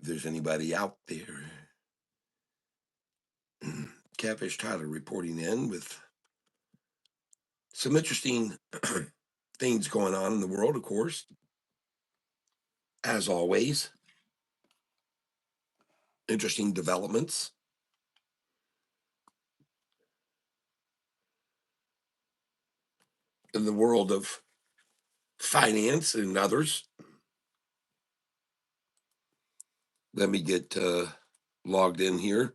If there's anybody out there. Catfish Tyler reporting in with some interesting things going on in the world, of course, as always. Interesting developments in the world of finance and others. Let me get logged in here.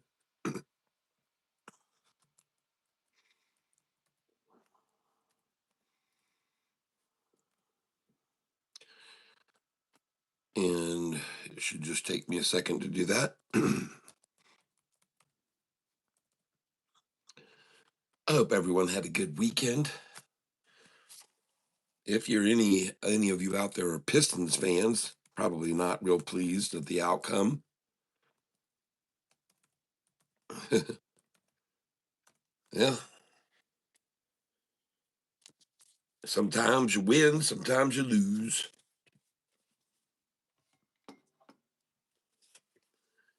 And it should just take me a second to do that. I hope everyone had a good weekend. If you're any of you out there are Pistons fans, probably not real pleased at the outcome. Yeah, sometimes you win, sometimes you lose.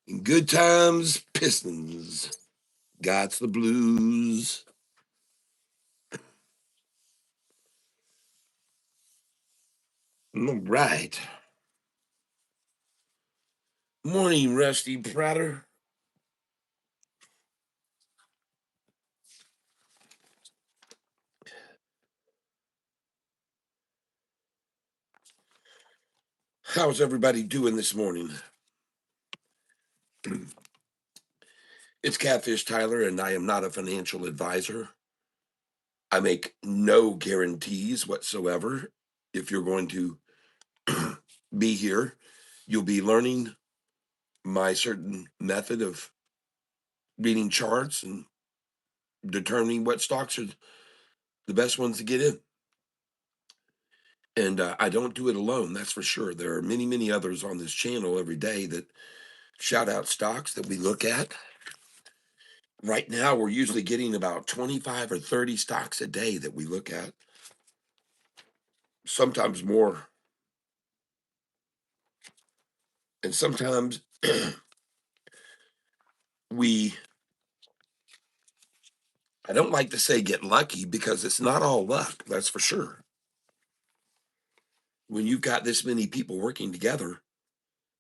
In good times, Pistons. Gots the blues. All right. Morning, Rusty Prater. How's everybody doing this morning? It's Catfish Tyler, and I am not a financial advisor. I make no guarantees whatsoever. If you're going to be here, you'll be learning my certain method of reading charts and determining what stocks are the best ones to get in. And I don't do it alone, that's for sure. There are many, many others on this channel every day that shout out stocks that we look at. Right now, we're usually getting about 25 or 30 stocks a day that we look at, sometimes more. And sometimes we, I don't like to say get lucky because it's not all luck, that's for sure. When you've got this many people working together,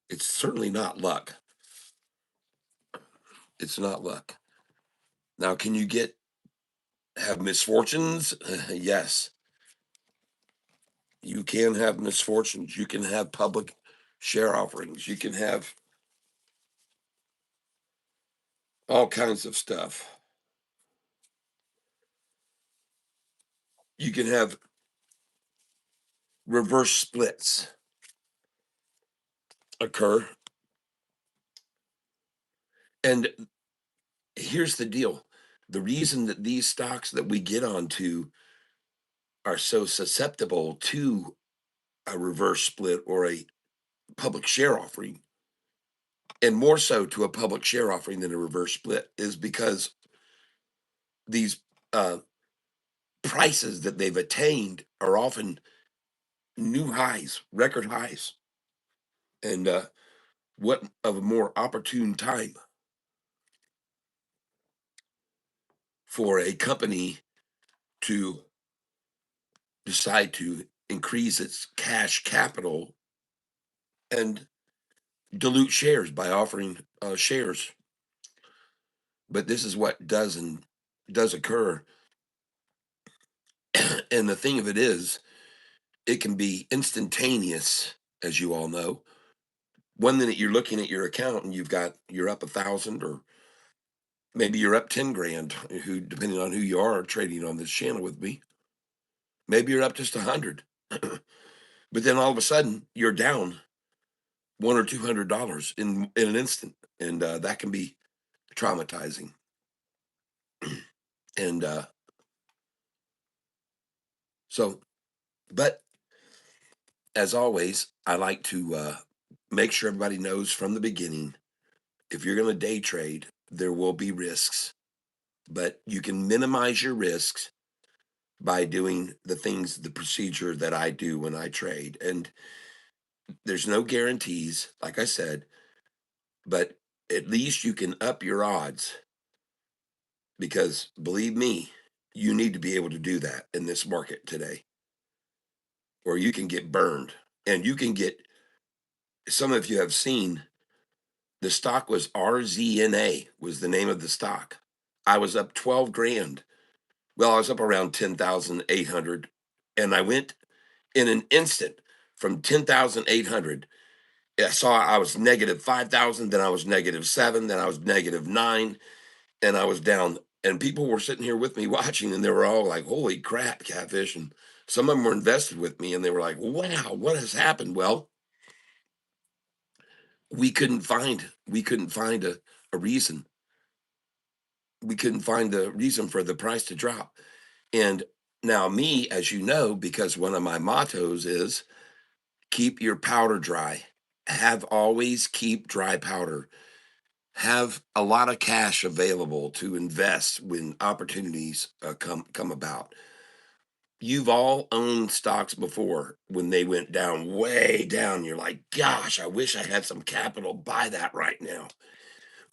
it's certainly not luck. It's not luck. Now, can you have misfortunes? Yes, you can have misfortunes. You can have public share offerings. You can have all kinds of stuff. You can have reverse splits occur. And here's the deal. The reason that these stocks that we get onto are so susceptible to a reverse split or a public share offering, and more so to a public share offering than a reverse split, is because these uh, prices that they've attained are often new highs, record highs. And what of a more opportune time for a company to decide to increase its cash capital and dilute shares by offering shares. But this is what does occur. And the thing of it is, it can be instantaneous, as you all know. One minute you're looking at your account and you're up 1,000, or maybe you're up 10 grand, who depending on who you are trading on this channel with me. Maybe you're up just 100. But then all of a sudden you're down $100 or $200 in an instant, and that can be traumatizing. And so, but as always, I like to make sure everybody knows from the beginning, if you're going to day trade, there will be risks, but you can minimize your risks by doing the procedure that I do when I trade. And there's no guarantees. Like I said, but at least you can up your odds because believe me, you need to be able to do that in this market today, or you can get burned. And you can get, some of you have seen, the stock was RZNA, was the name of the stock. I was up 12 grand. Well, I was up around 10,800. And I went in an instant from 10,800. I saw I was negative 5,000, then I was negative seven, then I was negative nine, and I was down. And people were sitting here with me watching, and they were all like, "Holy crap, Catfish!" And some of them were invested with me, and they were like, "Wow, what has happened?" Well, we couldn't find a reason. We couldn't find the reason for the price to drop. And now, me, as you know, because one of my mottos is keep your powder dry. Have always keep dry powder. Have a lot of cash available to invest when opportunities come about. You've all owned stocks before when they went down way down. You're like, gosh, I wish I had some capital to buy that right now.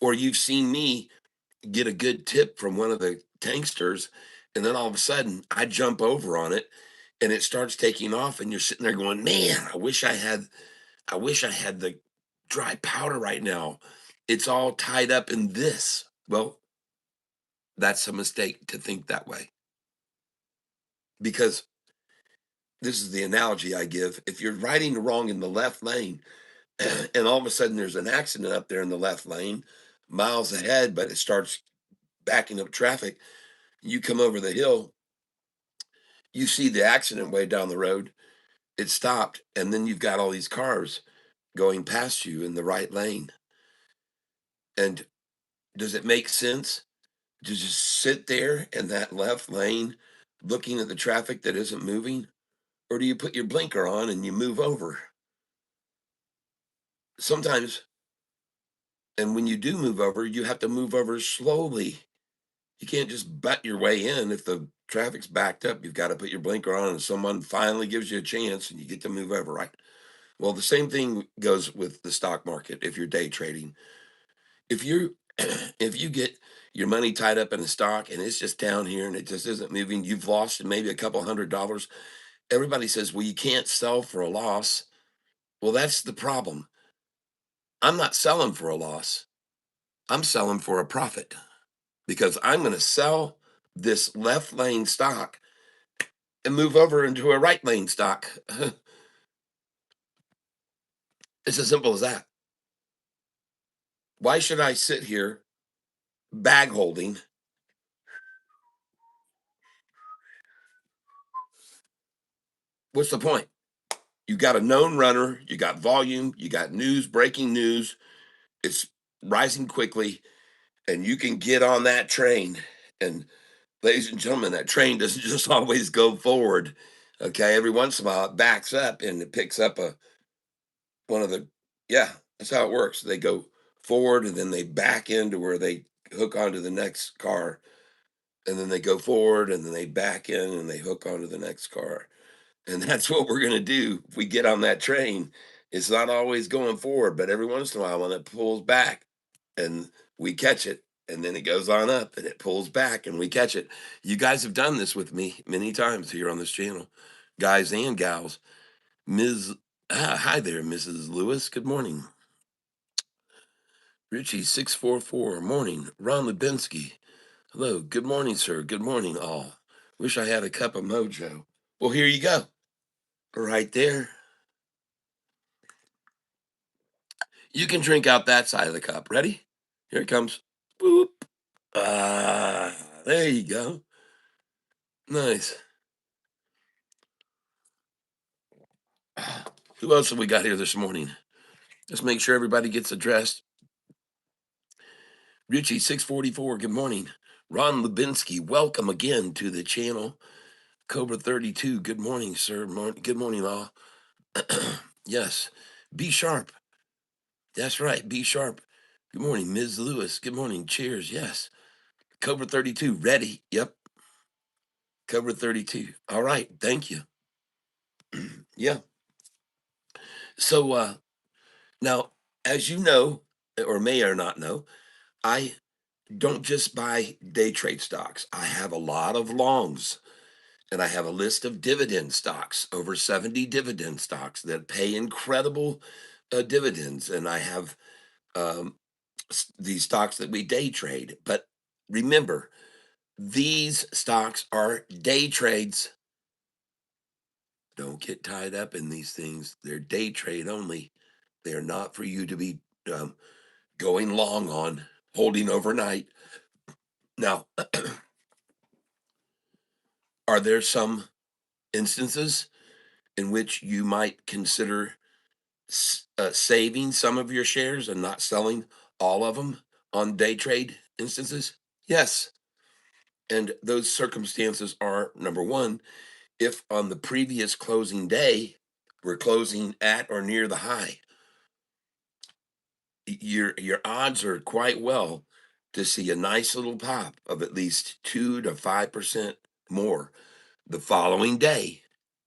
Or you've seen me get a good tip from one of the tanksters, and then all of a sudden I jump over on it and it starts taking off, and you're sitting there going, man, I wish I had the dry powder right now. It's all tied up in this. Well, that's a mistake to think that way because this is the analogy I give. If you're riding wrong in the left lane and all of a sudden there's an accident up there in the left lane, miles ahead, but it starts backing up traffic, you come over the hill, you see the accident way down the road, it stopped, and then you've got all these cars going past you in the right lane. And does it make sense to just sit there in that left lane looking at the traffic that isn't moving? Or do you put your blinker on and you move over? Sometimes, and when you do move over, you have to move over slowly. You can't just butt your way in. If the traffic's backed up, you've got to put your blinker on and someone finally gives you a chance and you get to move over, right? Well, the same thing goes with the stock market if you're day trading. If you if you get your money tied up in a stock and it's just down here and it just isn't moving, you've lost maybe a couple $100. Everybody says, "Well, you can't sell for a loss." Well, that's the problem. I'm not selling for a loss. I'm selling for a profit because I'm going to sell this left lane stock and move over into a right lane stock. It's as simple as that. Why should I sit here bag holding? What's the point? You got a known runner, you got volume, you got news, breaking news. It's rising quickly, and you can get on that train. And ladies and gentlemen, that train doesn't just always go forward. Okay, every once in a while it backs up and it picks up a one of the, yeah, that's how it works. They go forward and then they back into where they hook onto the next car, and then they go forward and then they back in and they hook onto the next car. And that's what we're gonna do if we get on that train. It's not always going forward, but every once in a while when it pulls back and we catch it, and then it goes on up and it pulls back and we catch it. You guys have done this with me many times here on this channel, guys and gals. Ms. Hi there, Mrs. Lewis. Good morning. Richie 644. Morning. Ron Lubinsky. Hello. Good morning, sir. Good morning, all. Wish I had a cup of mojo. Well, here you go. Right there. You can drink out that side of the cup. Ready? Here it comes. Boop. Ah, there you go. Nice. Who else have we got here this morning? Let's make sure everybody gets addressed. Richie 644. Good morning. Ron Lubinsky, welcome again to the channel. Cobra 32. Good morning, sir. Good morning, all. Yes. Be sharp. That's right. Be sharp. Good morning, Ms. Lewis. Good morning. Cheers. Yes. Cobra 32. Ready. Yep. Cobra 32. All right. Thank you. Yeah. So now, as you know, or may or not know, I don't just buy day trade stocks. I have a lot of longs, and I have a list of dividend stocks, over 70 dividend stocks that pay incredible dividends. And I have um, these stocks that we day trade. But remember, these stocks are day trades. Don't get tied up in these things. They're day trade only. They are not for you to be um, going long on, holding overnight. Now, are there some instances in which you might consider saving some of your shares and not selling all of them on day trade instances? Yes. And those circumstances are number one, if on the previous closing day we're closing at or near the high, your odds are quite well to see a nice little pop of at least 2 to 5% more the following day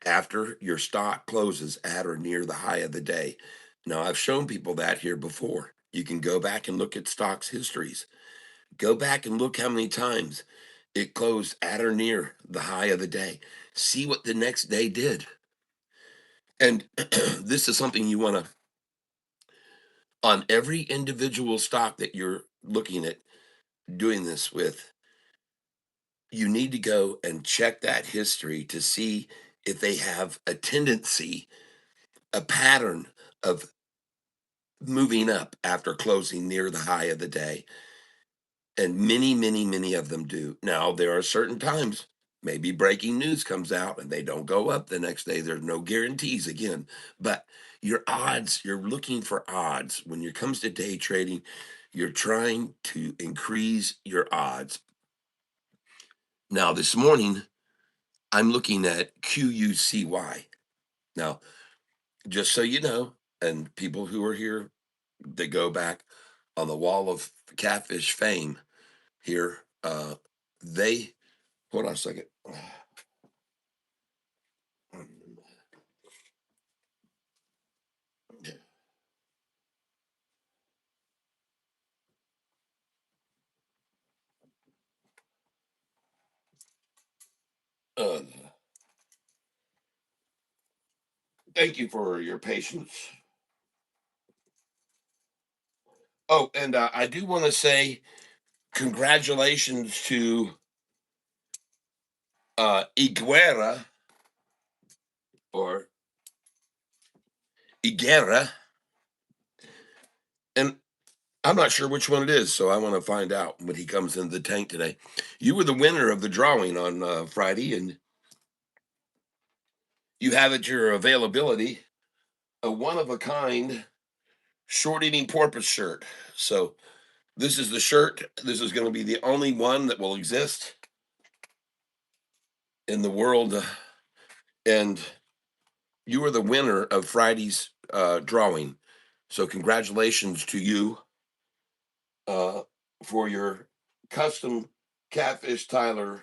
after your stock closes at or near the high of the day. Now, I've shown people that here before. You can go back and look at stocks histories. Go back and look how many times it closed at or near the high of the day. See what the next day did. And this is something you want to, on every individual stock that you're looking at doing this with, you need to go and check that history to see if they have a tendency, a pattern of moving up after closing near the high of the day. And many, many, many of them do. Now, there are certain times, maybe breaking news comes out and they don't go up the next day. There's no guarantees again. But your odds, you're looking for odds. When it comes to day trading, you're trying to increase your odds. Now, this morning, I'm looking at QUCY. Now, just so you know, and people who are here, they go back on the wall of Catfish fame here. They hold on a second. Uh, Thank you for your patience. Oh, and I do want to say congratulations to Iguera or Iguera, and I'm not sure which one it is, so I want to find out when he comes into the tank today. You were the winner of the drawing on Friday, and you have at your availability a one of a kind short eating porpoise shirt. So this is the shirt. This is going to be the only one that will exist in the world, and you were the winner of Friday's drawing. So congratulations to you uh, for your custom Catfish Tyler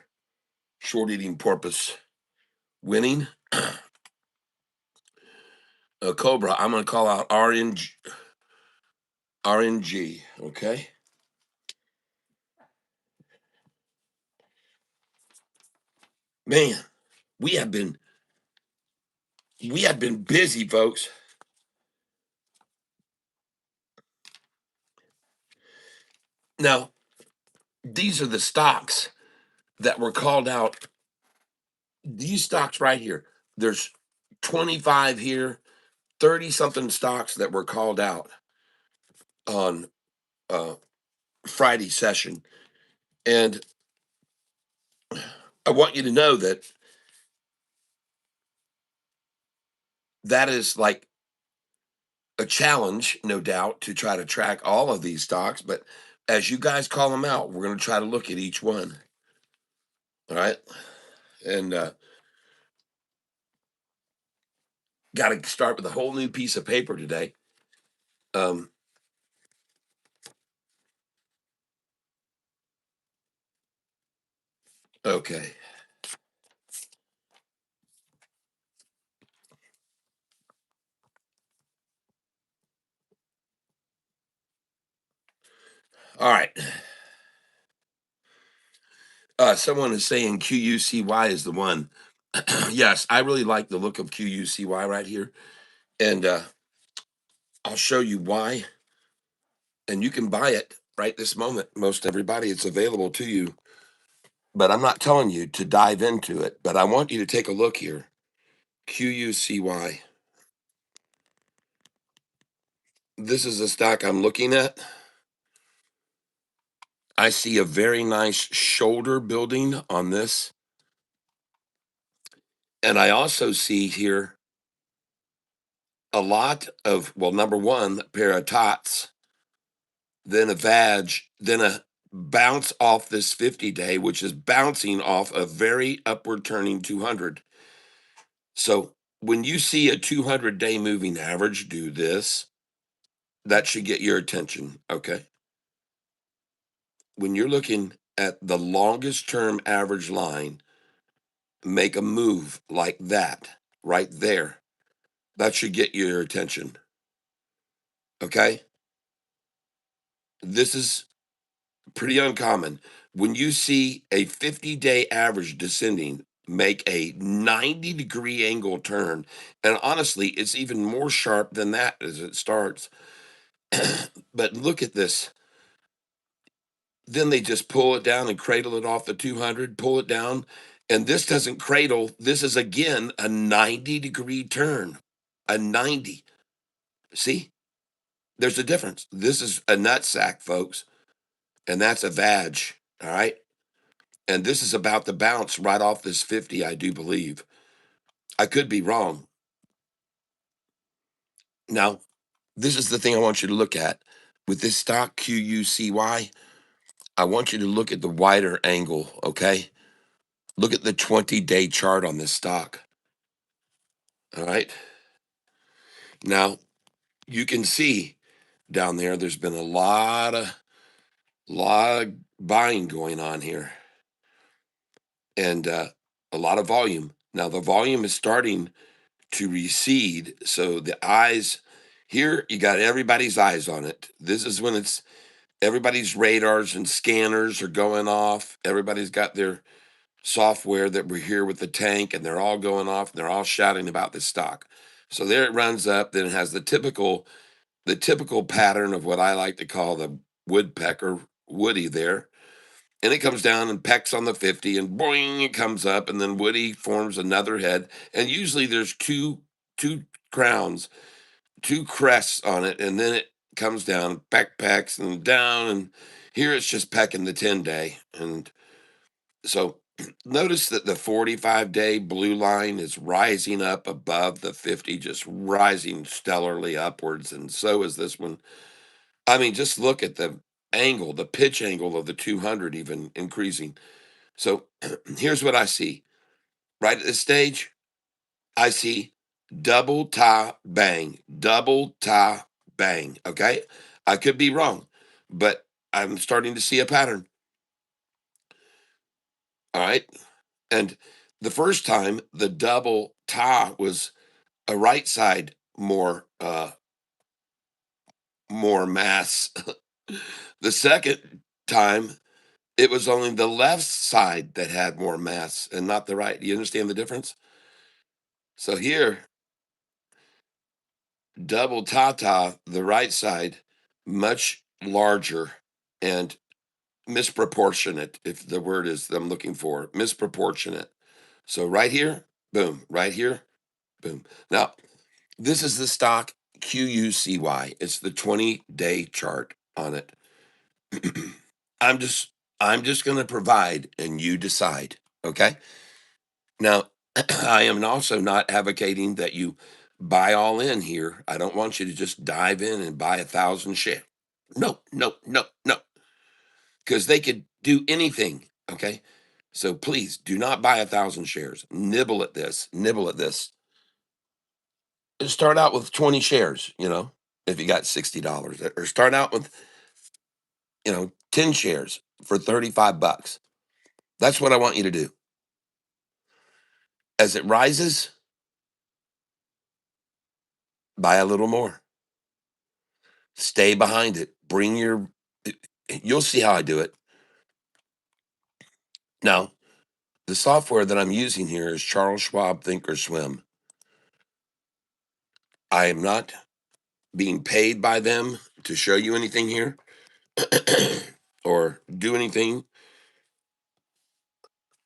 short eating porpoise winning. Cobra, I'm going to call out RNG. Okay. Man, we have been we have been busy, folks. Now, these are the stocks that were called out. These stocks right here. There's 25 here, 30 something stocks that were called out on uh, Friday session. And I want you to know that that is like a challenge, no doubt, to try to track all of these stocks. But as you guys call them out, we're going to try to look at each one. All right. And got to start with a whole new piece of paper today. Um, okay. All right. Someone is saying QUCY is the one. Yes, I really like the look of QUCY right here. And I'll show you why. And you can buy it right this moment. Most everybody, it's available to you. But I'm not telling you to dive into it. But I want you to take a look here. QUCY. This is the stock I'm looking at. I see a very nice shoulder building on this. And I also see here a lot of, well, number one, a pair of tots, then a vag, then a bounce off this 50-day, which is bouncing off a very upward turning 200. So when you see a 200-day moving average do this, that should get your attention. Okay. When you're looking at the longest term average line, make a move like that right there. That should get your attention. Okay. This is pretty uncommon. When you see a 50-day average descending, make a 90-degree angle turn. And honestly, it's even more sharp than that as it starts. But look at this. Then they just pull it down and cradle it off the 200, pull it down. And this doesn't cradle. This is again a 90-degree turn. A 90. See, there's a difference. This is a nut sack, folks. And that's a vag. All right. And this is about to bounce right off this 50, I do believe. I could be wrong. Now, this is the thing I want you to look at. With this stock QUCY, I want you to look at the wider angle, okay? Look at the 20-day chart on this stock. All right. Now, you can see down there, there's been a lot of buying going on here and a lot of volume. Now, the volume is starting to recede. So the eyes here, you got everybody's eyes on it. This is when it's everybody's radars and scanners are going off. Everybody's got their software that we're here with the tank, and they're all going off and they're all shouting about this stock. So there it runs up, then it has the typical pattern of what I like to call the woodpecker Woody there. And it comes down and pecks on the 50 and boing, it comes up, and then Woody forms another head. And usually there's two crowns, two crests on it, and then it comes down, pecks and down, and here it's just pecking the 10-day. And so notice that the 45-day blue line is rising up above the 50, just rising stellarly upwards. And so is this one. I mean, just look at the angle, the pitch angle of the 200 even increasing. So here's what I see. Right at this stage, I see double tie bang, double tie bang. Okay. I could be wrong, but I'm starting to see a pattern. All right. And the first time the double tie was a right side more mass. The second time it was only the left side that had more mass and not the right. Do you understand the difference? So here, double tata, the right side, much larger and misproportionate, if the word is that I'm looking for, misproportionate. So right here, boom, right here, boom. Now, this is the stock QUCY. It's the 20-day chart on it. I'm just I'm just going to provide and you decide, okay? Now, I am also not advocating that you buy all in here. I don't want you to just dive in and buy 1,000 shares. No, no, no, no, because they could do anything. Okay. So please do not buy 1,000 shares. Nibble at this, nibble at this. Start out with 20 shares, if you got $60, or start out with, 10 shares for 35 bucks. That's what I want you to do. As it rises, buy a little more. Stay behind it. You'll see how I do it. Now, the software that I'm using here is Charles Schwab Thinkorswim. I am not being paid by them to show you anything here or do anything,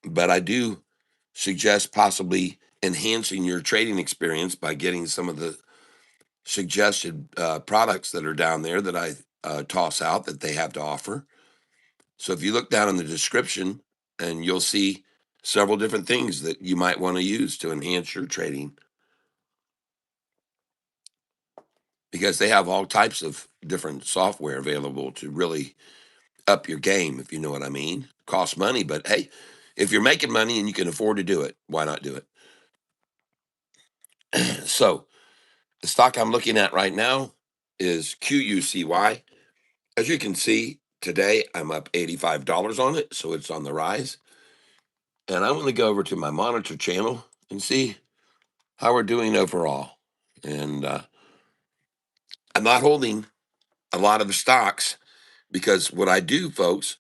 but I do suggest possibly enhancing your trading experience by getting some of the suggested products that are down there that I toss out that they have to offer. So if you look down in the description, and you'll see several different things that you might want to use to enhance your trading, because they have all types of different software available to really up your game, if you know what I mean. Costs money, but hey, if you're making money and you can afford to do it, why not do it? So the stock I'm looking at right now is QUCY. As you can see, today I'm up $85 on it, so it's on the rise. And I'm going to go over to my monitor channel and see how we're doing overall. And I'm not holding a lot of the stocks because what I do, folks,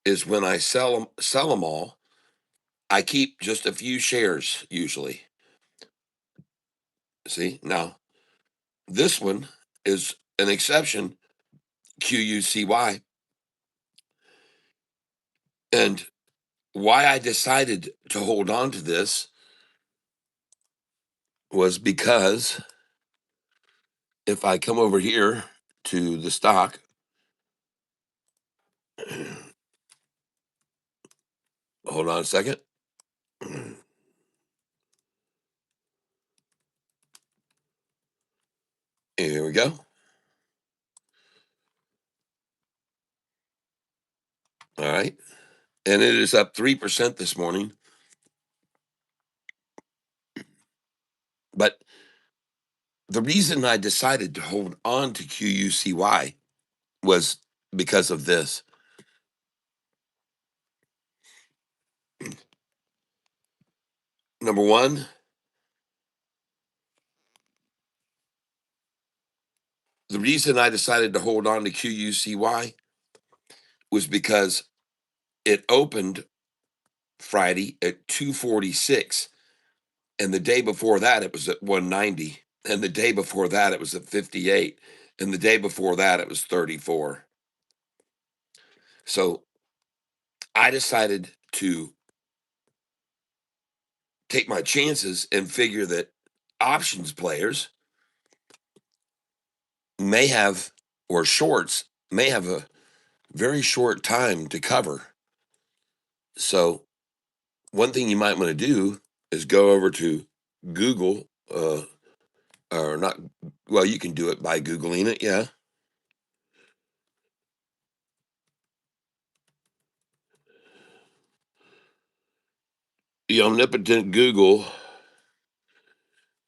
is when I sell them all, I keep just a few shares usually. See, now this one is an exception, QUCY. And why I decided to hold on to this was because if I come over here to the stock, hold on a second. Here we go. All right. And it is up 3% this morning. But the reason I decided to hold on to QUCY was because of this. Number one, the reason I decided to hold on to QUCY was because it opened Friday at 246, and the day before that it was at 190, and the day before that it was at 58, and the day before that it was 34. So I decided to take my chances and figure that options players may have, or shorts may have, a very short time to cover. So one thing you might want to do is go over to Google, or not. Well, you can do it by Googling it. Yeah. The omnipotent Google,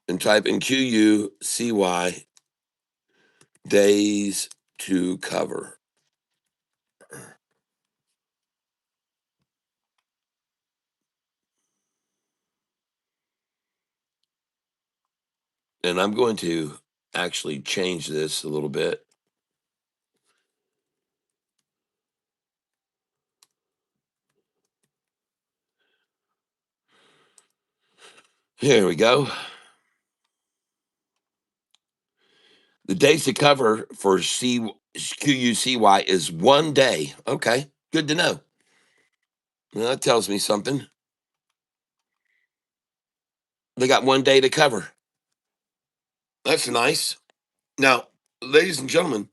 and type in QUCY days to cover. And I'm going to actually change this a little bit. Here we go. The days to cover for QUCY is 1 day. Okay, good to know. Well, that tells me something. They got 1 day to cover. That's nice. Now, ladies and gentlemen,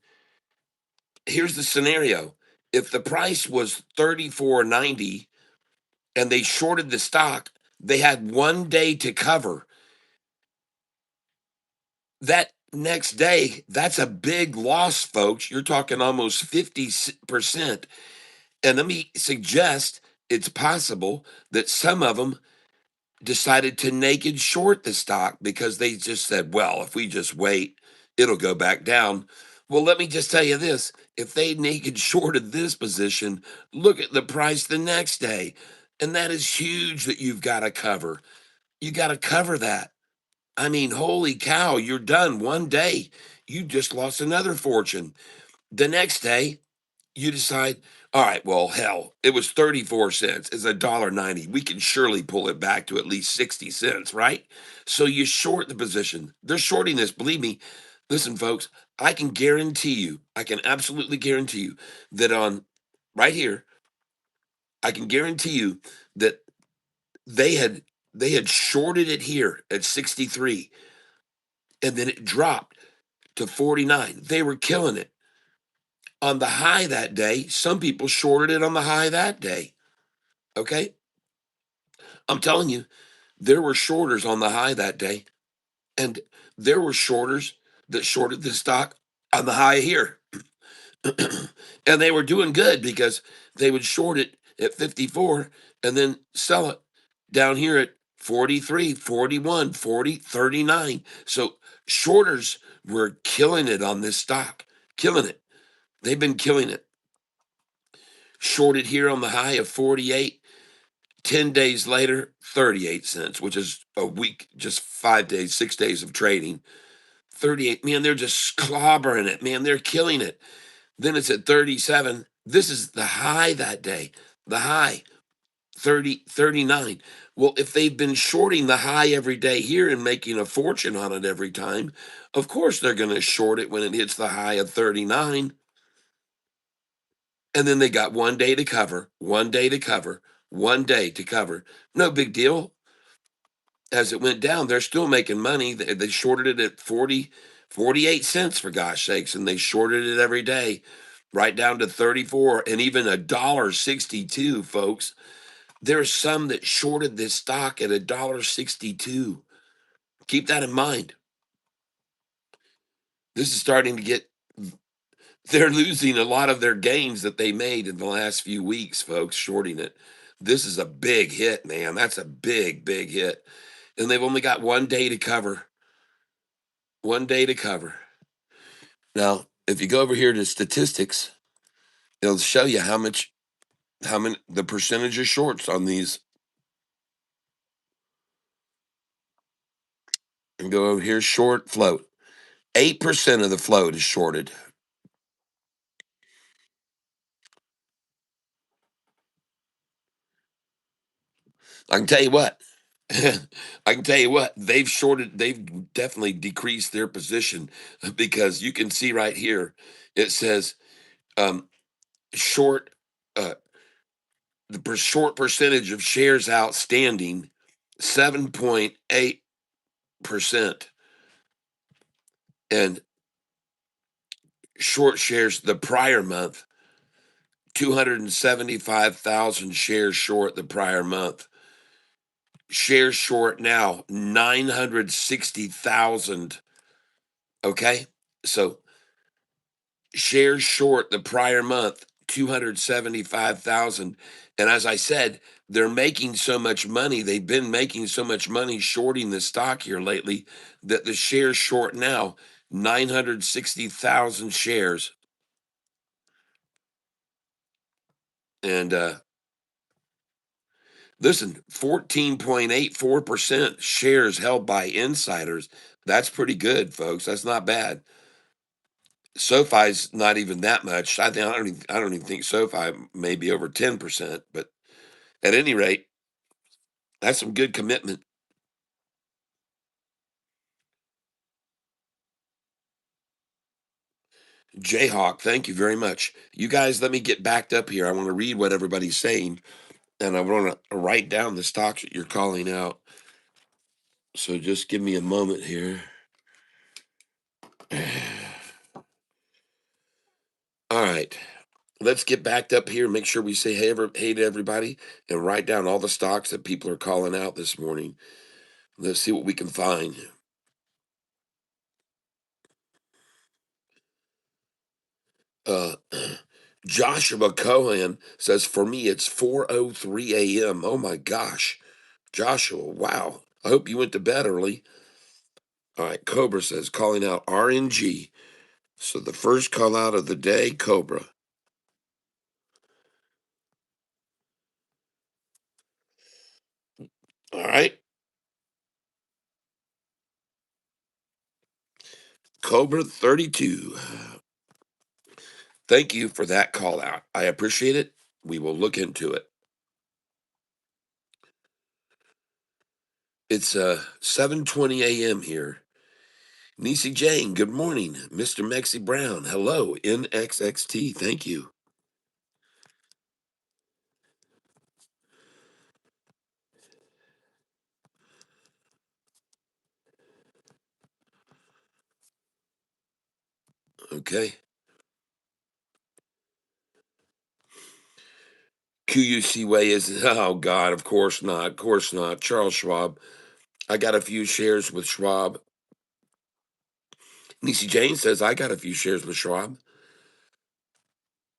here's the scenario. If the price was 34.90 and they shorted the stock, they had 1 day to cover. That next day, that's a big loss, folks. You're talking almost 50%. And let me suggest it's possible that some of them decided to naked short the stock because they just said, well, if we just wait, it'll go back down. Well, let me just tell you this, if they naked shorted this position, look at the price the next day. And that is huge that you've got to cover. You got to cover that. I mean, holy cow, you're done 1 day. You just lost another fortune. The next day, you decide, all right, well, hell, it was 34 cents. It's $1.90. We can surely pull it back to at least 60 cents, right? So you short the position. They're shorting this. Believe me. Listen, folks, I can guarantee you, I can absolutely guarantee you that on right here, I can guarantee you that they had they had shorted it here at 63 and then it dropped to 49. They were killing it. On the high that day, some people shorted it on the high that day. Okay? I'm telling you, there were shorters on the high that day, and there were shorters that shorted the stock on the high here. And they were doing good because they would short it at 54 and then sell it down here at 43, 41, 40, 39. So shorters were killing it on this stock, killing it. They've been killing it. Shorted here on the high of 48, 10 days later, 38 cents, which is a week, just 5 days, 6 days of trading. 38, man, they're just clobbering it, man. They're killing it. Then it's at 37. This is the high that day. The high, 30, 39. Well, if they've been shorting the high every day here and making a fortune on it every time, of course they're going to short it when it hits the high of 39. And then they got 1 day to cover, 1 day to cover, 1 day to cover. No big deal. As it went down, they're still making money. They shorted it at 40, 48 cents for gosh sakes, and they shorted it every day, right down to 34 and even $1.62, folks. There's some that shorted this stock at $1.62. Keep that in mind. This is starting to get they're losing a lot of their gains that they made in the last few weeks, folks, shorting it. This is a big hit, man. That's a big, big hit. And they've only got 1 day to cover. 1 day to cover. Now, if you go over here to statistics, it'll show you how many, the percentage of shorts on these. And go over here, short float. 8% of the float is shorted. I can tell you what. I can tell you what, they've definitely decreased their position because you can see right here, it says um, short, uh, short percentage of shares outstanding, 7.8%, and short shares the prior month, 275,000 shares short the prior month. Shares short now, 960,000. Okay. So shares short the prior month, 275,000. And as I said, they're making so much money. They've been making so much money shorting the stock here lately that the shares short now, 960,000 shares. And listen, 14.84% shares held by insiders. That's pretty good, folks. That's not bad. SoFi's not even that much. I don't even think SoFi may be over 10%, but at any rate, that's some good commitment. Jayhawk, thank you very much. You guys, let me get backed up here. I want to read what everybody's saying, and I want to write down the stocks that you're calling out. So just give me a moment here. All right. Let's get backed up here. Make sure we say hey to everybody and write down all the stocks that people are calling out this morning. Let's see what we can find. Uh, Joshua Cohen says, for me, it's 4:03 a.m. Oh my gosh. Joshua, wow. I hope you went to bed early. All right. Cobra says, calling out RNG. So the first call out of the day, Cobra. All right. Cobra 32. Thank you for that call out. I appreciate it. We will look into it. It's 7:20 a.m. here. Nisi Jane, good morning. Mr. Mexi Brown, hello. NXXT, thank you. Okay. QUC Way is, oh God, of course not. Of course not. Charles Schwab. I got a few shares with Schwab. Nisi Jane says I got a few shares with Schwab.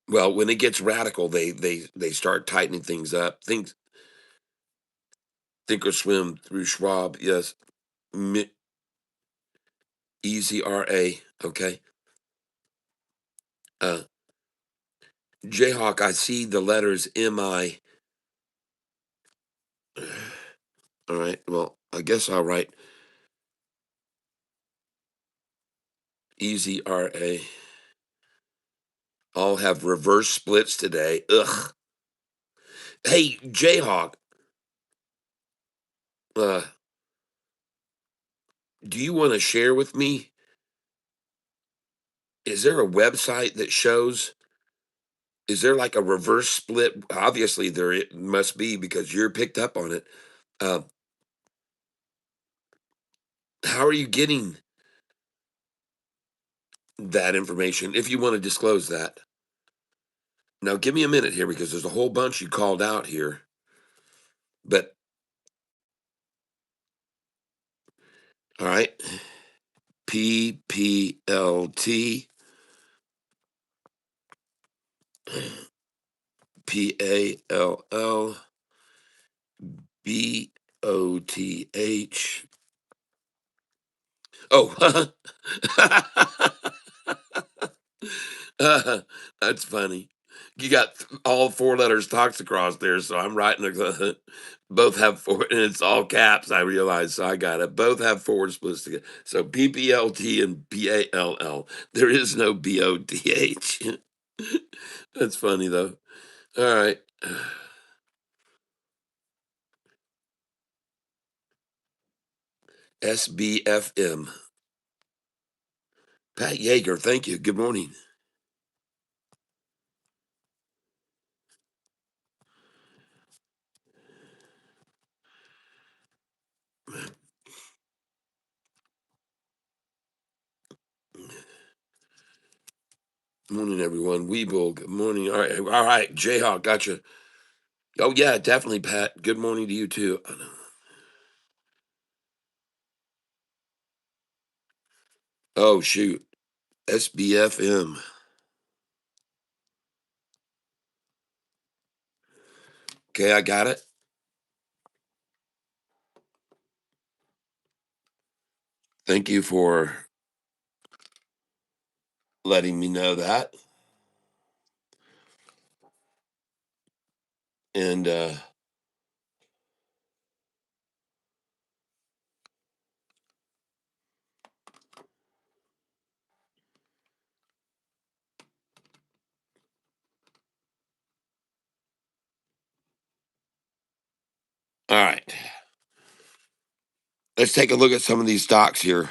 Well, when it gets radical, they start tightening things up. Things think or swim through Schwab. Yes. Easy RA. Okay. Uh Jayhawk, I see the letters MI. All right. Well, I guess I'll write Easy RA. I'll have reverse splits today. Ugh. Hey, Jayhawk, uh, do you want to share with me? Is there a website that shows? Is there like a reverse split? Obviously, there it must be because you're picked up on it. Uh, how are you getting that information if you want to disclose that? Now, give me a minute here because there's a whole bunch you called out here. But, all right, PPLT, PALLBOTH. Oh, that's funny. You got all four letters talks across there, so I'm writing both have four, and it's all caps. I realize, so I got it. Both have forward splits together. So PPLT and PALL. There is no BOTH. That's funny though. All right. SBFM. Pat Yeager, thank you. Good morning. Morning, everyone. Weeble, good morning. All right. Jayhawk, gotcha. Oh yeah, definitely, Pat. Good morning to you too. Oh shoot, SBFM. Okay, I got it. Thank you for letting me know that. And all right, let's take a look at some of these stocks here.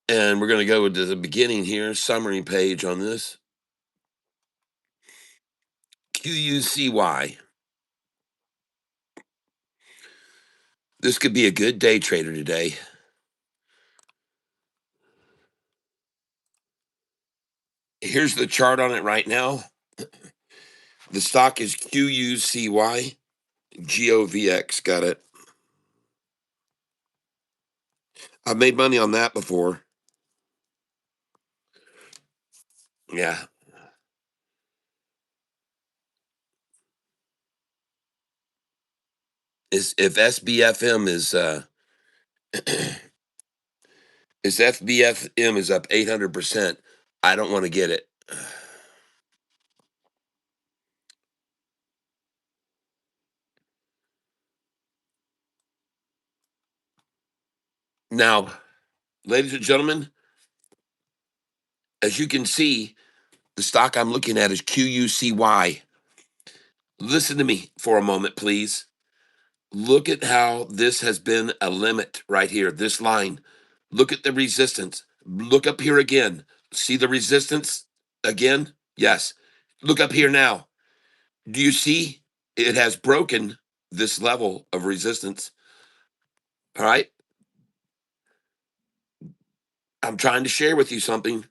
And we're going to go to the beginning here, summary page on this. QUCY. This could be a good day trader today. Here's the chart on it right now. The stock is QUCY. GOVX. Got it. I've made money on that before. Yeah. If SBFM is if FBFM is up 800%, I don't want to get it. Now, ladies and gentlemen, as you can see, the stock I'm looking at is QUCY. Listen to me for a moment, please. Look at how this has been a limit right here, this line. Look at the resistance. Look up here again. See the resistance again? Yes. Look up here now. Do you see it has broken this level of resistance? All right. I'm trying to share with you something.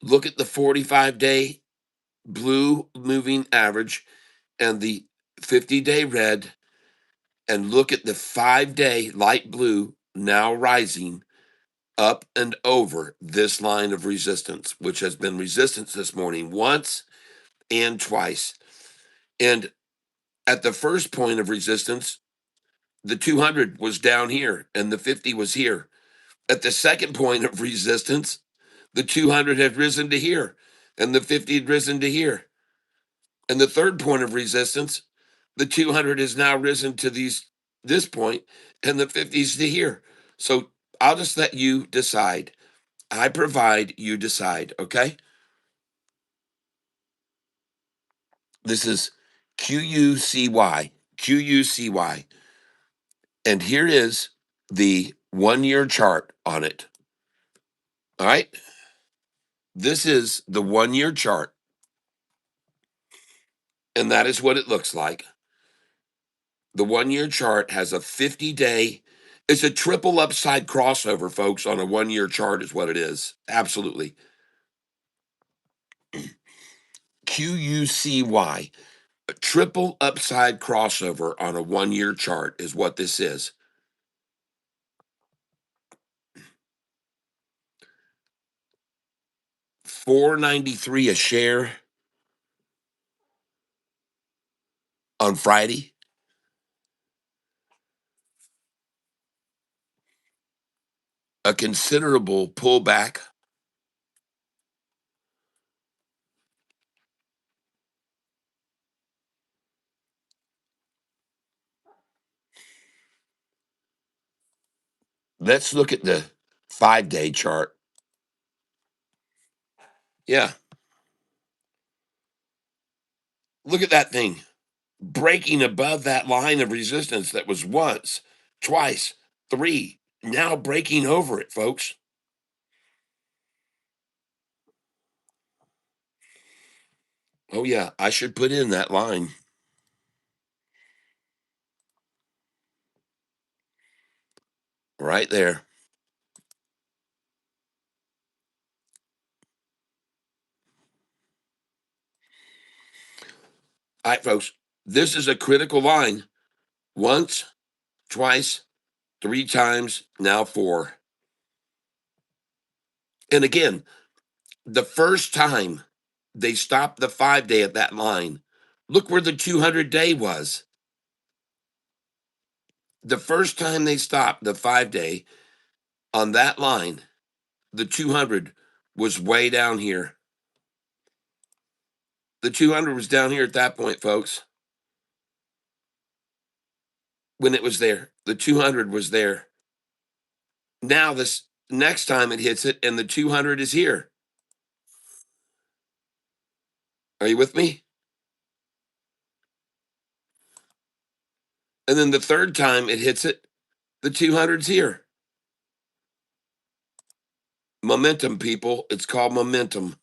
Look at the 45-day blue moving average and the 50-day red, and look at the 5-day light blue now rising up and over this line of resistance, which has been resistance this morning once and twice. And at the first point of resistance, the 200 was down here and the 50 was here. At the second point of resistance, the 200 had risen to here and the 50 had risen to here. And the third point of resistance, the 200 has now risen to this point and the 50s to here. So I'll just let you decide. I provide, you decide, okay? This is QUCY, QUCY. And here is the 1 year chart on it. All right? This is the 1 year chart, and that is what it looks like. The 1 year chart has a 50-day, it's a triple upside crossover, folks, on a 1 year chart, is what it is. Absolutely. QUCY, a triple upside crossover on a 1 year chart is what this is. $4.93 a share on Friday. A considerable pullback. Let's look at the 5-day chart. Yeah, look at that thing breaking above that line of resistance that was once, twice, three, now breaking over it, folks. Oh, yeah, I should put in that line right there. All right, folks, this is a critical line. Once, twice, three times, now four. And again, the first time they stopped the 5-day at that line, look where the 200-day was. The first time they stopped the 5-day on that line, the 200 was way down here. The 200 was down here at that point, folks. When it was there, the 200 was there. Now, this next time it hits it, and the 200 is here. Are you with me? And then the third time it hits it, the 200's here. Momentum, people. It's called momentum.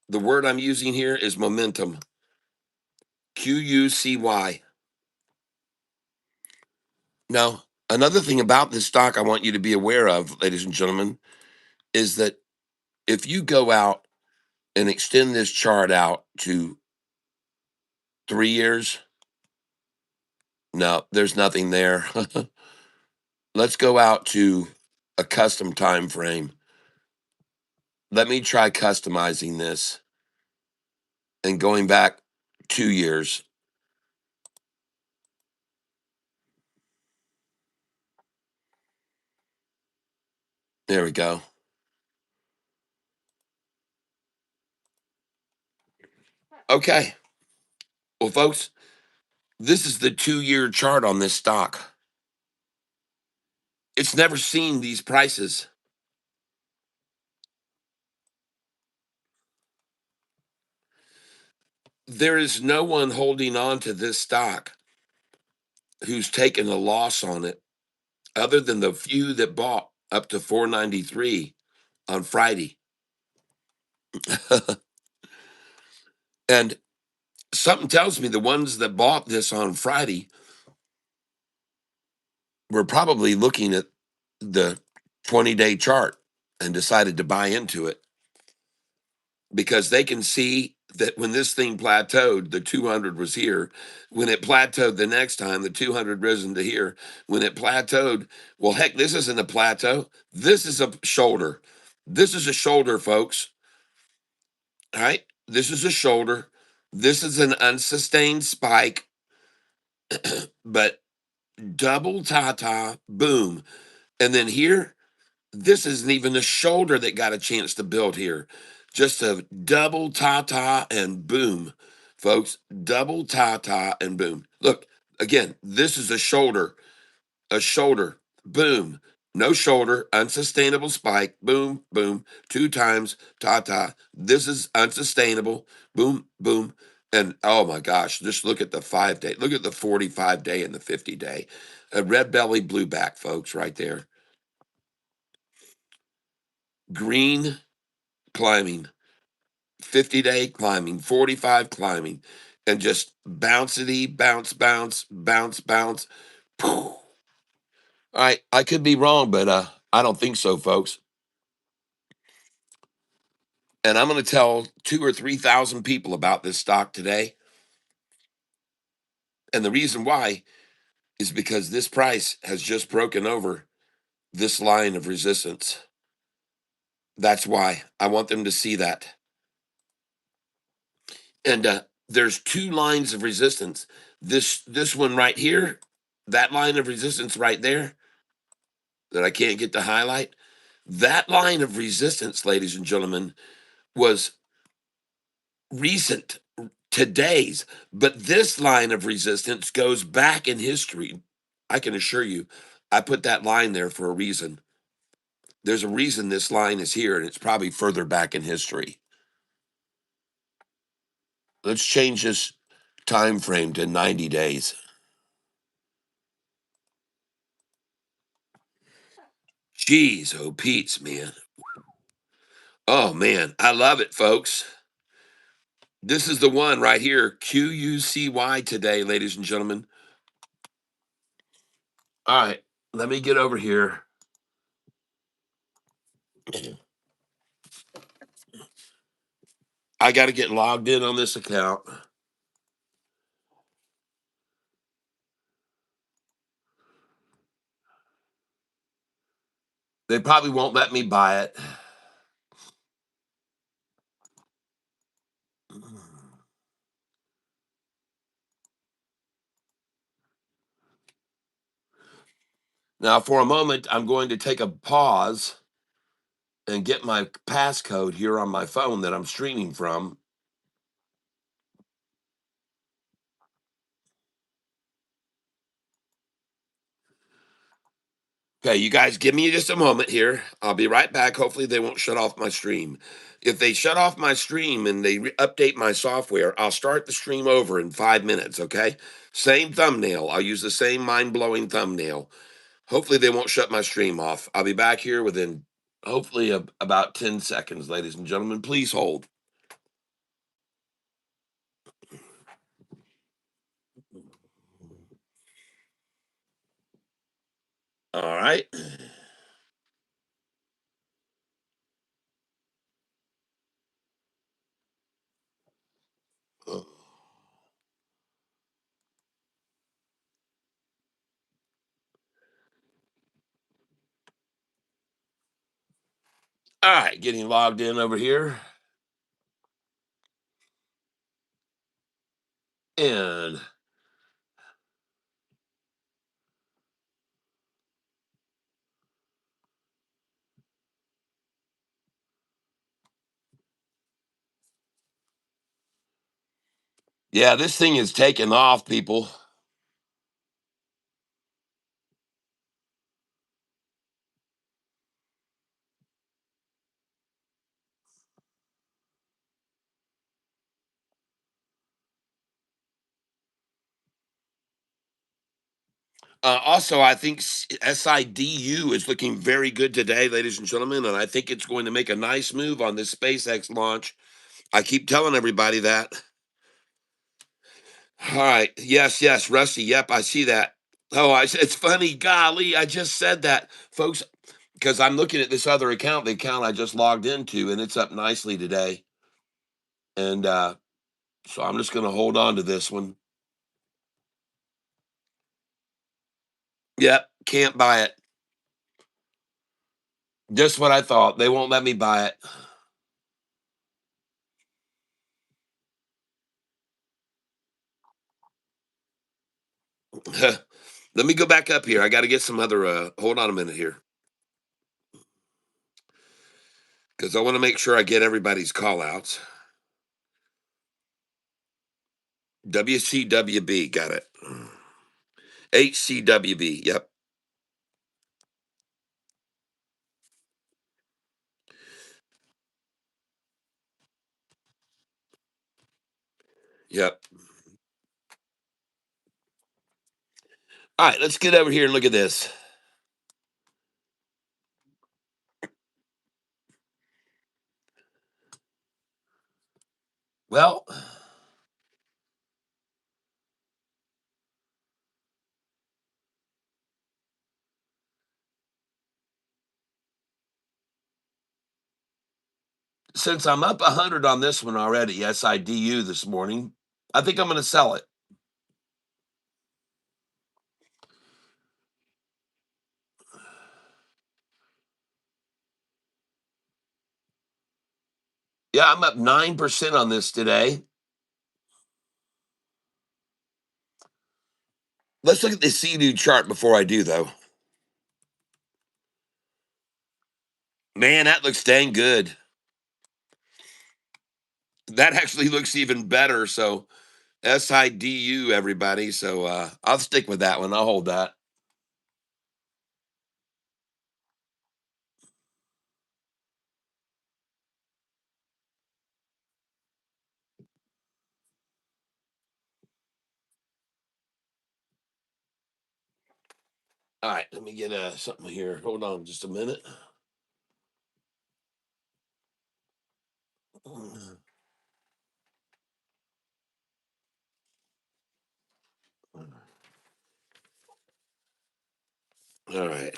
The word I'm using here is momentum. QUCY. Now, another thing about this stock I want you to be aware of, ladies and gentlemen, is that if you go out and extend this chart out to 3 years, no, there's nothing there. Let's go out to a custom time frame. Let me try customizing this and going back 2 years. There we go. Okay. Well, folks, this is the 2 year chart on this stock. It's never seen these prices. There is no one holding on to this stock who's taken a loss on it other than the few that bought up to 493 on Friday. And something tells me the ones that bought this on Friday were probably looking at the 20-day chart and decided to buy into it because they can see that when this thing plateaued, the 200 was here. When it plateaued the next time, the 200 risen to here. When it plateaued, well, heck, this isn't a plateau. This is a shoulder. This is a shoulder, folks. All right. This is a shoulder. This is an unsustained spike, but double ta-ta, boom. And then here, this isn't even a shoulder that got a chance to build here. Just a double ta-ta and boom, folks. Double ta-ta and boom. Look, again, this is a shoulder, boom. No shoulder, unsustainable spike, boom, boom, two times, ta-ta. This is unsustainable, boom, boom. And oh my gosh, just look at the 5 day, look at the 45 day and the 50 day. A red belly blue back, folks, right there. Green climbing, 50-day climbing, 45 climbing, and just bouncity, bounce, bounce, bounce, bounce. All right, I could be wrong, but I don't think so, folks. And I'm going to tell 2 or 3 thousand people about this stock today. And the reason why is because this price has just broken over this line of resistance. That's why I want them to see that. And there's 2 lines of resistance. This one right here, that line of resistance right there that I can't get to highlight. That line of resistance, ladies and gentlemen, was recent, today's, but this line of resistance goes back in history. I can assure you, I put that line there for a reason. There's a reason this line is here, and it's probably further back in history. Let's change this time frame to 90 days. Jeez, oh Pete's, man. Oh man, I love it, folks. This is the one right here, QUCY today, ladies and gentlemen. All right, let me get over here. I got to get logged in on this account. They probably won't let me buy it. Now, for a moment, I'm going to take a pause and get my passcode here on my phone that I'm streaming from. Okay, you guys give me just a moment here. I'll be right back. Hopefully, they won't shut off my stream. If they shut off my stream and they update my software, I'll start the stream over in 5 minutes, okay? Same thumbnail. I'll use the same mind blowing thumbnail. Hopefully, they won't shut my stream off. I'll be back here within hopefully about 10 seconds, ladies and gentlemen. Please hold. All right. All right, getting logged in over here. And yeah, this thing is taking off, people. Also, I think SIDU is looking very good today, ladies and gentlemen, and I think it's going to make a nice move on this SpaceX launch. I keep telling everybody that. All right. Yes, yes, Rusty. Yep, I see that. Oh, it's funny. Golly, I just said that, folks, because I'm looking at this other account, the account I just logged into, and it's up nicely today. And so I'm just going to hold on to this one. Yep, can't buy it. Just what I thought. They won't let me buy it. Let me go back up here. I got to get some other. Hold on a minute here, because I want to make sure I get everybody's call outs. WCWB, got it. HCWB, yep, yep. All right, let's get over here and look at this. Well, since I'm up 100 on this one already, SIDU this morning, I think I'm going to sell it. Yeah, I'm up 9% on this today. Let's look at the CDU chart before I do, though. Man, that looks dang good. That actually looks even better. So SIDU, everybody. So I'll stick with that one. I'll hold that. All right, let me get something here. Hold on just a minute. All right.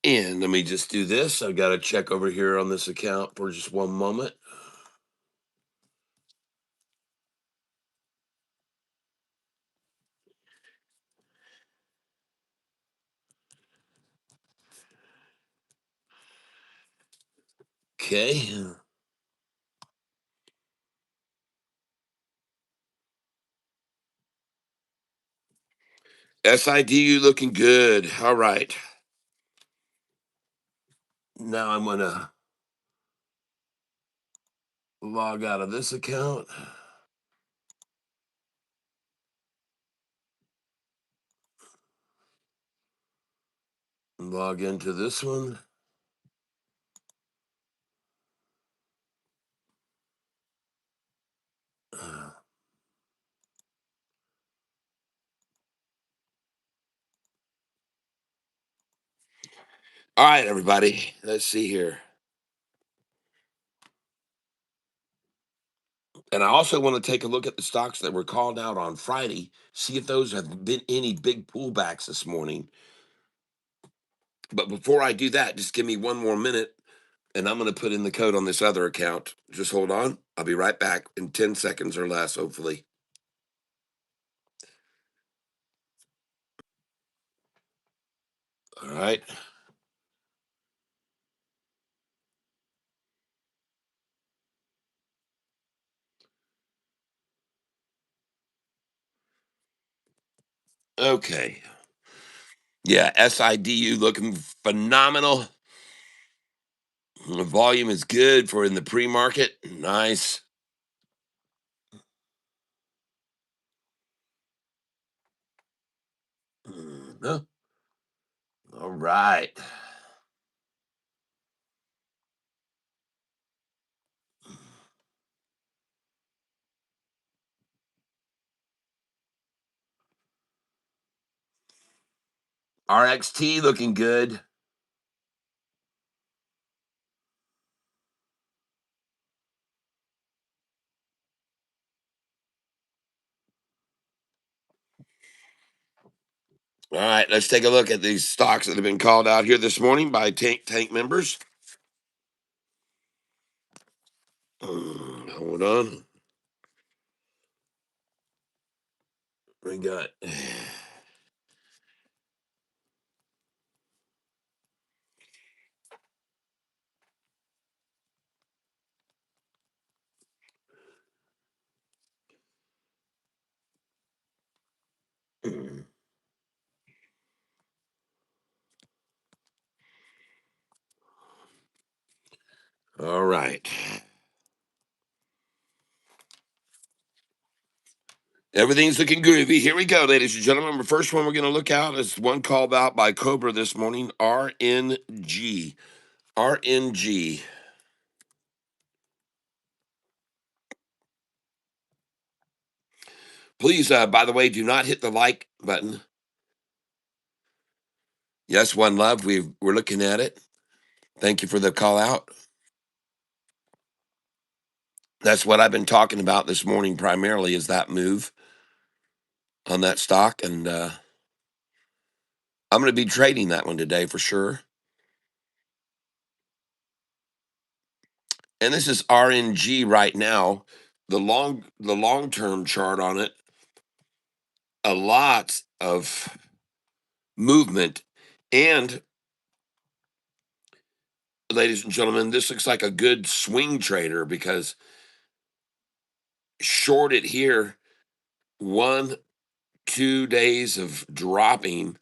And let me just do this. I've got to check over here on this account for just one moment. Okay. SIDU looking good. All right. Now I'm going to log out of this account. Log into this one. All right, everybody. Let's see here. And I also want to take a look at the stocks that were called out on Friday, see if those have been any big pullbacks this morning. But before I do that, just give me one more minute and I'm going to put in the code on this other account. Just hold on. I'll be right back in 10 seconds or less, hopefully. All right. Okay. Yeah, SIDU looking phenomenal. The volume is good for in the pre-market. Nice. All right. RXT looking good. All right, let's take a look at these stocks that have been called out here this morning by tank members. Hold on. We got all right. Everything's looking groovy. Here we go, ladies and gentlemen. The first one we're going to look at is one called out by Cobra this morning, RNG. RNG. Please, by the way, do not hit the like button. Yes, one love. We're looking at it. Thank you for the call out. That's what I've been talking about this morning primarily is that move on that stock. And I'm going to be trading that one today for sure. And this is RNG right now. The long term chart on it, a lot of movement. And ladies and gentlemen, this looks like a good swing trader because short it here, 1-2 days of dropping,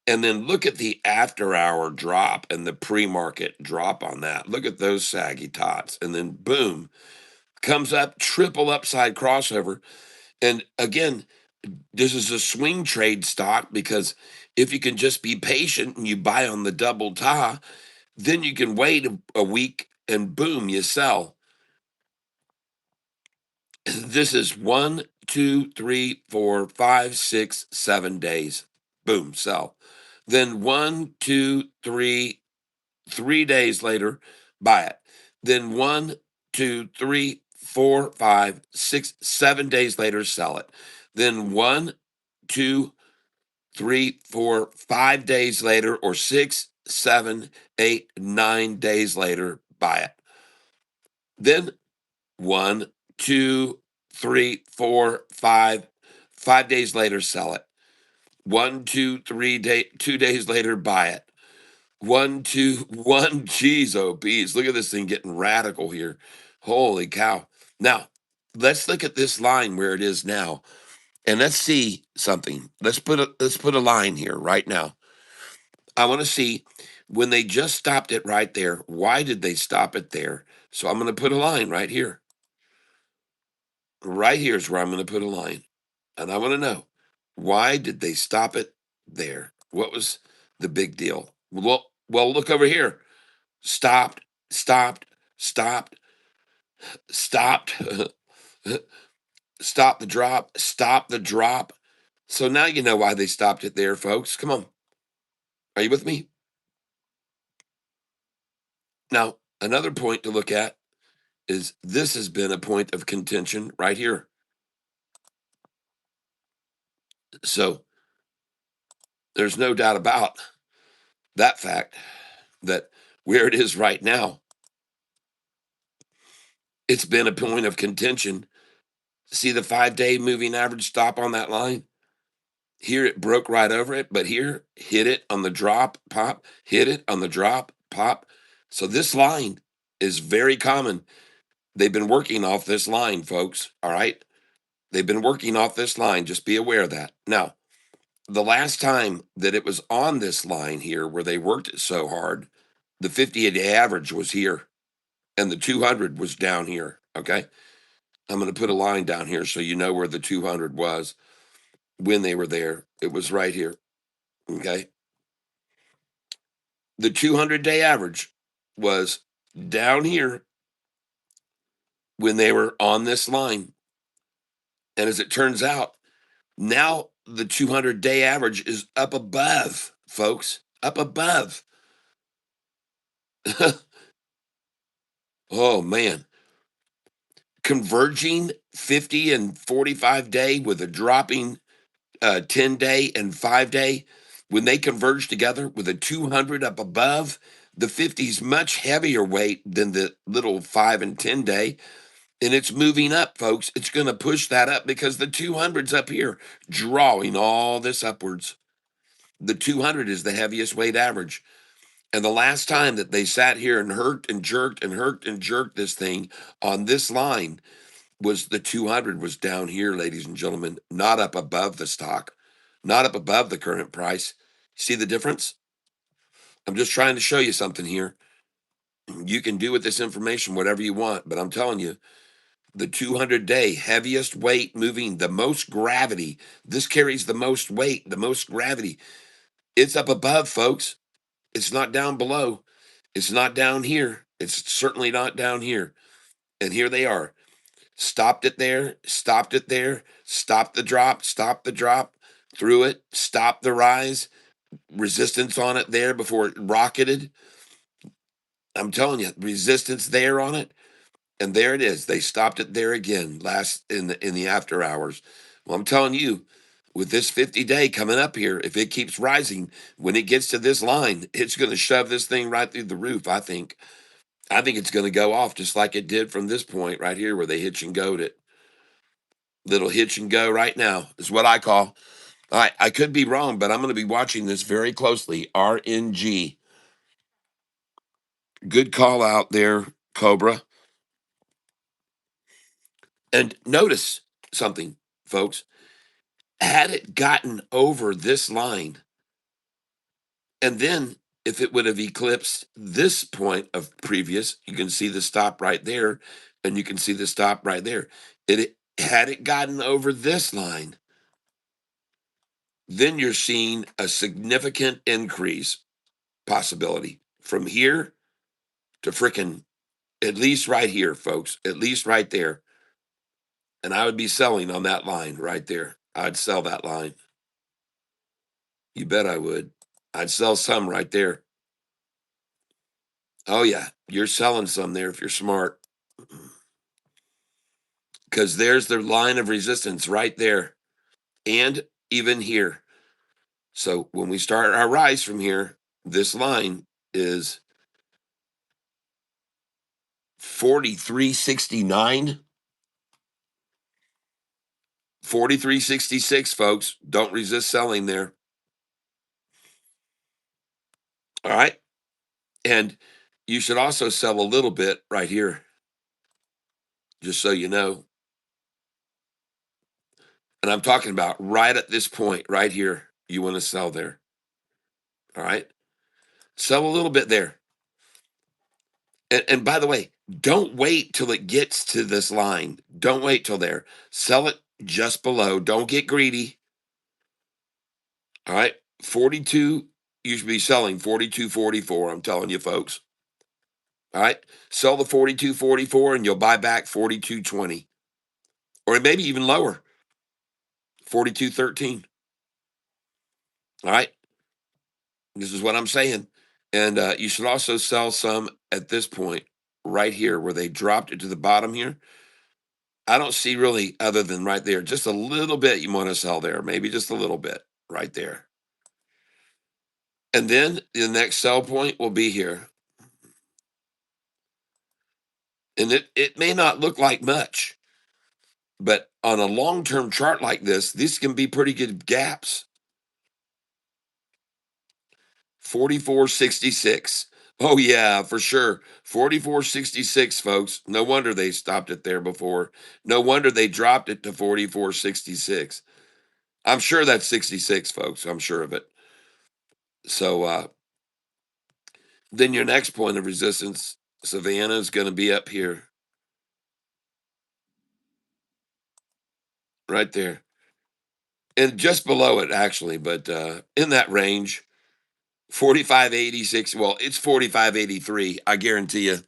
and then look at the after hour drop and the pre-market drop on that. Look at those saggy tots. And then boom, comes up, triple upside crossover. And again, this is a swing trade stock because if you can just be patient and you buy on the double top, then you can wait a week and boom, you sell. This is 1, 2, 3, 4, 5, 6, 7 days. Boom, sell. Then 1, 2, 3 days later, buy it. Then 1, 2, 3, 4, 5, 6, 7 days later, sell it. Then 1, 2, 3, 4, 5 days later, or 6, 7, 8, 9 days later, buy it. Then 1, 2, 3, 4, 5 days later, sell it. 2 days later, buy it. 1, 2, 1, geez, oh bees. Look at this thing getting radical here. Holy cow. Now, let's look at this line where it is now. And let's see something. Let's put a line here right now. I want to see when they just stopped it right there. Why did they stop it there? So I'm going to put a line right here. Right here is where I'm going to put a line. And I want to know, why did they stop it there? What was the big deal? Well, look over here. Stopped, stopped, stopped, stopped, stop the drop, stop the drop. So now you know why they stopped it there, folks. Come on. Are you with me? Now, another point to look at is this has been a point of contention right here. So there's no doubt about that fact that where it is right now, it's been a point of contention. See the 5 day moving average stop on that line? Here it broke right over it, but here hit it on the drop, pop, hit it on the drop, pop. So this line is very common. They've been working off this line, folks. All right. They've been working off this line. Just be aware of that. Now, the last time that it was on this line here where they worked it so hard, the 50-day average was here and the 200 was down here. Okay. I'm going to put a line down here so you know where the 200 was when they were there. It was right here. Okay. The 200-day average was down here when they were on this line. And as it turns out, now the 200-day average is up above folks, up above. Oh man, converging 50 and 45-day with a dropping 10-day and 5-day, when they converge together with a 200 up above, the 50's much heavier weight than the little 5 and 10-day, and it's moving up, folks. It's going to push that up because the 200's up here drawing all this upwards. The 200 is the heaviest weight average. And the last time that they sat here and herked and jerked and herked and jerked this thing on this line was the 200 was down here, ladies and gentlemen, not up above the stock, not up above the current price. See the difference? I'm just trying to show you something here. You can do with this information whatever you want, but I'm telling you, the 200-day heaviest weight moving, the most gravity. This carries the most weight, the most gravity. It's up above, folks. It's not down below. It's not down here. It's certainly not down here. And here they are. Stopped it there, stopped it there, stopped the drop, through it, stopped the rise, resistance on it there before it rocketed. I'm telling you, resistance there on it. And there it is. They stopped it there again last in the after hours. Well, I'm telling you, with this 50-day coming up here, if it keeps rising, when it gets to this line, it's going to shove this thing right through the roof, I think. I think it's going to go off just like it did from this point right here where they hitch and goad it. Little hitch and go right now is what I call. I could be wrong, but I'm going to be watching this very closely. RNG. Good call out there, Cobra. And notice something, folks. Had it gotten over this line, and then if it would have eclipsed this point of previous, you can see the stop right there, and you can see the stop right there. It had it gotten over this line, then you're seeing a significant increase possibility from here to frickin' at least right here, folks, at least right there. And I would be selling on that line right there. I'd sell that line. You bet I would. I'd sell some right there. Oh, yeah. You're selling some there if you're smart. Because there's the line of resistance right there. And even here. So when we start our rise from here, this line is 43.69. 43.66, folks. Don't resist selling there. All right. And you should also sell a little bit right here, just so you know. And I'm talking about right at this point, right here. You want to sell there. All right. Sell a little bit there. And by the way, don't wait till it gets to this line. Don't wait till there. Sell it just below. Don't get greedy. All right. 42, you should be selling 42.44. I'm telling you, folks. All right. Sell the 42.44 and you'll buy back 42.20. Or maybe even lower. 42.13. All right. This is what I'm saying. And you should also sell some at this point right here where they dropped it to the bottom here. I don't see really other than right there, just a little bit you want to sell there, maybe just a little bit right there. And then the next sell point will be here. And it may not look like much, but on a long-term chart like this, these can be pretty good gaps. 44.66. Oh yeah, for sure. 44.66, folks. No wonder they stopped it there before. No wonder they dropped it to 44.66. I'm sure that's 66, folks. I'm sure of it. So then your next point of resistance, Savannah, is going to be up here. Right there. And just below it, actually, but in that range. 45.86. Well, it's 45.83. I guarantee you.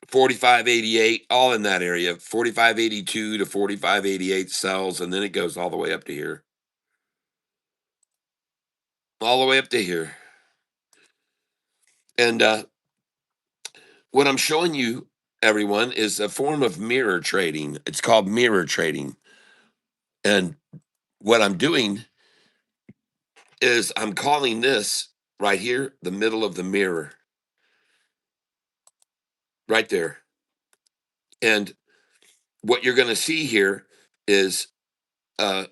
45.88, all in that area. 45.82 to 45.88 sells, and then it goes all the way up to here. All the way up to here. And what I'm showing you, everyone, is a form of mirror trading. It's called mirror trading. And what I'm doing is I'm calling this right here the middle of the mirror, right there. And what you're going to see here is a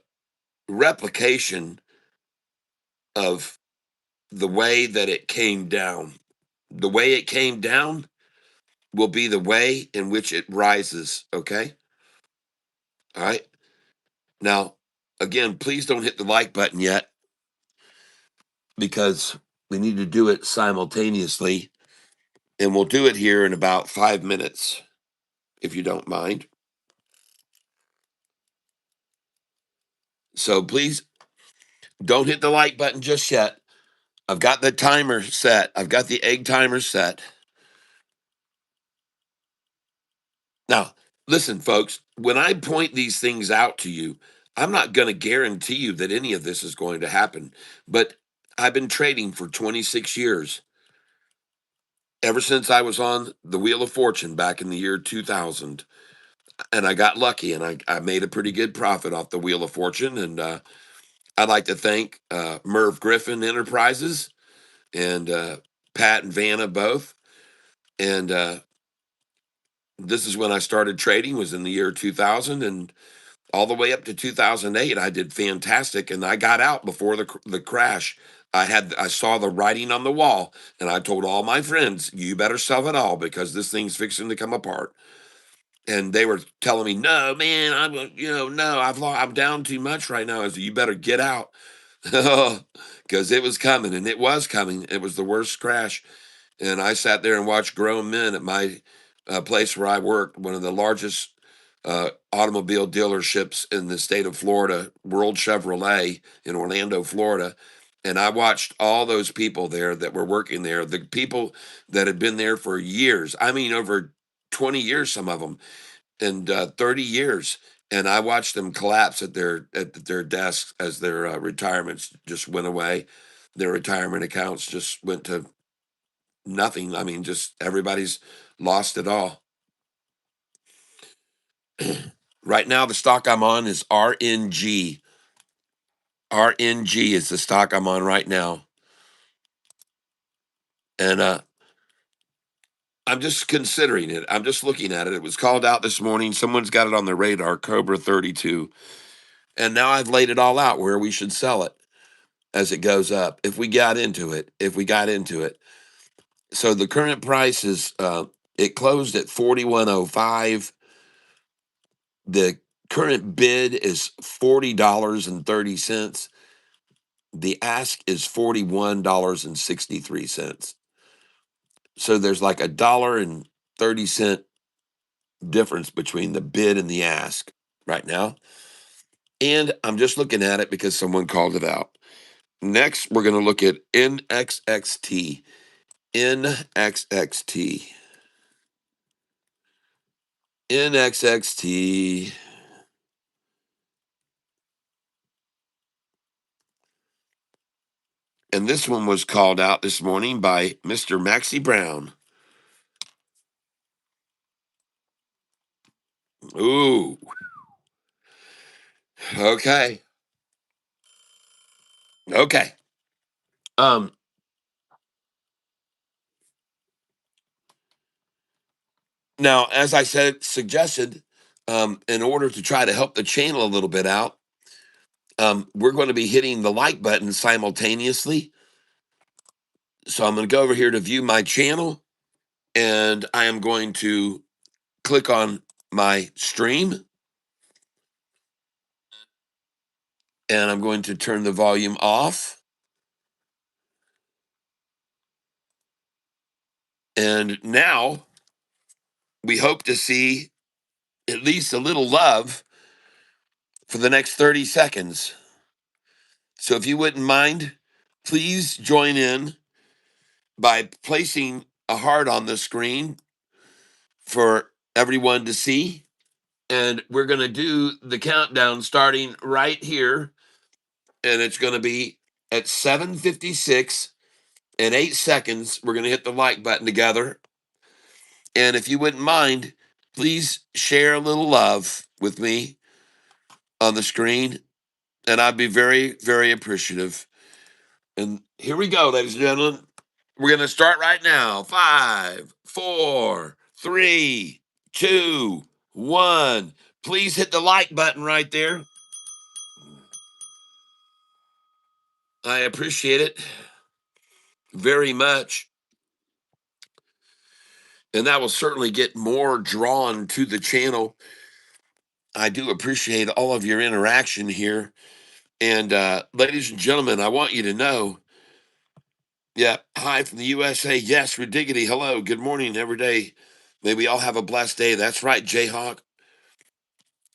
replication of the way that it came down. The way it came down will be the way in which it rises. Okay. All right. Now, again, please don't hit the like button yet because we need to do it simultaneously. And we'll do it here in about 5 minutes, if you don't mind. So please don't hit the like button just yet. I've got the timer set. I've got the egg timer set. Now, listen, folks, when I point these things out to you, I'm not going to guarantee you that any of this is going to happen. But I've been trading for 26 years, ever since I was on the Wheel of Fortune back in the year 2000. And I got lucky and I made a pretty good profit off the Wheel of Fortune. And I'd like to thank Merv Griffin Enterprises and Pat and Vanna both. And this is when I started trading, was in the year 2000. And all the way up to 2008, I did fantastic, and I got out before the crash. I saw the writing on the wall, and I told all my friends, "You better sell it all because this thing's fixing to come apart." And they were telling me, "No, man, no, I'm down too much right now." I said, "You better get out," because it was coming, and it was coming. It was the worst crash, and I sat there and watched grown men at my place where I worked, one of the largest automobile dealerships in the state of Florida, World Chevrolet in Orlando, Florida. And I watched all those people there that were working there, the people that had been there for years. I mean, over 20 years, some of them, and 30 years. And I watched them collapse at their desks as their retirements just went away. Their retirement accounts just went to nothing. I mean, just everybody's lost it all. Right now, the stock I'm on is RNG. RNG is the stock I'm on right now. And I'm just considering it. I'm just looking at it. It was called out this morning. Someone's got it on their radar, Cobra 32. And now I've laid it all out where we should sell it as it goes up. If we got into it, So the current price is, it closed at 41.05. The current bid is $40.30. The ask is $41.63. So there's like $1.30 difference between the bid and the ask right now. And I'm just looking at it because someone called it out. Next, we're going to look at NXXT. NXXT. NXXT. And this one was called out this morning by Mr. Maxie Brown. Ooh. Okay. Okay. Um, Now, as I suggested, in order to try to help the channel a little bit out, we're going to be hitting the like button simultaneously. So I'm going to go over here to view my channel, and I am going to click on my stream, and I'm going to turn the volume off. And now we hope to see at least a little love for the next 30 seconds. So if you wouldn't mind, please join in by placing a heart on the screen for everyone to see. And we're going to do the countdown starting right here. And it's going to be at 7:56 and 8 seconds. We're going to hit the like button together. And if you wouldn't mind, please share a little love with me on the screen. And I'd be very, very appreciative. And here we go, ladies and gentlemen. We're going to start right now. 5, 4, 3, 2, 1. Please hit the like button right there. I appreciate it very much. And that will certainly get more drawn to the channel. I do appreciate all of your interaction here. And ladies and gentlemen, I want you to know, yeah, hi from the USA. Yes, Ridiggity. Hello. Good morning every day. May we all have a blessed day. That's right, Jayhawk.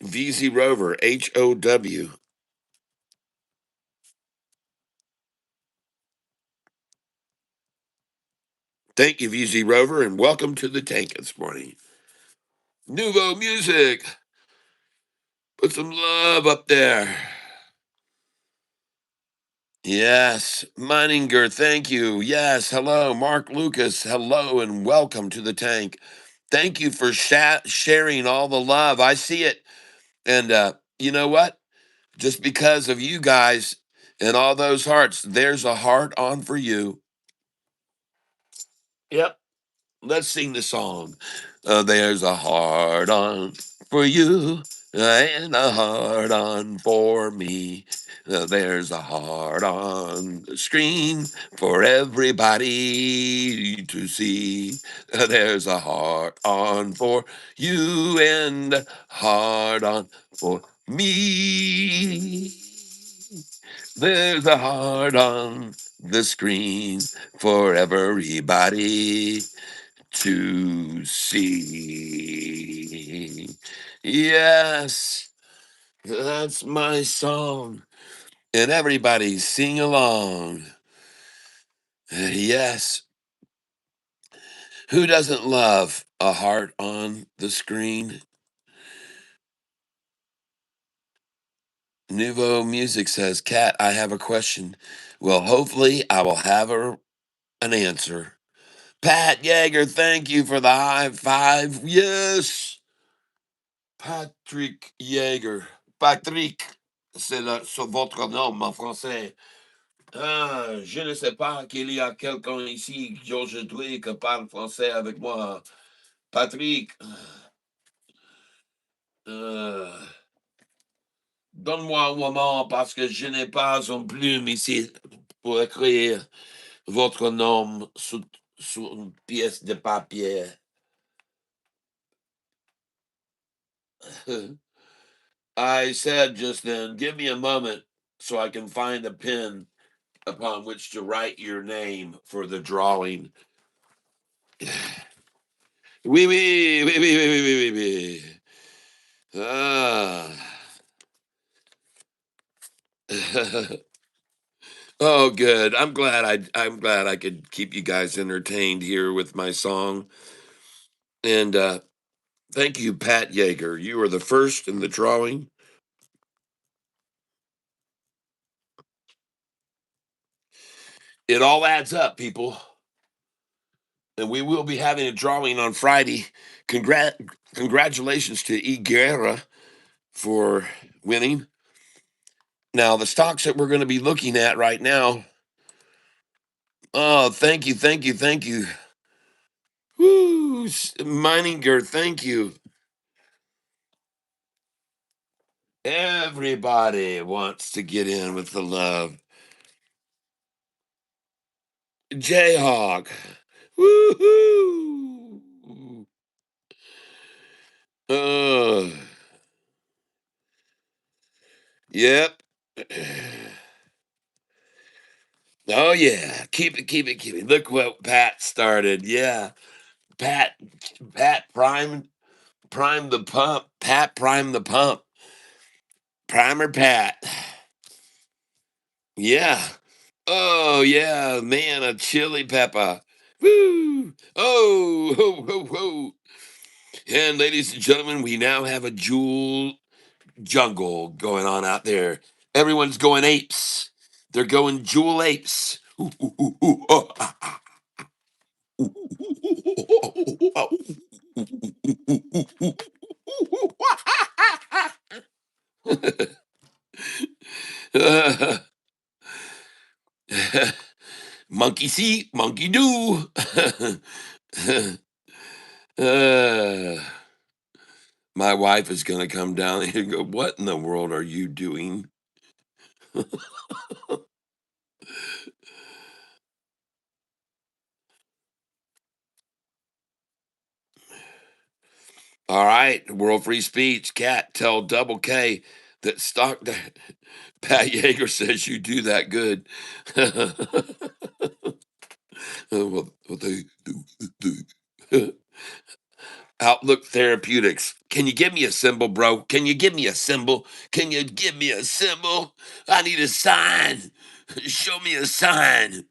VZ Rover, HOW. Thank you, VZ Rover, and welcome to the tank this morning. Nouveau Music. Put some love up there. Yes, Mininger, thank you. Yes, hello, Mark Lucas, hello, and welcome to the tank. Thank you for sharing all the love. I see it. And you know what? Just because of you guys and all those hearts, there's a heart on for you. Yep. Let's sing the song. There's a heart on for you and a heart on for me. There's a heart on the screen for everybody to see. There's a heart on for you and a heart on for me. There's a heart on the screen for everybody to see. Yes, that's my song. And everybody sing along. Yes. Who doesn't love a heart on the screen? Nouveau Music says, Kat, I have a question. Well, hopefully I will have an answer. Pat Yeager, thank you for the high five. Yes. Patrick Yeager. Patrick, c'est votre nom en français. Ah, je ne sais pas qu'il y a quelqu'un ici aujourd'hui qui parle français avec moi. Patrick, euh, donne-moi un moment parce que je n'ai pas une plume ici pour écrire votre nom sur une pièce de papier. I said just then, give me a moment so I can find a pen upon which to write your name for the drawing. Oui, oui, oui, oui, oui, oui, oui, oui. Ah. Oh, good. I'm glad I could keep you guys entertained here with my song. And thank you, Pat Yeager. You were the first in the drawing. It all adds up, people. And we will be having a drawing on Friday. Congratulations to E. Guerra for winning. Now, the stocks that we're going to be looking at right now. Oh, thank you, thank you, thank you. Woo, Mininger, thank you. Everybody wants to get in with the love. Jayhawk. Woohoo. Uh, yep. Oh yeah. Keep it, keep it, keep it. Look what Pat started. Yeah. Pat Pat prime the pump. Pat prime the pump. Primer Pat. Yeah. Oh yeah, man, a chili pepper. Woo! Oh, ho, ho, ho. And ladies and gentlemen, we now have a jewel jungle going on out there. Everyone's going apes. They're going jewel apes. Ooh, ooh, ooh, ooh, oh, ah, ah, ooh, ooh, ooh, ooh, oh, ooh, ooh, ooh, ooh, ooh, ooh, ooh. Monkey see, monkey do. uh, my wife is going to come down here and go, "What in the world are you doing?" All right, world free speech. Cat, tell Double K that stock that Pat Yeager says you do that good. What they do. Outlook Therapeutics. Can you give me a symbol, bro? Can you give me a symbol? Can you give me a symbol? I need a sign. Show me a sign.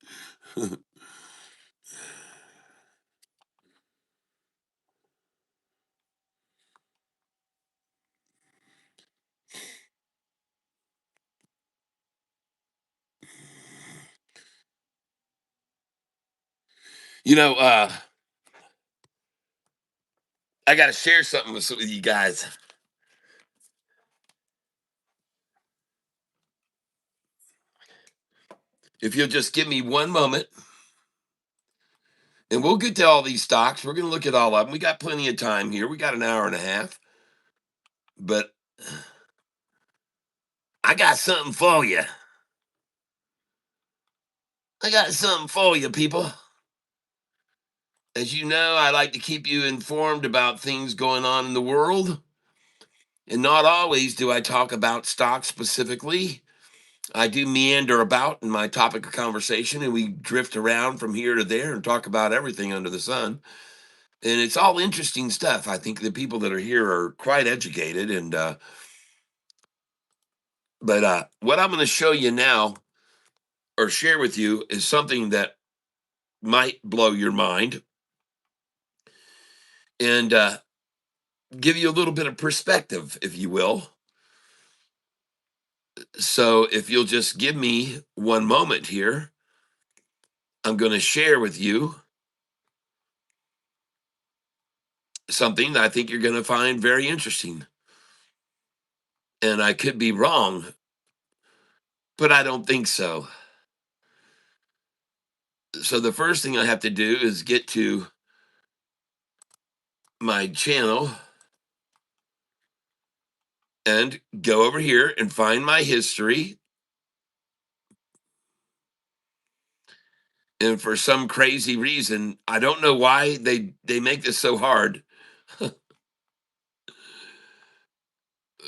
You know, I got to share something with you guys. If you'll just give me one moment, and we'll get to all these stocks. We're going to look at all of them. We got plenty of time here. We got an hour and a half, but I got something for you. I got something for you, people. As you know, I like to keep you informed about things going on in the world. And not always do I talk about stocks specifically. I do meander about in my topic of conversation, and we drift around from here to there and talk about everything under the sun. And it's all interesting stuff. I think the people that are here are quite educated. And but what I'm going to show you now or share with you is something that might blow your mind and give you a little bit of perspective, if you will. So if you'll just give me one moment here, I'm going to share with you something that I think you're going to find very interesting. And I could be wrong, but I don't think so. So the first thing I have to do is get to my channel and go over here and find my history. And for some crazy reason, I don't know why they make this so hard,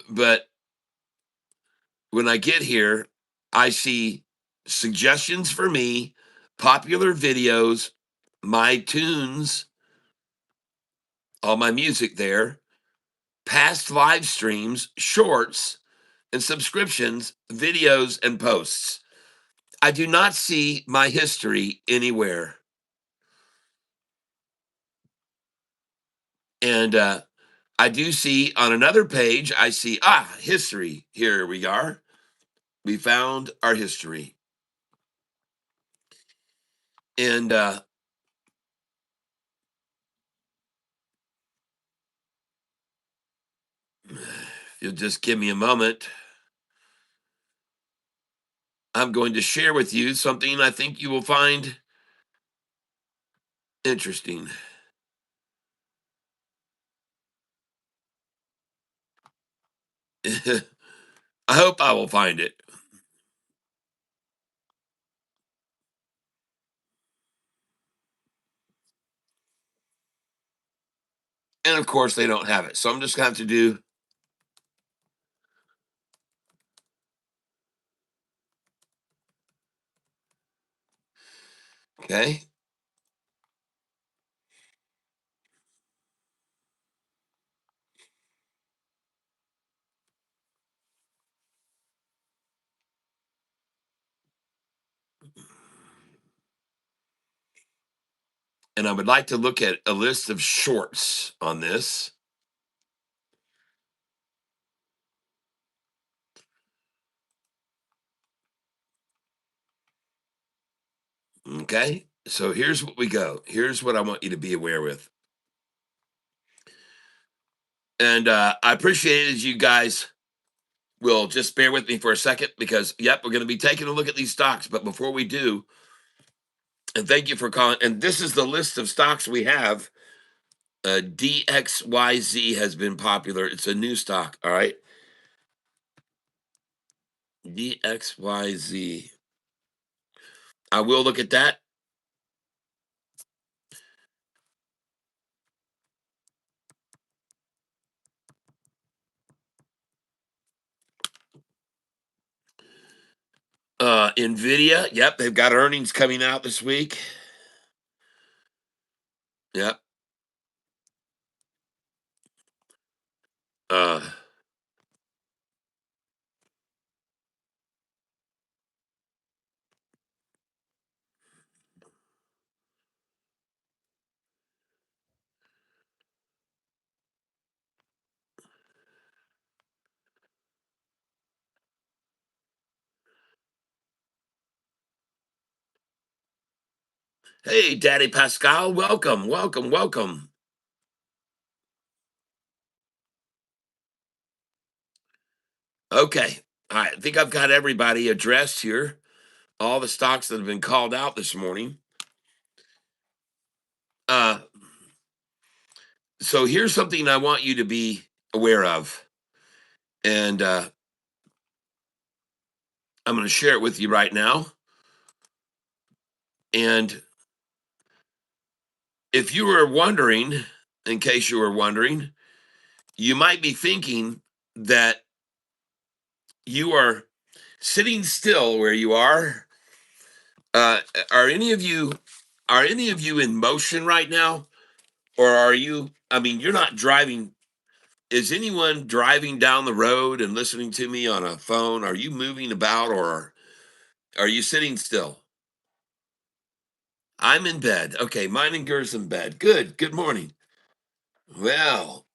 but when I get here, I see suggestions for me, popular videos, my tunes, all my music there, past live streams, shorts, and subscriptions, videos, and posts. I do not see my history anywhere. And I do see on another page, I see, history. Here we are. We found our history. And if you'll just give me a moment, I'm going to share with you something I think you will find interesting. I hope I will find it. And of course, they don't have it. So I'm just going to have to do, okay. And I would like to look at a list of shorts on this. Okay. So here's what we go. Here's what I want you to be aware with. And I appreciate it as you guys will just bear with me for a second because, yep, we're going to be taking a look at these stocks. But before we do, and thank you for calling. And this is the list of stocks we have. DXYZ has been popular. It's a new stock. All right. DXYZ. I will look at that. Nvidia. Yep. They've got earnings coming out this week. Yep. Uh, hey, Daddy Pascal. Welcome. Welcome. Welcome. Okay. All right. I think I've got everybody addressed here. All the stocks that have been called out this morning. Uh, so here's something I want you to be aware of. And I'm going to share it with you right now. And if you were wondering, in case you were wondering, you might be thinking that you are sitting still where you are. Uh, are any of you in motion right now, or are you? I mean, you're not driving. Is anyone driving down the road and listening to me on a phone? Are you moving about, or are you sitting still? I'm in bed. Okay, mine and Gers in bed. Good. Good morning. Well,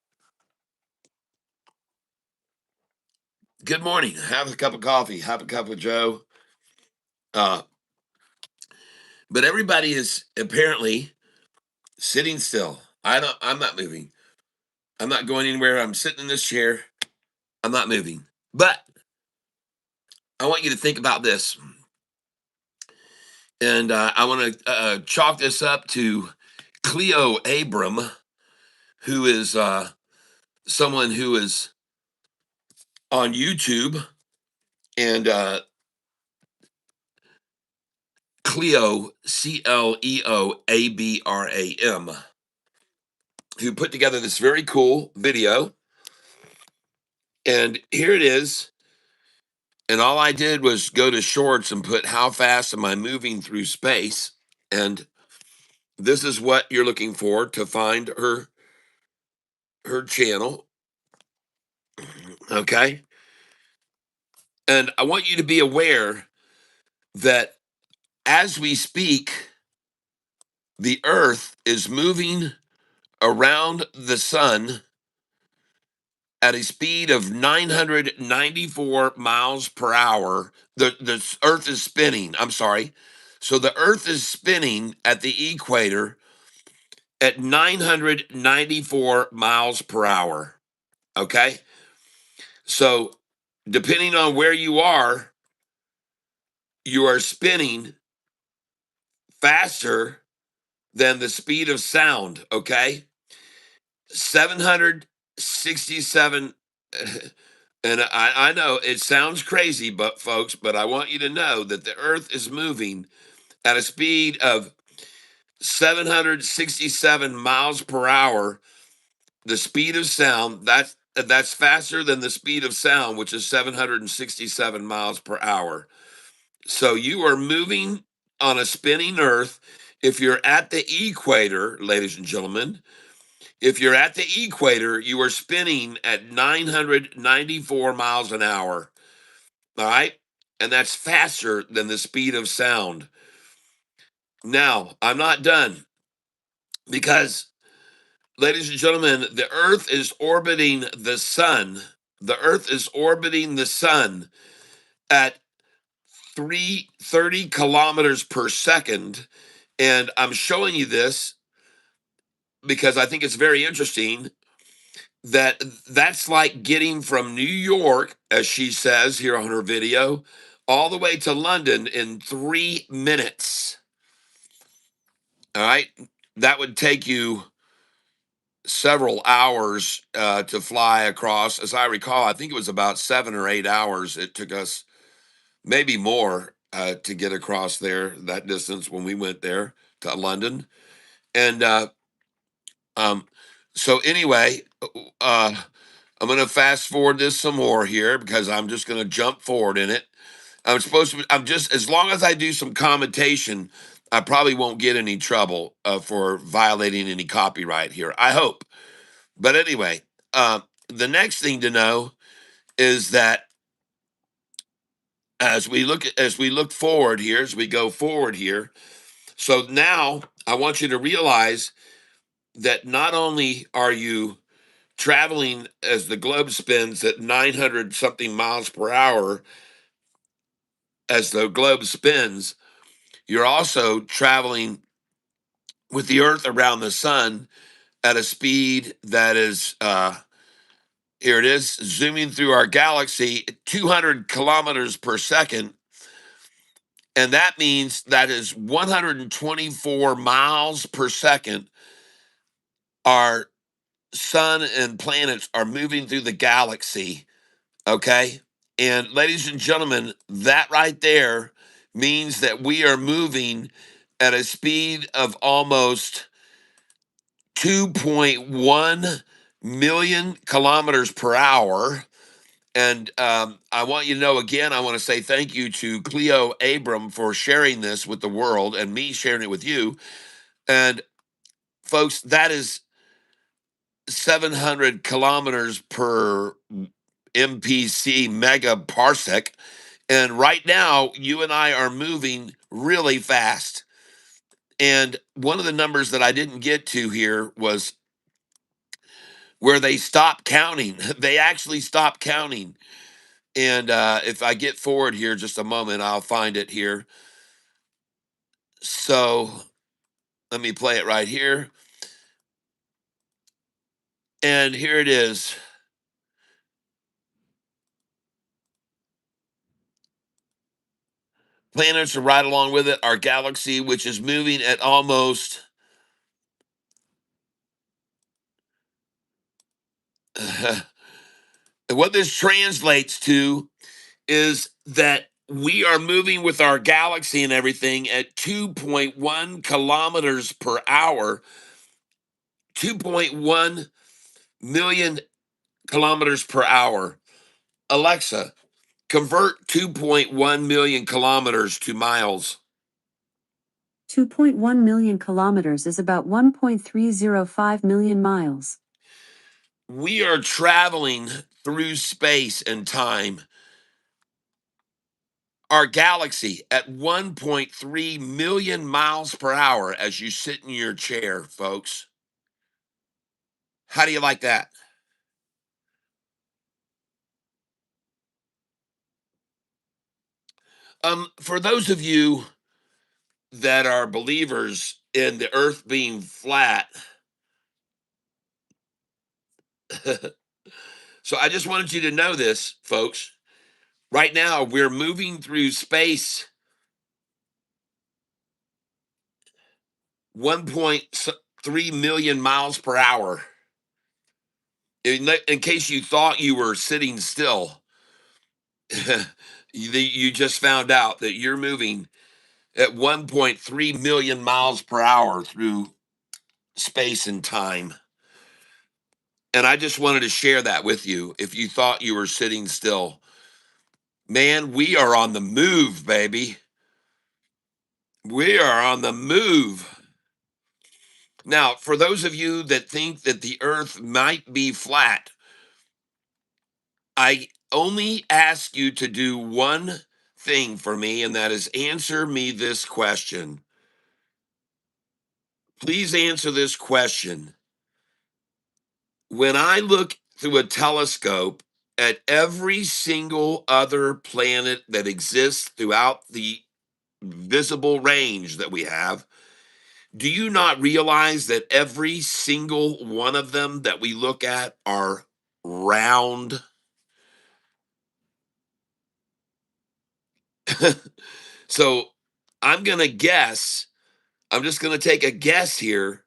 good morning. Have a cup of coffee. Have a cup of Joe. Uh, but everybody is apparently sitting still. I'm not moving. I'm not going anywhere. I'm sitting in this chair. I'm not moving. But I want you to think about this. And I want to chalk this up to Cleo Abram, who is someone who is on YouTube, and Cleo, CleoAbram, who put together this very cool video. And here it is. And all I did was go to shorts and put how fast am I moving through space. And this is what you're looking for to find her channel. Okay. And I want you to be aware that as we speak, the earth is moving around the sun at a speed of 994 miles per hour. The earth is spinning. I'm sorry. So the earth is spinning at the equator at 994 miles per hour. Okay. So depending on where you are spinning faster than the speed of sound. Okay. 767. And I know it sounds crazy, but folks, but I want you to know that the earth is moving at a speed of 767 miles per hour. The speed of sound, that's faster than the speed of sound, which is 767 miles per hour. So you are moving on a spinning earth. If you're at the equator, ladies and gentlemen, if you're at the equator, you are spinning at 994 miles an hour. All right. And that's faster than the speed of sound. Now, I'm not done because, ladies and gentlemen, the earth is orbiting the sun. The earth is orbiting the sun at 30 kilometers per second. And I'm showing you this because I think it's very interesting that that's like getting from New York, as she says here on her video, all the way to London in 3 minutes. All right. That would take you several hours to fly across. As I recall, I think it was about 7 or 8 hours it took us, maybe more, to get across there that distance when we went there to London. And um, so, anyway, uh, I'm going to fast forward this some more here because I'm just going to jump forward in it. I'm just, as long as I do some commentation, I probably won't get any trouble for violating any copyright here. I hope. But anyway, the next thing to know is that as we look forward here, as we go forward here, so now I want you to realize that not only are you traveling as the globe spins at 900 something miles per hour as the globe spins, you're also traveling with the earth around the sun at a speed that is here it is, zooming through our galaxy, 200 kilometers per second. And that means that is 124 miles per second. Our sun and planets are moving through the galaxy. Okay. And ladies and gentlemen, that right there means that we are moving at a speed of almost 2.1 million kilometers per hour. And I want you to know again, I want to say thank you to Cleo Abram for sharing this with the world and me sharing it with you. And folks, that is 700 kilometers per MPC mega parsec. And right now, you and I are moving really fast. And one of the numbers that I didn't get to here was where they stopped counting. They actually stopped counting. And if I get forward here just a moment, I'll find it here. So let me play it right here. And here it is. Planets are right along with it. Our galaxy, which is moving at almost what this translates to is that we are moving with our galaxy and everything at 2.1 kilometers per hour, 2.1 million kilometers per hour. Alexa, convert 2.1 million kilometers to miles. 2.1 million kilometers is about 1.305 million miles. We are traveling through space and time. Our galaxy at 1.3 million miles per hour as you sit in your chair, folks. How do you like that? For those of you that are believers in the earth being flat, so I just wanted you to know this, folks. Right now, we're moving through space 1.3 million miles per hour. In case you thought you were sitting still, you just found out that you're moving at 1.3 million miles per hour through space and time. And I just wanted to share that with you. If you thought you were sitting still, man, we are on the move, baby. We are on the move. Now, for those of you that think that the earth might be flat, I only ask you to do one thing for me, and that is answer me this question. Please answer this question. When I look through a telescope at every single other planet that exists throughout the visible range that we have, do you not realize that every single one of them that we look at are round? So I'm going to guess, I'm just going to take a guess here,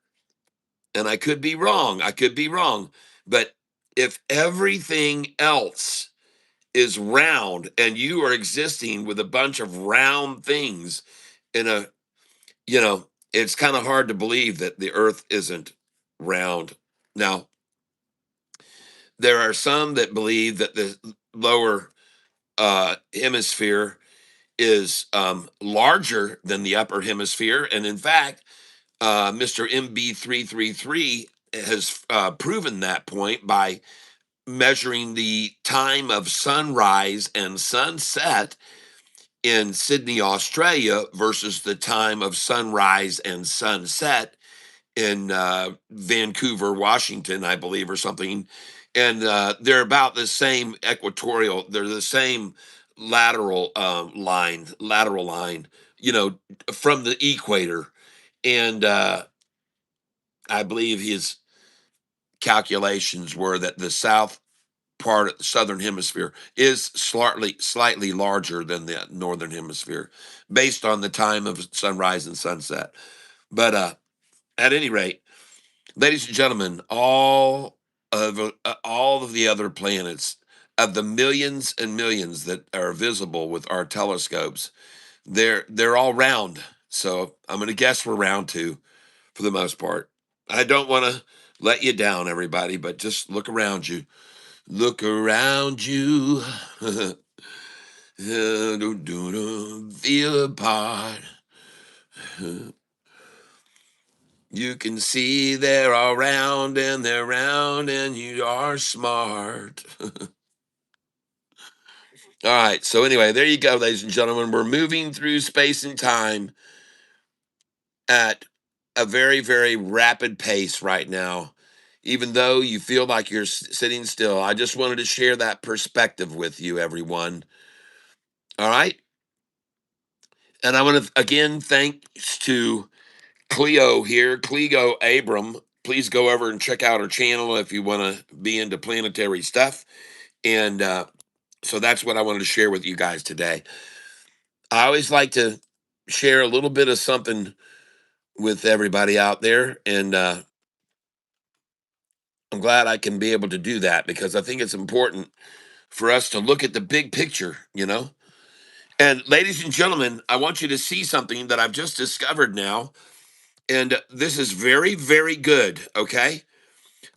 and I could be wrong. I could be wrong. But if everything else is round and you are existing with a bunch of round things in a, it's kind of hard to believe that the earth isn't round. Now, there are some that believe that the lower hemisphere is larger than the upper hemisphere. And in fact, Mr. MB333 has proven that point by measuring the time of sunrise and sunset in Sydney, Australia versus the time of sunrise and sunset in Vancouver, Washington, I believe, or something. And they're about the same equatorial, they're the same lateral line, you know, from the equator. And I believe his calculations were that the south part of the southern hemisphere is slightly larger than the northern hemisphere based on the time of sunrise and sunset. But at any rate, ladies and gentlemen, all of the other planets, of the millions and millions that are visible with our telescopes, they're all round. So I'm going to guess we're round too, for the most part. I don't want to let you down, everybody, but just look around you. Look around you. Feel apart. You can see they're all round and they're round and you are smart. All right. So, anyway, there you go, ladies and gentlemen. We're moving through space and time at a very, very rapid pace right now. Even though you feel like you're sitting still, I just wanted to share that perspective with you, everyone. All right. And I want to, again, thanks to Cleo here, Cleo Abram. Please go over and check out her channel if you want to be into planetary stuff. And so that's what I wanted to share with you guys today. I always like to share a little bit of something with everybody out there. And I'm glad I can be able to do that because I think it's important for us to look at the big picture. And ladies and gentlemen, I want you to see something that I've just discovered now. And this is very, very good. Okay.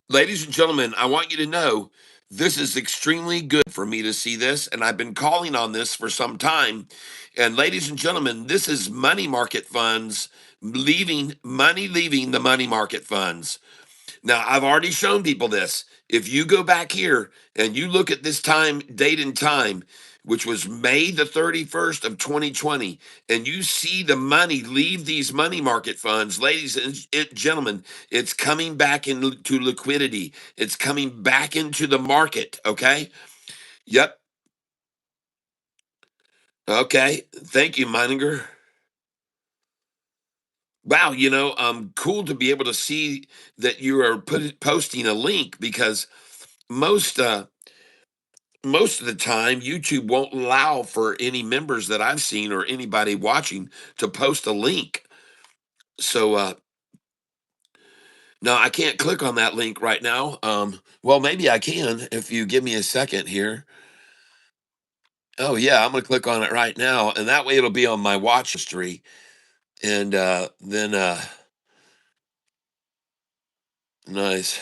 Ladies and gentlemen, I want you to know this is extremely good for me to see this, and I've been calling on this for some time. And ladies and gentlemen, this is money market funds leaving the money market funds. Now, I've already shown people this. If you go back here and you look at this date and time, which was May the 31st of 2020, and you see the money leave these money market funds, ladies and gentlemen, it's coming back into liquidity. It's coming back into the market. Okay. Yep. Okay. Thank you, Meininger. Wow. Cool to be able to see that you are posting a link because most, most of the time YouTube won't allow for any members that I've seen or anybody watching to post a link. So no, I can't click on that link right now. Well, maybe I can if you give me a second here. Oh yeah, I'm gonna click on it right now, and that way it'll be on my watch history. And then nice.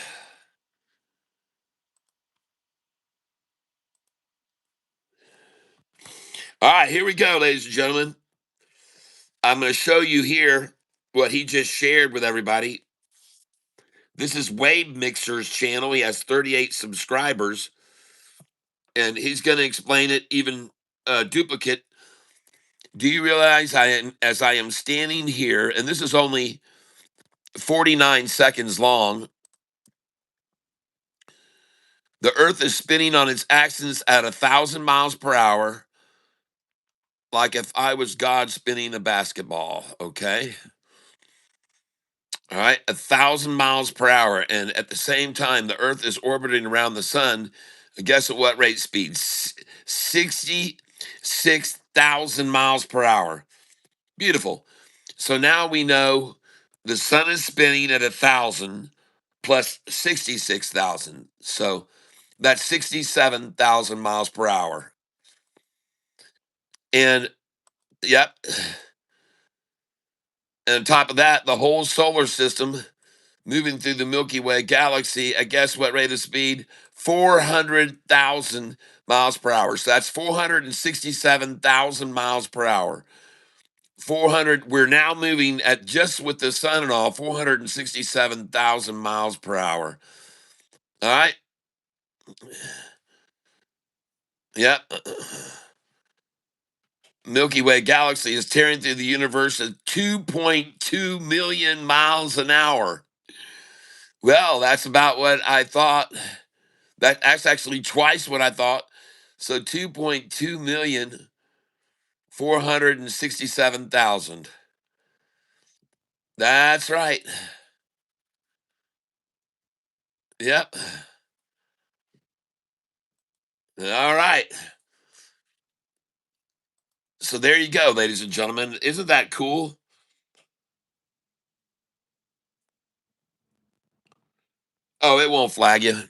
All right, here we go, ladies and gentlemen. I'm gonna show you here what he just shared with everybody. This is Wave Mixer's channel. He has 38 subscribers, and he's going to explain it even duplicate. Do you realize as I am standing here, and this is only 49 seconds long, The Earth is spinning on its axis at 1,000 miles per hour, like if I was God spinning a basketball. Okay. All right, 1,000 miles per hour, and at the same time, the Earth is orbiting around the sun. Guess at what rate speed? 66,000 miles per hour. Beautiful. So now we know the sun is spinning at 1,000 plus 66,000. So that's 67,000 miles per hour. And yep. And on top of that, the whole solar system moving through the Milky Way galaxy at guess what rate of speed? 400,000 miles per hour. So that's 467,000 miles per hour. 400, we're now moving at just with the sun and all, 467,000 miles per hour. All right. Yep. Milky Way galaxy is tearing through the universe at 2.2 million miles an hour. Well, that's about what I thought. That's actually twice what I thought. So 2.2 million 467,000. That's right. Yep. All right. So there you go, ladies and gentlemen. Isn't that cool? Oh, it won't flag you.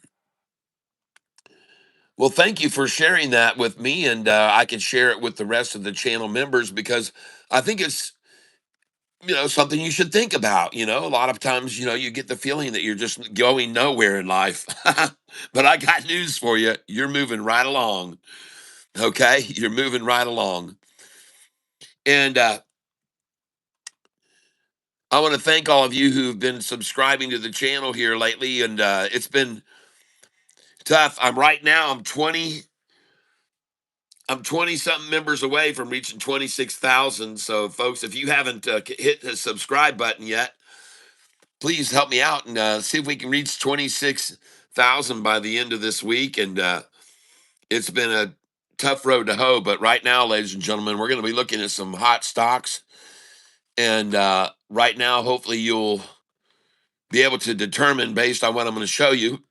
Well, thank you for sharing that with me, and I can share it with the rest of the channel members because I think it's something you should think about. A lot of times you get the feeling that you're just going nowhere in life, but I got news for you. You're moving right along. Okay, you're moving right along, and I want to thank all of you who've been subscribing to the channel here lately, and it's been tough. I'm 20. I'm 20 something members away from reaching 26,000. So, folks, if you haven't hit the subscribe button yet, please help me out and see if we can reach 26,000 by the end of this week. And it's been a tough road to hoe. But right now, ladies and gentlemen, we're going to be looking at some hot stocks. And right now, hopefully, you'll be able to determine based on what I'm going to show you.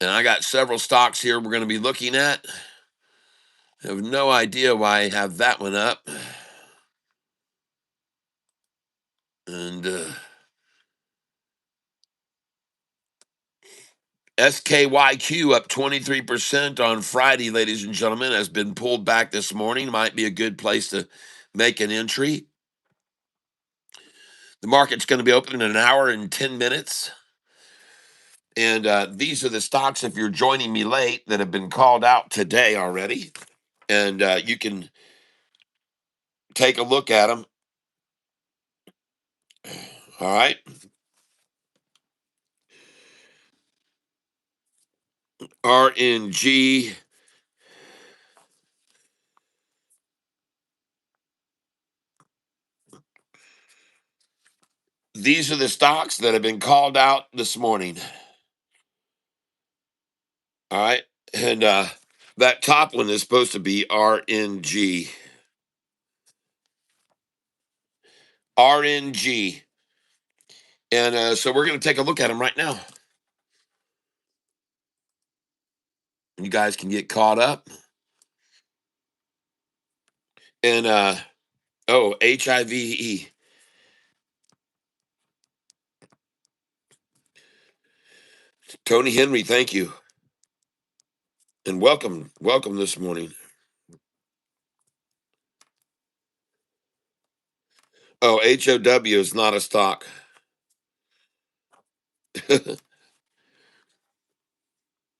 And I got several stocks here we're going to be looking at. I have no idea why I have that one up. And SKYQ up 23% on Friday, ladies and gentlemen, has been pulled back this morning. Might be a good place to make an entry. The market's going to be open in an hour and 10 minutes. And these are the stocks, if you're joining me late, that have been called out today already. And you can take a look at them. All right. RNG. These are the stocks that have been called out this morning. All right. And that top one is supposed to be RNG. RNG. And so we're going to take a look at them right now. You guys can get caught up. And, HIVE. Tony Henry, thank you. And welcome this morning. Oh, HOW is not a stock.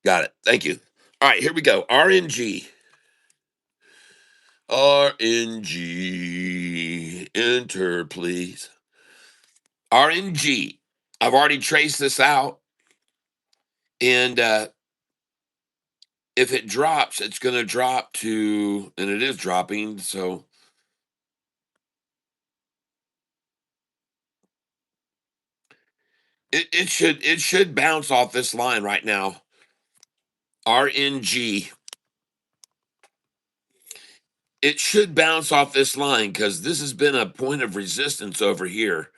Got it. Thank you. All right, here we go. RNG. RNG. Enter, please. RNG. I've already traced this out. And if it drops, it's going to drop to, and it is dropping. So It should bounce off this line right now. RNG. It should bounce off this line because this has been a point of resistance over here.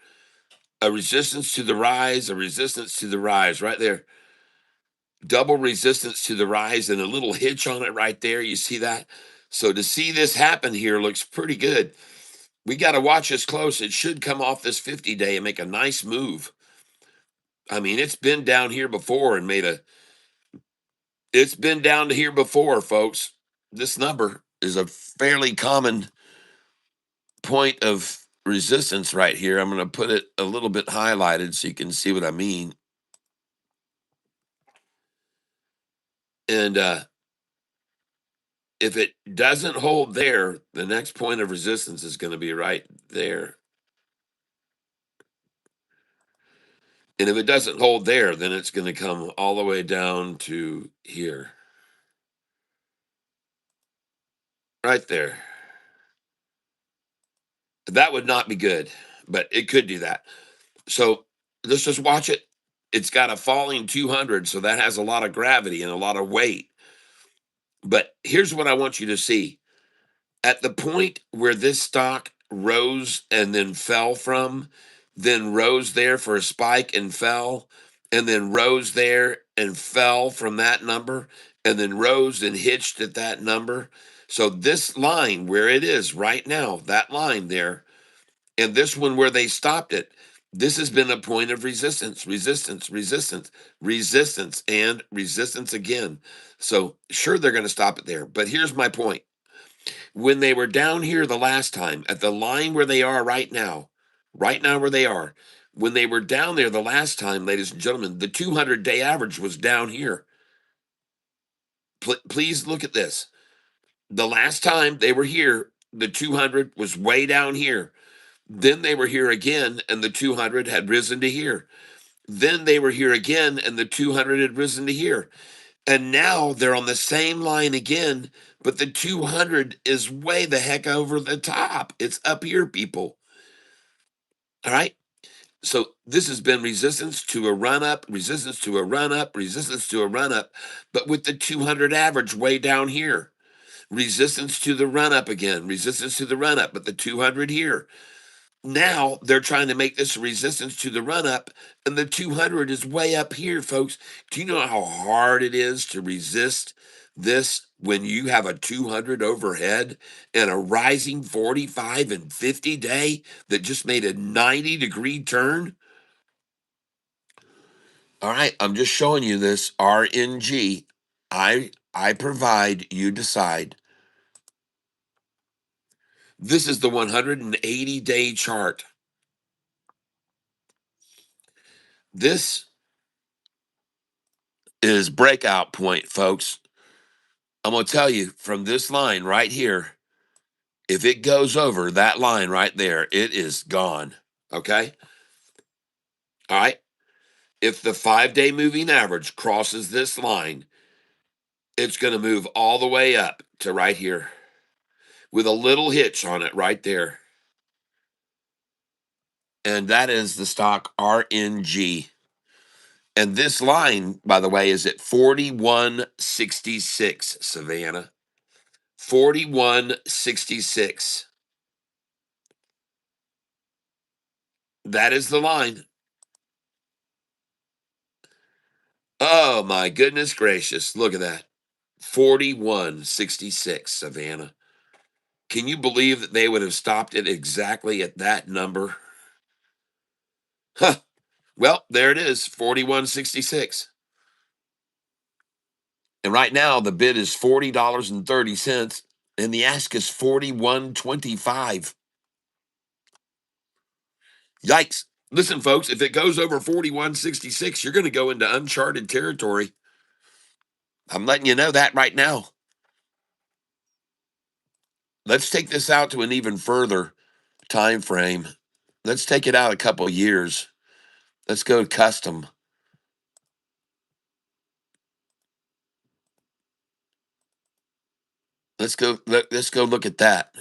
A resistance to the rise, a resistance to the rise right there. Double resistance to the rise and a little hitch on it right there. You see that? So to see this happen here looks pretty good. We got to watch this close. It should come off this 50-day and make a nice move. I mean, it's been down here before and it's been down to here before, folks. This number is a fairly common point of resistance right here. I'm going to put it a little bit highlighted so you can see what I mean. And if it doesn't hold there, the next point of resistance is going to be right there. And if it doesn't hold there, then it's going to come all the way down to here. Right there. That would not be good, but it could do that. So let's just watch it. It's got a falling 200, so that has a lot of gravity and a lot of weight. But here's what I want you to see. At the point where this stock rose and then fell from, then rose there for a spike and fell, and then rose there and fell from that number, and then rose and hitched at that number. So this line where it is right now, that line there, and this one where they stopped it, this has been a point of resistance, resistance, resistance, resistance, and resistance again. So sure, they're going to stop it there. But here's my point. When they were down here the last time at the line where they are right now where they are, when they were down there the last time, ladies and gentlemen, the 200-day average was down here. Please look at this. The last time they were here, the 200 was way down here. Then they were here again, and the 200 had risen to here. Then they were here again, and the 200 had risen to here. And now they're on the same line again, but the 200 is way the heck over the top. It's up here, people. All right. So this has been resistance to a run up, resistance to a run up, resistance to a run up, but with the 200 average way down here. Resistance to the run up again, resistance to the run up, but the 200 here. Now they're trying to make this resistance to the run up, and the 200 is way up here, folks. Do you know how hard it is to resist this when you have a 200 overhead and a rising 45 and 50 day that just made a 90-degree turn? All right, I'm just showing you this RNG. I provide, you decide. This is the 180-day chart. This is breakout point, folks. I'm going to tell you from this line right here, if it goes over that line right there, it is gone. Okay. All right. If the 5-day moving average crosses this line, it's going to move all the way up to right here with a little hitch on it right there. And that is the stock RNG. And this line, by the way, is at 41.66, Savannah. 41.66. That is the line. Oh my goodness gracious. Look at that. 41.66, Savannah. Can you believe that they would have stopped it exactly at that number? Huh. Well, there it is, 41.66. And right now the bid is $40.30 and the ask is 41.25. Yikes. Listen, folks, if it goes over 41.66, you're going to go into uncharted territory. I'm letting you know that right now. Let's take this out to an even further time frame. Let's take it out a couple of years. Let's go custom. Let's go look at that.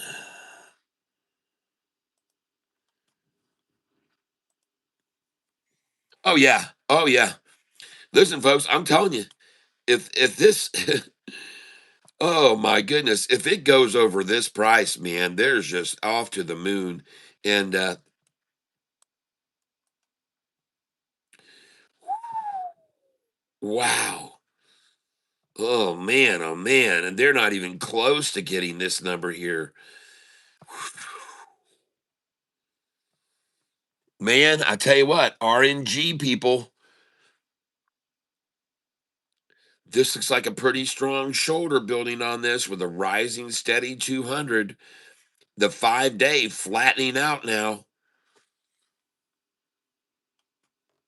Oh yeah. Oh yeah. Listen, folks, I'm telling you, if this oh my goodness, if it goes over this price, man, there's just off to the moon. And wow. Oh man. And they're not even close to getting this number here. Man, I tell you what, RNG people, this looks like a pretty strong shoulder building on this with a rising steady 200. The 5 day flattening out now.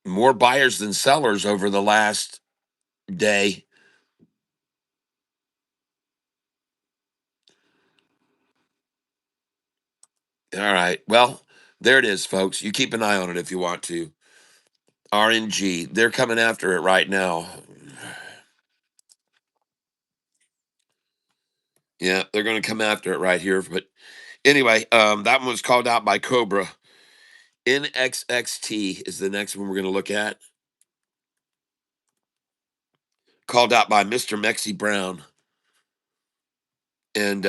More buyers than sellers over the last day. All right. Well, there it is, folks. You keep an eye on it if you want to. RNG, they're coming after it right now. Yeah, they're going to come after it right here. But anyway, that one was called out by Cobra. NXXT is the next one we're going to look at. Called out by Mr. Mexi Brown. And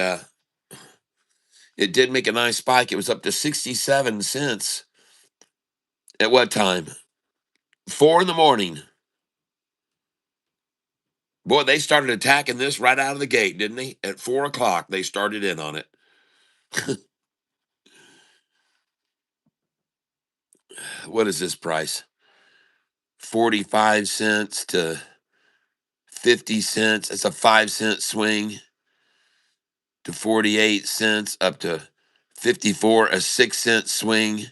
it did make a nice spike. It was up to 67 cents. At what time? 4 in the morning. Boy, they started attacking this right out of the gate, didn't they? At 4 o'clock, they started in on it. What is this price? 45 cents to 50 cents. It's a 5 cent swing to 48 cents up to 54, a 6 cent swing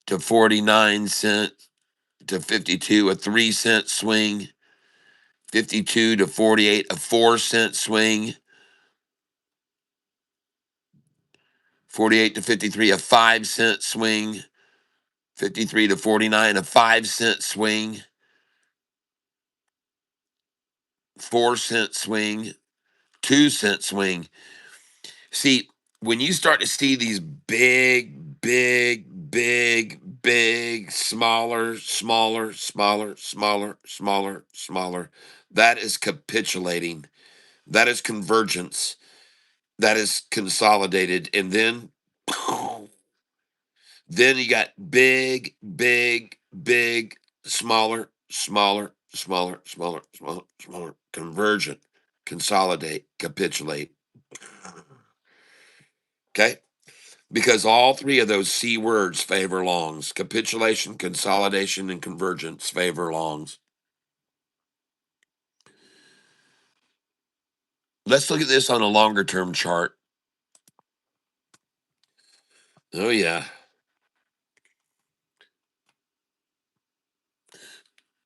to 49 cents to 52, a 3 cent swing, 52 to 48, a 4 cent swing, 48 to 53, a 5 cent swing, 53 to 49, a 5 cent swing, 4 cent swing, 2 cent swing. See, when you start to see these big, smaller, that is capitulating. That is convergence. That is consolidated. And then you got big, smaller, convergent, consolidate, capitulate. Okay? Because all three of those C words favor longs: capitulation, consolidation, and convergence favor longs. Let's look at this on a longer term chart. Oh, yeah.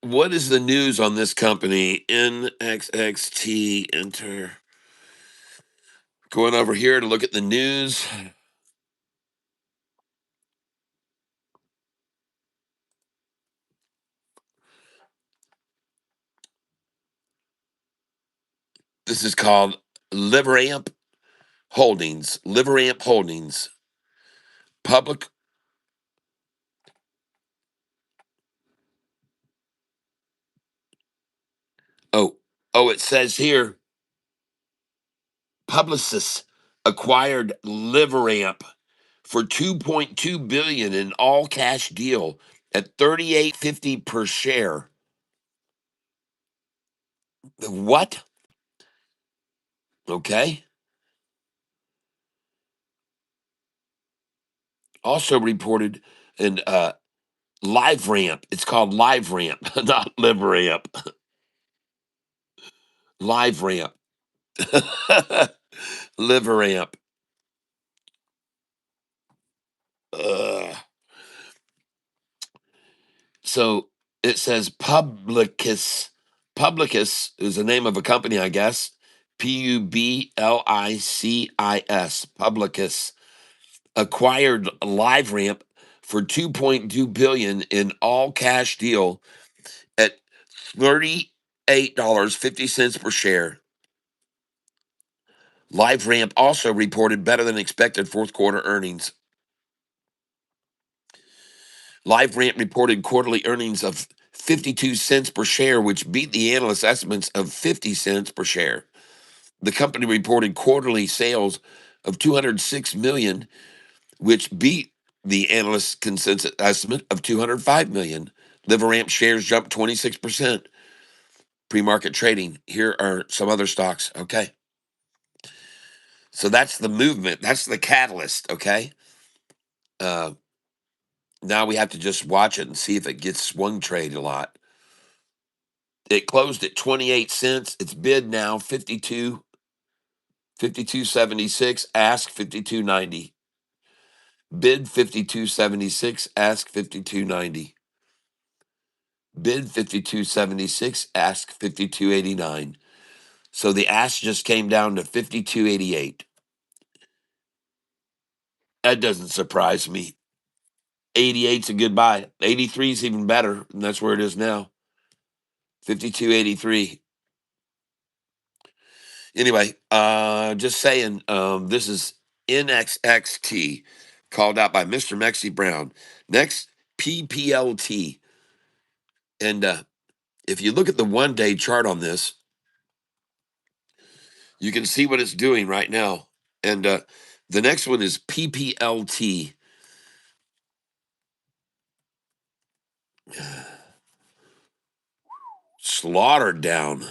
What is the news on this company? NXXT, enter. Going over here to look at the news. This is called Liveramp Holdings. Liveramp Holdings. Public. Oh, it says here Publicis acquired Liveramp for 2.2 billion in all cash deal at 38.50 per share. What? Okay. Also reported in Live Ramp. It's called Live Ramp, not Live Ramp. Live Ramp. Live Ramp. Ugh. So it says Publicis. Publicis is the name of a company, I guess. Publicis. Publicis acquired LiveRamp for 2.2 billion in all cash deal at $38.50 per share. LiveRamp also reported better than expected fourth quarter earnings. LiveRant reported quarterly earnings of 52 cents per share, which beat the analyst estimates of 50 cents per share. The company reported quarterly sales of 206 million, which beat the analyst consensus estimate of 205 million. LiveRamp shares jumped 26%. Pre-market trading. Here are some other stocks. Okay. So that's the movement. That's the catalyst. Okay. Uh, Now we have to just watch it and see if it gets swung trade a lot. It closed at 28 cents. It's bid now 52.76. Ask 52.90. Bid 52.76. Ask 52.90. Bid 52.76. Ask 52.89. So the ask just came down to 52.88. That doesn't surprise me. 88's a good buy. 83 is even better, and that's where it is now. 52.83. Anyway, just saying, this is NXXT, called out by Mr. Mexi Brown. Next, PPLT. And if you look at the 1 day chart on this, you can see what it's doing right now. And the next one is PPLT. Slaughtered down.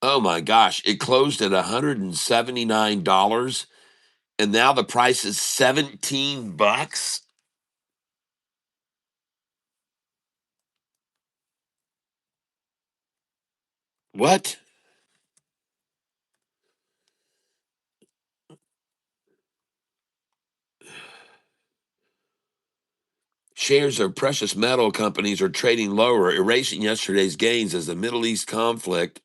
Oh my gosh, it closed at $179, and now the price is 17 bucks. What? Shares of precious metal companies are trading lower, erasing yesterday's gains as the Middle East conflict.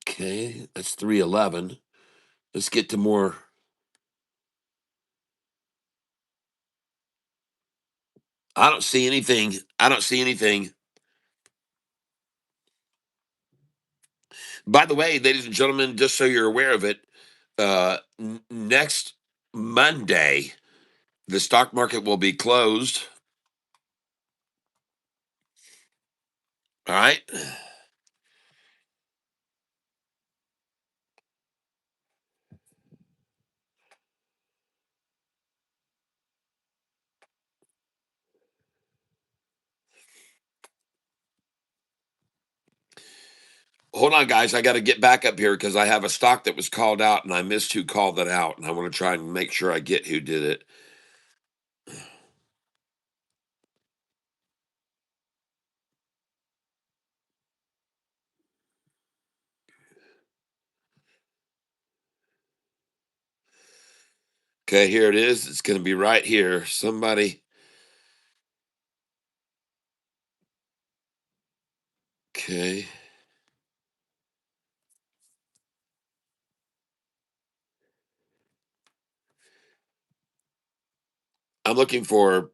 Okay, that's 311. Let's get to more. I don't see anything. I don't see anything. By the way, ladies and gentlemen, just so you're aware of it, next Monday, the stock market will be closed. All right. Hold on, guys. I got to get back up here because I have a stock that was called out and I missed who called it out. And I want to try and make sure I get who did it. Okay, here it is. It's going to be right here. Somebody. Okay. I'm looking for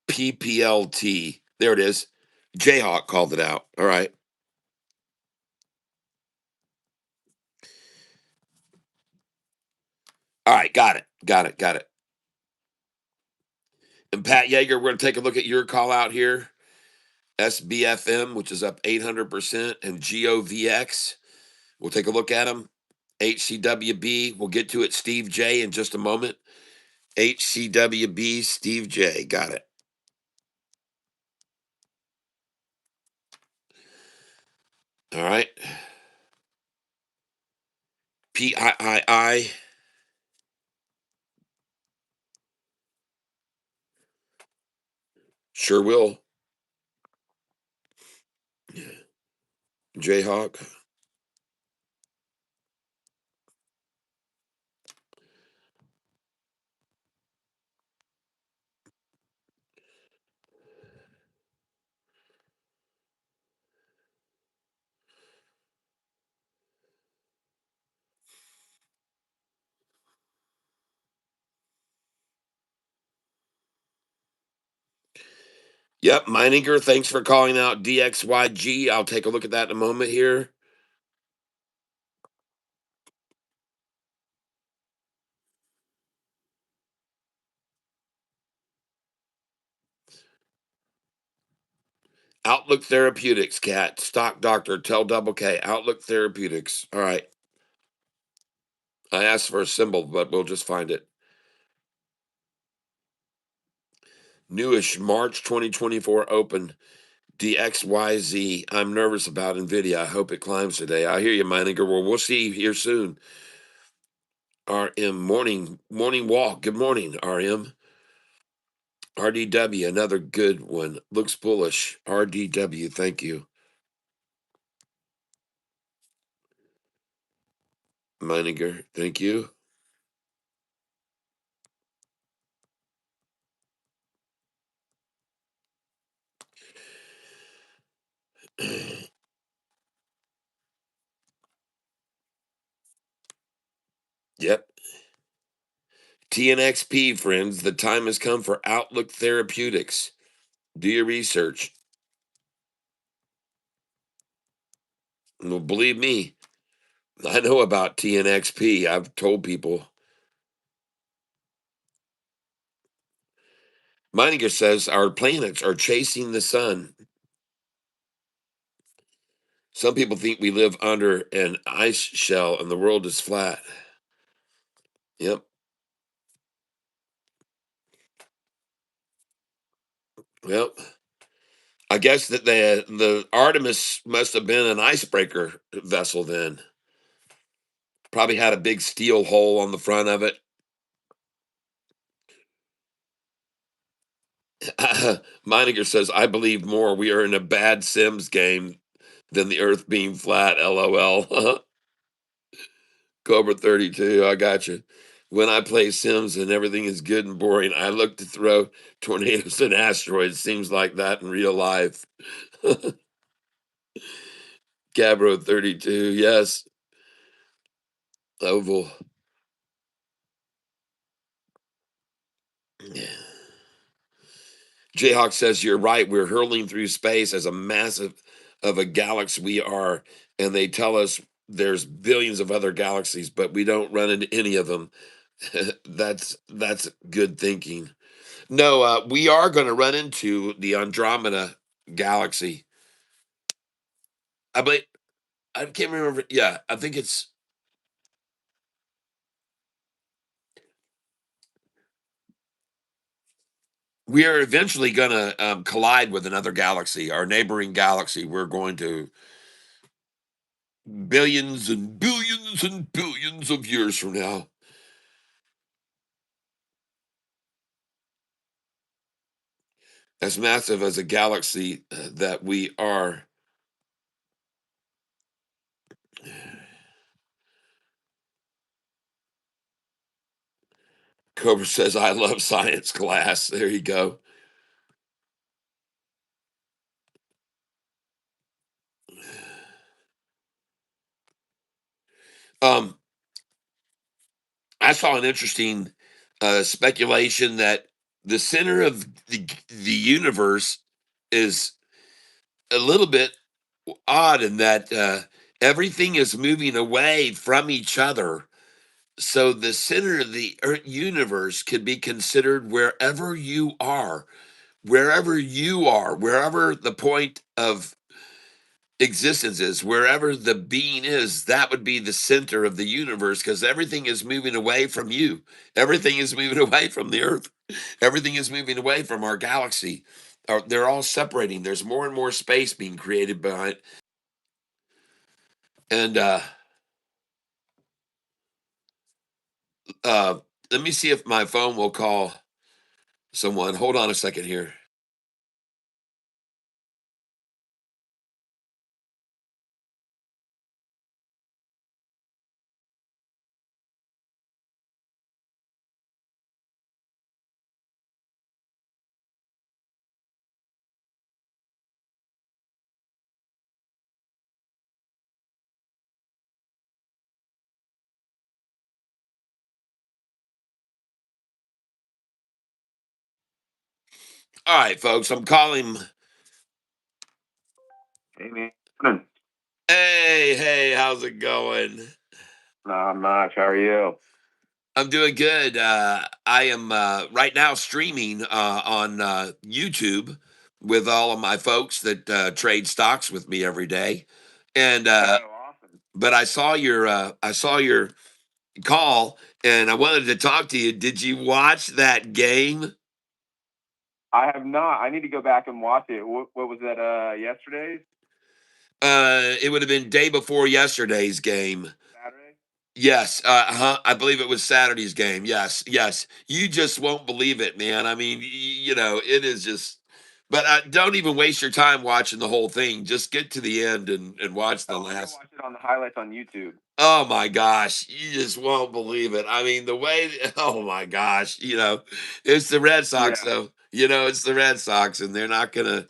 PPLT. There it is. Jayhawk called it out. All right. All right. Got it. Got it. Got it. And Pat Yeager, we're going to take a look at your call out here. SBFM, which is up 800%, and GOVX. We'll take a look at them. HCWB, we'll get to it. Steve J in just a moment. HCWB, Steve J. Got it. All right. PIII. Sure will. Jayhawk. Yep, Meininger, thanks for calling out DXYG. I'll take a look at that in a moment here. Outlook Therapeutics, Cat. Stock doctor, tell Double K. Outlook Therapeutics. All right. I asked for a symbol, but we'll just find it. Newish March 2024 open. DXYZ. I'm nervous about NVIDIA. I hope it climbs today. I hear you, Meininger. Well, we'll see here soon. RM morning walk. Good morning, RM. RDW, another good one. Looks bullish. RDW, thank you. Meininger, thank you. Yep. TNXP, friends, the time has come for Outlook Therapeutics. Do your research. Well, believe me, I know about TNXP. I've told people. Meininger says our planets are chasing the sun. Some people think we live under an ice shell and the world is flat. Yep. Well, I guess that the Artemis must have been an icebreaker vessel then. Probably had a big steel hole on the front of it. Meininger says, I believe more. We are in a bad Sims game than the Earth being flat. LOL. Cobra 32. I got you. When I play Sims and everything is good and boring, I look to throw tornadoes and asteroids. Seems like that in real life. Cabro 32. Yes. Oval. Yeah. Jayhawk says you're right. We're hurling through space as a massive of a galaxy we are, and they tell us there's billions of other galaxies, but we don't run into any of them. That's good thinking. No, we are going to run into the Andromeda galaxy. I believe I can't remember. Yeah, I think it's we are eventually going to collide with another galaxy, our neighboring galaxy. We're going to billions and billions and billions of years from now. As massive as a galaxy that we are. Cobra says, I love science class. There you go. Um, I saw an interesting speculation that the center of the universe is a little bit odd in that everything is moving away from each other. So the center of the universe could be considered wherever you are, wherever the point of existence is, wherever the being is, that would be the center of the universe because everything is moving away from you. Everything is moving away from the earth. Everything is moving away from our galaxy. They're all separating. There's more and more space being created behind. And uh, let me see if my phone will call someone. Hold on a second here. All right, folks, I'm calling. Hey man, morning. Hey, how's it going? Not much. How are you? I'm doing good. I am right now streaming on YouTube. with all of my folks that trade stocks with me every day. And Awesome. but I saw your call, and I wanted to talk to you. Did you watch that game? I have not. I need to go back and watch it. What was that? Yesterday's It would have been day before yesterday's game. Saturday. Yes, I believe it was Saturday's game. Yes, yes. You just won't believe it, man. I mean, it is just. But don't even waste your time watching the whole thing. Just get to the end and watch the Oh, I'm gonna last. watch it on the highlights on YouTube. Oh my gosh, you just won't believe it. I mean, the way. Oh my gosh, it's the Red Sox, Yeah. though. It's the Red Sox, and they're not gonna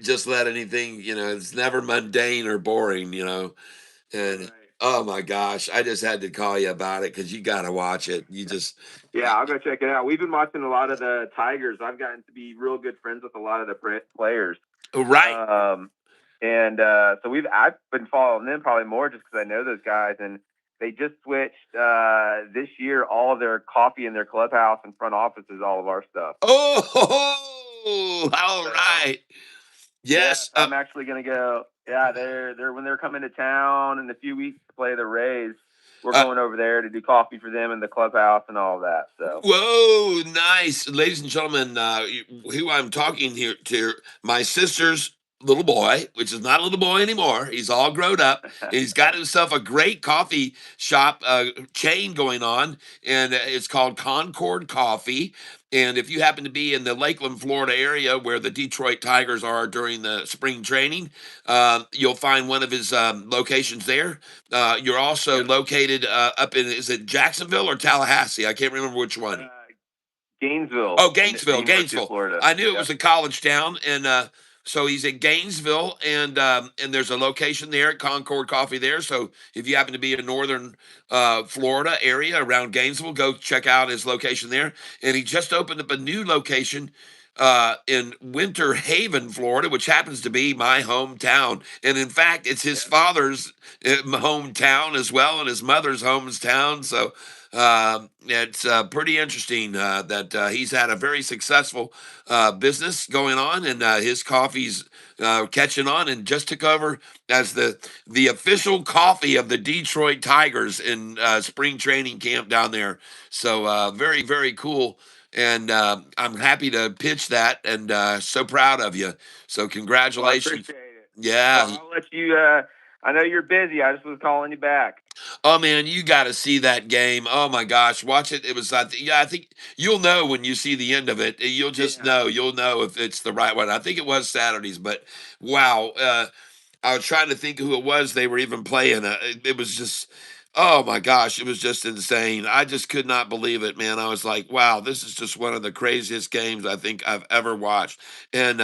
just let anything. It's never mundane or boring. And Right. oh my gosh, I just had to call you about it because you got to watch it. Yeah, I'll go check it out. We've been watching a lot of the Tigers. I've gotten to be real good friends with a lot of the players. Right. Um, and so I've been following them probably more just because I know those guys. And they just switched this year all of their coffee in their clubhouse and front office is all of our stuff. Oh, all So right. yeah, Yes. so I'm actually gonna go. Yeah, they're when they're coming to town in a few weeks to play the Rays. We're Uh, going over there to do coffee for them in the clubhouse and all of that. So Whoa, nice, ladies and gentlemen. Who I'm talking here to, my sister's little boy, which is not a little boy anymore. He's all grown up. He's got himself a great coffee shop chain going on, and it's called Concord Coffee. And if you happen to be in the Lakeland, Florida area where the Detroit Tigers are during the spring training, you'll find one of his locations there. You're also yep. located up in, is it Jacksonville or Tallahassee? I can't remember which one. Gainesville Oh, in the Gainesville, University of Gainesville. Florida. I knew it was Yep. a college town, and so he's at Gainesville, and there's a location there at Concord Coffee there. So if you happen to be in northern Florida area around Gainesville, go check out his location there. And he just opened up a new location in Winter Haven, Florida, which happens to be my hometown. And in fact, it's his Yep. father's hometown as well, and his mother's hometown. So it's pretty interesting that he's had a very successful business going on, and his coffee's catching on, and just took over as the official coffee of the Detroit Tigers in spring training camp down there. So very very cool, and I'm happy to pitch that, and so proud of you. So Well, I congratulations. appreciate it. Well, Yeah. I'll let you. I know you're busy. I just was calling you back. Oh man, you got to see that game. Oh my gosh, watch it. It was yeah, I think you'll know when you see the end of it. You'll just Yeah. know. You'll know if it's the right one. I think it was Saturdays, but wow. I was trying to think who it was they were even playing. It was just, oh my gosh, it was just insane. I just could not believe it, man. I was like, wow, this is just one of the craziest games I think I've ever watched, and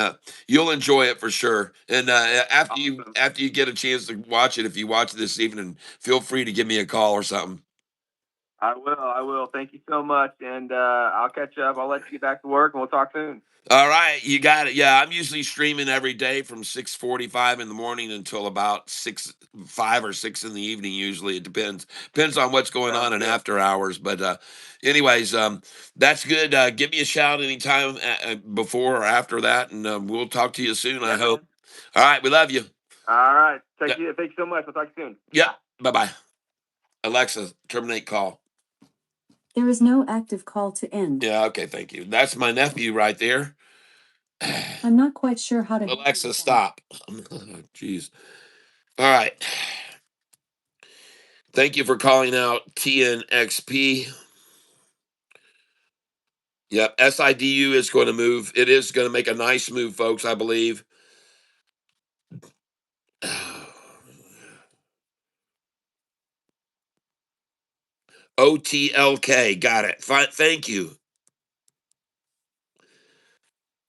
you'll enjoy it for sure. And Awesome. after you get a chance to watch it, if you watch it this evening, feel free to give me a call or something. I will. I will. Thank you so much, and I'll catch up. I'll let you get back to work, and we'll talk soon. All right, you got it. Yeah, I'm usually streaming every day from 6:45 in the morning until about 5 or 6 in the evening. Usually, it depends on what's going on Sounds in good. after hours. But anyways, that's good. Give me a shout anytime before or after that, and we'll talk to you soon. I Yeah, hope. man. All right, we love you. All right. Yeah, Thank you so much. We'll talk soon. yeah. Bye bye. Alexa, terminate call. There is no active call to end. Yeah, okay, thank you. That's my nephew right there. I'm not quite sure how to help you Alexa, with that. stop. Jeez. All right. Thank you for calling out TNXP. Yep, SIDU is going to move. It is going to make a nice move, folks, I believe. OTLK, got it. Thank you.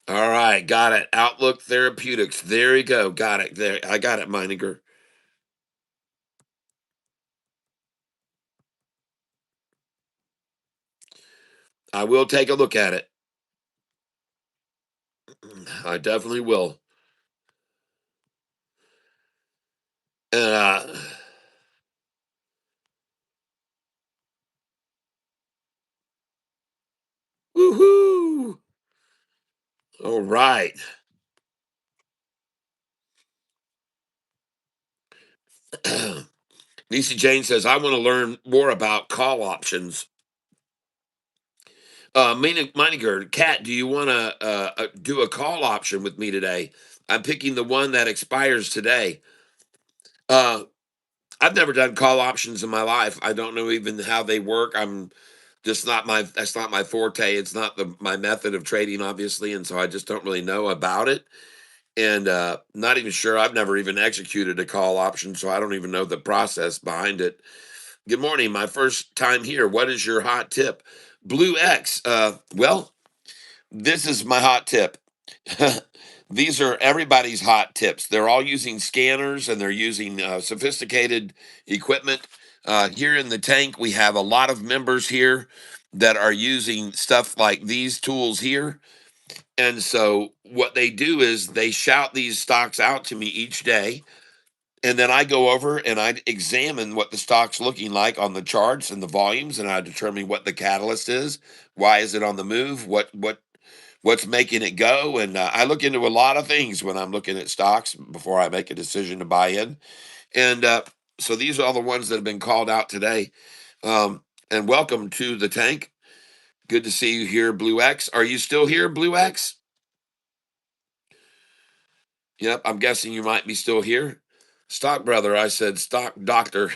All right, got it. Outlook Therapeutics. There you go. Got it. There, I got it, Meininger. I will take a look at it. I definitely will. Uh, Woohoo! All right. Nisi Jane says, I want to learn more about call options. Meininger, Kat, do you want to do a call option with me today? I'm picking the one that expires today. I've never done call options in my life. I don't know even how they work. I'm just not my that's not my forte. It's not my method of trading, obviously, and so I just don't really know about it. And not even sure. I've never even executed a call option, so I don't even know the process behind it. Good morning, my first time here. What is your hot tip? Blue X. Well, this is my hot tip. These are everybody's hot tips. They're all using scanners and they're using sophisticated equipment. Here in the tank, we have a lot of members here that are using stuff like these tools here. And so, what they do is they shout these stocks out to me each day. And then I go over and I examine what the stock's looking like on the charts and the volumes, and I determine what the catalyst is. Why is it on the move? What's making it go? And I look into a lot of things when I'm looking at stocks before I make a decision to buy in. And so these are all the ones that have been called out today. And welcome to the tank. Good to see you here, Blue X. Are you still here, Blue X? Yep, I'm guessing you might be still here. Stock brother, I said stock doctor.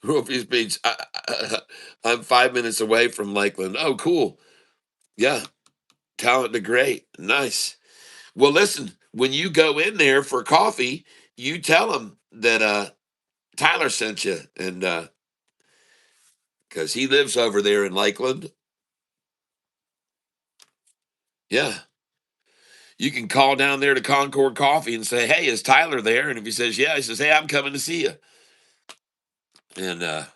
Ruby's Beach. I'm 5 minutes away from Lakeland. Oh, cool. Yeah, talent to great. Nice. Well, listen, when you go in there for coffee, you tell them that Tyler sent you, and because he lives over there in Lakeland. Yeah, you can call down there to Concord Coffee and say, "Hey, is Tyler there?" And if he says, "Yeah," he says, "Hey, I'm coming to see you." And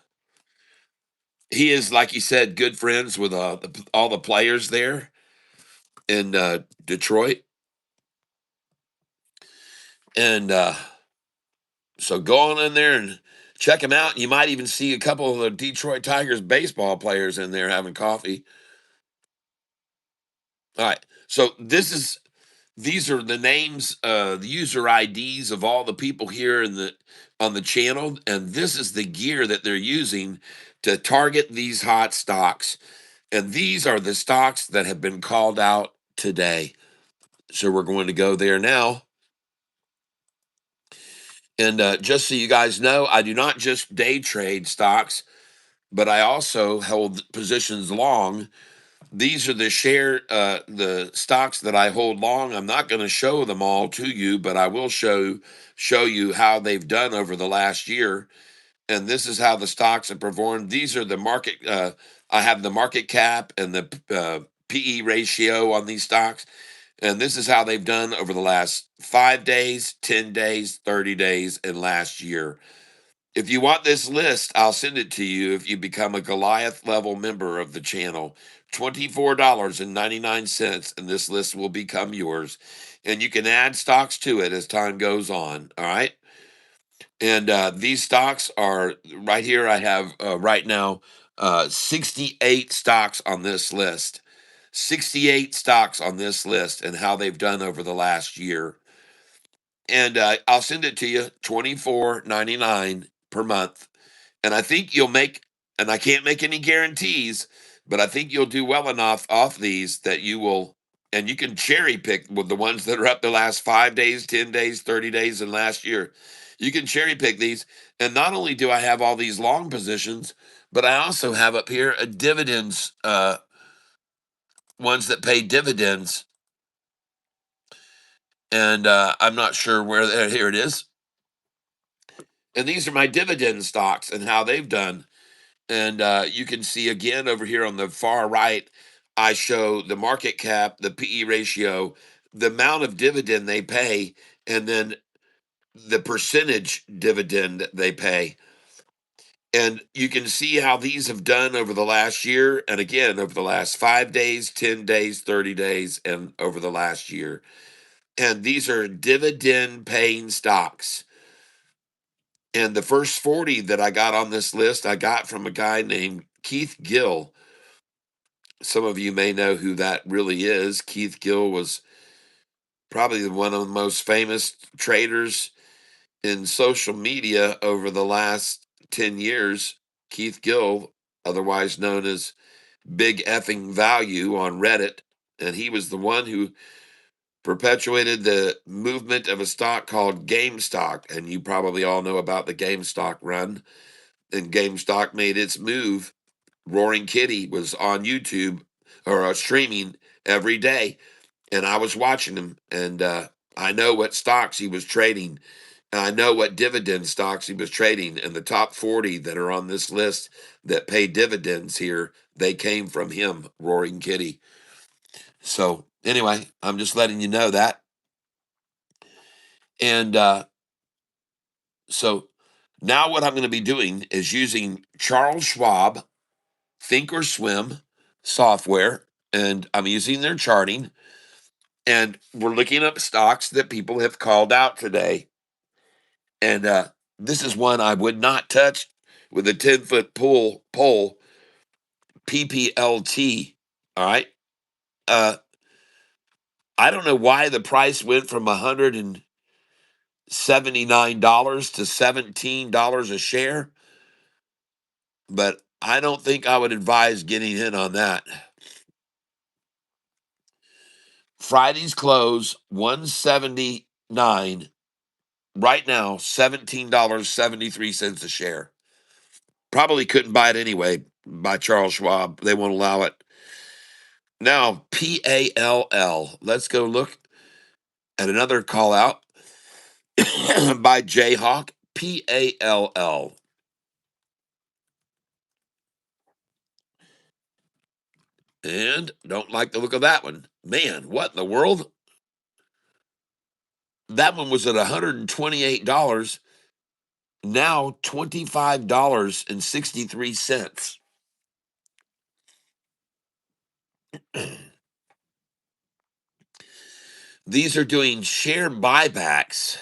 he is, like you said, good friends with all the players there in Detroit, and so go on in there and check him out. You might even see a couple of the Detroit Tigers baseball players in there having coffee. All right. So these are the names, the user IDs of all the people here in the on the channel, and this is the gear that they're using to target these hot stocks. And these are the stocks that have been called out today. So we're going to go there now. And just so you guys know, I do not just day trade stocks, but I also hold positions long. These are the stocks that I hold long. I'm not going to show them all to you, but I will show you how they've done over the last year. And this is how the stocks have performed. These are the market. I have the market cap and the PE ratio on these stocks, and this is how they've done over the last 5 days, 10 days, 30 days, and last year. If you want this list, I'll send it to you if you become a Goliath level member of the channel. $24.99, and this list will become yours. And you can add stocks to it as time goes on. All right. And these stocks are right here. I have right now 68 stocks on this list. 68 stocks on this list and how they've done over the last year. And I'll send it to you $24.99 per month. And I think you'll make, and I can't make any guarantees, but I think you'll do well enough off these that you will, and you can cherry pick with the ones that are up the last 5 days, 10 days, 30 days, and last year. You can cherry pick these. And not only do I have all these long positions, but I also have up here a dividends, ones that pay dividends. And I'm not sure where here it is. And these are my dividend stocks and how they've done. And you can see again over here on the far right, I show the market cap, the PE ratio, the amount of dividend they pay, and then the percentage dividend they pay. And you can see how these have done over the last year, and again over the last 5 days, 10 days, 30 days, and over the last year. And these are dividend paying stocks. And the first 40 that I got on this list, I got from a guy named Keith Gill. Some of you may know who that really is. Keith Gill was probably one of the most famous traders in social media over the last 10 years, Keith Gill, otherwise known as Big Effing Value on Reddit, and he was the one who perpetuated the movement of a stock called GameStop. And you probably all know about the GameStop run. And GameStop made its move. Roaring Kitty was on YouTube or streaming every day, and I was watching him. And I know what stocks he was trading. And I know what dividend stocks he was trading. And the top 40 that are on this list that pay dividends here, they came from him, Roaring Kitty. So anyway, I'm just letting you know that. And so now what I'm going to be doing is using Charles Schwab Thinkorswim software, and I'm using their charting, and we're looking up stocks that people have called out today. And this is one I would not touch with a 10-foot pole, PPLT. All right. I don't know why the price went from $179 to $17 a share, but I don't think I would advise getting in on that. Friday's close 179. Right now, $17.73 a share. Probably couldn't buy it anyway by Charles Schwab. They won't allow it. Now, PALL. Let's go look at another call out by Jayhawk. PALL. And don't like the look of that one. Man, what in the world? That one was at $128. Now $25.63. These are doing share buybacks.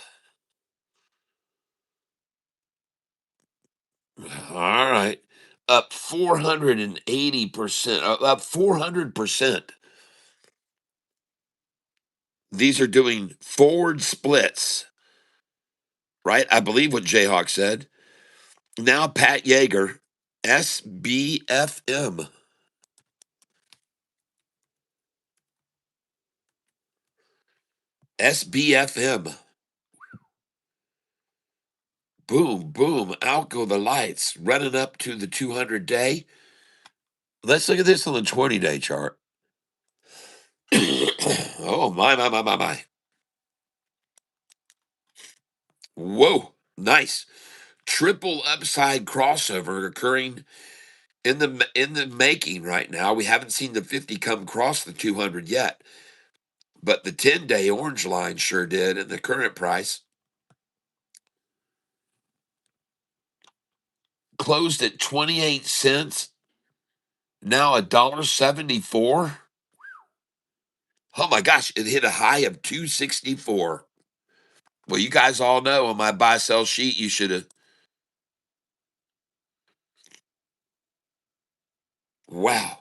All right. Up 480%, up 400%. These are doing forward splits, right? I believe what Jayhawk said. Now, Pat Yeager, SBFM. SBFM. Boom, boom. Out go the lights, running up to the 200-day. Let's look at this on the 20-day chart. Oh, my. Whoa, nice. Triple upside crossover occurring in the making right now. We haven't seen the 50 come across the 200 yet, but the 10-day orange line sure did. And the current price closed at 28 cents. Now $1.74. Oh my gosh, it hit a high of 264. Well, you guys all know on my buy sell sheet, you should have. Wow.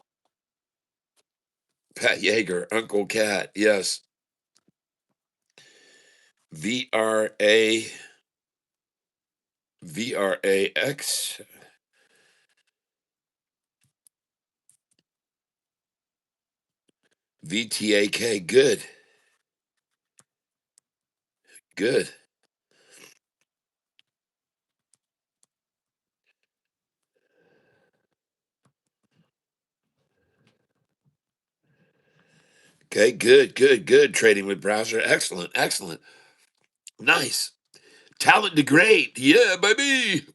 Pat Yeager, Uncle Cat, yes. VRA, VRAX, VTAK, good, good. Okay, good. Trading with browser. Excellent, excellent. Nice. Talent degrade. Yeah, baby.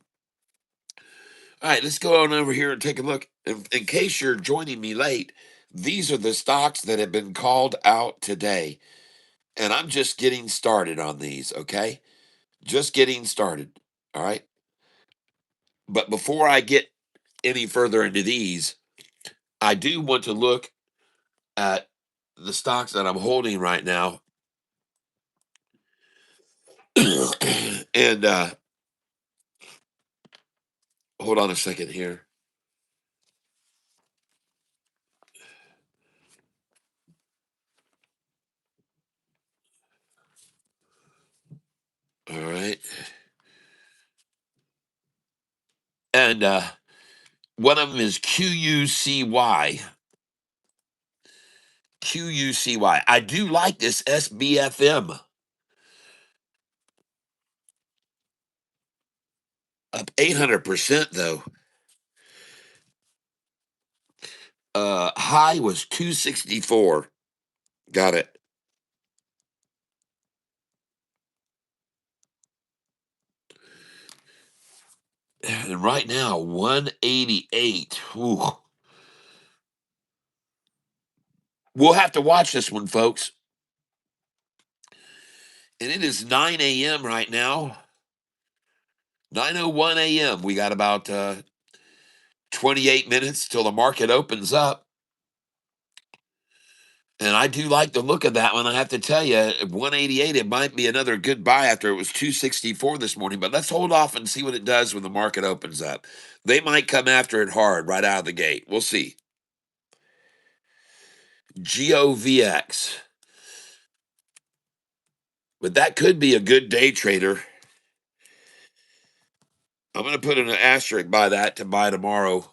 All right, let's go on over here and take a look. In case you're joining me late, these are the stocks that have been called out today. And I'm just getting started on these, okay? Just getting started. All right. But before I get any further into these, I do want to look at the stocks that I'm holding right now. And hold on a second here. All right. And one of them is QUCY. QUCY. I do like this SBFM. Up 800% though. High was 264. Got it. And right now, 188. Ooh. We'll have to watch this one, folks. And it is 9 a.m. right now. 9:01 a.m. We got about 28 minutes till the market opens up. And I do like the look of that one. I have to tell you, at 188, it might be another good buy after it was 264 this morning. But let's hold off and see what it does when the market opens up. They might come after it hard right out of the gate. We'll see. GOVX. But that could be a good day trader. I'm going to put an asterisk by that to buy tomorrow.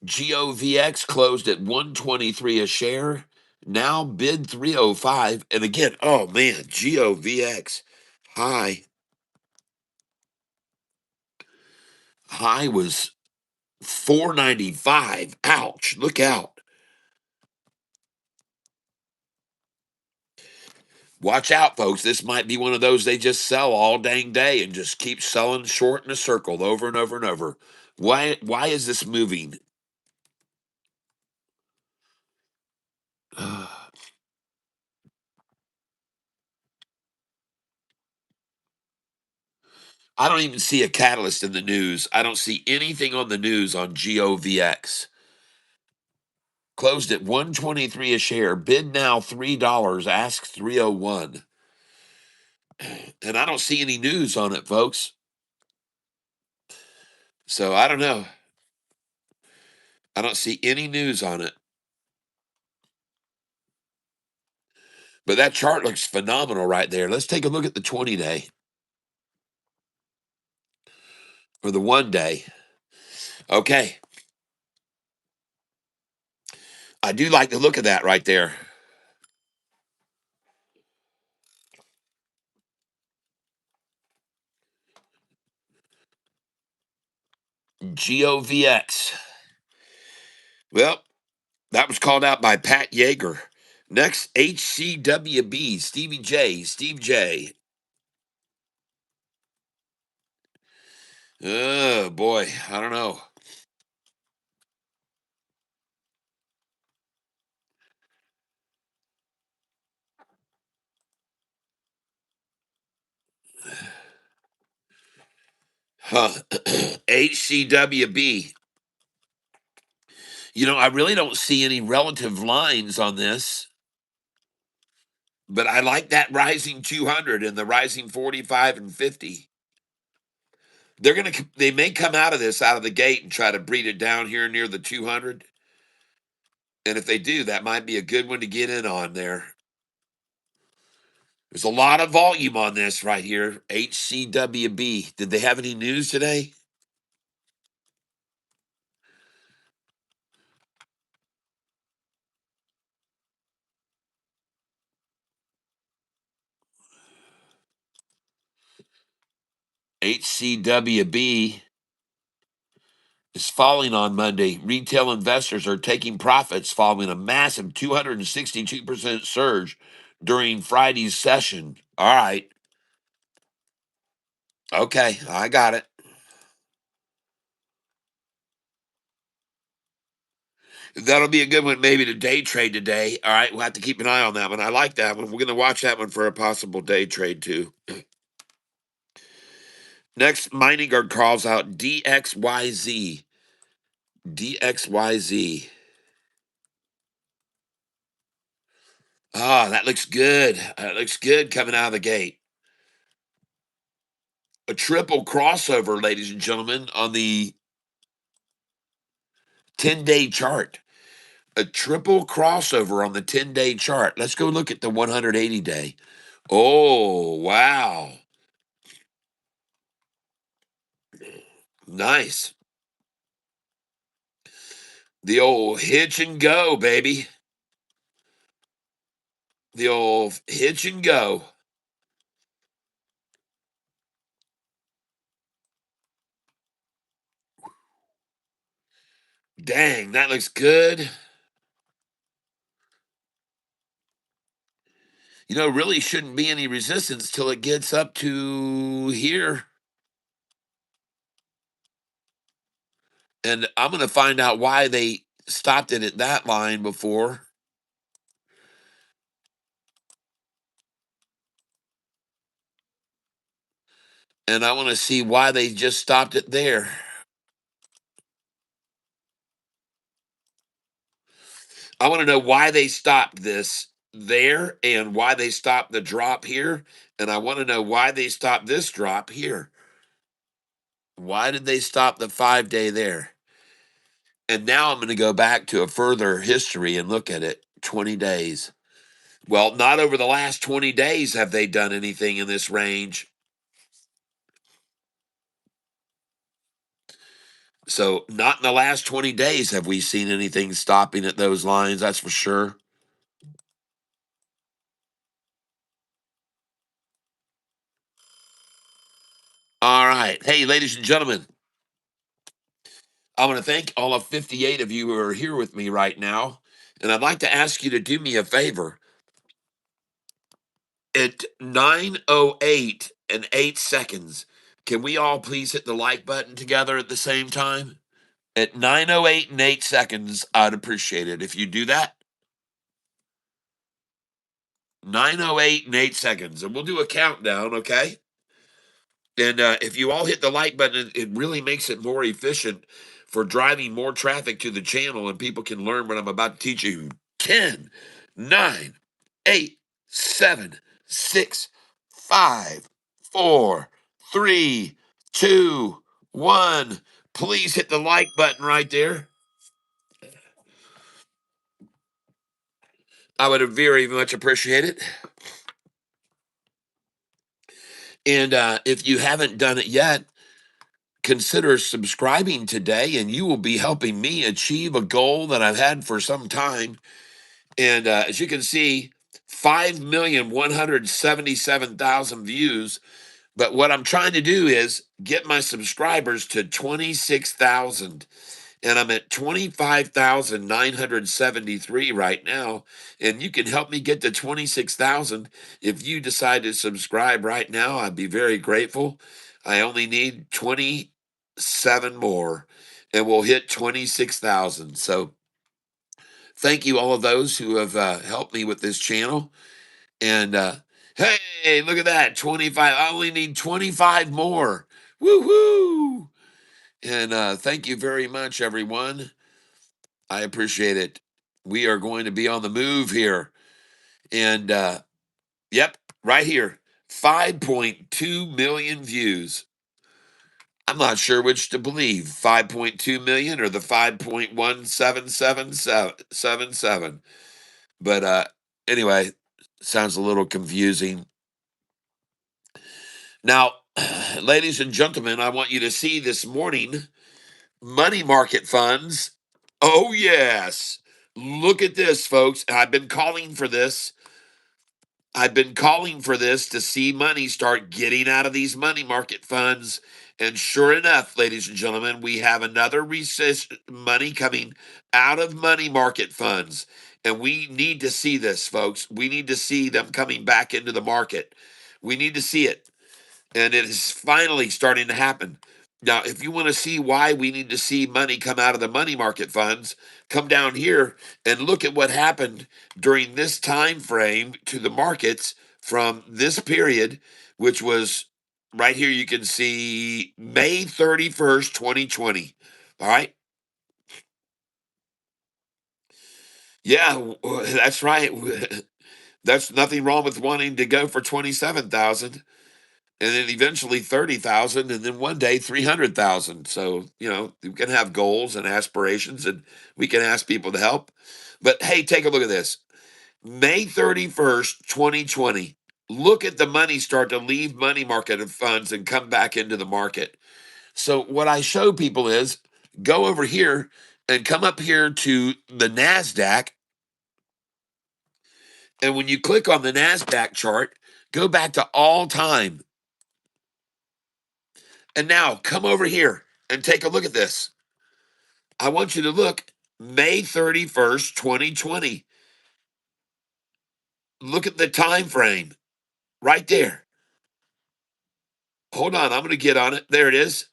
GOVX closed at 123 a share. Now bid 305. And again, oh man, GOVX high was 495. Ouch, look out. Watch out, folks. This might be one of those they just sell all dang day and just keep selling short in a circle over and over and over. Why is this moving? I don't even see a catalyst in the news. I don't see anything on the news on GOVX. Closed at 123 a share. Bid now $3. Ask 301. And I don't see any news on it, folks. So I don't know. I don't see any news on it. But that chart looks phenomenal right there. Let's take a look at the 20-day. Or the 1-day. Okay. I do like the look of that right there. GOVX. Well, that was called out by Pat Yeager. Next, HCWB, Stevie J, Steve J. Oh, boy. I don't know. Huh. HCWB. You know, I really don't see any relative lines on this, but I like that rising 200 and the rising 45 and 50. They may come out of this out of the gate and try to breed it down here near the 200. And if they do, that might be a good one to get in on there. There's a lot of volume on this right here. HCWB. Did they have any news today? HCWB is falling on Monday. Retail investors are taking profits following a massive 262% surge during Friday's session. All right. Okay, I got it. That'll be a good one, maybe to day trade today. All right, we'll have to keep an eye on that one. I like that one. We're going to watch that one for a possible day trade, too. Next, Mining Guard calls out DXYZ. DXYZ. Ah, that looks good. That looks good coming out of the gate. A triple crossover, ladies and gentlemen, on the 10-day chart. A triple crossover on the 10-day chart. Let's go look at the 180-day. Oh, wow. Nice. The old hitch and go, baby. The old hitch and go. Dang, that looks good. Really shouldn't be any resistance till it gets up to here. And I'm going to find out why they stopped it at that line before. And I want to see why they just stopped it there. I want to know why they stopped this there and why they stopped the drop here. And I want to know why they stopped this drop here. Why did they stop the 5-day there? And now I'm going to go back to a further history and look at it 20 days. Well, not over the last 20 days have they done anything in this range. So, not in the last 20 days have we seen anything stopping at those lines, that's for sure. All right. Hey, ladies and gentlemen, I want to thank all of 58 of you who are here with me right now. And I'd like to ask you to do me a favor. At 9:08 and 8 seconds, can we all please hit the like button together at the same time? At 9:08 and 8 seconds, I'd appreciate it if you do that. 9:08 and 8 seconds. And we'll do a countdown, okay? And if you all hit the like button, it really makes it more efficient for driving more traffic to the channel, and people can learn what I'm about to teach you. 10, 9, 8, 7, 6, 5, 4, 3, 2, 1. Please hit the like button right there. I would very much appreciate it. And if you haven't done it yet, consider subscribing today, and you will be helping me achieve a goal that I've had for some time. And as you can see, 5,177,000 views. But what I'm trying to do is get my subscribers to 26,000. And I'm at 25,973 right now. And you can help me get to 26,000. If you decide to subscribe right now, I'd be very grateful. I only need 27 more, and we'll hit 26,000. So thank you, all of those who have helped me with this channel. And hey, look at that, 25. I only need 25 more. Woo-hoo! And thank you very much, everyone. I appreciate it. We are going to be on the move here. And yep, right here, 5.2 million views. I'm not sure which to believe, 5.2 million or the 5.17777. But anyway, sounds a little confusing. Now, ladies and gentlemen, I want you to see this morning money market funds. Oh, yes. Look at this, folks. I've been calling for this. I've been calling for this to see money start getting out of these money market funds. And sure enough, ladies and gentlemen, we have another money coming out of money market funds. And we need to see this, folks. We need to see them coming back into the market. We need to see it. And it is finally starting to happen. Now, if you want to see why we need to see money come out of the money market funds, come down here and look at what happened during this time frame to the markets from this period, which was right here. You can see May 31st, 2020. All right. Yeah, that's right. That's nothing wrong with wanting to go for 27,000. And then eventually 30,000, and then one day 300,000. So, we can have goals and aspirations, and we can ask people to help. But hey, take a look at this. May 31st, 2020. Look at the money start to leave money market funds and come back into the market. So what I show people is go over here and come up here to the NASDAQ. And when you click on the NASDAQ chart, go back to all time. And now come over here and take a look at this. I want you to look May 31st, 2020. Look at the time frame right there. Hold on, I'm going to get on it. There it is.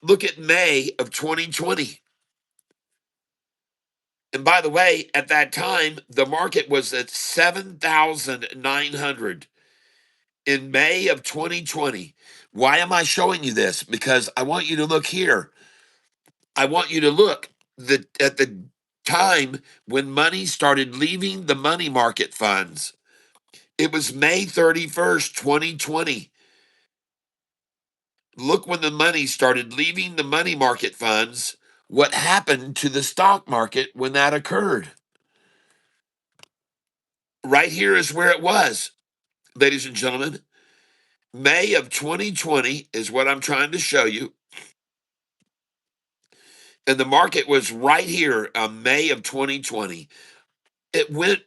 Look at May of 2020. And by the way, at that time, the market was at 7,900 in May of 2020. Why am I showing you this? Because I want you to look here. I want you to look at the time when money started leaving the money market funds. It was May 31st, 2020. Look when the money started leaving the money market funds. What happened to the stock market when that occurred? Right here is where it was, ladies and gentlemen. May of 2020 is what I'm trying to show you. And the market was right here on May of 2020. It went,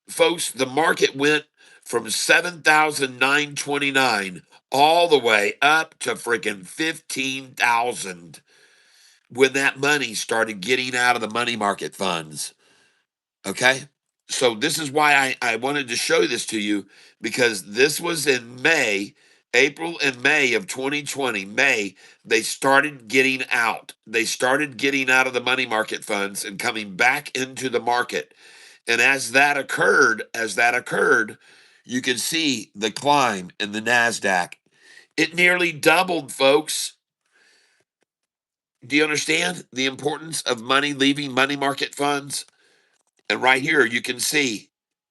folks, the market went from 7,929 all the way up to freaking 15,000 when that money started getting out of the money market funds. Okay? So this is why I wanted to show this to you, because this was in May, April and May of 2020. May, they started getting out. They started getting out of the money market funds and coming back into the market. And as that occurred, you can see the climb in the NASDAQ. It nearly doubled, folks. Do you understand the importance of money leaving money market funds? And right here, you can see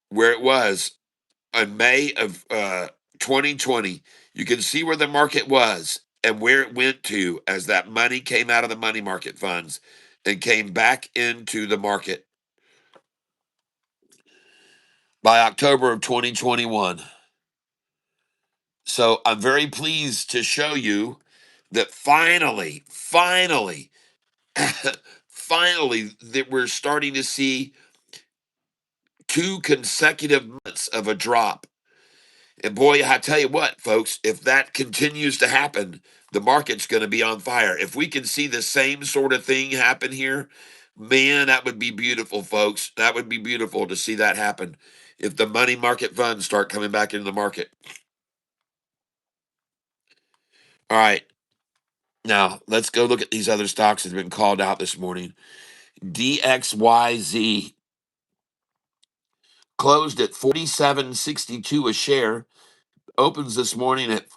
where it was in May of 2020. You can see where the market was and where it went to as that money came out of the money market funds and came back into the market by October of 2021. So I'm very pleased to show you that finally, finally, that we're starting to see 2 consecutive months of a drop. And boy, I tell you what, folks, if that continues to happen, the market's going to be on fire. If we can see the same sort of thing happen here, man, that would be beautiful, folks. That would be beautiful to see that happen if the money market funds start coming back into the market. All right. Now, let's go look at these other stocks that have been called out this morning. DXYZ closed at 47.62 a share, opens this morning at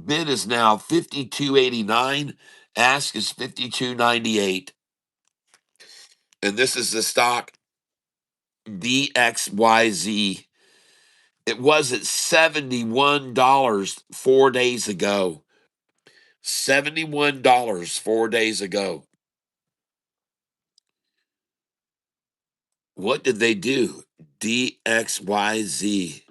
bid is now 52.89, ask is 52.98. And this is the stock DXYZ. It was at $71 4 days ago. $71 4 days ago. What did they do? DXYZ.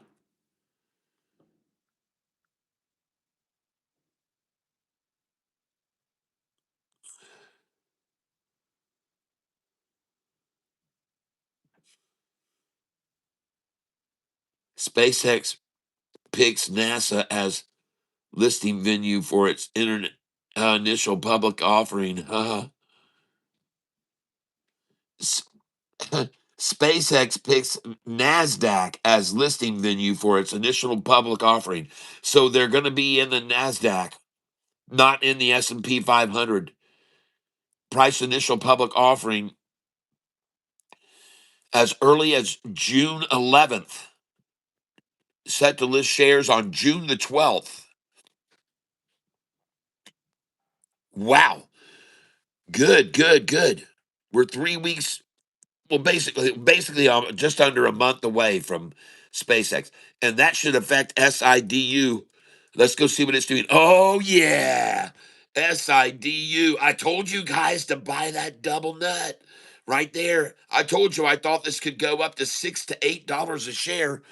SpaceX picks NASA as listing venue for its internet initial public offering. SpaceX picks NASDAQ as listing venue for its initial public offering. So they're going to be in the NASDAQ, not in the S&P 500. Price initial public offering as early as June 11th. Set to list shares on June the 12th. Wow. Good, good, good. We're 3 weeks, well, basically just under a month away from SpaceX. And that should affect SIDU. Let's go see what it's doing. Oh, yeah. SIDU. I told you guys to buy that double nut right there. I told you I thought this could go up to $6 to $8 a share.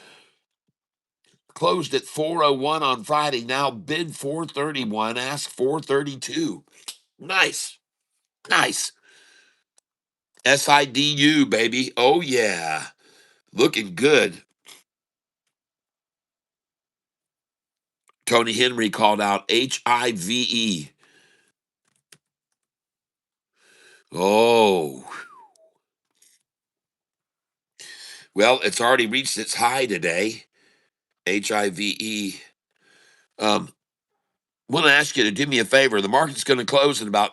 Closed at 401 on Friday. Now bid 431, ask 432. Nice. Nice. SIDU, baby. Oh, yeah. Looking good. Tony Henry called out HIVE. Oh, well, it's already reached its high today. HIVE. Want to ask you to do me a favor. The market's going to close in about,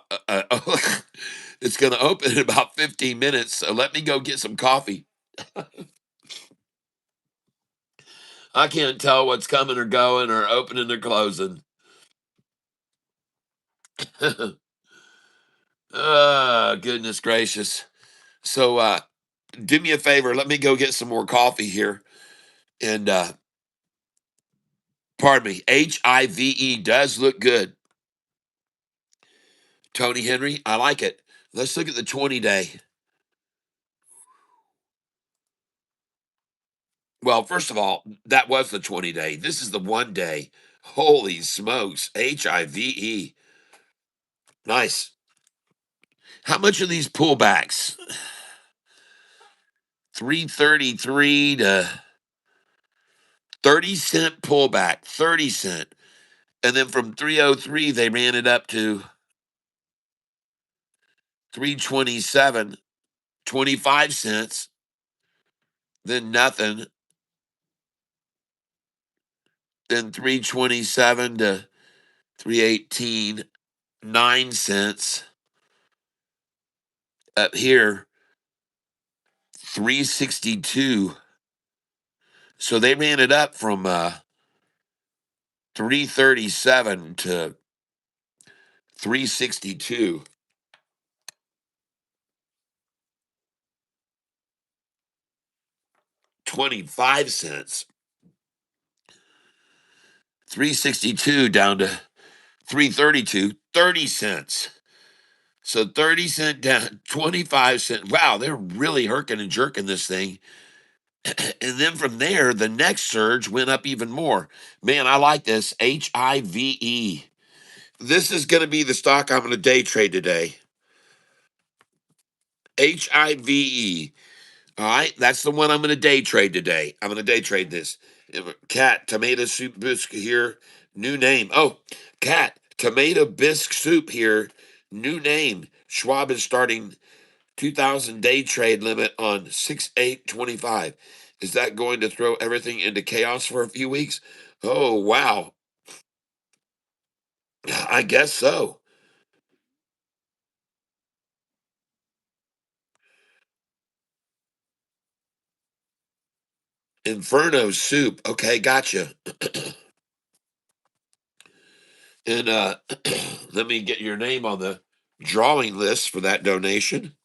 it's going to open in about 15 minutes. So let me go get some coffee. I can't tell what's coming or going or opening or closing. Goodness gracious. So, do me a favor. Let me go get some more coffee here. And, pardon me, HIVE does look good. Tony Henry, I like it. Let's look at the 20-day. Well, first of all, that was the 20-day. This is the 1-day. Holy smokes. HIVE. Nice. How much are these pullbacks? 333 to 30-cent pullback, 30 cent. And then from 303, they ran it up to 327, 25 cents, then nothing, then 327 to 318, 9 cents. Up here, 362. So they ran it up from 337 to 362. 25 cents. 362 down to 332, 30 cents. So 30 cent down, 25 cent. Wow, they're really herking and jerking this thing. And then from there, the next surge went up even more. Man, I like this. HIVE. This is going to be the stock I'm going to day trade today. HIVE. All right, that's the one I'm going to day trade today. I'm going to day trade this. Cat tomato soup bisque here, new name. Oh, cat tomato bisque soup here, new name. Schwab is starting 2,000 day trade limit on 6/8/25. Is that going to throw everything into chaos for a few weeks? Oh wow, I guess so. Inferno soup. Okay, gotcha. And let me get your name on the drawing list for that donation.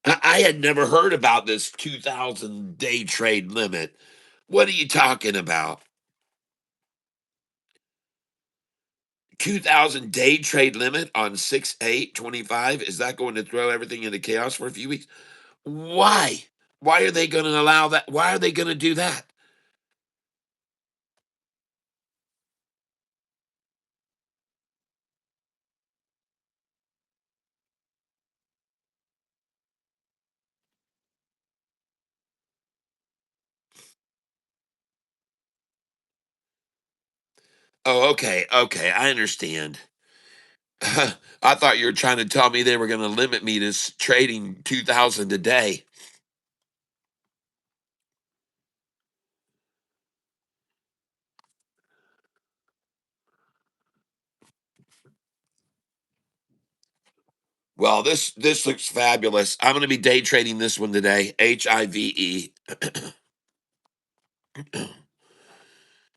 I had never heard about this 2,000 day trade limit. What are you talking about? 2,000 day trade limit on 6/8/25? Is that going to throw everything into chaos for a few weeks? Why? Why are they going to allow that? Why are they going to do that? Oh, okay. Okay. I understand. I thought you were trying to tell me they were going to limit me to trading 2,000 a day. Well, this looks fabulous. I'm going to be day trading this one today. HIVE.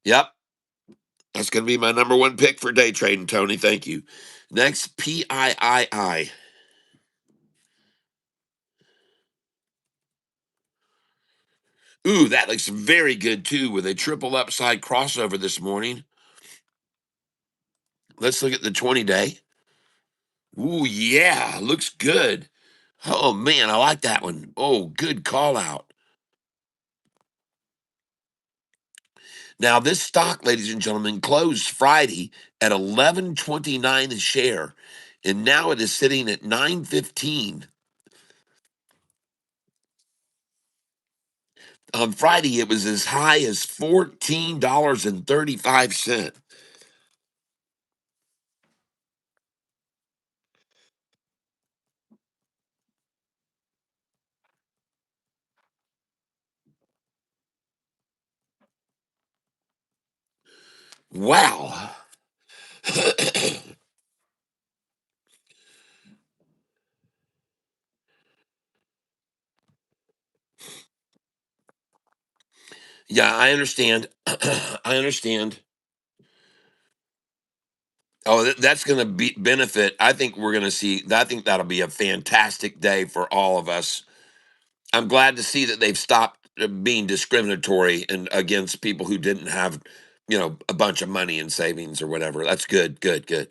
Yep, that's going to be my number one pick for day trading, Tony. Thank you. Next, PIII. Ooh, that looks very good too with a triple upside crossover this morning. Let's look at the 20-day. Ooh, yeah, looks good. Oh man, I like that one. Oh, good call out. Now, this stock, ladies and gentlemen, closed Friday at 11.29 a share, and now it is sitting at 9.15. On Friday, it was as high as $14.35. Wow. Yeah, I understand. I understand. Oh, that's going to be benefit. I think we're going to see. I think that'll be a fantastic day for all of us. I'm glad to see that they've stopped being discriminatory and against people who didn't have, a bunch of money in savings or whatever. That's good, good, good.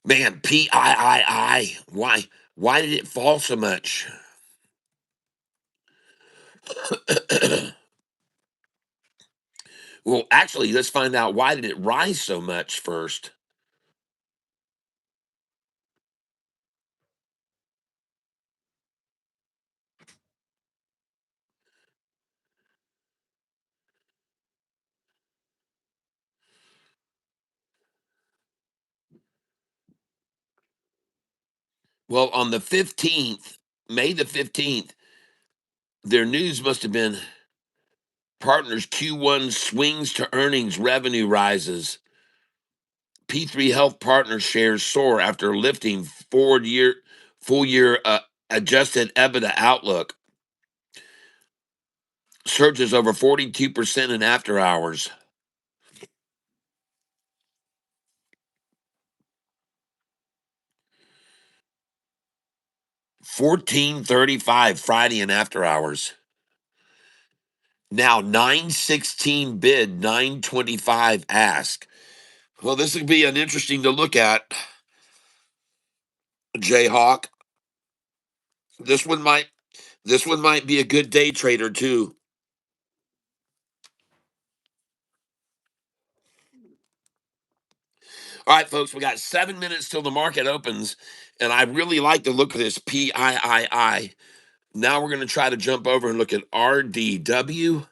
Man, PIII. Why? Why did it fall so much? Well, actually, let's find out why did it rise so much first. Well, on the 15th, May the 15th, their news must have been partners Q1 swings to earnings revenue rises. P3 Health Partners shares soar after lifting full year adjusted EBITDA outlook. Surges over 42% in after hours. 1435 Friday in after hours. Now 916 bid, 925 ask. Well, this would be an interesting to look at, Jayhawk. This one might this one might be a good day trader too. All right, folks, we got 7 minutes till the market opens, and I really like the look of this PIII. Now we're going to try to jump over and look at RDW.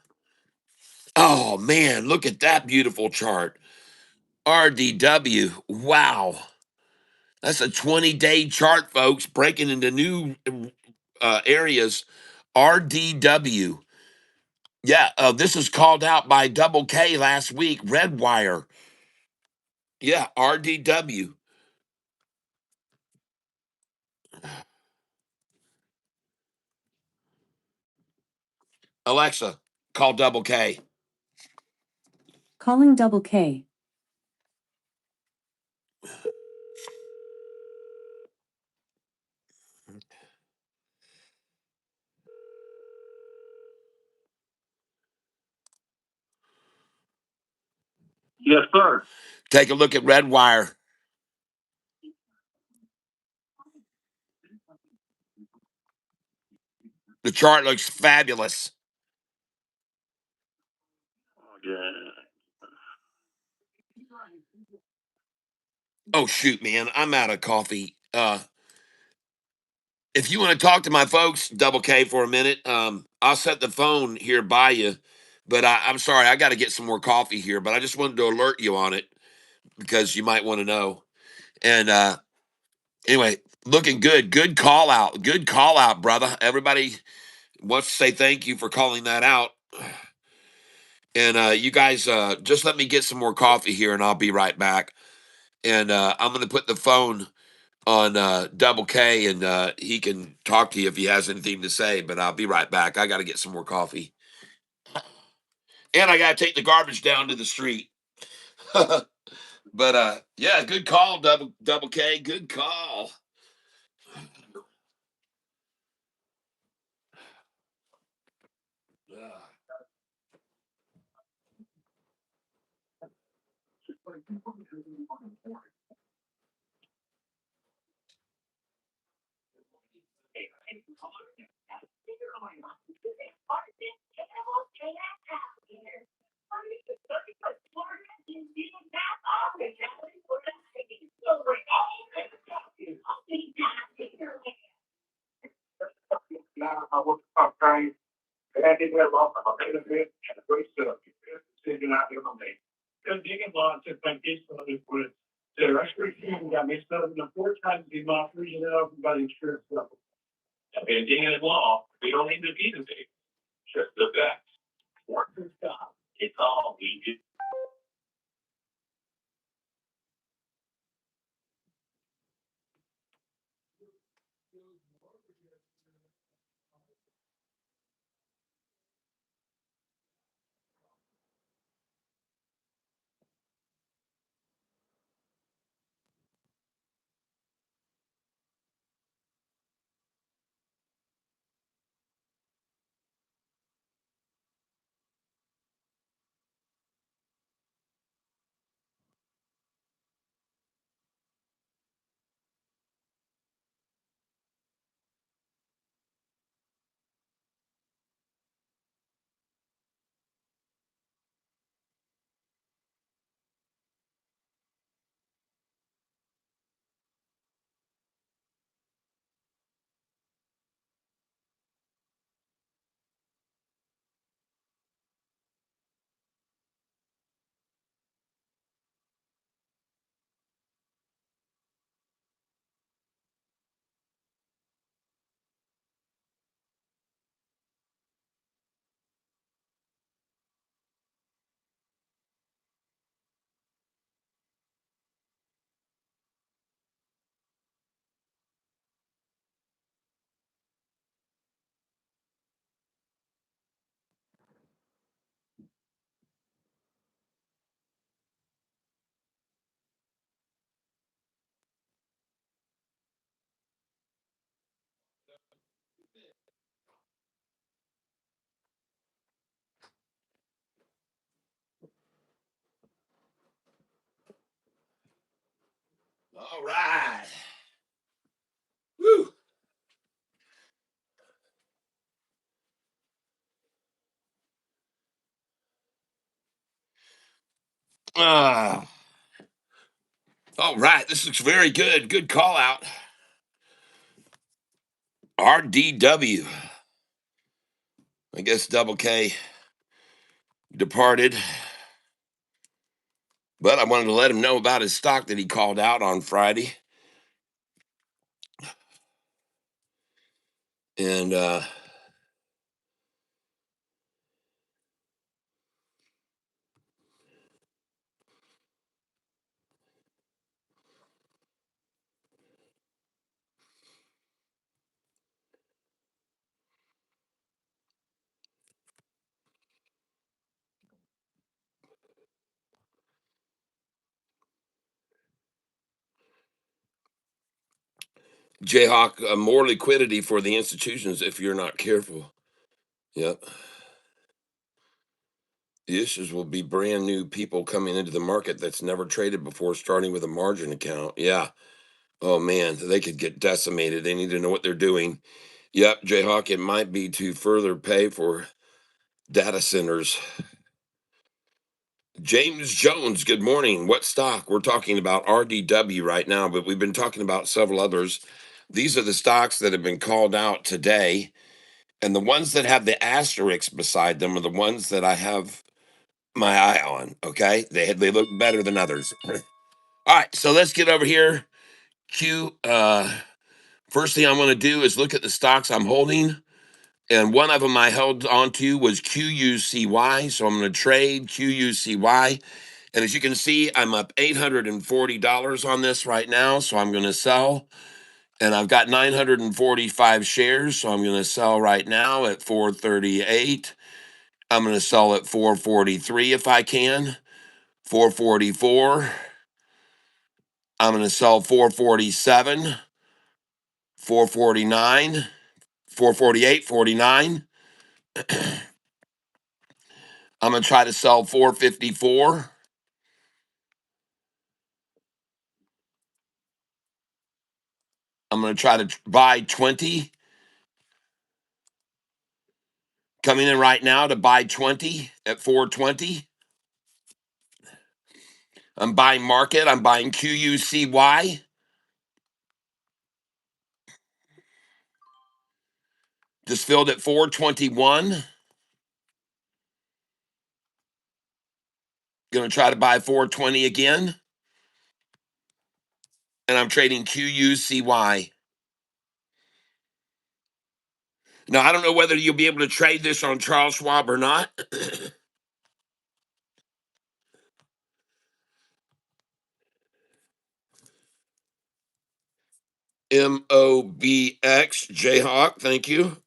Oh man, look at that beautiful chart. RDW. Wow. That's a 20-day chart, folks, breaking into new areas. RDW. Yeah, this was called out by Double K last week. Red Wire. Yeah, RDW. Alexa, call Double K. Calling Double K. Yes, sir. Take a look at Red Wire. The chart looks fabulous. Oh shoot, man, I'm out of coffee. If you want to talk to my folks, Double K, for a minute, I'll set the phone here by you. But I'm sorry, I got to get some more coffee here. But I just wanted to alert you on it because you might want to know. And anyway, looking good. Good call out. Good call out, brother. Everybody wants to say thank you for calling that out. And you guys, just let me get some more coffee here, and I'll be right back. And I'm going to put the phone on Double K, and he can talk to you if he has anything to say. But I'll be right back. I got to get some more coffee, and I got to take the garbage down to the street. But yeah, good call, Double K. Good call. All right. Woo. Ah. All right. This looks very good. Good call out. RDW. I guess Double K departed, but I wanted to let him know about his stock that he called out on Friday. And Jayhawk, more liquidity for the institutions if you're not careful. Yep. The issues will be brand new people coming into the market that's never traded before, starting with a margin account. Yeah. Oh man, they could get decimated. They need to know what they're doing. Yep, Jayhawk, it might be to further pay for data centers. James Jones, good morning. What stock? We're talking about RDW right now, but we've been talking about several others. These are the stocks that have been called out today. And the ones that have the asterisks beside them are the ones that I have my eye on. Okay. They look better than others. All right. So let's get over here. Q. First thing I'm going to do is look at the stocks I'm holding. And one of them I held onto was QUCY. So I'm going to trade QUCY. And as you can see, I'm up $840 on this right now. So I'm going to sell. And I've got 945 shares. So I'm going to sell right now at 438. I'm going to sell at 443 if I can. 444. I'm going to sell 447, 449, 448, 49. I'm going to try to sell 454. I'm going to try to buy 20. Coming in right now to buy 20 at 420. I'm buying market. I'm buying QUCY. Just filled at 421. Going to try to buy 420 again. And I'm trading QUCY. Now, I don't know whether you'll be able to trade this on Charles Schwab or not. MOBX, Jayhawk, thank you.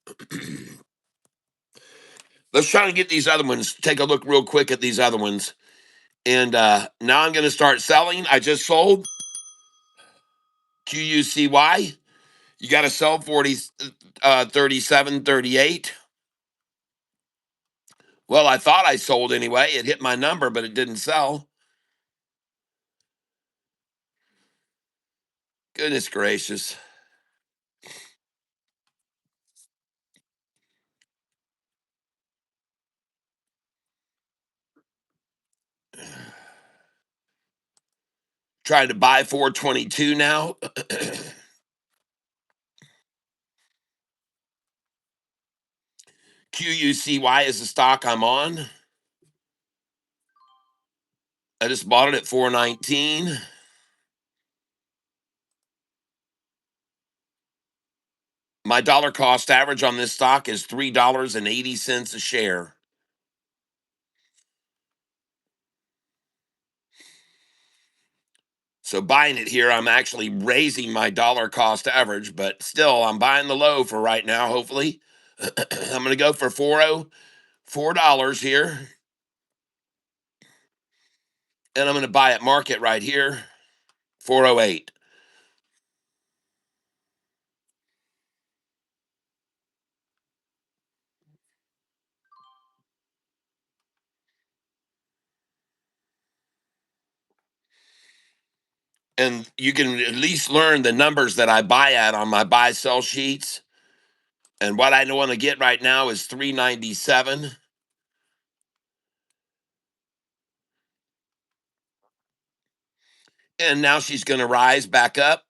Let's try to get these other ones. Take a look real quick at these other ones. And now I'm going to start selling. I just sold QUCY. You got to sell 37, 38. Well, I thought I sold anyway. It hit my number, but it didn't sell. Goodness gracious. Trying to buy 422 now. QUCY is the stock I'm on. I just bought it at 419. My dollar cost average on this stock is $3.80 a share. So buying it here, I'm actually raising my dollar cost average, but still, I'm buying the low for right now, hopefully. I'm going to go for $4 here. And I'm going to buy at market right here, 408. And you can at least learn the numbers that I buy at on my buy sell sheets. And what I want to get right now is 397. And now she's going to rise back up.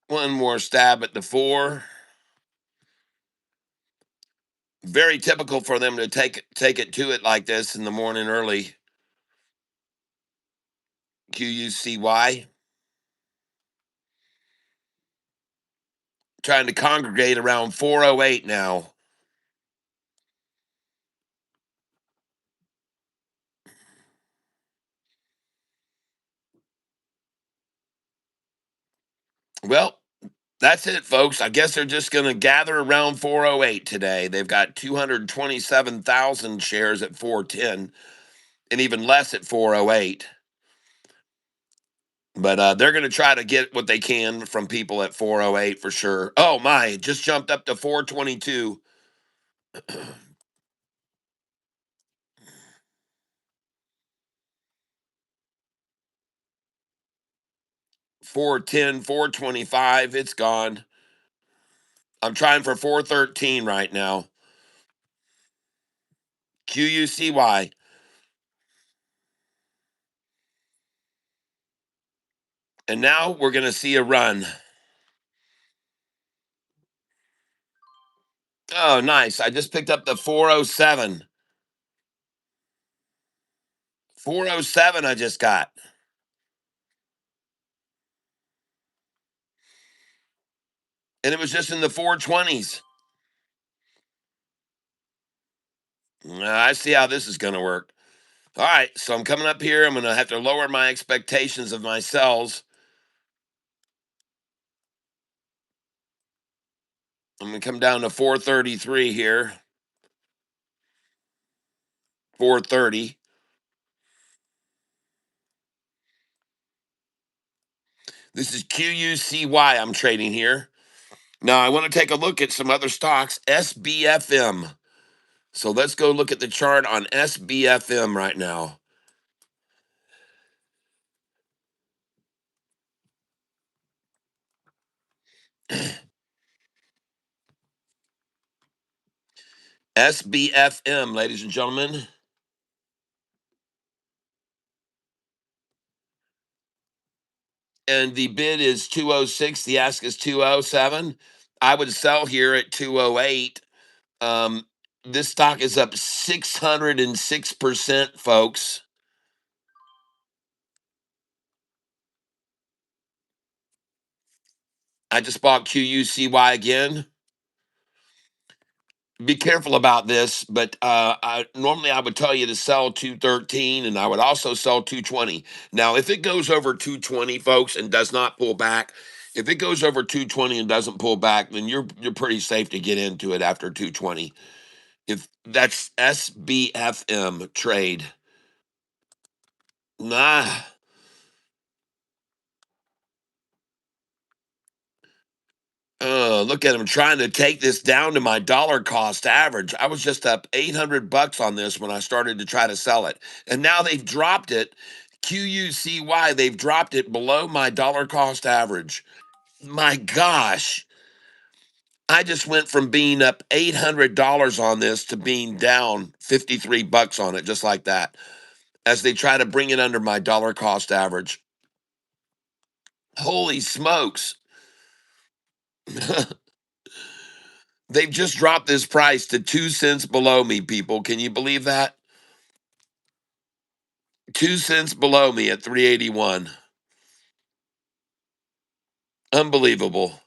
One more stab at the 4. Very typical for them to take it to it like this in the morning early. QUCY. Trying to congregate around 408 now. Well, that's it, folks. I guess they're just going to gather around 408 today. They've got 227,000 shares at 410 and even less at 408. But they're going to try to get what they can from people at 408 for sure. Oh, my. It just jumped up to 422. 410, 425. It's gone. I'm trying for 413 right now. QUCY. And now we're going to see a run. Oh, nice. I just picked up the 407. 407 I just got. And it was just in the 420s. I see how this is going to work. All right, so I'm coming up here. I'm going to have to lower my expectations of my sells. I'm going to come down to 433 here. 430. This is QUCY I'm trading here. Now, I want to take a look at some other stocks. SBFM. So let's go look at the chart on SBFM right now. SBFM, ladies and gentlemen. and the bid is 206, the ask is 207. I would sell here at 208. This stock is up 606%, folks. I just bought QUCY again. Be careful about this, but normally I would tell you to sell 213, and I would also sell 220. Now, if it goes over 220, folks, and does not pull back, if it goes over 220 and doesn't pull back, then you're pretty safe to get into it after 220. If that's SBFM trade, nah. Look at him trying to take this down to my dollar cost average. I was just up $800 on this when I started to try to sell it. And now they've dropped it. QUCY, they've dropped it below my dollar cost average. My gosh. I just went from being up $800 on this to being down $53 on it, just like that, as they try to bring it under my dollar cost average. Holy smokes. They've just dropped this price to 2 cents below me, people. Can you believe that? 2 cents below me at 381. Unbelievable.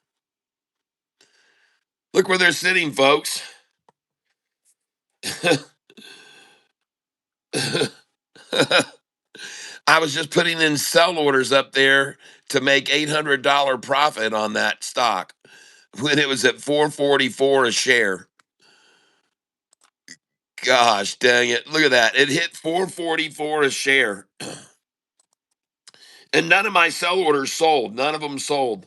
Look where they're sitting, folks. I was just putting in sell orders up there to make $800 profit on that stock when it was at 444 a share. Gosh dang it. Look at that. It hit 444 a share. And none of my sell orders sold. None of them sold.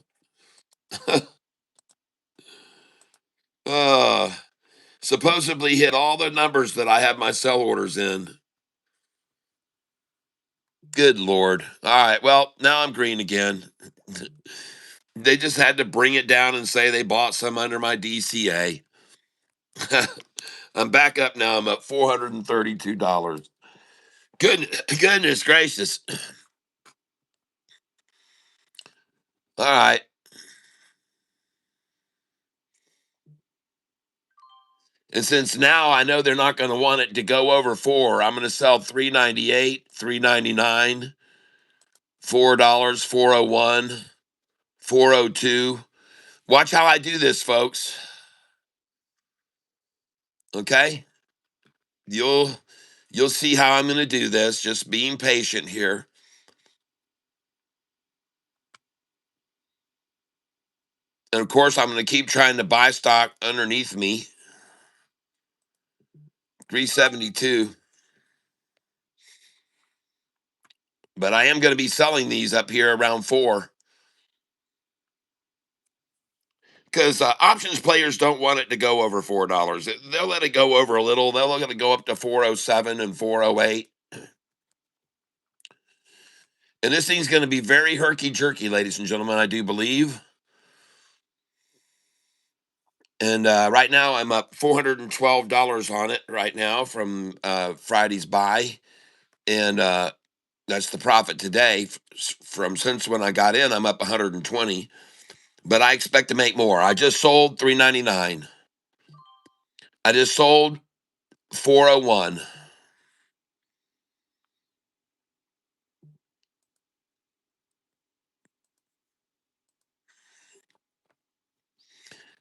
uh Supposedly hit all the numbers that I have my sell orders in. Good Lord. All right. Well, now I'm green again. They just had to bring it down and say they bought some under my DCA. I'm back up now. I'm at $432. Goodness gracious. All right. And since now I know they're not going to want it to go over four, I'm going to sell 398, 399, $4, 401, 402. Watch how I do this, folks. Okay? You'll see how I'm going to do this. Just being patient here. And of course, I'm going to keep trying to buy stock underneath me. 372. But I am going to be selling these up here around four. Because options players don't want it to go over $4. They'll let it go over a little. They'll let it go up to 407 and 408. And this thing's going to be very herky-jerky, ladies and gentlemen, I do believe. And right now, I'm up $412 on it right now from Friday's buy. And that's the profit today. From since when I got in, I'm up 120. But I expect to make more. I just sold 399. I just sold 401.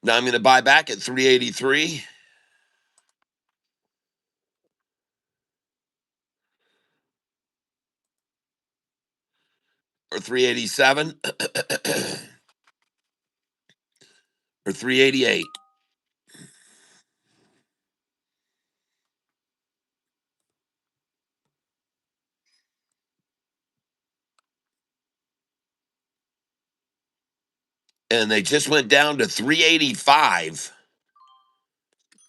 Now I'm going to buy back at 383 or 387 or 388. And they just went down to 385.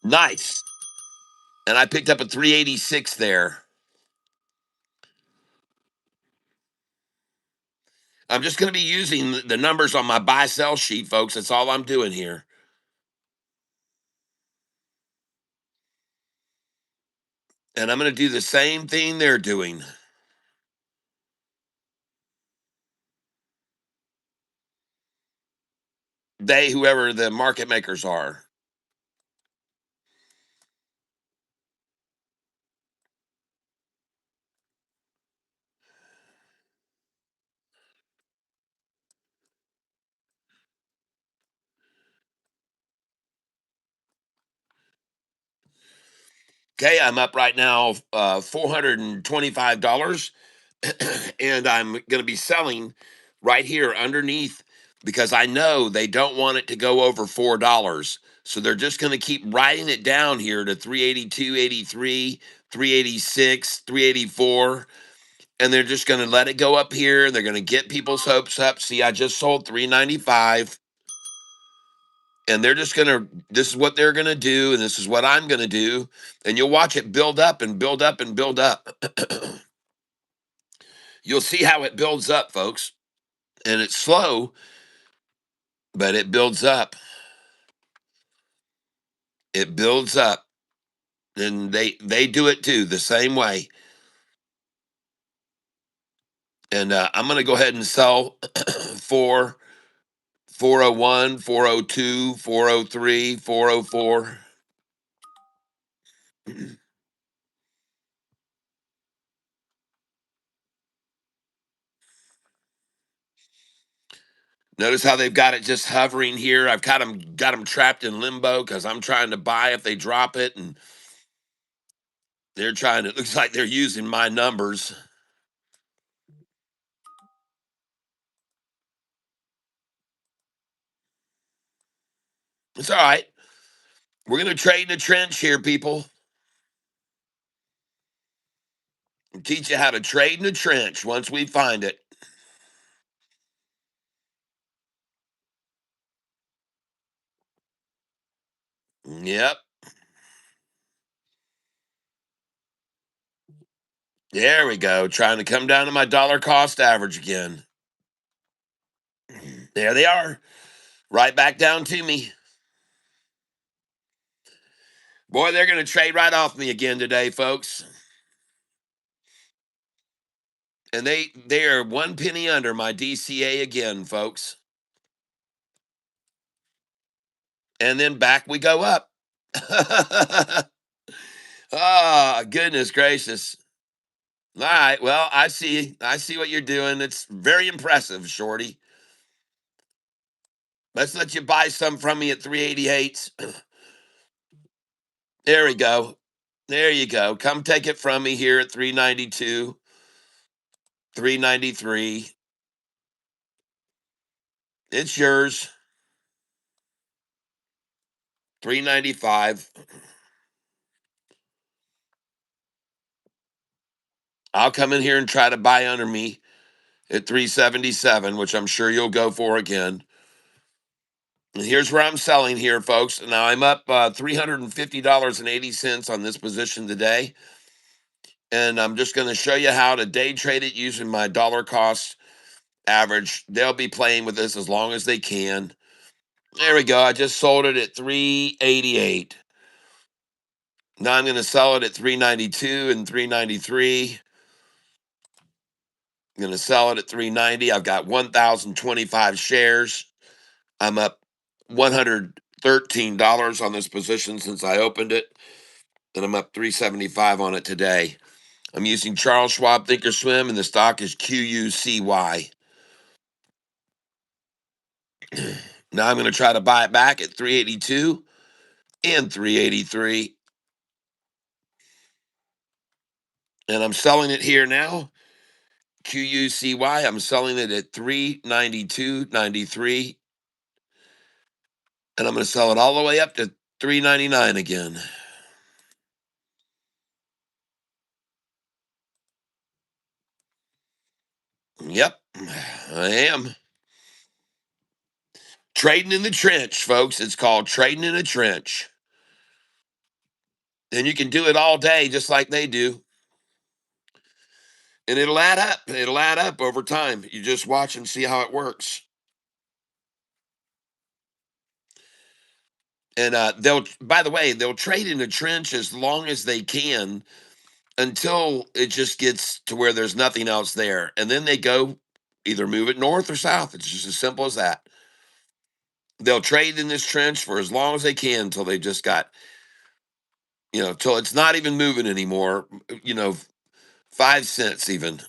Nice. And I picked up a 386 there. I'm just going to be using the numbers on my buy sell sheet, folks. That's all I'm doing here. And I'm going to do the same thing they're doing. They, whoever the market makers are. Okay, I'm up right now, $425, and I'm going to be selling right here underneath because I know they don't want it to go over $4. So they're just going to keep riding it down here to 382.83, 386, 384, and they're just going to let it go up here. They're going to get people's hopes up. See, I just sold 395. And they're just gonna, this is what they're gonna do, and this is what I'm gonna do, and you'll watch it build up and build up and build up. You'll see how it builds up, folks, and it's slow, but it builds up. It builds up, and they do it too the same way. And I'm gonna go ahead and sell for 401, 402, 403, 404. Notice how they've got it just hovering here. I've got them trapped in limbo because I'm trying to buy if they drop it, and they're trying to. It looks like they're using my numbers. It's all right. We're gonna trade in the trench here, people. And teach you how to trade in the trench once we find it. Yep. There we go. Trying to come down to my dollar cost average again. There they are. Right back down to me. Boy, they're gonna trade right off me again today, folks. And they are 1 penny under my DCA again, folks. And then back we go up. Ah, goodness gracious. All right. Well, I see. I see what you're doing. It's very impressive, Shorty. Let's let you buy some from me at 388. There we go. There you go. Come take it from me here at 392, 393. It's yours. 395. I'll come in here and try to buy under me at 377, which I'm sure you'll go for again. And here's where I'm selling here, folks. Now I'm up $350.80 on this position today. And I'm just going to show you how to day trade it using my dollar cost average. They'll be playing with this as long as they can. There we go. I just sold it at 388. Now I'm going to sell it at 392 and 393. I'm going to sell it at 390. I've got 1,025 shares. I'm up $113 on this position since I opened it, and I'm up 375 on it today. I'm using Charles Schwab Thinkorswim, and the stock is QUCY. Now I'm going to try to buy it back at 382 and 383. And I'm selling it here now. QUCY. I'm selling it at 392.93. And I'm going to sell it all the way up to 399 again. Yep, I am. Trading in the trench, folks. It's called trading in a trench. And you can do it all day just like they do. And it'll add up. It'll add up over time. You just watch and see how it works. And by the way, they'll trade in a trench as long as they can until it just gets to where there's nothing else there. And then they go either move it north or south. It's just as simple as that. They'll trade in this trench for as long as they can until they just got, till it's not even moving anymore, 5 cents even.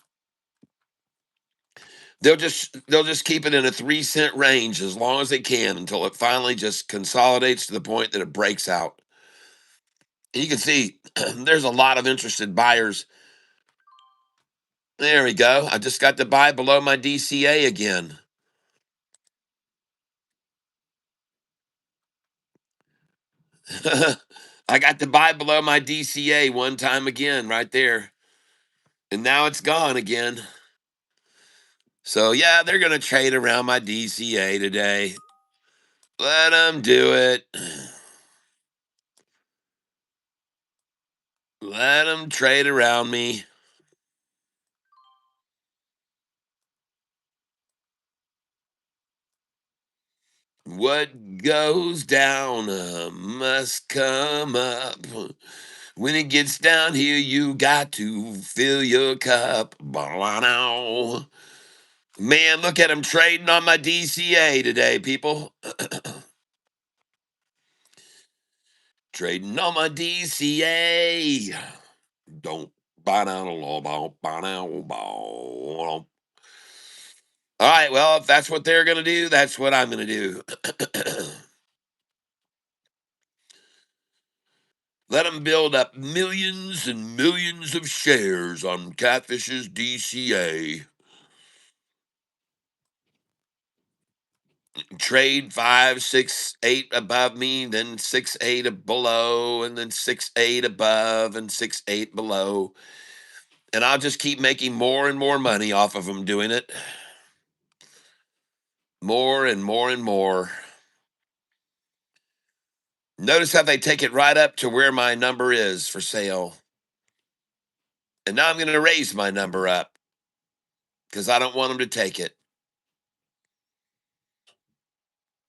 They'll just keep it in a 3 cent range as long as they can until it finally just consolidates to the point that it breaks out. And you can see there's a lot of interested buyers. There we go. I just got to buy below my DCA again. I got to buy below my DCA one time again right there. And now it's gone again. So, yeah, they're going to trade around my DCA today. Let them do it. Let them trade around me. What goes down must come up. When it gets down here, you got to fill your cup. Ba-la-now. Man, look at him trading on my DCA today, people. Trading on my DCA. Don't buy down a law ball, buy down ball. All right, well, if that's what they're going to do, that's what I'm going to do. Let them build up millions and millions of shares on Catfish's DCA. Trade 5, 6, 8 above me, then 6, 8 below, and then 6, 8 above, and 6, 8 below. And I'll just keep making more and more money off of them doing it. More and more and more. Notice how they take it right up to where my number is for sale. And now I'm going to raise my number up because I don't want them to take it.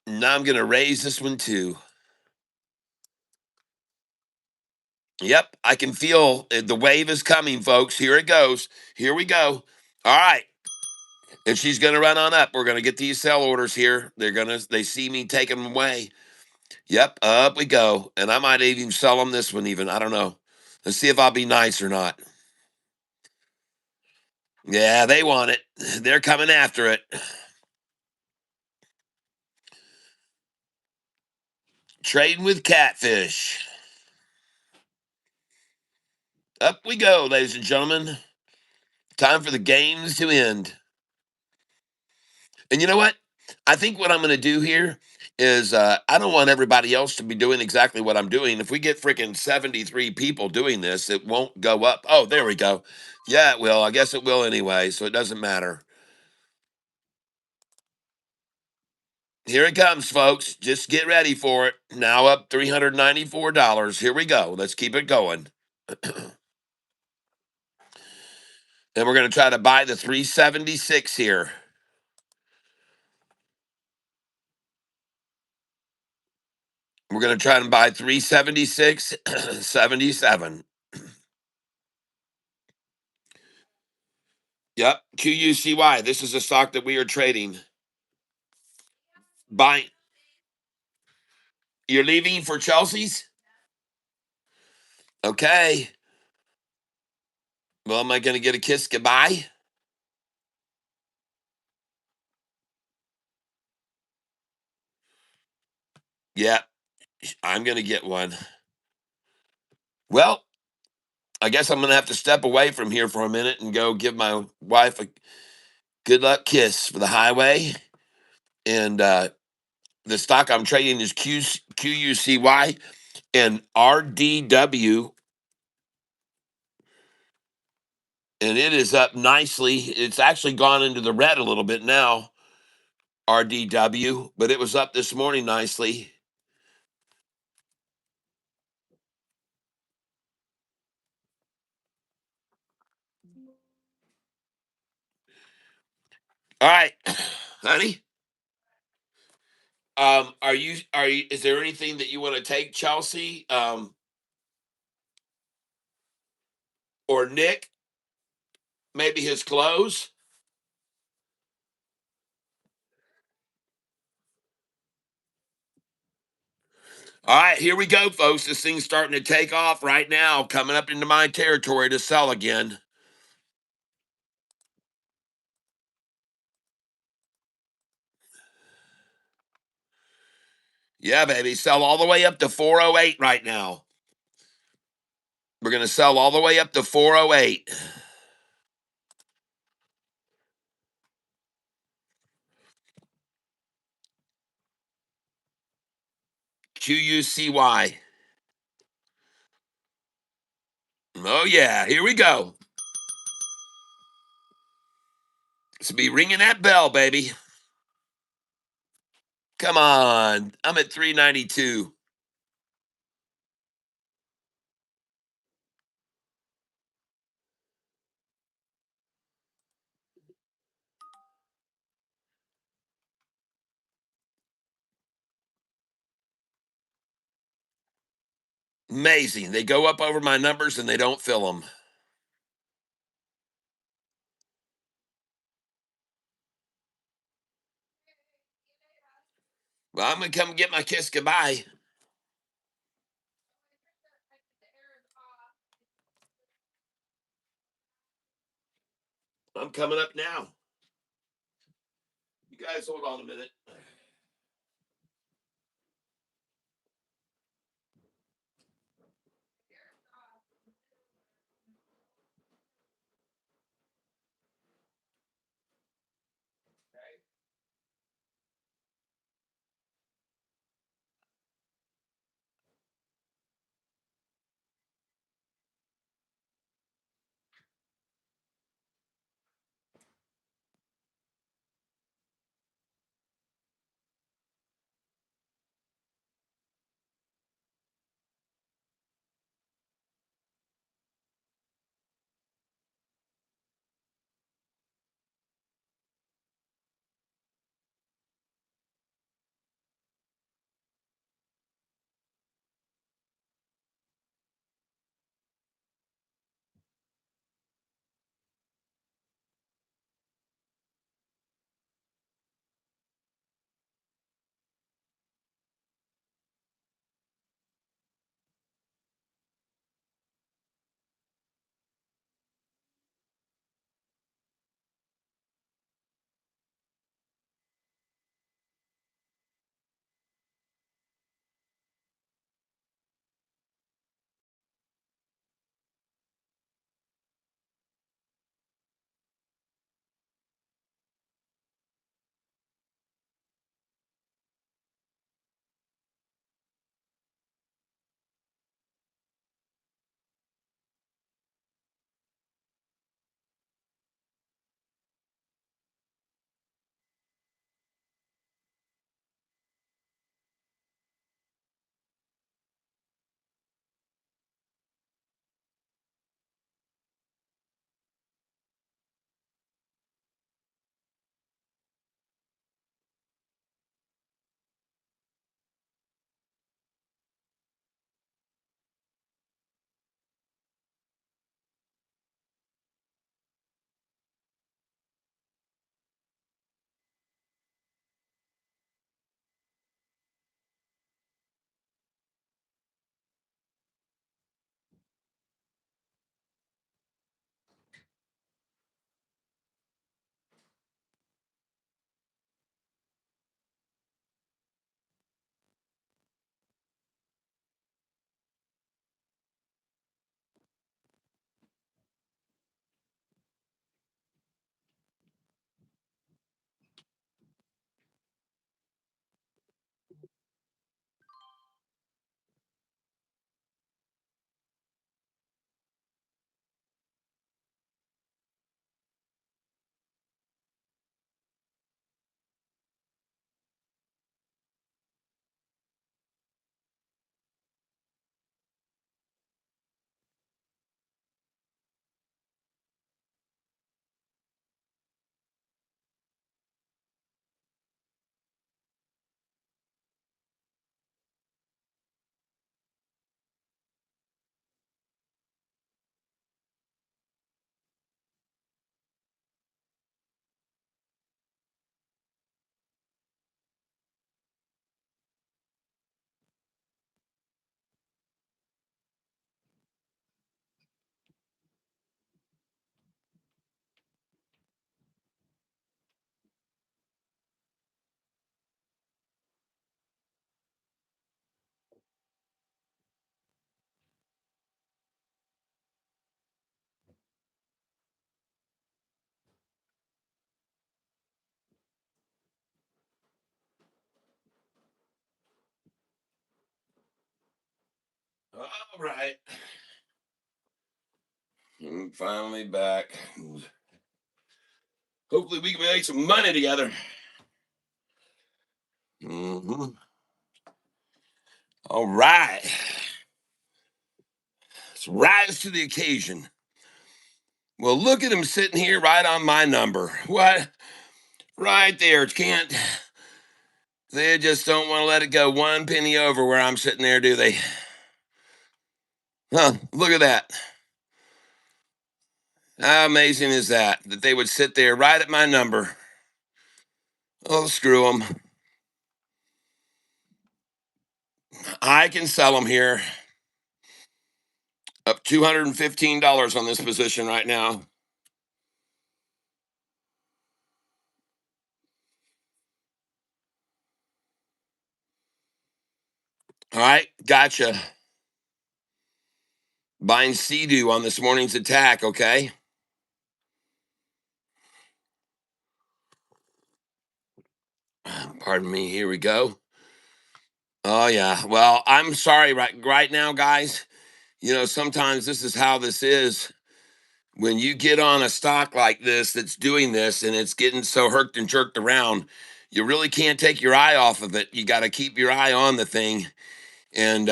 Now I'm going to raise this one too. Yep, I can feel the wave is coming, folks. Here it goes. Here we go. All right. And she's going to run on up. We're going to get these sell orders here. They see me taking them away. Yep, up we go. And I might even sell them this one even. I don't know. Let's see if I'll be nice or not. Yeah, they want it. They're coming after it. Trading with Catfish. Up we go, ladies and gentlemen. Time for the games to end. And you know what? I think what I'm going to do here is I don't want everybody else to be doing exactly what I'm doing. If we get freaking 73 people doing this, it won't go up. Oh, there we go. Yeah, it will. I guess it will anyway, so it doesn't matter. Here it comes, folks. Just get ready for it. Now up $394. Here we go. Let's keep it going. And we're going to try to buy the 376 here. We're going to try and buy 376.77. Yep, QUCY. This is a stock that we are trading. Buying. You're leaving for Chelsea's? Okay. Well, am I going to get a kiss goodbye? Yeah, I'm going to get one. Well, I guess I'm going to have to step away from here for a minute and go give my wife a good luck kiss for the highway. And the stock I'm trading is QUCY and RDW. And it is up nicely. It's actually gone into the red a little bit now, RDW, but it was up this morning nicely. All right, honey. Is there anything that you want to take, Chelsea? Or Nick? Maybe his clothes? All right, here we go, folks. This thing's starting to take off right now, coming up into my territory to sell again. Yeah, baby. Sell all the way up to 408 right now. We're going to sell all the way up to 408. QUCY. Oh, yeah. Here we go. So be ringing that bell, baby. Come on. I'm at 392. Amazing. They go up over my numbers and they don't fill them. Well, I'm going to come get my kiss goodbye. I'm coming up now. You guys hold on a minute. All right. I'm finally back. Hopefully we can make some money together. hmm All right. Let's rise to the occasion. Well, look at him sitting here right on my number. What? Right there. Can't. They just don't want to let it go one penny over where I'm sitting there, do they? Huh. Look at that. How amazing is that? That they would sit there right at my number. Oh, screw them. I can sell them here. Up $215 on this position right now. All right, gotcha. Buying Sea-Doo on this morning's attack, okay? Pardon me, here we go. Oh yeah. Well, I'm sorry right now, guys. Sometimes this is how this is. When you get on a stock like this that's doing this and it's getting so herked and jerked around, you really can't take your eye off of it. You got to keep your eye on the thing. And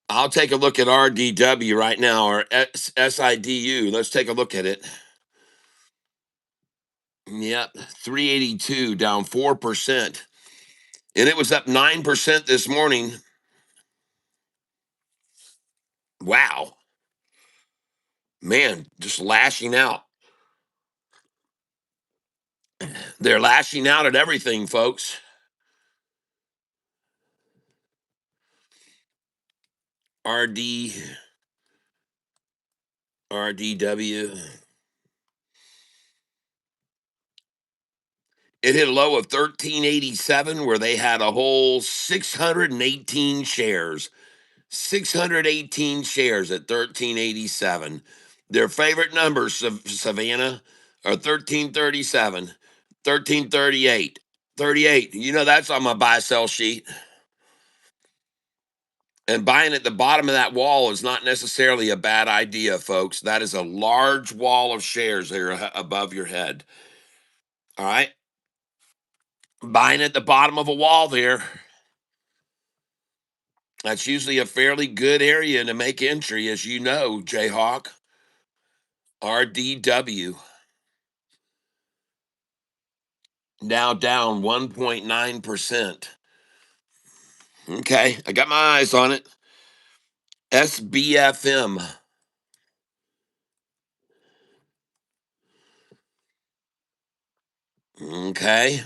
I'll take a look at RDW right now, or SIDU. Let's take a look at it. Yep, 382, down 4%. And it was up 9% this morning. Wow. Man, just lashing out. They're lashing out at everything, folks. RD, RDW. It hit a low of 1387 where they had a whole 618 shares. 618 shares at 1387. Their favorite numbers, Savannah, are 1337, 1338, 38. That's on my buy sell sheet. And buying at the bottom of that wall is not necessarily a bad idea, folks. That is a large wall of shares there above your head. All right. Buying at the bottom of a wall there. That's usually a fairly good area to make entry, as you know, Jayhawk. RDW. Now down 1.9%. Okay, I got my eyes on it. SBFM. Okay.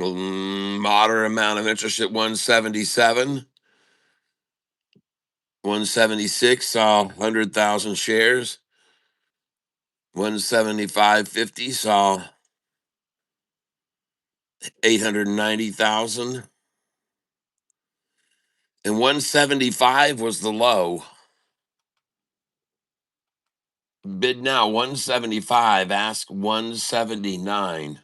Moderate amount of interest at 177. 176 saw 100,000 shares. 175.50 saw 890,000. And 175 was the low. Bid now 175, ask 179.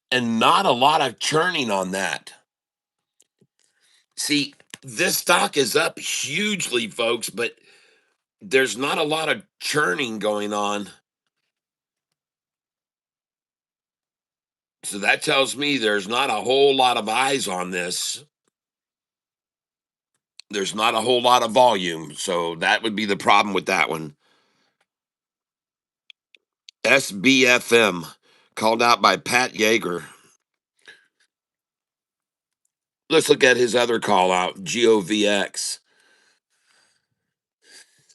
And not a lot of churning on that. See, this stock is up hugely, folks, but there's not a lot of churning going on. So that tells me there's not a whole lot of eyes on this. There's not a whole lot of volume. So that would be the problem with that one. SBFM, called out by Pat Yeager. Let's look at his other call out, GOVX.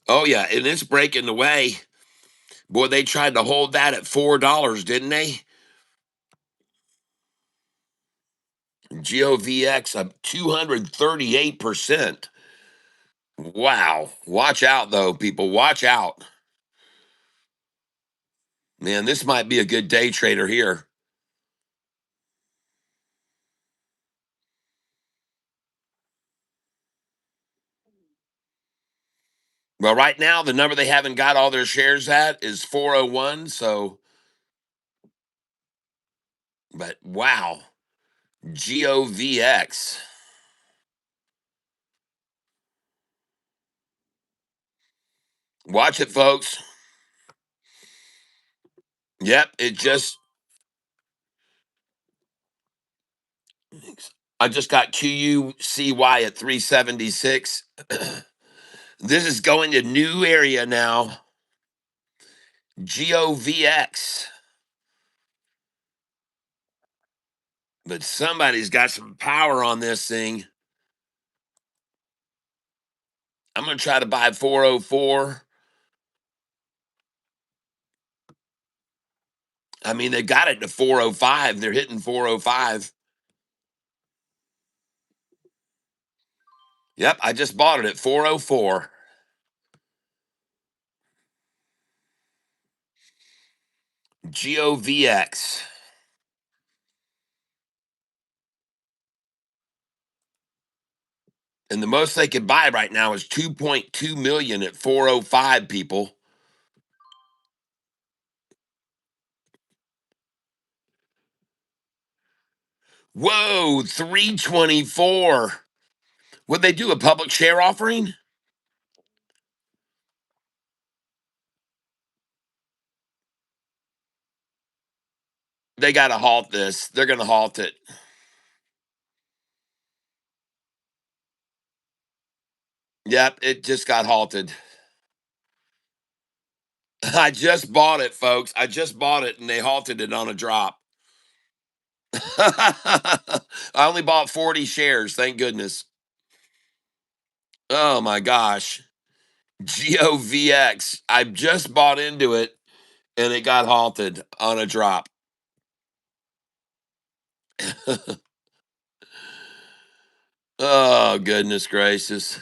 Oh, yeah, and it's breaking away. Boy, they tried to hold that at $4, didn't they? GOVX up 238%. Wow. Watch out, though, people. Watch out. Man, this might be a good day trader here. Well, right now, the number they haven't got all their shares at is 401. So, but wow. GOVX. Watch it, folks. Yep, I just got QUCY at 376. This is going to new area now. GOVX. But somebody's got some power on this thing. I'm going to try to buy 404. I mean, they got it to 405. They're hitting 405. Yep, I just bought it at 404. GOVX. And the most they could buy right now is 2.2 million at 405, people. Whoa, 324. Would they do a public share offering? They got to halt this. They're going to halt it. Yep, it just got halted. I just bought it, folks. I just bought it and they halted it on a drop. I only bought 40 shares, thank goodness. Oh my gosh. GOVX. I just bought into it and it got halted on a drop. Oh, goodness gracious.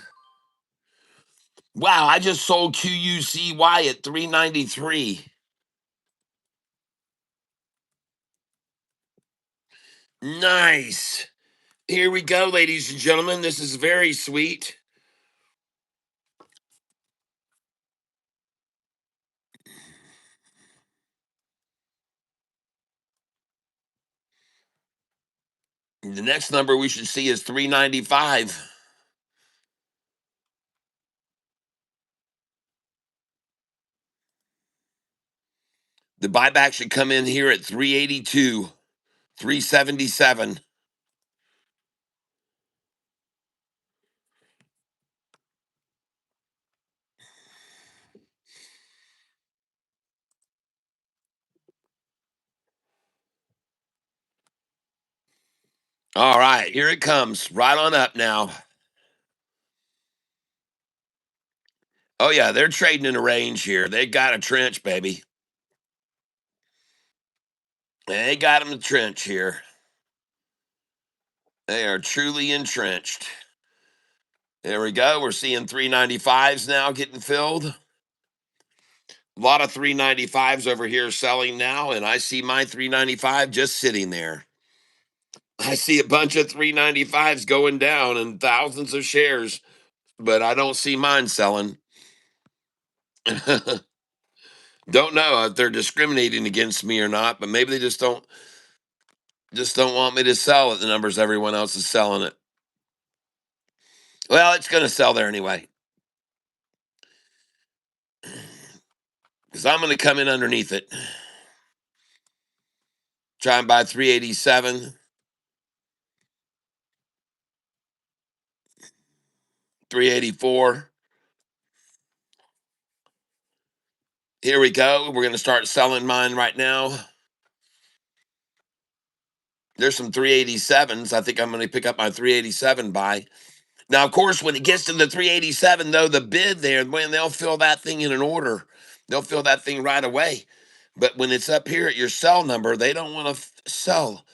Wow, I just sold QUCY at 393. Nice. Here we go, ladies and gentlemen. This is very sweet. The next number we should see is 395. The buyback should come in here at 382, 377. All right, here it comes. Right on up now. Oh, yeah, they're trading in a range here. They got a trench, baby. They got them a trench here. They are truly entrenched. There we go. We're seeing 395s now getting filled. A lot of 395s over here selling now, and I see my 395 just sitting there. I see a bunch of 395s going down and thousands of shares, but I don't see mine selling. Don't know if they're discriminating against me or not, but maybe they just don't want me to sell at the numbers everyone else is selling it. Well, it's going to sell there anyway. Because I'm going to come in underneath it. Try and buy 387, 384. Here we go. We're going to start selling mine right now. There's some 387s. I think I'm going to pick up my 387 buy. Now, of course, when it gets to the 387, though, the bid there, when they'll fill that thing in an order, they'll fill that thing right away. But when it's up here at your cell number, they don't want to sell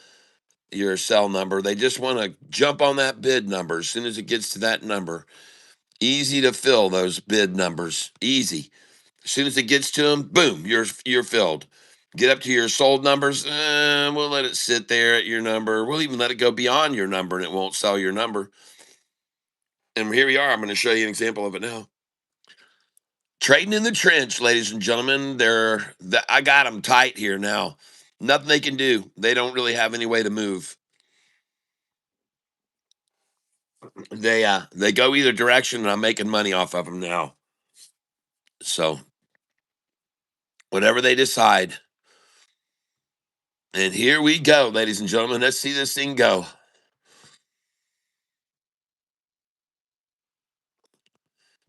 your cell number. They just want to jump on that bid number as soon as it gets to that number. Easy to fill those bid numbers. Easy. As soon as it gets to them, boom, you're filled. Get up to your sold numbers. We'll let it sit there at your number. We'll even let it go beyond your number, and it won't sell your number. And here we are. I'm going to show you an example of it now. Trading in the trench, ladies and gentlemen. I got them tight here now. Nothing they can do. They don't really have any way to move. They go either direction, and I'm making money off of them now. So whatever they decide. And here we go, ladies and gentlemen. Let's see this thing go.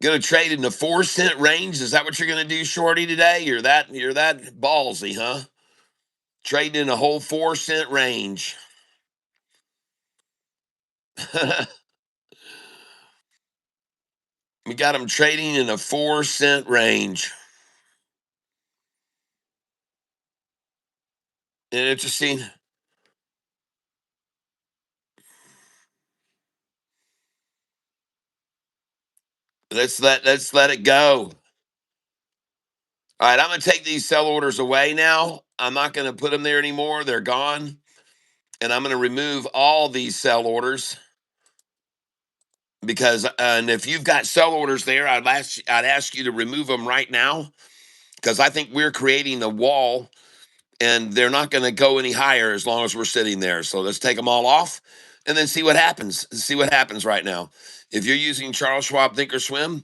Gonna trade in the 4 cent range. Is that what you're gonna do, Shorty, today? You're that ballsy, huh? Trading in a whole 4 cent range. We got them trading in a 4 cent range. And interesting. Let's let it go. All right, I'm gonna take these sell orders away now. I'm not gonna put them there anymore. They're gone. And I'm gonna remove all these sell orders because and if you've got sell orders there, I'd ask you to remove them right now because I think we're creating a wall and they're not going to go any higher as long as we're sitting there. So let's take them all off and then see what happens. See what happens right now. If you're using Charles Schwab Thinkorswim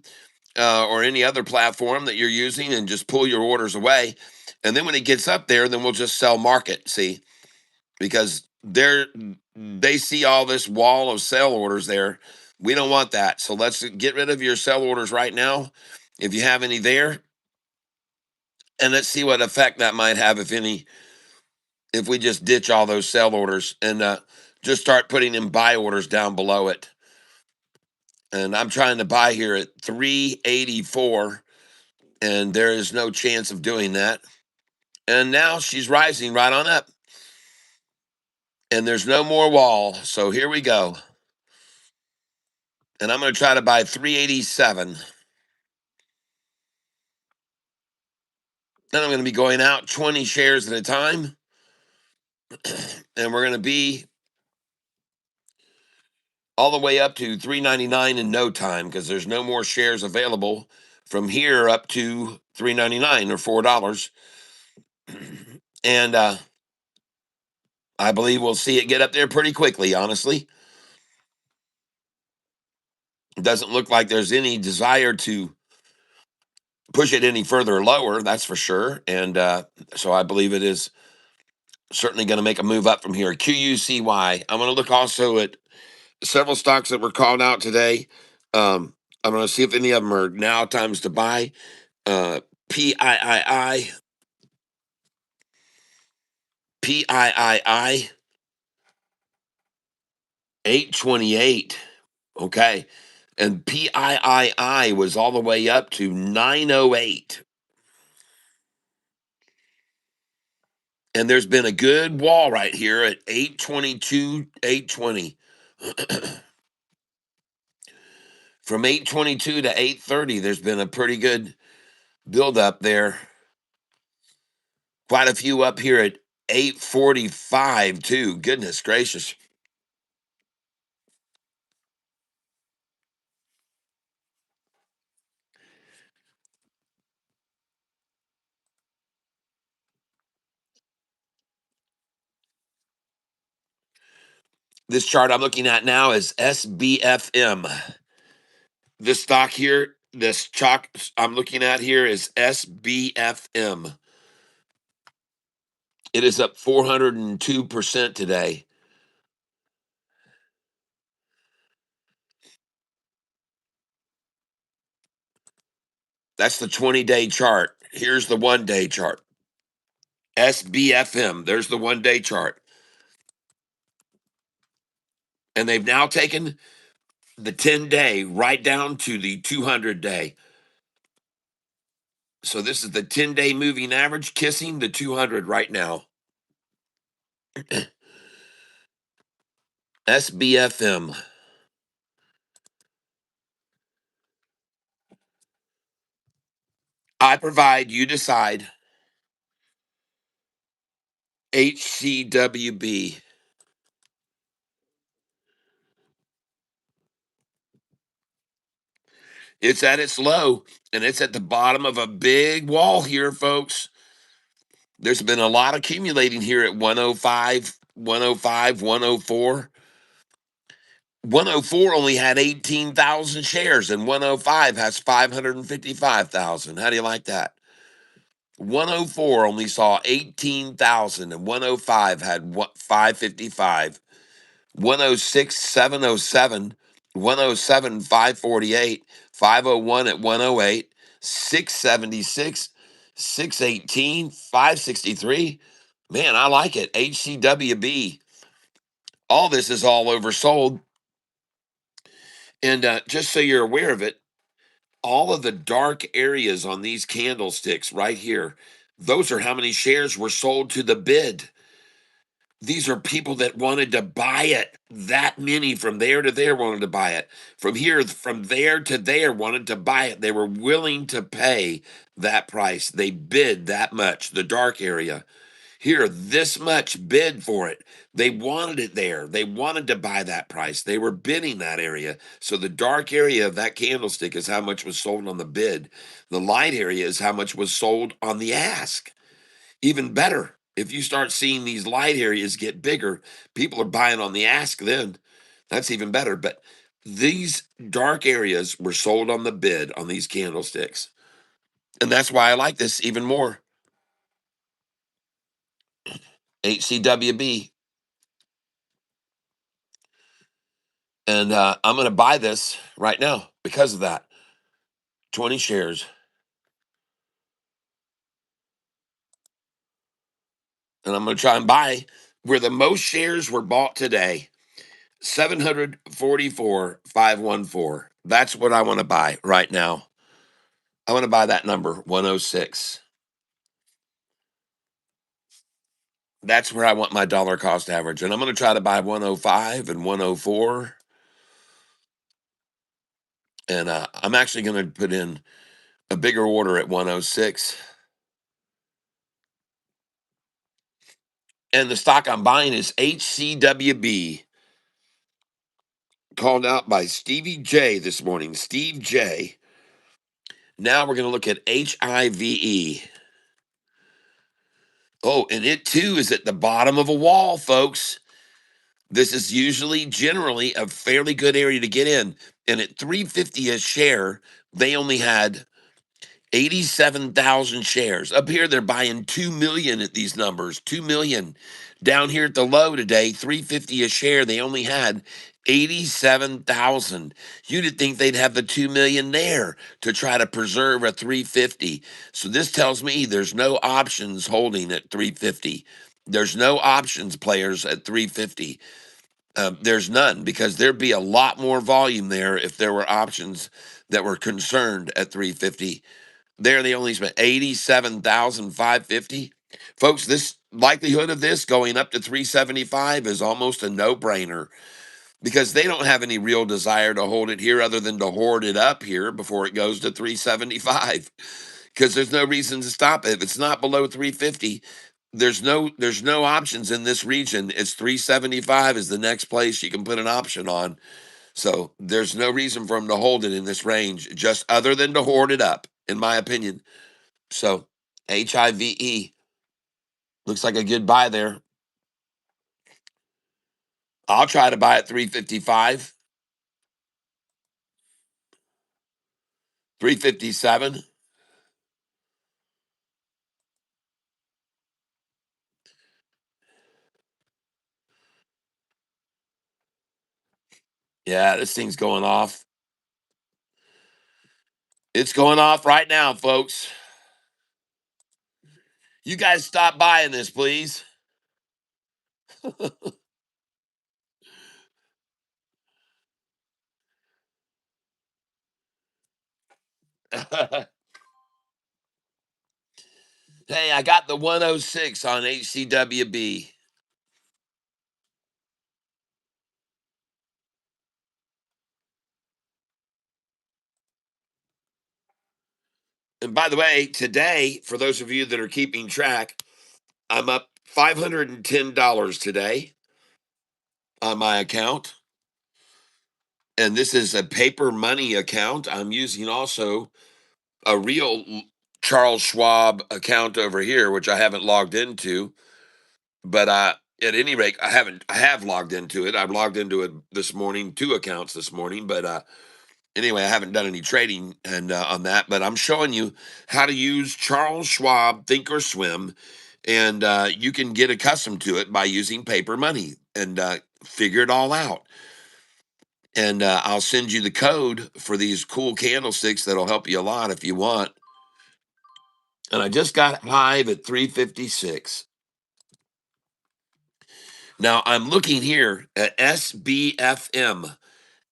or any other platform that you're using, and just pull your orders away, and then when it gets up there, then we'll just sell market. See, because they see all this wall of sell orders there. We don't want that. So let's get rid of your sell orders right now, if you have any there, and let's see what effect that might have, if any, if we just ditch all those sell orders and just start putting in buy orders down below it. And I'm trying to buy here at 384, and there is no chance of doing that. And now she's rising right on up, and there's no more wall. So here we go. And I'm going to try to buy 387. Then I'm going to be going out 20 shares at a time. And we're going to be all the way up to 399 in no time, because there's no more shares available from here up to 399 or $4. And I believe we'll see it get up there pretty quickly, honestly. It doesn't look like there's any desire to push it any further lower, that's for sure. And so I believe it is certainly going to make a move up from here. QUCY. I'm going to look also at several stocks that were called out today. I'm going to see if any of them are now times to buy. PIII, PIII, 828. Okay. And PIII was all the way up to 908. And there's been a good wall right here at 822, 820. From 822 to 830, there's been a pretty good build up there. Quite a few up here at 845 too. Goodness gracious. This chart I'm looking at now is SBFM. This stock here, this chalk I'm looking at here is SBFM. It is up 402% today. That's the 20-day chart. Here's the 1-day chart. SBFM. There's the 1-day chart. And they've now taken the 10-day right down to the 200-day. So this is the 10-day moving average kissing the 200 right now. SBFM. I provide, you decide. HCWB. It's at its low, and it's at the bottom of a big wall here, folks. There's been a lot accumulating here at 105, 105, 104. 104 only had 18,000 shares, and 105 has 555,000. How do you like that? 104 only saw 18,000, and 105 had 555. 106, 707, 107, 548, 501 at 108, 676, 618, 563. Man, I like it. HCWB. All this is all oversold. And just so you're aware of it, all of the dark areas on these candlesticks right here, those are how many shares were sold to the bid. These are people that wanted to buy it. That many from there to there wanted to buy it. From here, from there to there wanted to buy it. They were willing to pay that price. They bid that much, the dark area. Here, this much bid for it. They wanted it there. They wanted to buy that price. They were bidding that area. So the dark area of that candlestick is how much was sold on the bid. The light area is how much was sold on the ask. Even better, if you start seeing these light areas get bigger, people are buying on the ask then. That's even better. But these dark areas were sold on the bid on these candlesticks. And that's why I like this even more. HCWB. And I'm going to buy this right now because of that. 20 shares. And I'm going to try and buy where the most shares were bought today. 744, 514. That's what I want to buy right now. I want to buy that number, 106. That's where I want my dollar cost average. And I'm going to try to buy 105 and 104. And I'm actually going to put in a bigger order at 106. And the stock I'm buying is HCWB, called out by Stevie J this morning. Steve J. Now we're going to look at HIVE. Oh, and it too is at the bottom of a wall, folks. This is usually, generally, a fairly good area to get in. And at 350 a share, they only had 87,000 shares. Up here, they're buying 2 million at these numbers. 2 million. Down here at the low today, 350 a share, they only had 87,000. You'd think they'd have the 2 million there to try to preserve a 350. So this tells me there's no options holding at 350. There's no options players at 350. There's none, because there'd be a lot more volume there if there were options that were concerned at 350. There, they only spent 87,550. Folks, this likelihood of this going up to 375 is almost a no-brainer, because they don't have any real desire to hold it here other than to hoard it up here before it goes to 375, because there's no reason to stop it. If it's not below 350, there's no options in this region. It's 375 is the next place you can put an option on. So there's no reason for them to hold it in this range, just other than to hoard it up, in my opinion. So HIVE looks like a good buy there. I'll try to buy at 355, 357. Yeah, this thing's going off. It's going off right now, folks. You guys stop buying this, please. Hey, I got the 106 on HCWB. And by the way, today, for those of you that are keeping track, I'm up $510 today on my account. And this is a paper money account. I'm using also a real Charles Schwab account over here, which I haven't logged into. But At any rate, I have logged into it. I've logged into it this morning, 2 accounts this morning, but anyway, I haven't done any trading and on that, but I'm showing you how to use Charles Schwab Thinkorswim, and you can get accustomed to it by using paper money and figure it all out. And I'll send you the code for these cool candlesticks that'll help you a lot if you want. And I just got Hive at 356. Now I'm looking here at SBFM.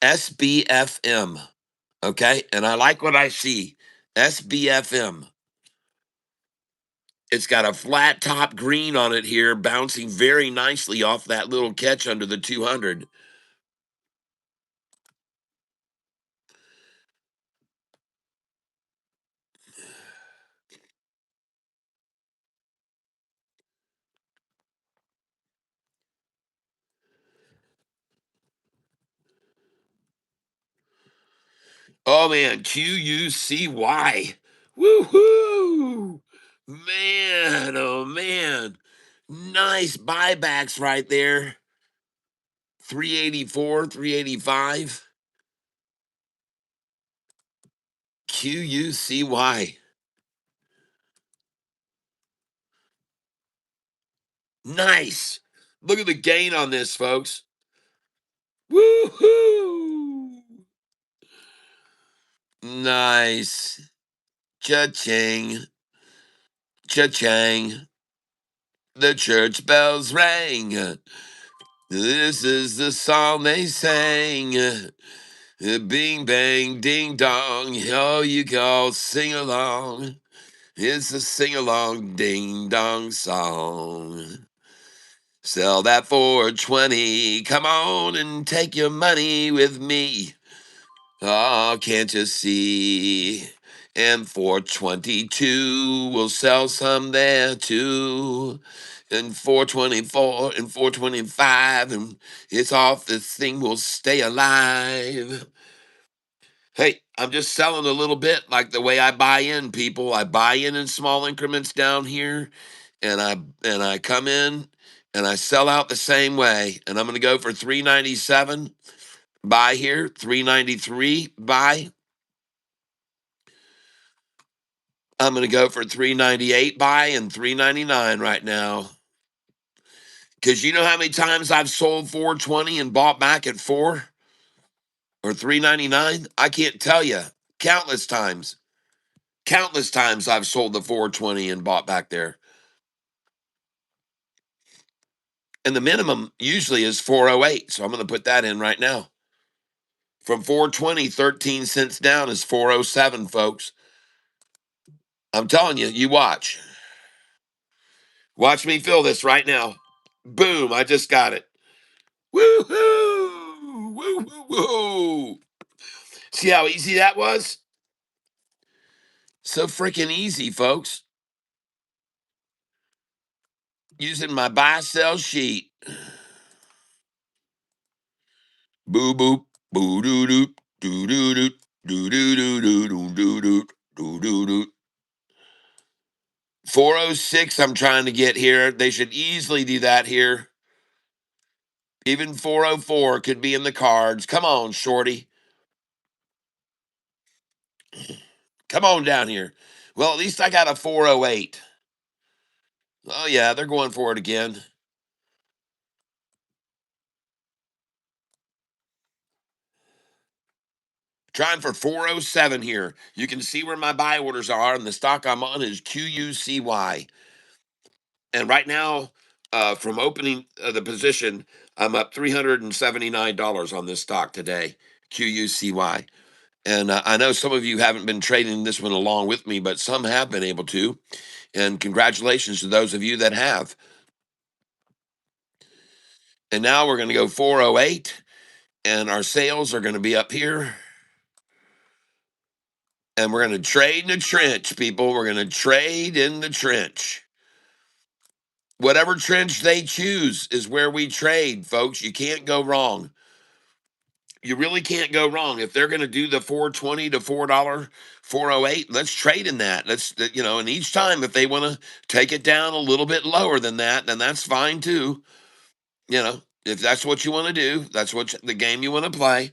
SBFM. Okay. And I like what I see. SBFM. It's got a flat top green on it here, bouncing very nicely off that little catch under the 200. Oh man, QUCY. Woohoo! Man, oh man. Nice buybacks right there. 384, 385. QUCY. Nice. Look at the gain on this, folks. Woohoo! Nice. Cha-ching. Cha-chang. The church bells rang. This is the song they sang. Bing bang ding dong. Oh, you can all sing along. It's a sing along ding dong song. Sell that for 20. Come on and take your money with me. Oh, can't you see? And for 22, we'll sell some there too. And 424 and 425, and it's off. This thing will stay alive. Hey, I'm just selling a little bit like the way I buy in, people. I buy in small increments down here, and I come in and I sell out the same way. And I'm going to go for 397 buy here, 393 buy. I'm going to go for 398 buy and 399 right now. Cuz you know how many times I've sold 420 and bought back at 4 or 399? I can't tell you. Countless times. Countless times I've sold the 420 and bought back there. And the minimum usually is 408. So I'm going to put that in right now. From 420, 13 cents down is 407, folks. I'm telling you, you watch. Watch me fill this right now. Boom, I just got it. Woohoo! Woo, woo, woo. See how easy that was? So freaking easy, folks. Using my buy sell sheet. Boo boop, boo doo doo, doo doo doo, doo doo doo doo doo doo doo doo doo doo. 406 I'm trying to get here. They should easily do that here. Even 404 could be in the cards. Come on, shorty. Come on down here. Well, at least I got a 408. Oh, yeah, they're going for it again. Trying for 407 here. You can see where my buy orders are, and the stock I'm on is QUCY. And right now, from opening the position, I'm up $379 on this stock today, QUCY. And I know some of you haven't been trading this one along with me, but some have been able to. And congratulations to those of you that have. And now we're going to go 408, and our sales are going to be up here. And we're going to trade in the trench, people. We're going to trade in the trench. Whatever trench they choose is where we trade, folks. You can't go wrong. You really can't go wrong. If they're going to do the 420 to $4, 408, let's trade in that. And each time if they want to take it down a little bit lower than that, then that's fine too. if that's what you want to do, that's the game you want to play,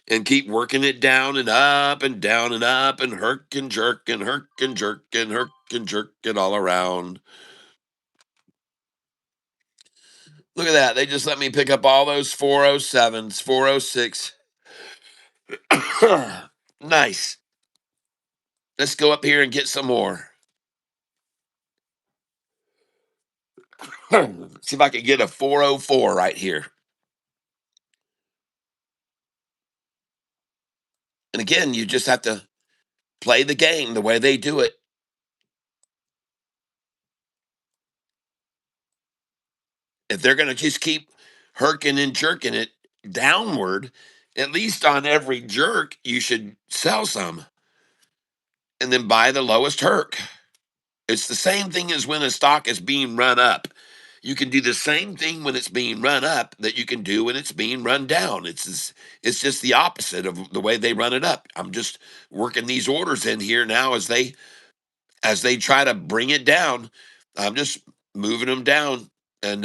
and keep working it down and up and down and up and herk and jerk and herk and jerk and herk and jerk it all around. Look at that. They just let me pick up all those 407s, 406. Nice. Let's go up here and get some more. See if I can get a 404 right here. And again, you just have to play the game the way they do it. If they're going to just keep herking and jerking it downward, at least on every jerk, you should sell some and then buy the lowest herc. It's the same thing as when a stock is being run up. You can do the same thing when it's being run up that you can do when it's being run down. It's just the opposite of the way they run it up. I'm just working these orders in here now as they try to bring it down. I'm just moving them down, and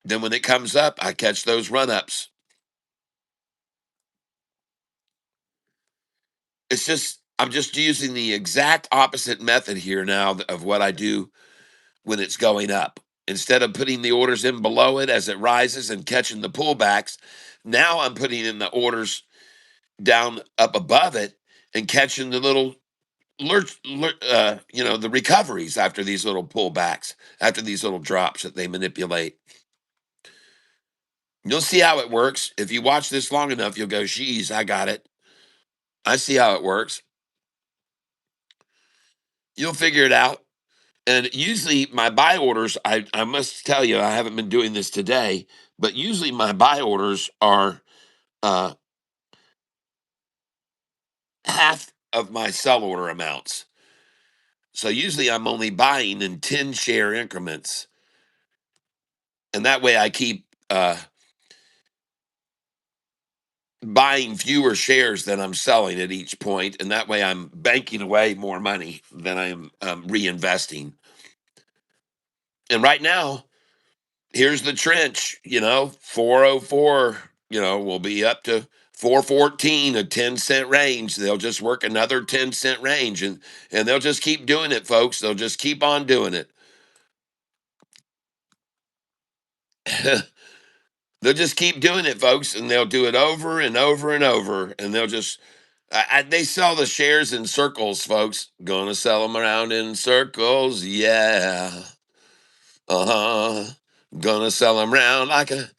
then when it comes up, I catch those run ups. It's just I'm just using the exact opposite method here now of what I do when it's going up. Instead of putting the orders in below it as it rises and catching the pullbacks, now I'm putting in the orders down up above it and catching the little the recoveries after these little pullbacks, after these little drops that they manipulate. You'll see how it works. If you watch this long enough, you'll go, geez, I got it. I see how it works. You'll figure it out. And usually my buy orders, I must tell you, I haven't been doing this today, but usually my buy orders are uh, half of my sell order amounts. So usually I'm only buying in 10 share increments. And that way I keep buying fewer shares than I'm selling at each point. And that way I'm banking away more money than I'm reinvesting. And right now, here's the trench, 404, will be up to 414, a 10-cent range. They'll just work another 10-cent range, and they'll just keep doing it, folks. They'll just keep on doing it. They'll just keep doing it, folks, and they'll do it over and over and over, and they'll just they sell the shares in circles, folks. Gonna sell them around in circles, yeah. Uh-huh. Gonna sell them around like a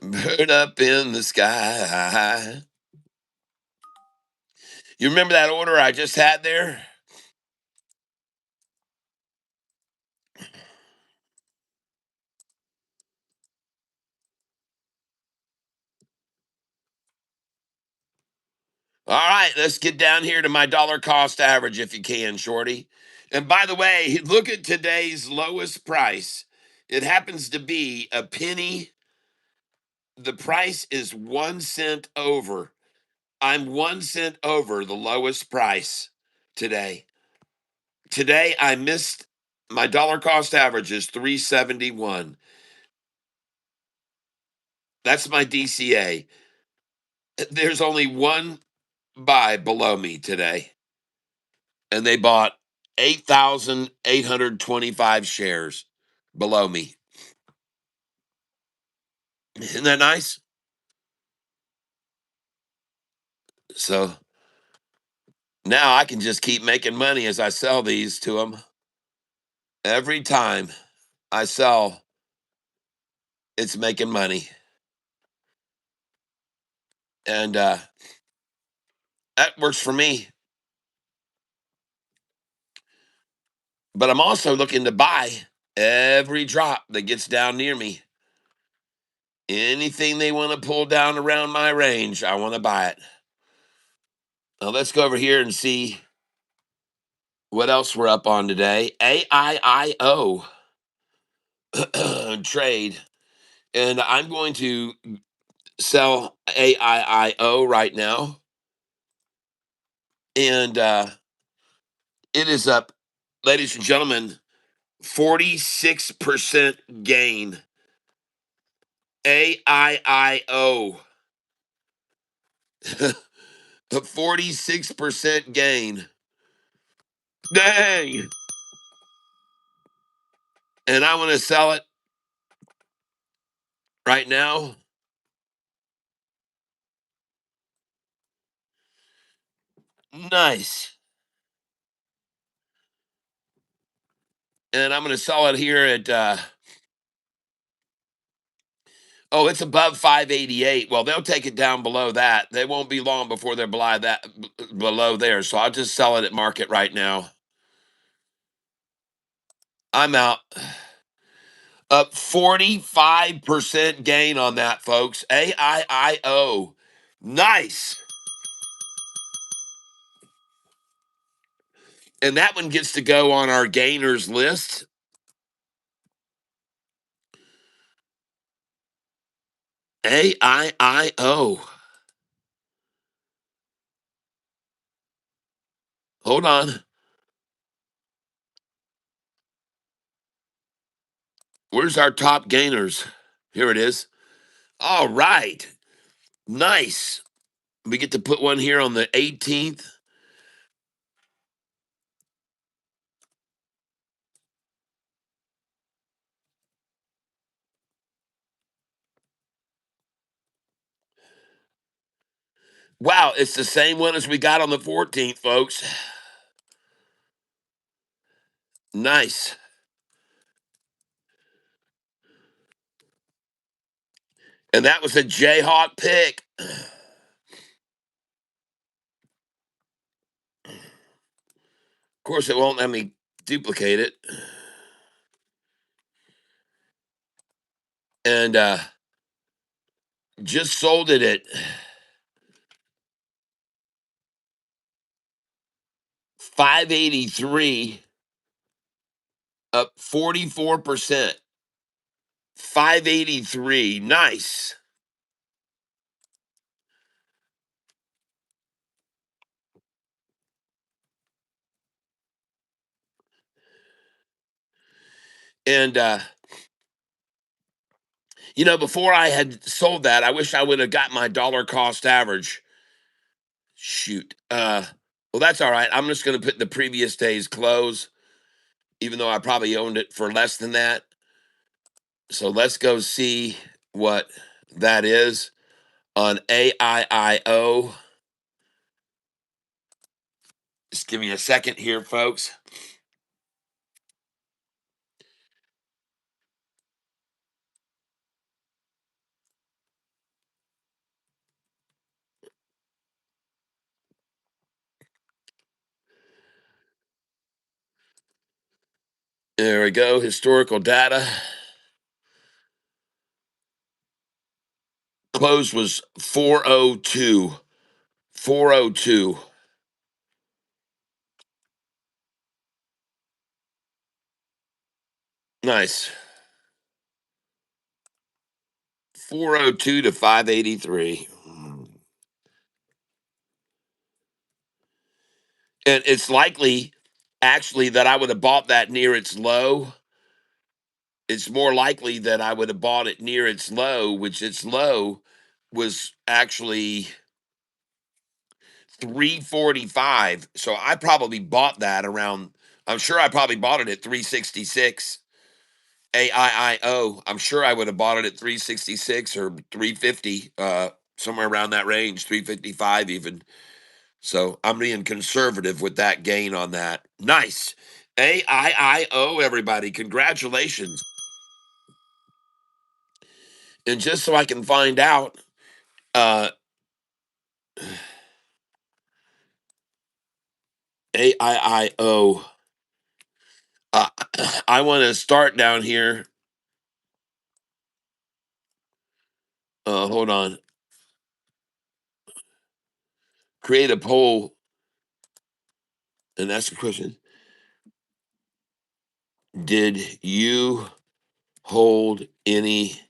bird up in the sky. You remember that order I just had there? All right, let's get down here to my dollar cost average if you can, Shorty. And by the way, look at today's lowest price. It happens to be a penny. The price is 1 cent over. I'm 1 cent over the lowest price today. Today I missed my dollar cost average is 371. That's my DCA. There's only one buy below me today, and they bought 8,825 shares below me. Isn't that nice? So now I can just keep making money as I sell these to them. Every time I sell, it's making money. And that works for me. But I'm also looking to buy every drop that gets down near me. Anything they want to pull down around my range, I want to buy it. Now let's go over here and see what else we're up on today. AIIO trade. And I'm going to sell AIIO right now. And it is up, ladies and gentlemen, 46% gain AIIO. A 46% gain. Dang. And I want to sell it right now. Nice. And I'm going to sell it here at oh, it's above 588. Well, they'll take it down below that. They won't be long before they're below there. So I'll just sell it at market right now. I'm out. Up 45% gain on that, folks. AIIO. Nice. And that one gets to go on our gainers list. AIIO. Hold on. Where's our top gainers? Here it is. All right. Nice. We get to put one here on the 18th. Wow, it's the same one as we got on the 14th, folks. Nice. And that was a Jayhawk pick. Of course, it won't let me duplicate it. And just sold it at 583, up 44%. 583. Nice. And before I had sold that, I wish I would have got my dollar cost average. Shoot. Well, that's all right. I'm just going to put the previous day's close, even though I probably owned it for less than that. So let's go see what that is on AIIO. Just give me a second here, folks. There we go. Historical data. Close was 402. 402. Nice. 402 to 583. And it's likely, actually, that I would have bought that near its low. It's more likely that I would have bought it near its low, which its low was actually 345. So I probably bought that around, I'm sure I probably bought it at 366. AIIO. I'm sure I would have bought it at 366 or 350, somewhere around that range, 355 even. So I'm being conservative with that gain on that. Nice. AIIO, everybody. Congratulations. And just so I can find out, uh, AIIO, uh, I want to start down here. Hold on. Create a poll and ask a question. Did you hold any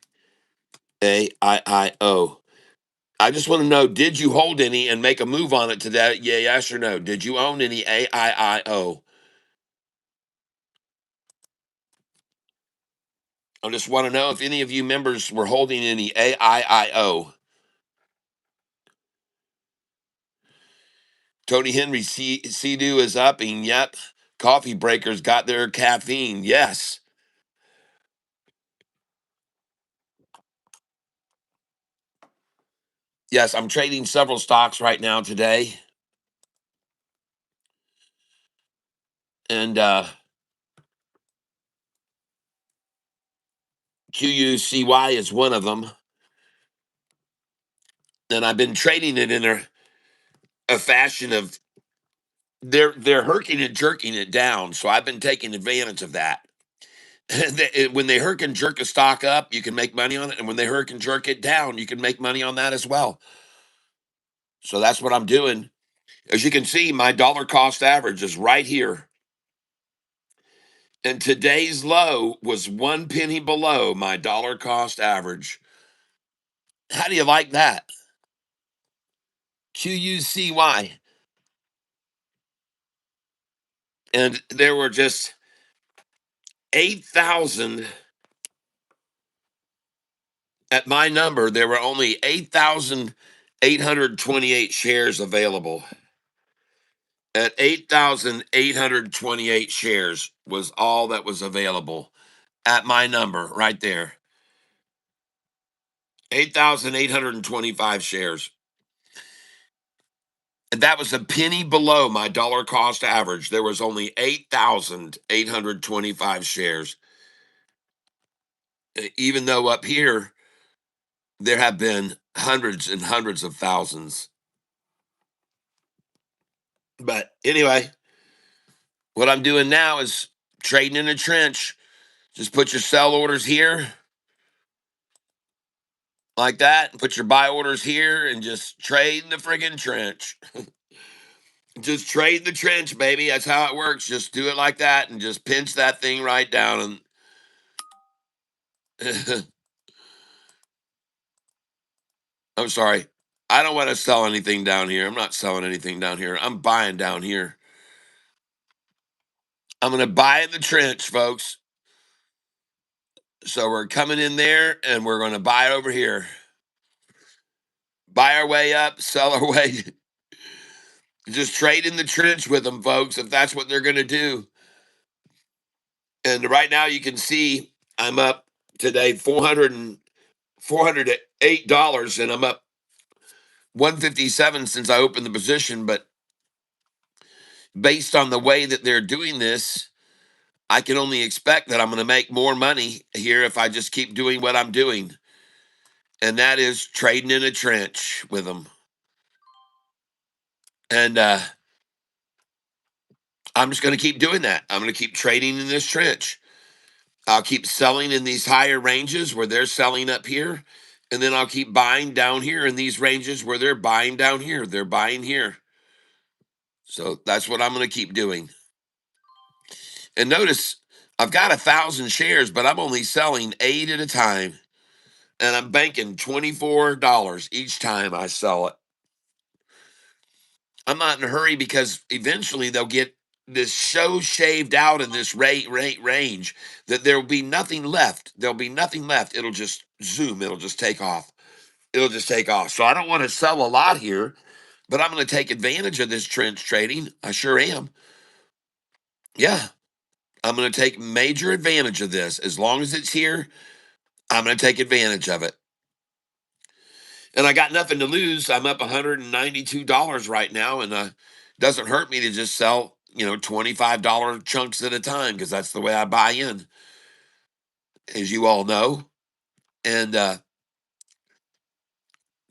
AIIO? I just want to know, did you hold any and make a move on it today? Yeah, yes or no? Did you own any AIIO? I just want to know if any of you members were holding any AIIO. Tony Henry Sea-Doo is upping. Yep. Coffee breakers got their caffeine. Yes. Yes, I'm trading several stocks right now today. And QUCY is one of them. And I've been trading it in a fashion of they're herking and jerking it down. So I've been taking advantage of that. When they herk and jerk a stock up, you can make money on it. And when they herk and jerk it down, you can make money on that as well. So that's what I'm doing. As you can see, my dollar cost average is right here. And today's low was 1 penny below my dollar cost average. How do you like that? QUCY. And there were just 8,000 at my number. There were only 8,828 shares available. At 8,828 shares was all that was available at my number right there. 8,825 shares. And that was a penny below my dollar cost average. There was only 8,825 shares. Even though up here, there have been hundreds and hundreds of thousands. But anyway, what I'm doing now is trading in a trench. Just put your sell orders here like that, and put your buy orders here, and just trade in the friggin' trench. Just trade the trench, baby. That's how it works. Just do it like that and just pinch that thing right down. And I'm sorry. I don't want to sell anything down here. I'm not selling anything down here. I'm buying down here. I'm going to buy in the trench, folks. So we're coming in there and we're going to buy over here. Buy our way up, sell our way. Just trade in the trench with them, folks, if that's what they're going to do. And right now you can see I'm up today $408, and I'm up 157 since I opened the position. But based on the way that they're doing this, I can only expect that I'm going to make more money here if I just keep doing what I'm doing. And that is trading in a trench with them. And I'm just going to keep doing that. I'm going to keep trading in this trench. I'll keep selling in these higher ranges where they're selling up here. And then I'll keep buying down here in these ranges where they're buying down here. They're buying here. So that's what I'm going to keep doing. And notice I've got 1,000 shares, but I'm only selling 8 at a time. And I'm banking $24 each time I sell it. I'm not in a hurry because eventually they'll get this show shaved out in this rate range that there will be nothing left. There'll be nothing left. It'll just zoom. It'll just take off. It'll just take off. So I don't want to sell a lot here, but I'm going to take advantage of this trench trading. I sure am. Yeah, I'm going to take major advantage of this. As long as it's here, I'm going to take advantage of it. And I got nothing to lose. I'm up $192 right now, and doesn't hurt me to just sell, $25 chunks at a time because that's the way I buy in, as you all know. And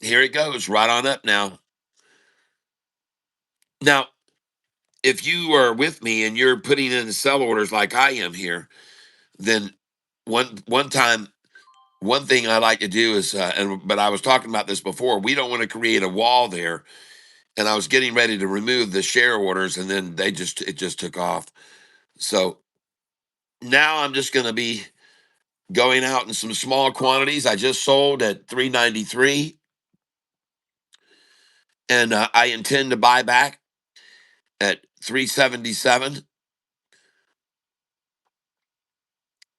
here it goes, right on up now. Now, if you are with me and you're putting in sell orders like I am here, then one time, one thing I like to do is, but I was talking about this before. We don't want to create a wall there, and I was getting ready to remove the share orders, and then it just took off. So now I'm just going to be going out in some small quantities. I just sold at 393, and I intend to buy back at 377.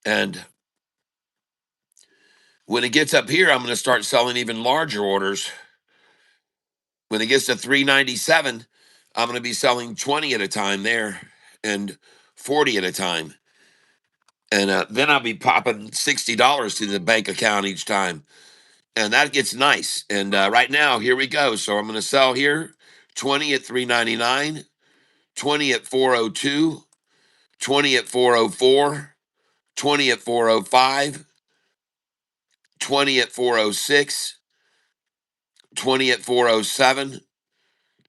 And When it gets up here, I'm going to start selling even larger orders. When it gets to 397, I'm going to be selling 20 at a time there and 40 at a time. And then I'll be popping $60 to the bank account each time. And that gets nice. And right now, here we go. So I'm going to sell here 20 at 399, 20 at 402, 20 at 404, 20 at 405, 20 at 406, 20 at 407,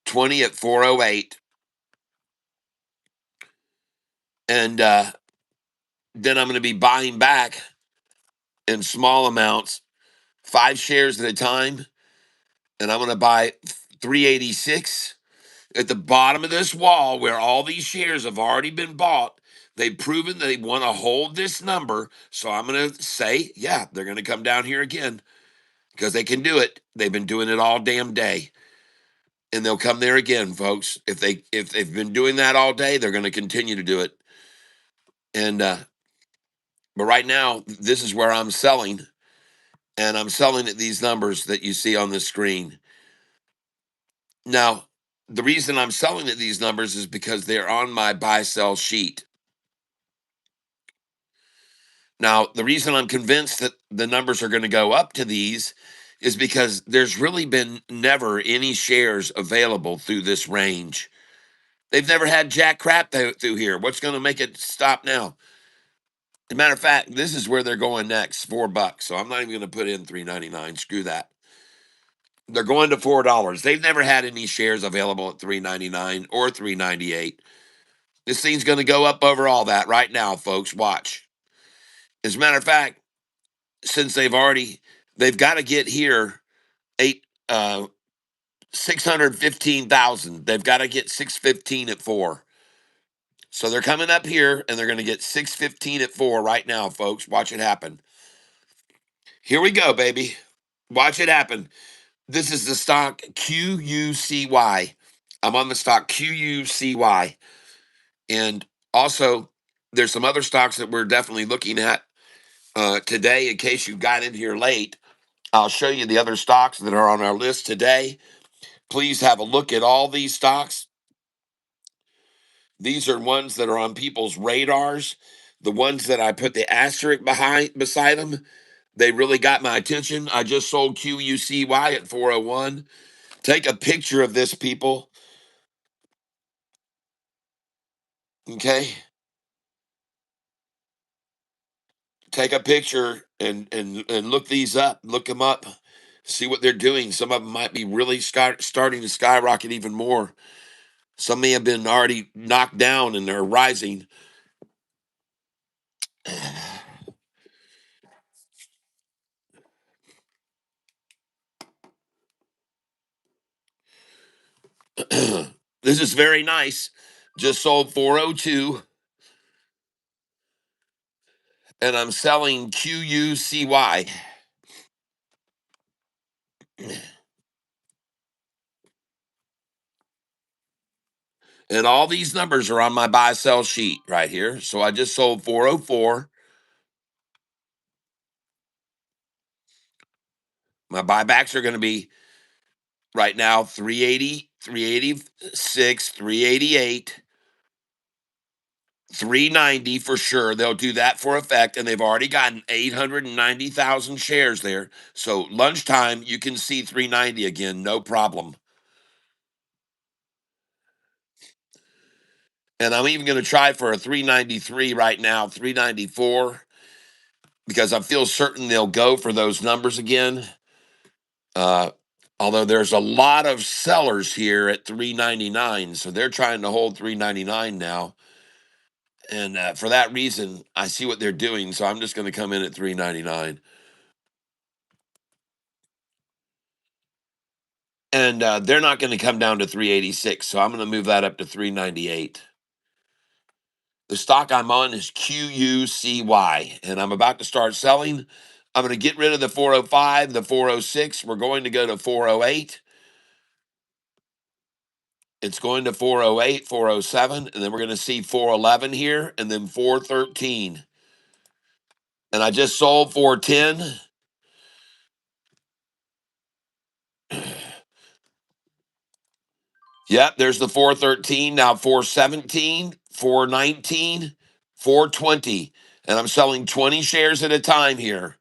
20 at 408. And then I'm going to be buying back in small amounts, 5 shares at a time. And I'm going to buy 386 at the bottom of this wall where all these shares have already been bought. They've proven they want to hold this number. So I'm going to say, yeah, they're going to come down here again because they can do it. They've been doing it all damn day. And they'll come there again, folks. If they've been doing that all day, they're going to continue to do it. And but right now, this is where I'm selling, and I'm selling at these numbers that you see on the screen. Now, the reason I'm selling at these numbers is because they're on my buy sell sheet. Now, the reason I'm convinced that the numbers are going to go up to these is because there's really been never any shares available through this range. They've never had jack crap through here. What's going to make it stop now? As a matter of fact, this is where they're going next, $4. So I'm not even going to put in 399. Screw that. They're going to $4. They've never had any shares available at 399 or 398. This thing's going to go up over all that right now, folks. Watch. As a matter of fact, since they've got to get here 615,000. They've got to get 615 at 4. So they're coming up here and they're going to get 615 at 4 right now, folks. Watch it happen. Here we go, baby. Watch it happen. This is the stock QUCY. I'm on the stock QUCY. And also, there's some other stocks that we're definitely looking at today in case you got in here late. I'll show you the other stocks that are on our list today. Please have a look at all these stocks. These are ones that are on people's radars. The ones that I put the asterisk beside them, they really got my attention. I just sold QUCY at 401. Take a picture of this, people. Okay? Take a picture and look these up. Look them up. See what they're doing. Some of them might be really starting to skyrocket even more. Some may have been already knocked down and they're rising. This is very nice. Just sold 402 and I'm selling QUCY. And all these numbers are on my buy sell sheet right here. So I just sold 404. My buybacks are going to be right now 380, 386, 388, 390 for sure. They'll do that for effect. And they've already gotten 890,000 shares there. So lunchtime, you can see 390 again. No problem. And I'm even going to try for a 393 right now, 394, because I feel certain they'll go for those numbers again. Uh, although there's a lot of sellers here at 399, so they're trying to hold 399 now. And for that reason, I see what they're doing, so I'm just going to come in at 399. And they're not going to come down to 386, so I'm going to move that up to 398. The stock I'm on is QUCY, and I'm about to start selling. I'm going to get rid of the 405, the 406. We're going to go to 408. It's going to 408, 407, and then we're going to see 411 here, and then 413. And I just sold 410. Yep, there's the 413, now 417, 419, 420. And I'm selling 20 shares at a time here.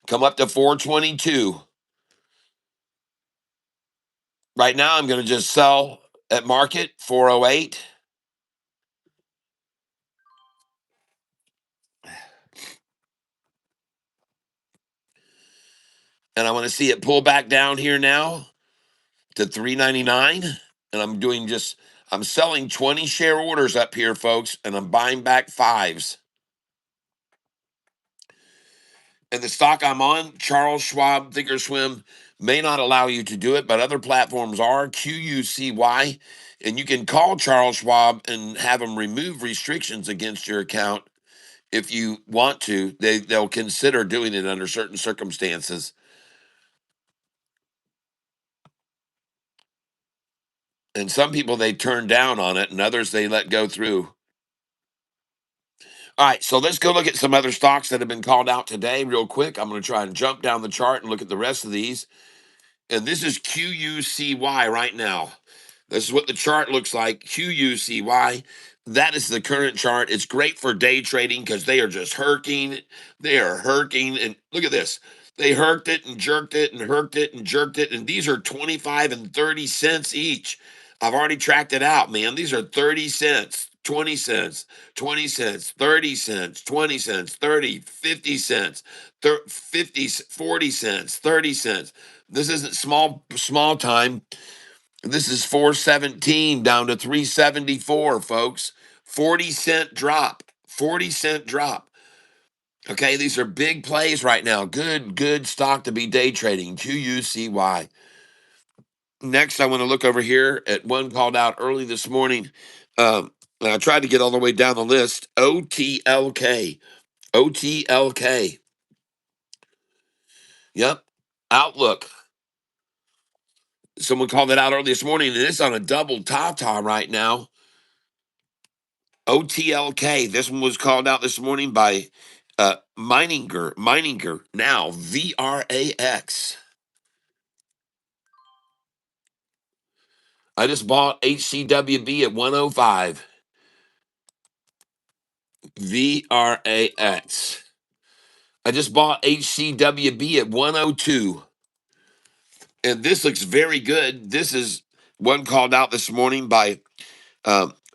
Come up to 422. Right now, I'm going to just sell at market 408. And I want to see it pull back down here now to 399. And I'm selling 20 share orders up here, folks, and I'm buying back fives. And the stock I'm on, Charles Schwab Thinkorswim, may not allow you to do it, but other platforms are, QUCY. And you can call Charles Schwab and have them remove restrictions against your account if you want to. They'll consider doing it under certain circumstances. And some people they turn down on it, and others they let go through. All right, so let's go look at some other stocks that have been called out today real quick. I'm going to try and jump down the chart and look at the rest of these. And this is QUCY right now. This is what the chart looks like, QUCY. That is the current chart. It's great for day trading because they are just herking. They are herking. And look at this. They herked it and jerked it and herked it and jerked it. And these are 25 and 30 cents each. I've already tracked it out, man. These are 30 cents, 20 cents, 20 cents, 30 cents, 20 cents, 30, 50 cents, 50, 40 cents, 30 cents. This isn't small time. This is 417 down to 374, folks. 40-cent drop. 40-cent drop. Okay, these are big plays right now. Good stock to be day trading. QUCY. Next, I want to look over here at one called out early this morning. And I tried to get all the way down the list. OTLK. OTLK. Yep. Outlook. Someone called it out early this morning, and it's on a double ta right now. OTLK. This one was called out this morning by Mininger. Now VRAX. I just bought HCWB at 105. VRAX. I just bought HCWB at 102. And this looks very good. This is one called out this morning by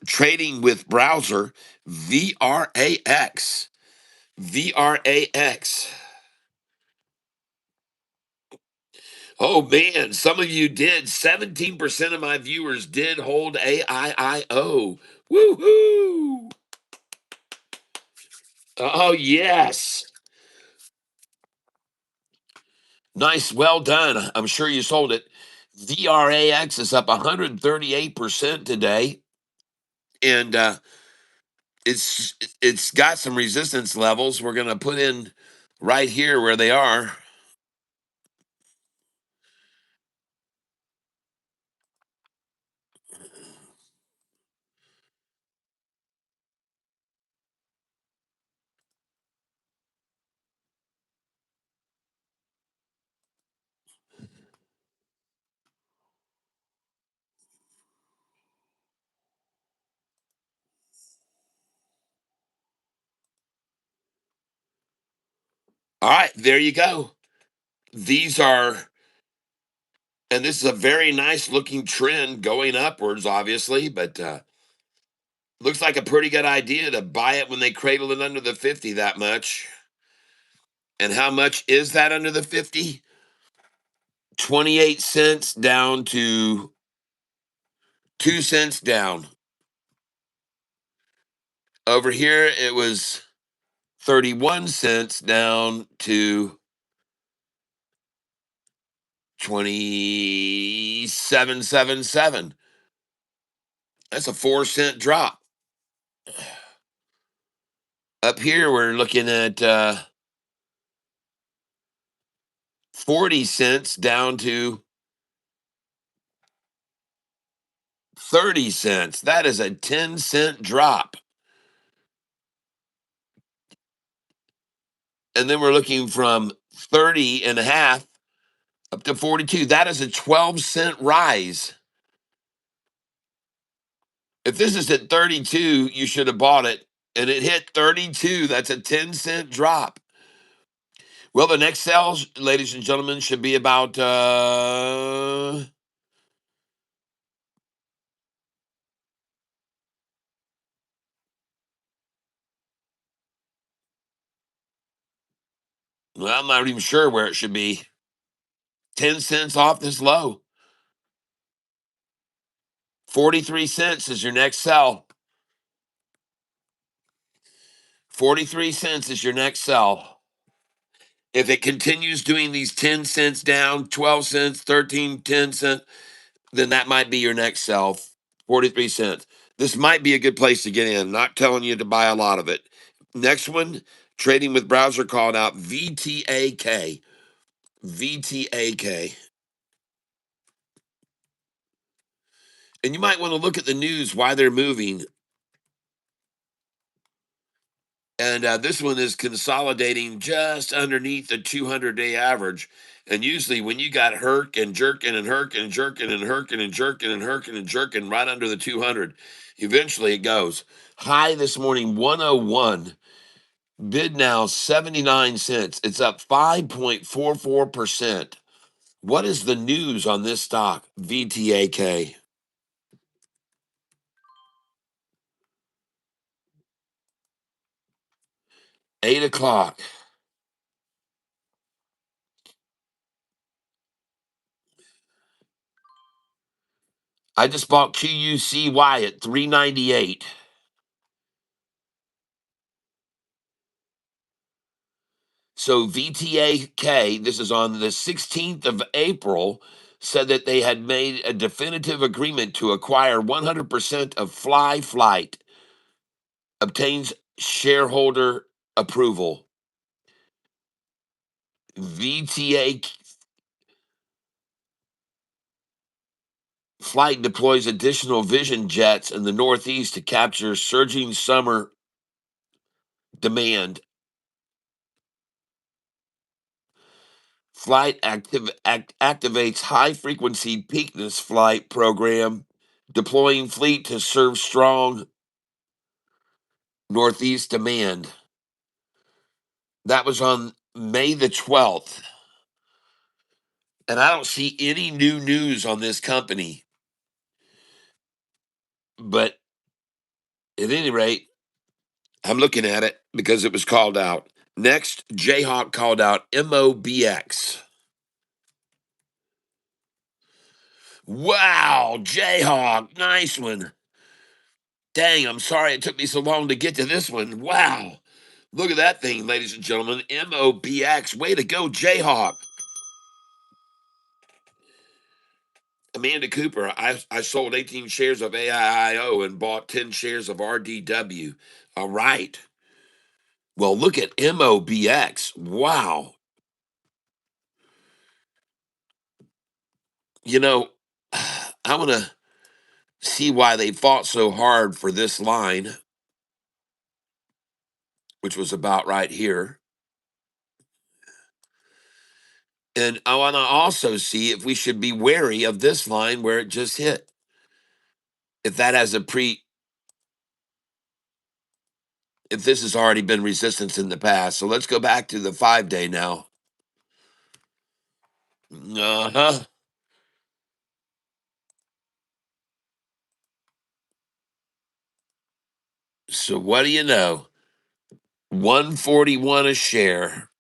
Trading with Browser, VRAX. VRAX. Oh man, some of you did. 17% of my viewers did hold AIIO. Woohoo! Oh yes. Nice, well done. I'm sure you sold it. VRAX is up 138% today. And it's got some resistance levels. We're gonna put in right here where they are. All right, there you go. These are, and this is a very nice looking trend going upwards, obviously, but looks like a pretty good idea to buy it when they cradle it under the 50 that much. And how much is that under the 50? 28 cents down to 2 cents down. Over here, it was 31 cents down to 27.77. That's a 4-cent drop. Up here, we're looking at 40 cents down to 30 cents. That is a 10-cent drop. And then we're looking from 30 and a half up to 42. That is a 12-cent rise. If this is at 32, you should have bought it. And it hit 32. That's a 10-cent drop. Well, the next sell, ladies and gentlemen, should be about well, I'm not even sure where it should be. 10 cents off this low. 43 cents is your next sell. 43 cents is your next sell. If it continues doing these 10 cents down, 12 cents, 13, 10 cents, then that might be your next sell. 43 cents. This might be a good place to get in. Not telling you to buy a lot of it. Next one, trading with browser called out VTAK. VTAK. And you might want to look at the news why they're moving. And this one is consolidating just underneath the 200-day average. And usually when you got herk and jerking and herking and jerking and herking and jerking and herking and jerking right under the 200, eventually it goes. High this morning, 101. Bid now, 79 cents. It's up 5.44%. What is the news on this stock, VTAK? 8 o'clock. I just bought QUCY at 398. So VTAK, this is on the 16th of April, said that they had made a definitive agreement to acquire 100% of Fly Flight, obtains shareholder approval. VTA Flight deploys additional Vision jets in the Northeast to capture surging summer demand. Activates high frequency peakness flight program, deploying fleet to serve strong Northeast demand. That was on May the 12th. And I don't see any new news on this company. But at any rate, I'm looking at it because it was called out. Next, Jayhawk called out MOBX. Wow, Jayhawk, nice one. Dang, I'm sorry it took me so long to get to this one. Wow. Look at that thing, ladies and gentlemen. MOBX. Way to go, Jayhawk. Amanda Cooper, I sold 18 shares of AIIO and bought 10 shares of RDW. All right. Well, look at MOBX. Wow. You know, I want to see why they fought so hard for this line, which was about right here. And I want to also see if we should be wary of this line where it just hit. If that has a if this has already been resistance in the past. So let's go back to the 5-day now. Uh-huh. So what do you know? 141 a share.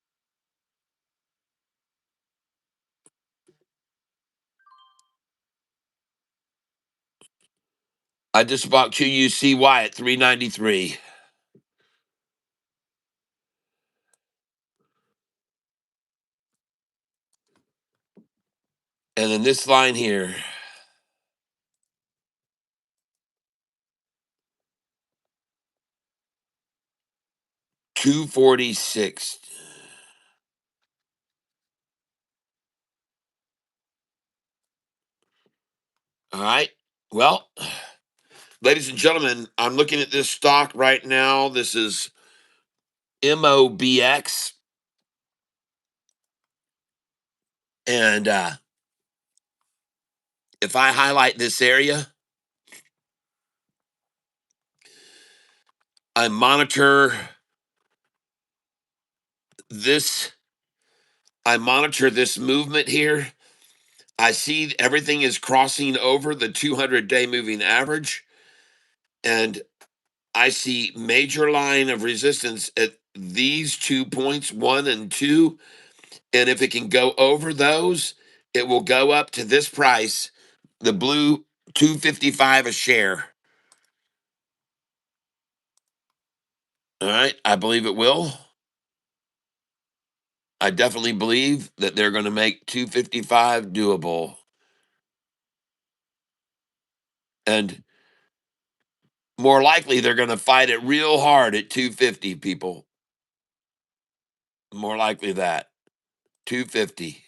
I just bought QUCY at 393. And then this line here, 246. All right. Well, ladies and gentlemen, I'm looking at this stock right now. This is MOBX. And if I highlight this area, I monitor this. I monitor this movement here. I see everything is crossing over the 200-day moving average, and I see major line of resistance at these 2 points, 1 and 2. And if it can go over those, it will go up to this price, the blue 255 a share. All right, I believe it will. I definitely believe that they're going to make 255 doable. And more likely they're going to fight it real hard at 250, people. More likely that. 250.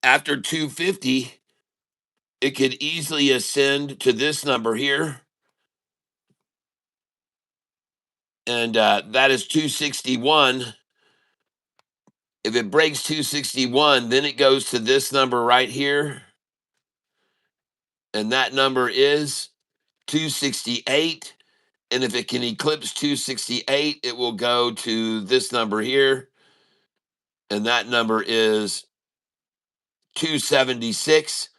After 250, it could easily ascend to this number here. And that is 261. If it breaks 261, then it goes to this number right here. And that number is 268. And if it can eclipse 268, it will go to this number here. And that number is 276.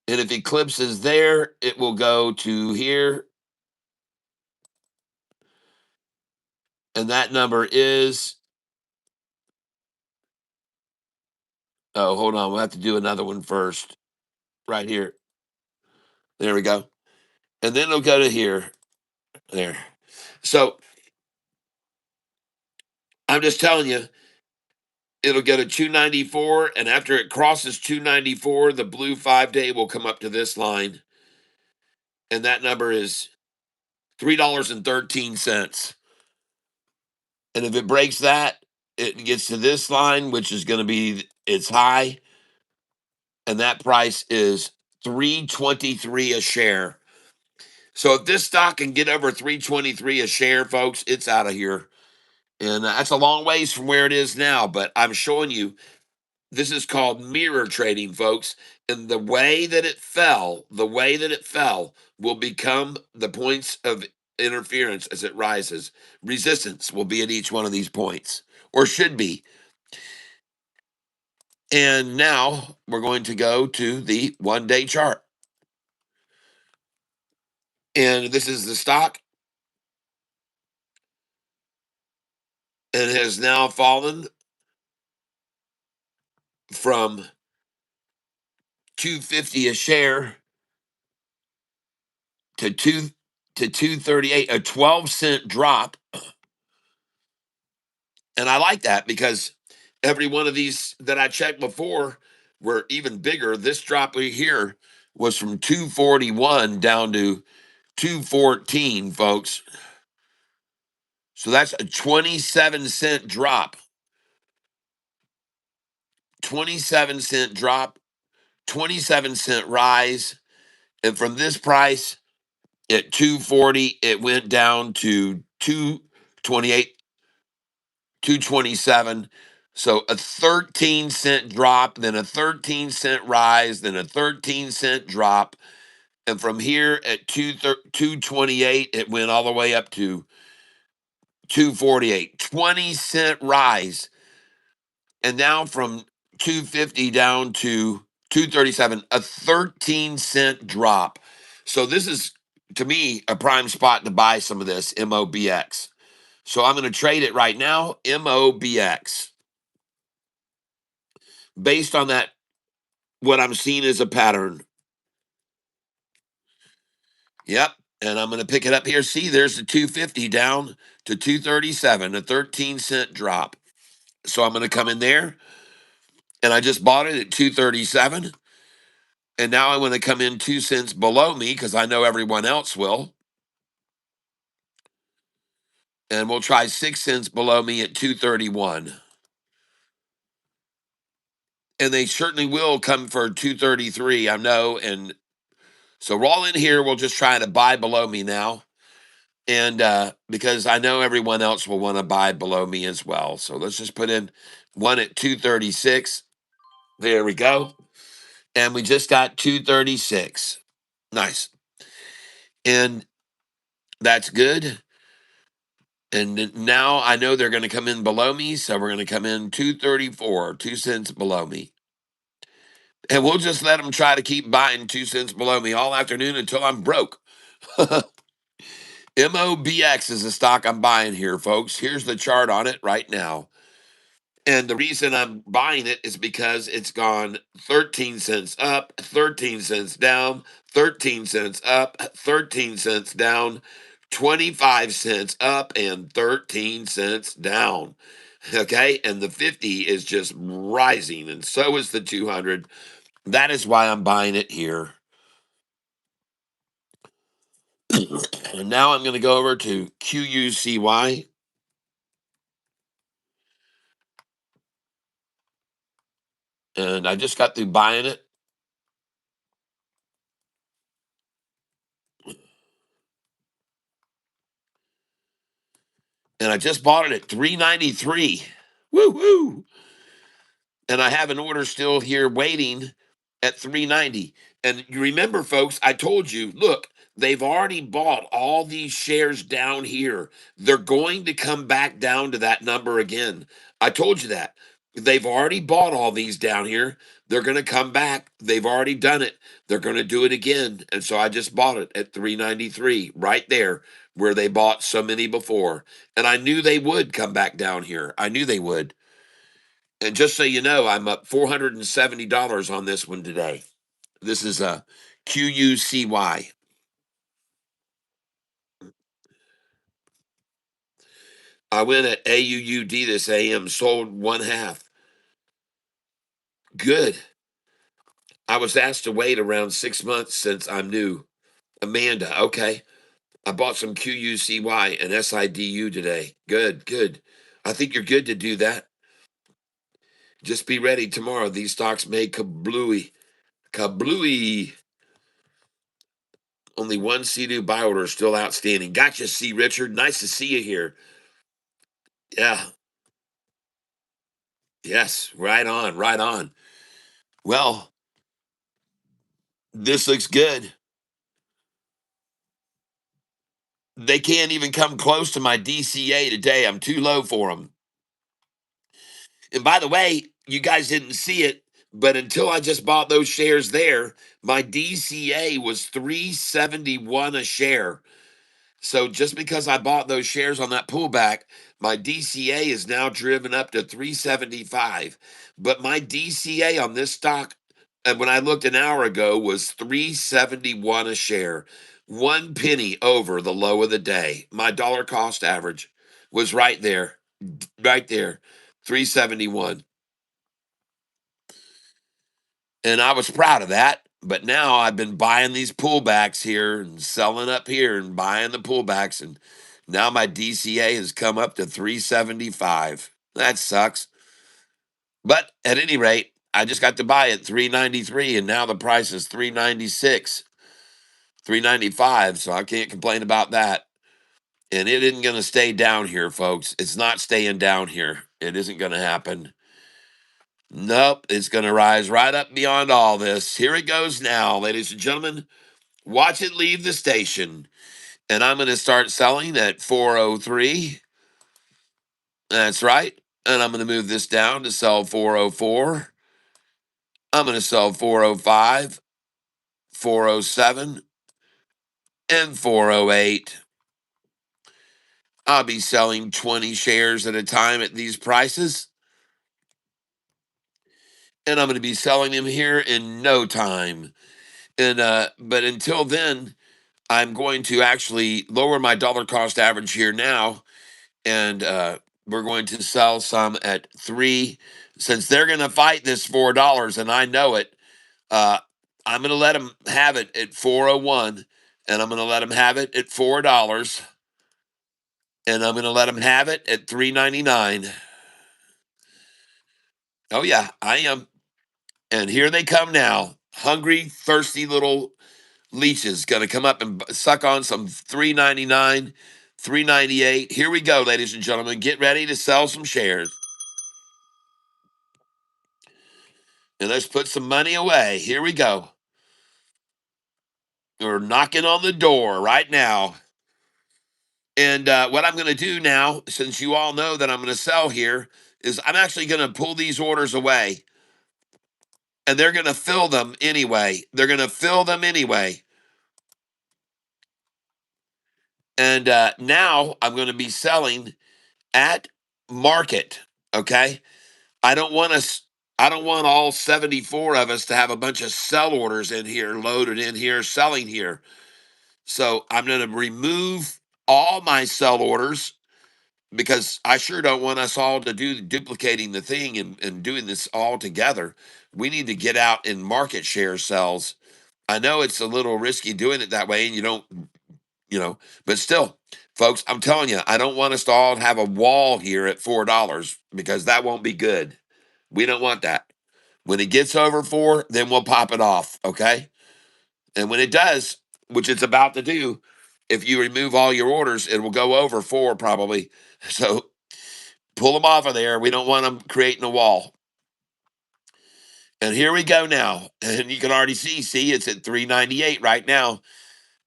And if eclipses there, it will go to here. And that number is, oh, hold on. We'll have to do another one first. Right here. There we go. And then it'll go to here. There. So I'm just telling you, it'll go to 294. And after it crosses 294, the blue 5-day will come up to this line. And that number is $3.13. And if it breaks that, it gets to this line, which is going to be its high. And that price is 323 a share. So if this stock can get over 323 a share, folks, it's out of here. And that's a long ways from where it is now, but I'm showing you this is called mirror trading, folks. And the way that it fell, will become the points of interference as it rises. Resistance will be at each one of these points, or should be. And now we're going to go to the 1-day chart. And this is the stock. And it has now fallen from 250 a share to 238, a 12-cent drop. And I like that because every one of these that I checked before were even bigger. This drop right here was from 241 down to 214, folks. So that's a 27-cent drop. 27-cent drop, 27-cent rise. And from this price at 240, it went down to 228, 227. So a 13-cent drop, then a 13-cent rise, then a 13-cent drop. And from here at 228, it went all the way up to 248. 20-cent rise. And now from 250 down to 237, a 13-cent drop. So this is, to me, a prime spot to buy some of this MOBX. So I'm going to trade it right now, MOBX. Based on that, what I'm seeing is a pattern. Yep. And I'm going to pick it up here. See, there's the 250 down to 237, a 13-cent drop. So I'm going to come in there. And I just bought it at 237. And now I want to come in 2 cents below me because I know everyone else will. And we'll try 6 cents below me at 231. And they certainly will come for 233, I know. And so we're all in here. We'll just try to buy below me now. And because I know everyone else will want to buy below me as well. So let's just put in one at 236. There we go. And we just got 236. Nice. And that's good. And now I know they're going to come in below me, so we're going to come in 234, 2 cents below me. And we'll just let them try to keep buying 2 cents below me all afternoon until I'm broke. MOBX is a stock I'm buying here, folks. Here's the chart on it right now. And the reason I'm buying it is because it's gone 13 cents up, 13 cents down, 13 cents up, 13 cents down, 25 cents up, and 13 cents down. Okay. And the 50 is just rising, and so is the 200. That is why I'm buying it here. And now I'm going to go over to QUCY. And I just got through buying it. And I just bought it at 393. Woo woo. And I have an order still here waiting at 390. And you remember, folks, I told you, look, they've already bought all these shares down here. They're going to come back down to that number again. I told you that. They've already bought all these down here. They're going to come back. They've already done it. They're going to do it again. And so I just bought it at 393 right there where they bought so many before. And I knew they would come back down here. I knew they would. And just so you know, I'm up $470 on this one today. This is a QUCY. I went at AUUD this AM, sold one half. Good. I was asked to wait around 6 months since I'm new. Amanda, okay. I bought some QUCY and SIDU today. Good, good. I think you're good to do that. Just be ready tomorrow. These stocks may kablooey. Kablooey. Only one C2 buy order still outstanding. Gotcha, C. Richard. Nice to see you here. Yeah. Yes. Right on. Right on. Well, this looks good. They can't even come close to my DCA today. I'm too low for them. And by the way, you guys didn't see it, but until I just bought those shares there, my DCA was 371 a share. So just because I bought those shares on that pullback, my DCA is now driven up to 375. But my DCA on this stock, and when I looked an hour ago, was 371 a share. 1 penny over the low of the day. My dollar cost average was right there, 371. And I was proud of that. But now I've been buying these pullbacks here and selling up here and buying the pullbacks. And now my DCA has come up to 375. That sucks. But at any rate, I just got to buy it 393, and now the price is 396, 395. So I can't complain about that. And it isn't going to stay down here, folks. It's not staying down here. It isn't going to happen. Nope, it's going to rise right up beyond all this. Here it goes now, ladies and gentlemen. Watch it leave the station. And I'm going to start selling at 403. That's right. And I'm going to move this down to sell 404. I'm going to sell 405, 407, and 408. I'll be selling 20 shares at a time at these prices. And I'm going to be selling them here in no time. And but until then, I'm going to actually lower my dollar cost average here now, and we're going to sell some at 3. Since they're going to fight this $4, and I know it, I'm going to let them have it at 401, and I'm going to let them have it at $4, and I'm going to let them have it at 399. Oh yeah, I am. And here they come now, hungry, thirsty little leeches going to come up and suck on some 399, 398. Here we go, ladies and gentlemen. Get ready to sell some shares. And let's put some money away. Here we go. We're knocking on the door right now. And what I'm going to do now, since you all know that I'm going to sell here, is I'm actually going to pull these orders away. And they're going to fill them anyway. They're going to fill them anyway. And now I'm going to be selling at market. Okay. I don't want us. I don't want all 74 of us to have a bunch of sell orders in here, loaded in here, selling here. So I'm going to remove all my sell orders because I sure don't want us all to do duplicating the thing and doing this all together. We need to get out and market share sells. I know it's a little risky doing it that way, and you don't, but still, folks, I'm telling you, I don't want us to all have a wall here at $4 because that won't be good. We don't want that. When it gets over 4, then we'll pop it off, okay? And when it does, which it's about to do, if you remove all your orders, it will go over 4 probably. So pull them off of there. We don't want them creating a wall. And here we go now. And you can already see it's at 398 right now.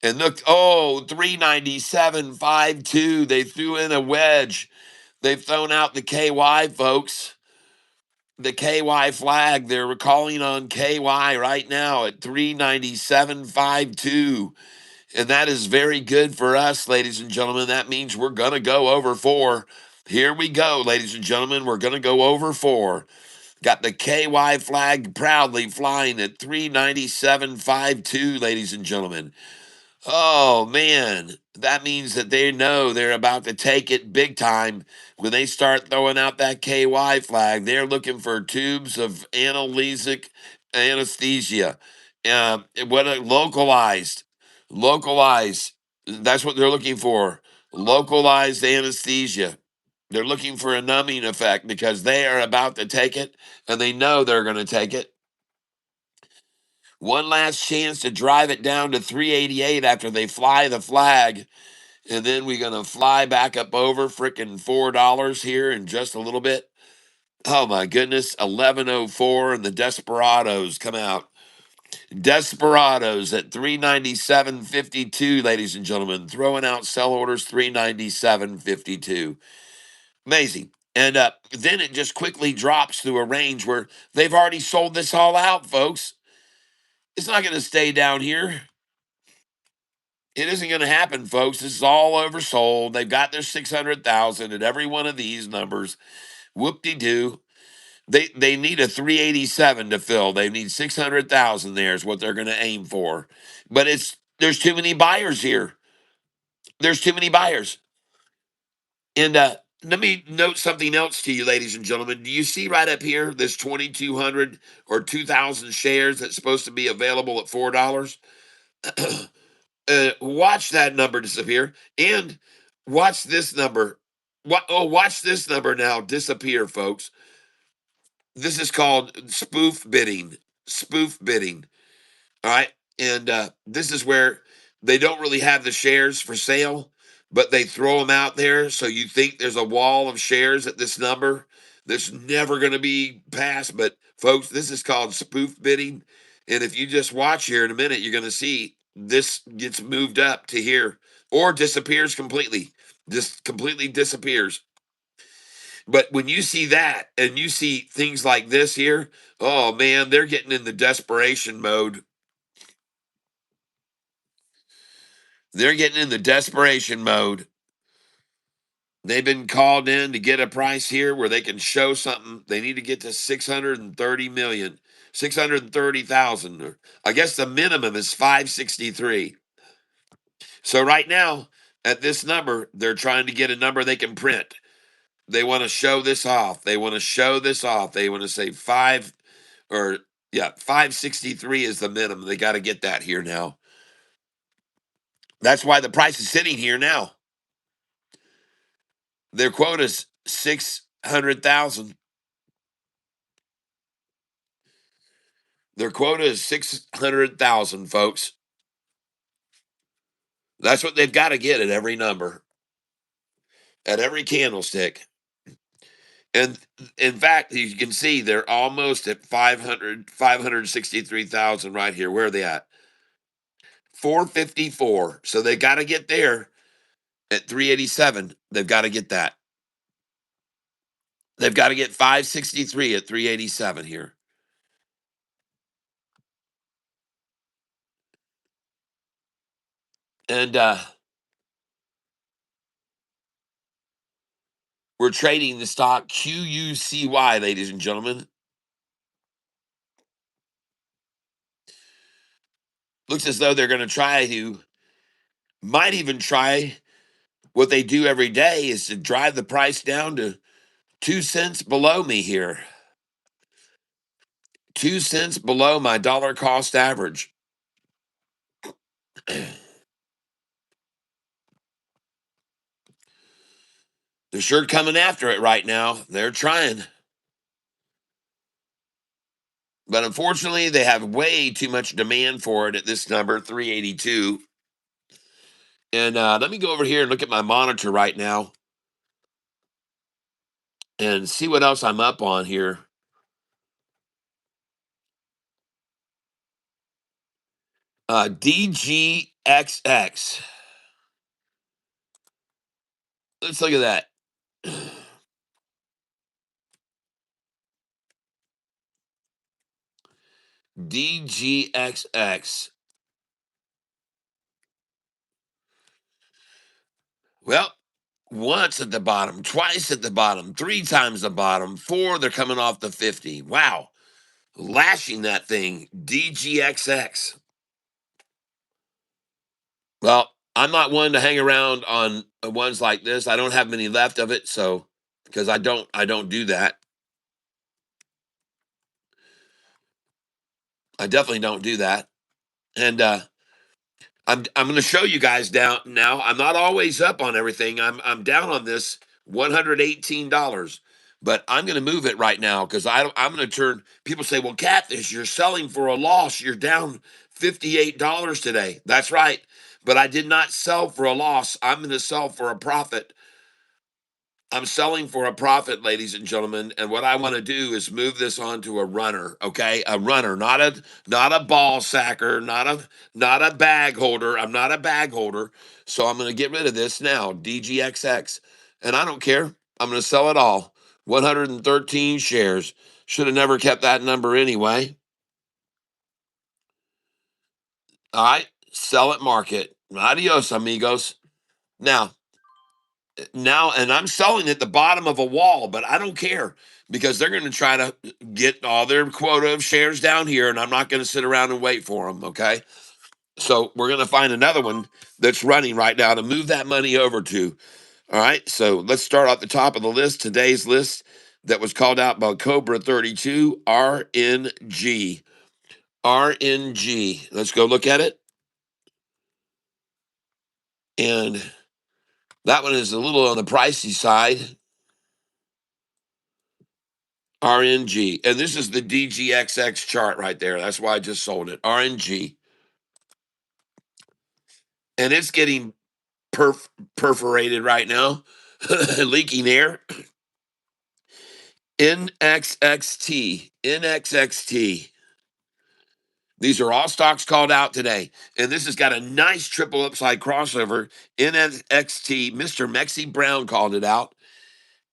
And look, 397.52. They threw in a wedge. They've thrown out the KY, folks. The KY flag. They're calling on KY right now at 397.52. And that is very good for us, ladies and gentlemen. That means we're going to go over 4. Here we go, ladies and gentlemen. We're going to go over 4. Got the KY flag proudly flying at 397.52, ladies and gentlemen. Oh, man. That means that they know they're about to take it big time. When they start throwing out that KY flag, they're looking for tubes of analgesic anesthesia. What a localized. That's what they're looking for. Localized anesthesia. They're looking for a numbing effect because they are about to take it and they know they're going to take it. One last chance to drive it down to 388 after they fly the flag. And then we're going to fly back up over frickin' $4 here in just a little bit. Oh my goodness, 1104 and the Desperados come out. Desperados at 397.52, ladies and gentlemen, throwing out sell orders 397.52. Amazing. And then it just quickly drops through a range where they've already sold this all out, folks. It's not going to stay down here. It isn't going to happen, folks. This is all oversold. They've got their 600,000 at every one of these numbers. Whoop-de-doo. They need a 387 to fill. They need 600,000 there is what they're going to aim for. But there's too many buyers here. There's too many buyers. And let me note something else to you, ladies and gentlemen. Do you see right up here this 2,200 or 2,000 shares that's supposed to be available at $4? Watch that number disappear and watch this number. Watch this number now disappear, folks. This is called spoof bidding. Spoof bidding. All right. And this is where they don't really have the shares for sale, but they throw them out there. So you think there's a wall of shares at this number that's never going to be passed. But folks, this is called spoof bidding. And if you just watch here in a minute, you're going to see this gets moved up to here or disappears completely. Just completely disappears. But when you see that and you see things like this here, oh man, they're getting in the desperation mode. They're getting in the desperation mode. They've been called in to get a price here where they can show something. They need to get to 630 million, 630,000. I guess the minimum is 563. So right now, at this number, they're trying to get a number they can print. They want to show this off. They want to show this off. They want to say 563 is the minimum. They got to get that here now. That's why the price is sitting here now. Their quote is 600,000. Their quota is 600,000, folks. That's what they've got to get at every number, at every candlestick. And in fact, you can see they're almost at 563,000 right here. Where are they at? 454. So they got to get there at 387. They've got to get that. They've got to get 563 at 387 here. And we're trading the stock QUCY, ladies and gentlemen. Looks as though they're going to might even try what they do every day is to drive the price down to 2 cents below me here. 2 cents below my dollar cost average. They're sure coming after it right now. They're trying. But unfortunately, they have way too much demand for it at this number, 382. And let me go over here and look at my monitor right now and see what else I'm up on here. DGXX. Let's look at that. DGXX. Well, once at the bottom, twice at the bottom, three times the bottom, four, they're coming off the 50. Wow. Lashing that thing. DGXX. Well, I'm not one to hang around on ones like this. I don't have many left of it, so because I don't do that. I definitely don't do that. And I'm going to show you guys down now. I'm not always up on everything. I'm down on this $118, but I'm going to move it right now because I'm going to turn. People say, "Well, Catfish, you're selling for a loss. You're down $58 today." That's right, but I did not sell for a loss. I'm going to sell for a profit. I'm selling for a profit, ladies and gentlemen, and what I want to do is move this onto a runner, okay? A runner, not a ball sacker, not a bag holder. I'm not a bag holder, so I'm going to get rid of this now, DGXX, and I don't care. I'm going to sell it all. 113 shares. Should have never kept that number anyway. All right, sell at market. Adios, amigos. Now and I'm selling at the bottom of a wall, but I don't care because they're going to try to get all their quota of shares down here, and I'm not going to sit around and wait for them. Okay, so we're going to find another one that's running right now to move that money over to. All right, so let's start at the top of the list. Today's list that was called out by Cobra 32, RNG. RNG. Let's go look at it. And that one is a little on the pricey side. RNG. And this is the DGXX chart right there. That's why I just sold it. RNG. And it's getting perforated right now, leaking air. NXXT. NXXT. These are all stocks called out today. And this has got a nice triple upside crossover. NXXT. Mr. Mexi Brown called it out.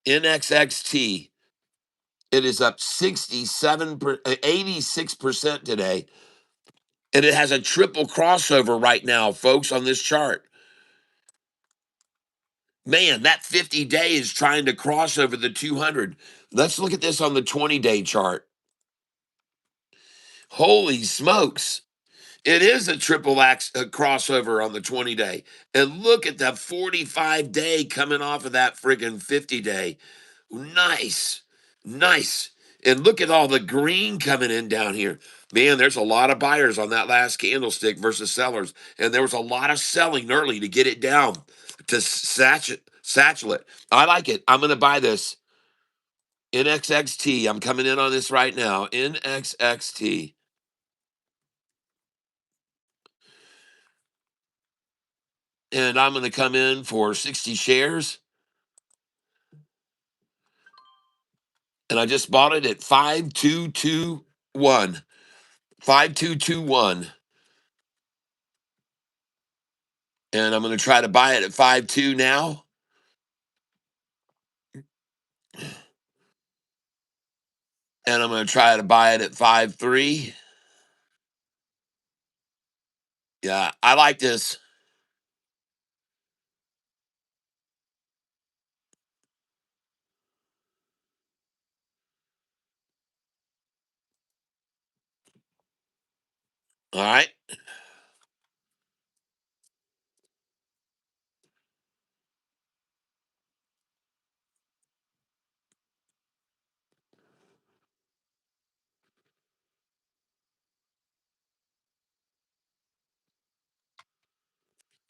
NXXT. It is up 86% today. And it has a triple crossover right now, folks, on this chart. Man, that 50-day is trying to cross over the 200. Let's look at this on the 20-day chart. Holy smokes. It is a triple crossover on the 20-day. And look at the 45-day coming off of that friggin' 50-day. Nice. Nice. And look at all the green coming in down here. Man, there's a lot of buyers on that last candlestick versus sellers. And there was a lot of selling early to get it down to satchel it. I like it. I'm going to buy this. NXXT. I'm coming in on this right now. NXXT. And I'm going to come in for 60 shares. And I just bought it at 5221. 5221. And I'm going to try to buy it at 52 now. And I'm going to try to buy it at 53. Yeah, I like this. All right.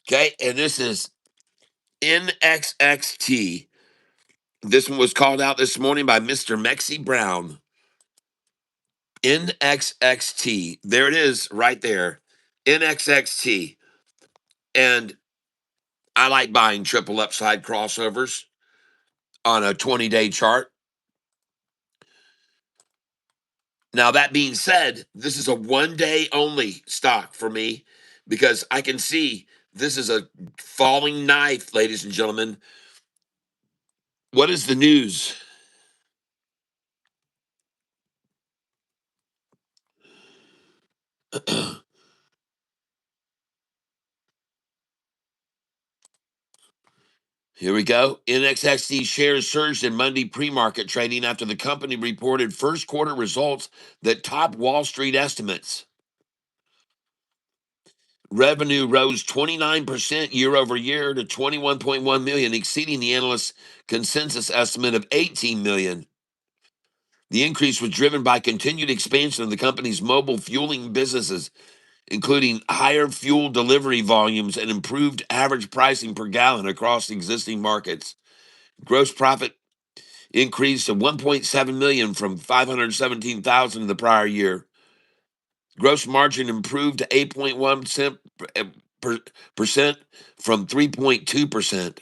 Okay. And this is NXXT. This one was called out this morning by Mr. Mexi Brown. NXXT. There it is right there. NXXT. And I like buying triple upside crossovers on a 20-day chart. Now, that being said, this is a 1 day only stock for me because I can see this is a falling knife, ladies and gentlemen. What is the news? Here we go. NXXT shares surged in Monday pre-market trading after the company reported first quarter results that topped Wall Street estimates. Revenue rose 29% year over year to 21.1 million, exceeding the analysts' consensus estimate of 18 million. The increase was driven by continued expansion of the company's mobile fueling businesses, including higher fuel delivery volumes and improved average pricing per gallon across existing markets. Gross profit increased to 1.7 million from 517,000 in the prior year. Gross margin improved to 8.1% from 3.2%,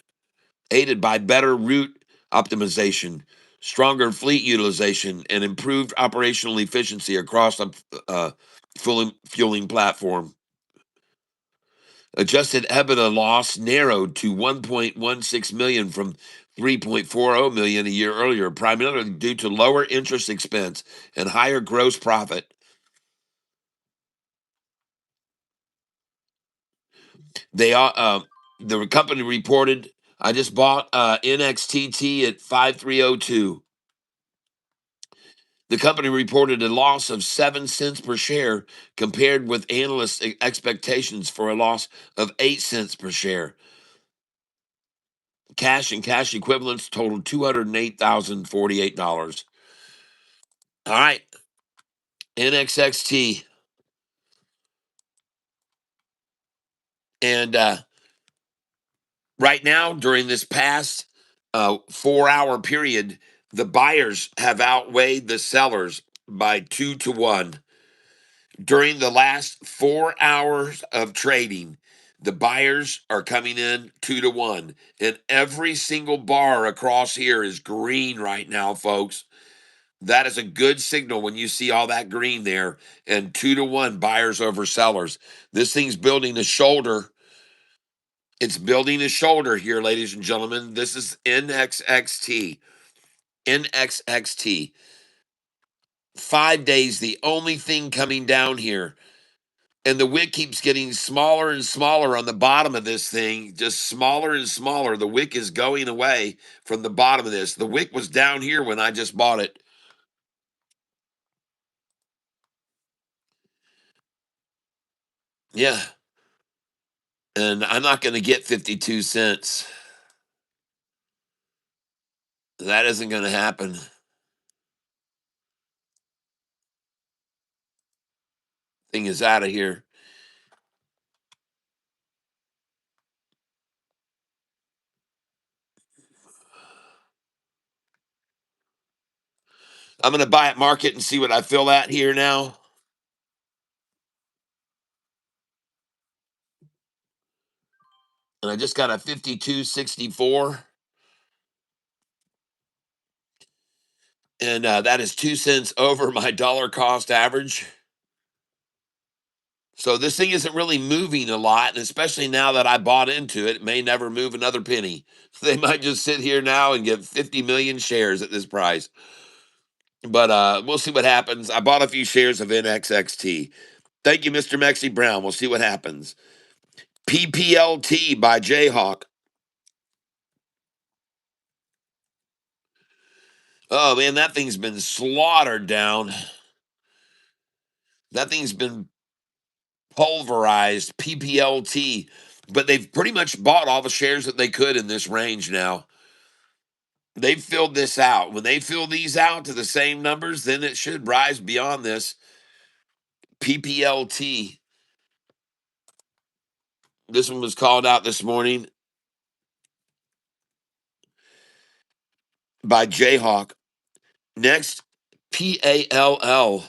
aided by better route optimization, stronger fleet utilization, and improved operational efficiency across the fueling platform. Adjusted EBITDA loss narrowed to 1.16 million from 3.40 million a year earlier, primarily due to lower interest expense and higher gross profit. The company reported, I just bought NXTT at 5302. The company reported a loss of 7 cents per share compared with analysts' expectations for a loss of 8 cents per share. Cash and cash equivalents totaled $208,048. All right, NXXT. And right now, during this past 4 hour period, the buyers have outweighed the sellers by 2 to 1. During the last 4 hours of trading, the buyers are coming in 2 to 1. And every single bar across here is green right now, folks. That is a good signal when you see all that green there and 2 to 1 buyers over sellers. This thing's building a shoulder. It's building a shoulder here, ladies and gentlemen. This is NXXT. NXXT. 5 days, the only thing coming down here. And the wick keeps getting smaller and smaller on the bottom of this thing, just smaller and smaller. The wick is going away from the bottom of this. The wick was down here when I just bought it. Yeah. And I'm not going to get 52 cents. That isn't going to happen. Thing is out of here. I'm going to buy at market and see what I fill at here now. And I just got a 52.64. And that is 2 cents over my dollar cost average. So this thing isn't really moving a lot, and especially now that I bought into it, it may never move another penny. They might just sit here now and get 50 million shares at this price. But we'll see what happens. I bought a few shares of NXXT. Thank you, Mr. Mexi Brown. We'll see what happens. PPLT by Jayhawk. Oh man, that thing's been slaughtered down. That thing's been pulverized. PPLT. But they've pretty much bought all the shares that they could in this range now. They've filled this out. When they fill these out to the same numbers, then it should rise beyond this. PPLT. This one was called out this morning by Jayhawk. Next, PALL.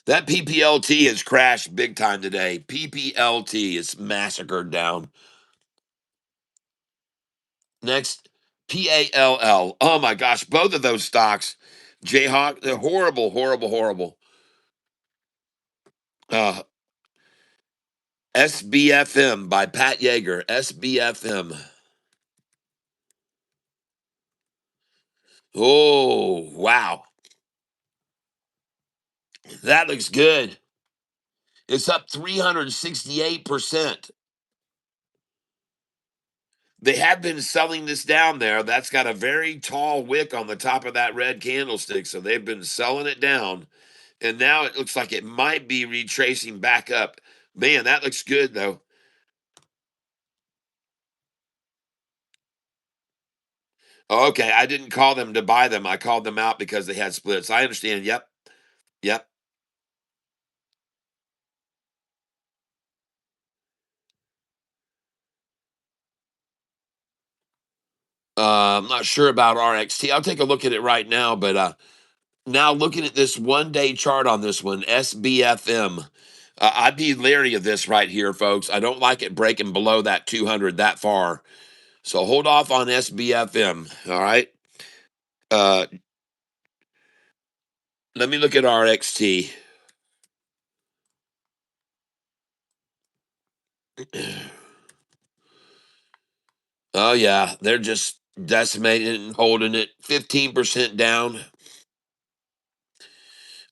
That PPLT has crashed big time today. PPLT is massacred down. Next, PALL. Oh my gosh, both of those stocks, Jayhawk, they're horrible, horrible, horrible. Uh, SBFM by Pat Yeager. SBFM. Oh, wow. That looks good. It's up 368%. They have been selling this down there. That's got a very tall wick on the top of that red candlestick. So they've been selling it down. And now it looks like it might be retracing back up. Man, that looks good, though. Oh, okay, I didn't call them to buy them. I called them out because they had splits. I understand. Yep. Yep. I'm not sure about RXT. I'll take a look at it right now. But now looking at this 1 day chart on this one, SBFM, I'd be leery of this right here, folks. I don't like it breaking below that 200 that far. So hold off on SBFM. All right. Uh, let me look at RXT. Oh yeah, they're just decimating it and holding it 15% down.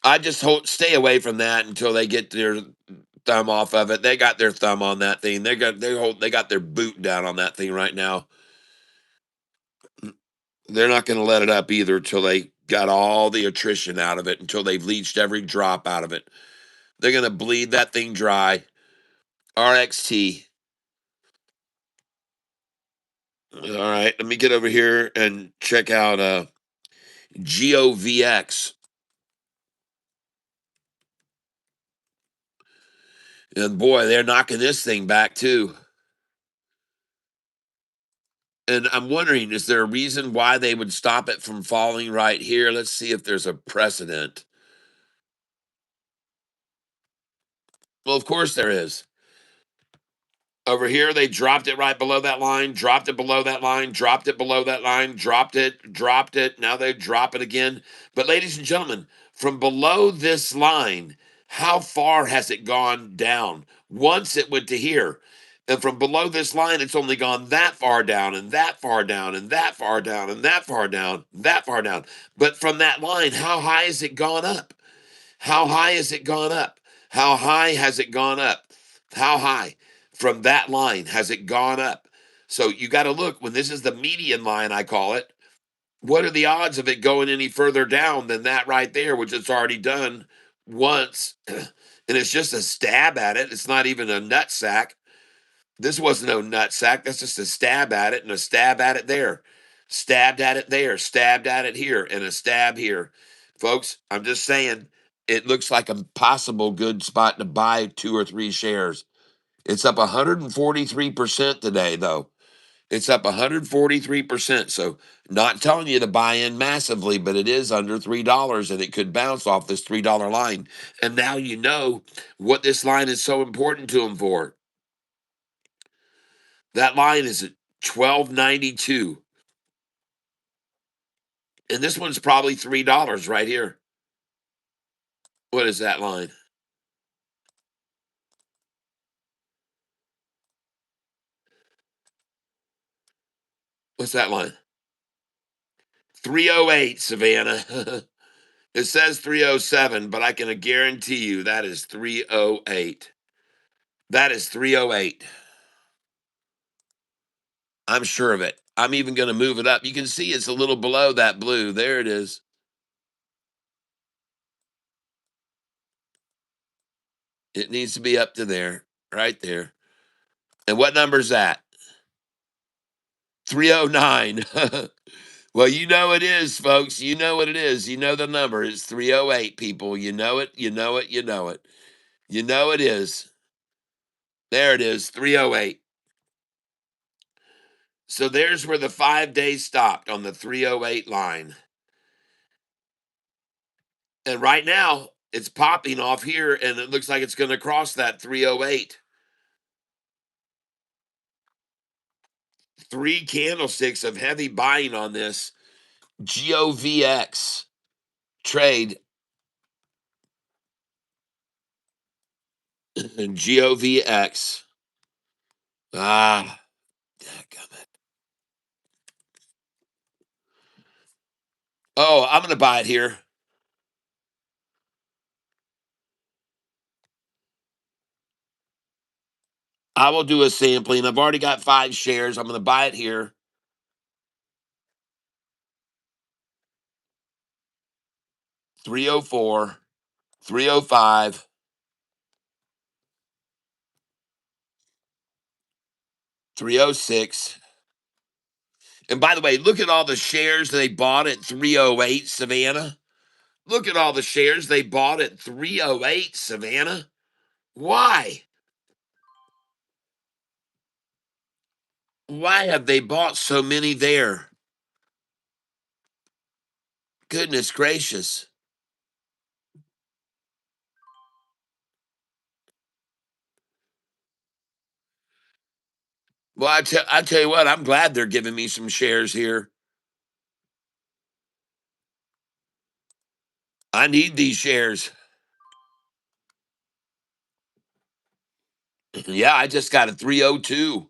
I just stay away from that until they get their thumb off of it. They got their thumb on that thing. They got their boot down on that thing right now. They're not going to let it up either until they got all the attrition out of it, until they've leached every drop out of it. They're going to bleed that thing dry. RXT. All right, let me get over here and check out GOVX. And boy, they're knocking this thing back too. And I'm wondering, is there a reason why they would stop it from falling right here? Let's see if there's a precedent. Well, of course there is. Over here, they dropped it right below that line, dropped it below that line, dropped it below that line, dropped it, dropped it. Now they drop it again. But, ladies and gentlemen, from below this line, how far has it gone down? Once it went to here. And from below this line, it's only gone that far down, and that far down, and that far down, and that far down, that far down. But from that line, how high has it gone up? How high has it gone up? How high has it gone up? How high from that line has it gone up? So you got to look when this is the median line, I call it. What are the odds of it going any further down than that right there, which it's already done once? And it's just a stab at it. It's not even a nut sack. This wasn't no nut sack. That's just a stab at it and a stab at it there. Stabbed at it there, stabbed at it here, and a stab here. Folks, I'm just saying it looks like a possible good spot to buy 2 or 3 shares. It's up 143% today, though. It's up 143%. So, not telling you to buy in massively, but it is under $3 and it could bounce off this $3 line. And now you know what this line is so important to them for. That line is at 1292. And this one's probably $3 right here. What is that line? What's that line? 308, Savannah. It says 307, but I can guarantee you that is 308. That is 308. I'm sure of it. I'm even going to move it up. You can see it's a little below that blue. There it is. It needs to be up to there, right there. And what number is that? 309. Well, you know it is, folks. You know what it is. You know the number. It's 308, people. You know it. You know it. You know it. You know it is. There it is, 308. So there's where the 5 day stopped on the 308 line. And right now, it's popping off here, and it looks like it's going to cross that 308. 3 candlesticks of heavy buying on this GOVX trade. GOVX. Ah, dadgummit. Oh, I'm going to buy it here. I will do a sampling. I've already got 5 shares. I'm going to buy it here. 304, 305, 306. And by the way, look at all the shares they bought at 308, Savannah. Look at all the shares they bought at 308, Savannah. Why? Why have they bought so many there? Goodness gracious. Well, I tell you what, I'm glad they're giving me some shares here. I need these shares. Yeah, I just got a 302.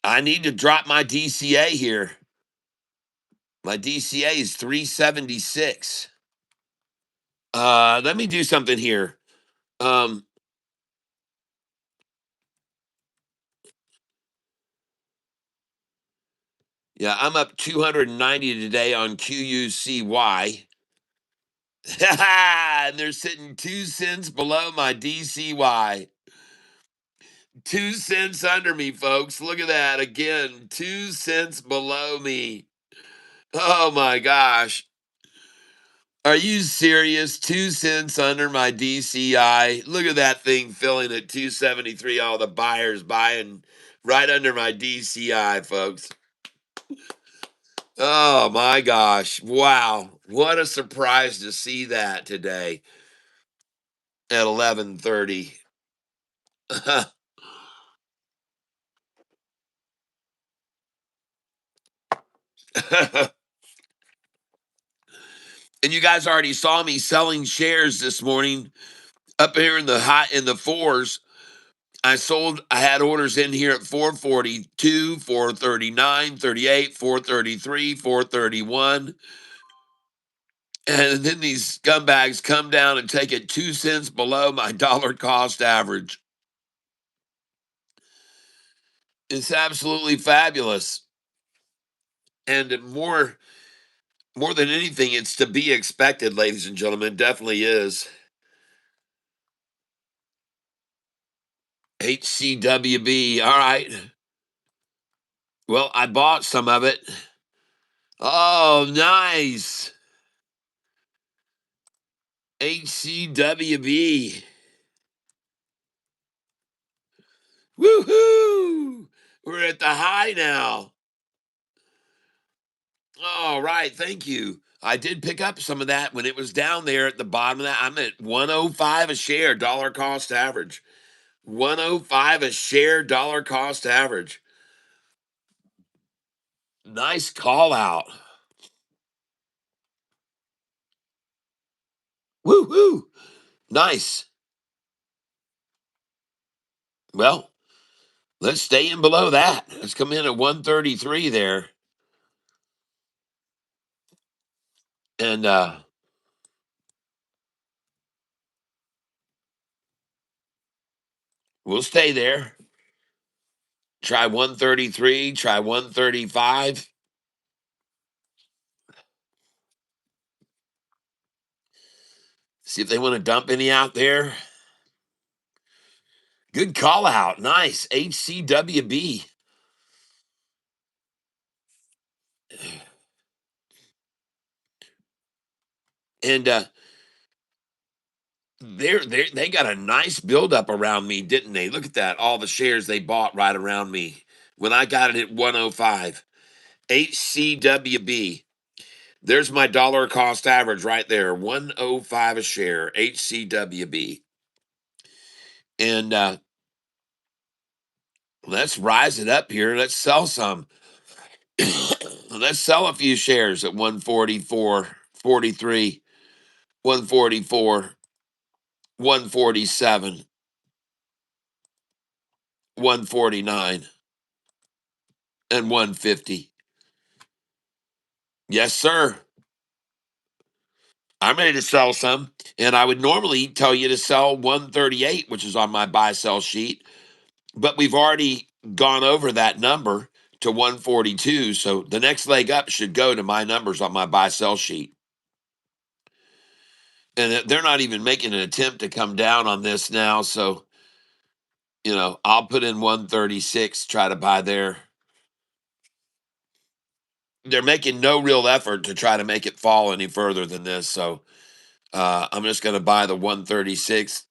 I need to drop my DCA here. My DCA is 376. Let me do something here. Um, yeah, I'm up 290 today on QUCY. And they're sitting 2 cents below my DCY. 2 cents under me, folks. Look at that. Again, 2 cents below me. Oh my gosh. Are you serious? 2 cents under my DCI. Look at that thing filling at 273. All the buyers buying right under my DCI, folks. Oh my gosh. Wow. What a surprise to see that today at 11:30. And you guys already saw me selling shares this morning up here in the fours. I had orders in here at 442, 439, 38, 433, 431. And then these scumbags come down and take it 2 cents below my dollar cost average. It's absolutely fabulous. And more than anything, it's to be expected, ladies and gentlemen. Definitely is. HCWB. All right. Well, I bought some of it. Oh, nice. HCWB. Woohoo! We're at the high now. All right, thank you. I did pick up some of that when it was down there at the bottom of that. I'm at 105 a share, dollar cost average. 105 a share, dollar cost average. Nice call out. Woo woo. Nice. Well, let's stay in below that. Let's come in at 133 there. And we'll stay there. Try 133, try 135. See if they want to dump any out there. Good call out. Nice. HCWB. And they got a nice buildup around me, didn't they? Look at that. All the shares they bought right around me when I got it at 105. HCWB. There's my dollar cost average right there. 105 a share. HCWB. And let's rise it up here. Let's sell some. Let's sell a few shares at 144.43, 144, 147, 149, and 150. Yes, sir. I'm ready to sell some. And I would normally tell you to sell 138, which is on my buy sell sheet. But we've already gone over that number to 142. So the next leg up should go to my numbers on my buy sell sheet. And they're not even making an attempt to come down on this now. So, I'll put in 136, try to buy there. They're making no real effort to try to make it fall any further than this. So I'm just going to buy the 136.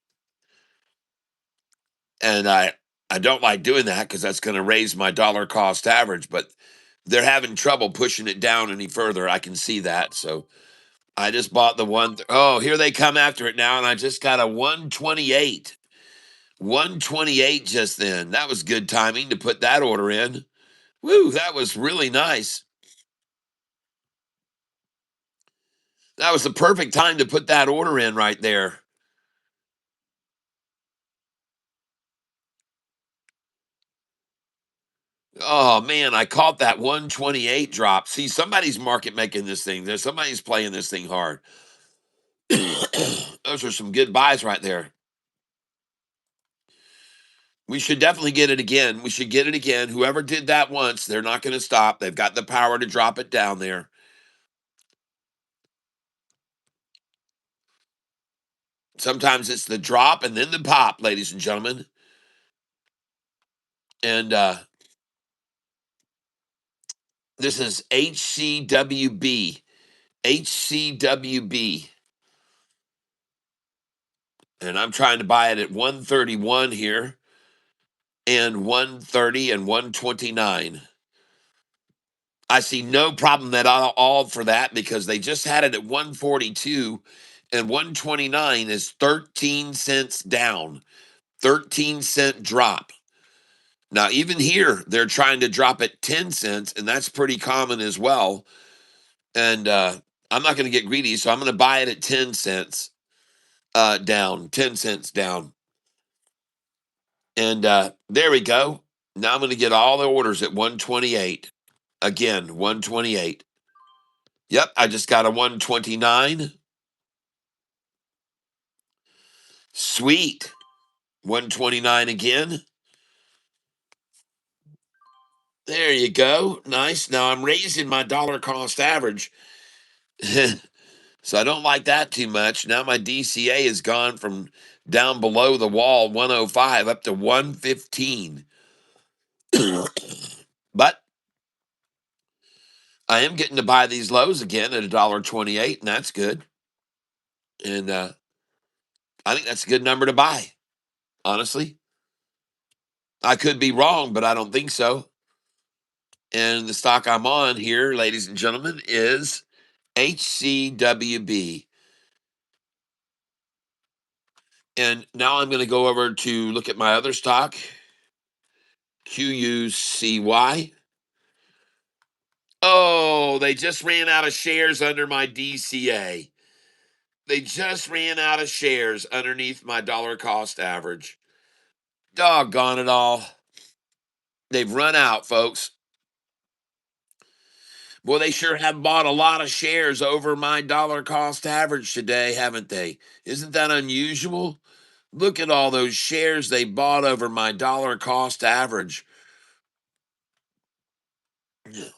And I don't like doing that because that's going to raise my dollar cost average, but they're having trouble pushing it down any further. I can see that. So I just bought the one. Oh, here they come after it now. And I just got a 128. 128 just then. That was good timing to put that order in. Woo, that was really nice. That was the perfect time to put that order in right there. Oh man, I caught that 128 drop. See, somebody's market making this thing. There's somebody's playing this thing hard. Those are some good buys right there. We should definitely get it again. We should get it again. Whoever did that once, they're not going to stop. They've got the power to drop it down there. Sometimes it's the drop and then the pop, ladies and gentlemen. And this is HCWB. HCWB. And I'm trying to buy it at 131 here and 130 and 129. I see no problem at all for that because they just had it at 142 and 129 is 13 cents down, 13-cent drop. Now, even here, they're trying to drop it 10 cents, and that's pretty common as well. And I'm not going to get greedy, so I'm going to buy it at 10 cents down, 10 cents down. And there we go. Now I'm going to get all the orders at 128. Again, 128. Yep, I just got a 129. Sweet. 129 again. There you go. Nice. Now I'm raising my dollar cost average. So I don't like that too much. Now my DCA has gone from down below the wall 105 up to 115. But I am getting to buy these lows again at $1.28, and that's good. And I think that's a good number to buy, honestly. I could be wrong, but I don't think so. And the stock I'm on here, ladies and gentlemen, is HCWB. And now I'm going to go over to look at my other stock, QUCY. Oh, they just ran out of shares under my DCA. They just ran out of shares underneath my dollar cost average. Doggone it all. They've run out, folks. Boy, they sure have bought a lot of shares over my dollar cost average today, haven't they? Isn't that unusual? Look at all those shares they bought over my dollar cost average.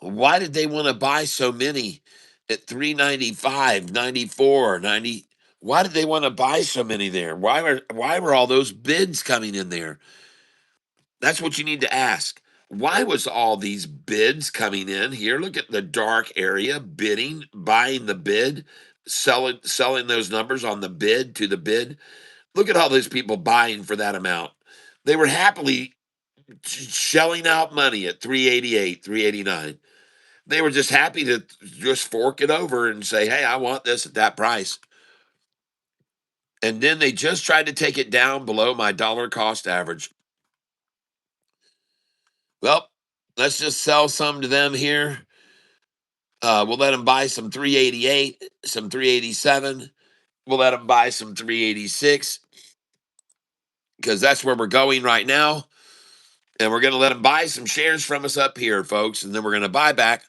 Why did they want to buy so many at 395, 94, 90? Why did they want to buy so many there? Why were all those bids coming in there? That's what you need to ask. Why was all these bids coming in here? Look at the dark area, bidding, buying the bid, selling those numbers on the bid to the bid. Look at all those people buying for that amount. They were happily shelling out money at 388, 389. They were just happy to just fork it over and say, "Hey, I want this at that price." And then they just tried to take it down below my dollar cost average. Well, let's just sell some to them here. We'll let them buy some 388, some 387. We'll let them buy some 386 because that's where we're going right now. And we're going to let them buy some shares from us up here, folks. And then we're going to buy back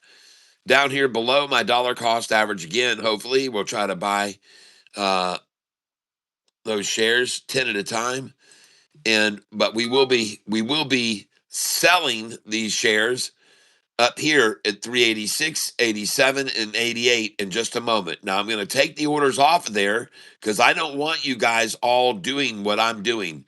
down here below my dollar cost average again. Hopefully, we'll try to buy uh, those shares 10 at a time. But we will be selling these shares up here at 386, 87, and 88 in just a moment. Now I'm going to take the orders off of there because I don't want you guys all doing what I'm doing.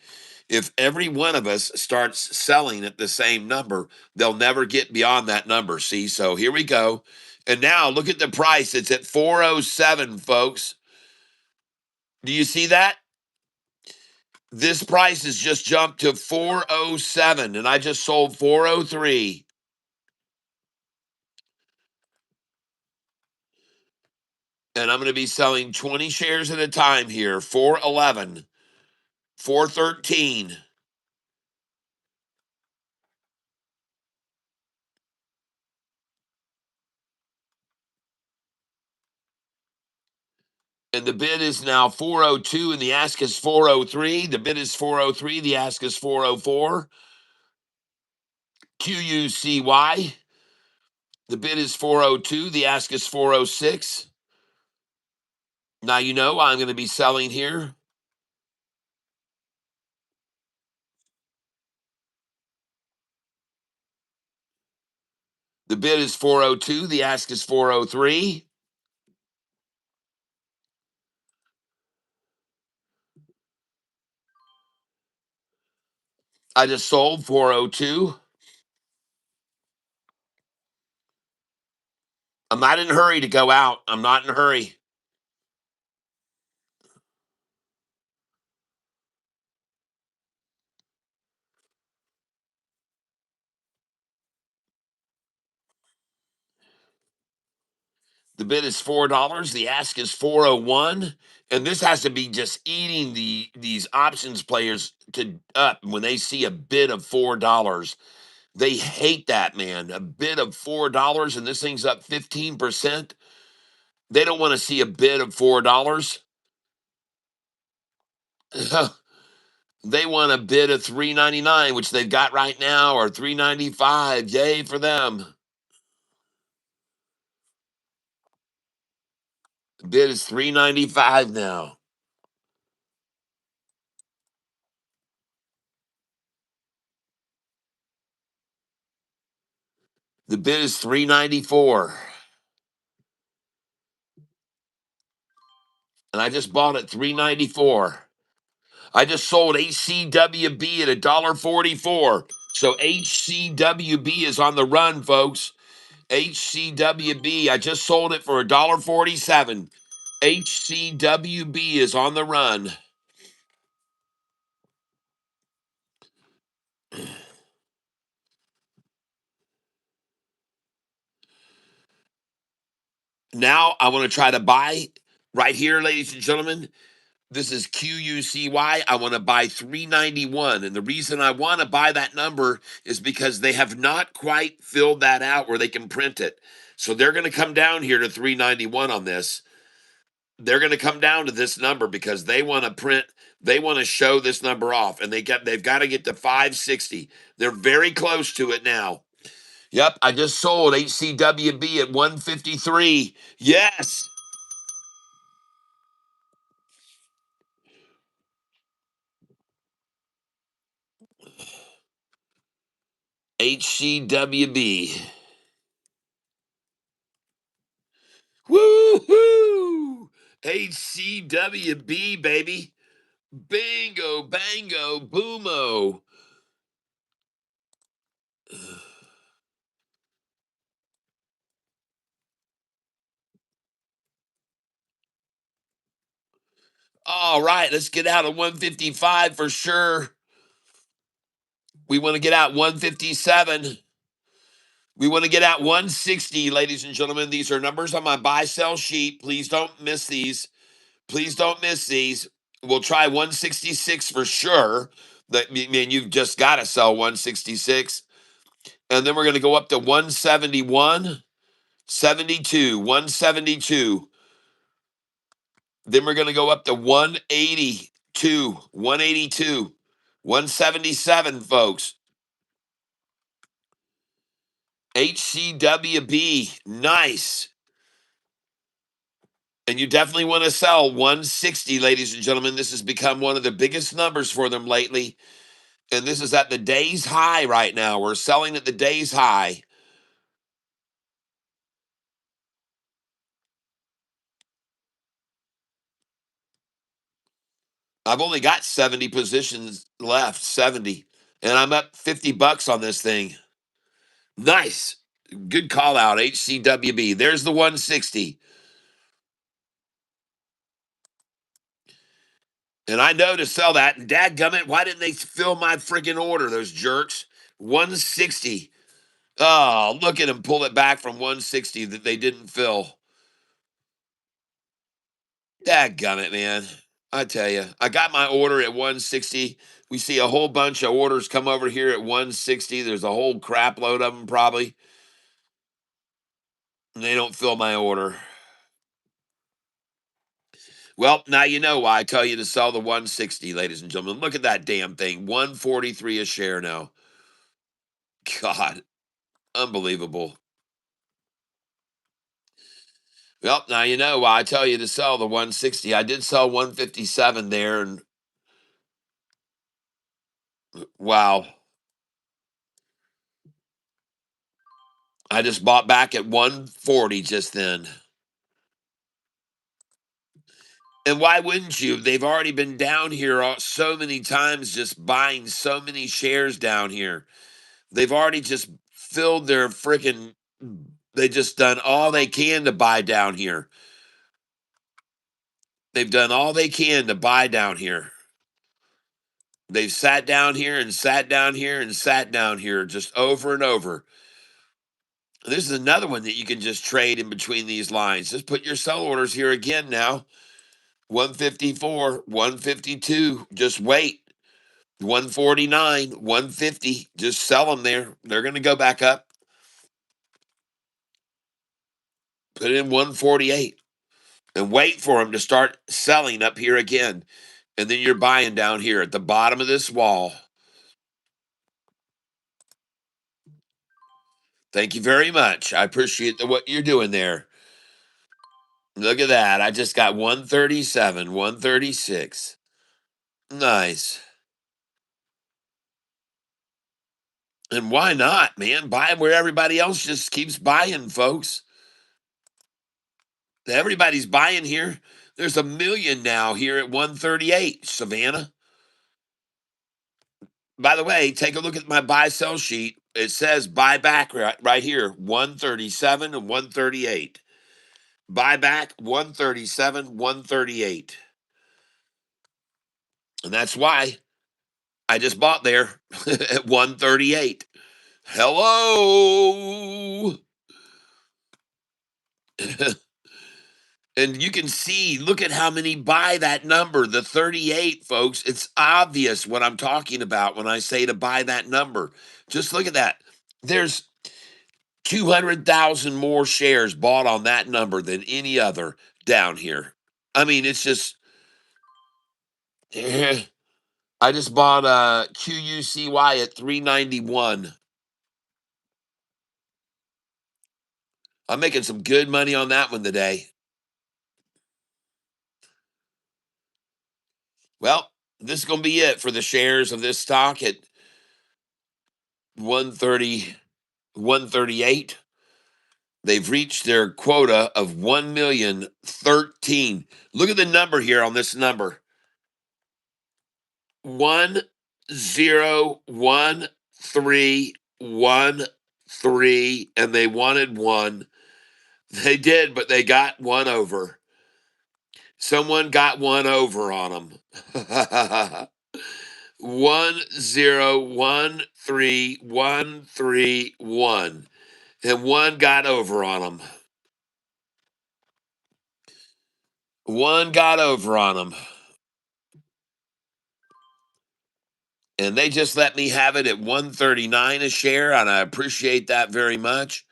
If every one of us starts selling at the same number, they'll never get beyond that number. See, so here we go. And now look at the price. It's at 407, folks. Do you see that? This price has just jumped to 407, and I just sold 403. And I'm going to be selling 20 shares at a time here. 411, 413. And the bid is now 402, and the ask is 403. The bid is 403. The ask is 404. QUCY. The bid is 402. The ask is 406. Now you know I'm going to be selling here. The bid is 402. The ask is 403. I just sold 402. I'm not in a hurry to go out. I'm not in a hurry. The bid is $4. The ask is 401. And this has to be just eating these options players to up when they see a bid of $4. They hate that, man. A bid of $4 and this thing's up 15%. They don't want to see a bid of $4. They want a bid of 399, which they've got right now, or 395. Yay for them. The bid is 395 now. The bid is 394. And I just bought it 394. I just sold HCWB at $1.44. So HCWB is on the run, folks. HCWB, I just sold it for $1.47. HCWB is on the run. Now I want to try to buy right here, ladies and gentlemen. This is QUCY. I want to buy 391. And the reason I want to buy that number is because they have not quite filled that out where they can print it. So they're going to come down here to 391 on this. They're going to come down to this number because they want to print, they want to show this number off, and they've got to get to 560. They're very close to it now. Yep, I just sold HCWB at 153. Yes. HCWB. Woo-hoo! HCWB, baby. Bingo, bango, boomo. All right, let's get out of 155 for sure. We want to get out 157. We want to get out 160, ladies and gentlemen. These are numbers on my buy sell sheet. Please don't miss these. Please don't miss these. We'll try 166 for sure. That mean you've just got to sell 166. And then we're going to go up to 171, 72, 172. Then we're going to go up to 182, 182, 177, folks. HCWB, nice. And you definitely want to sell 160, ladies and gentlemen. This has become one of the biggest numbers for them lately. And this is at the day's high right now. We're selling at the day's high. I've only got 70 positions left, 70. And I'm up 50 bucks on this thing. Nice. Good call out, HCWB. There's the 160. And I know to sell that. And dadgummit, why didn't they fill my freaking order, those jerks? 160. Oh, look at them pull it back from 160 that they didn't fill. Dadgummit, man. I tell you, I got my order at 160. We see a whole bunch of orders come over here at 160. There's a whole crap load of them probably. And they don't fill my order. Well, now you know why I tell you to sell the 160, ladies and gentlemen. Look at that damn thing. 143 a share now. God, unbelievable. Well, now you know why I tell you to sell the 160. I did sell 157 there, and wow. I just bought back at 140 just then. And why wouldn't you? They've already been down here so many times, just buying so many shares down here. They've already just filled their freaking, they just done all they can to buy down here. They've done all they can to buy down here. They've sat down here and sat down here and sat down here just over and over. This is another one that you can just trade in between these lines. Just put your sell orders here again now. 154, 152. Just wait. 149, 150. Just sell them there. They're going to go back up. Put it in 148 and wait for them to start selling up here again. And then you're buying down here at the bottom of this wall. Thank you very much. I appreciate what you're doing there. Look at that. I just got 137, 136. Nice. And why not, man? Buy where everybody else just keeps buying, folks. Everybody's buying here. There's a million now here at 138, Savannah. By the way, take a look at my buy sell sheet. It says buy back right here, 137 and 138. Buy back 137, 138. And that's why I just bought there at 138. Hello. And you can see, look at how many buy that number, the 38, folks. It's obvious what I'm talking about when I say to buy that number. Just look at that. There's 200,000 more shares bought on that number than any other down here. I mean, it's just, I just bought a QUCY at 391. I'm making some good money on that one today. Well, this is going to be it for the shares of this stock at 130, 138. They've reached their quota of 1,013. Look at the number here on this number 101,313, and they wanted one. They did, but they got one over. Someone got one over on them. 1013131, and one got over on them. One got over on them. And they just let me have it at 139 a share, and I appreciate that very much.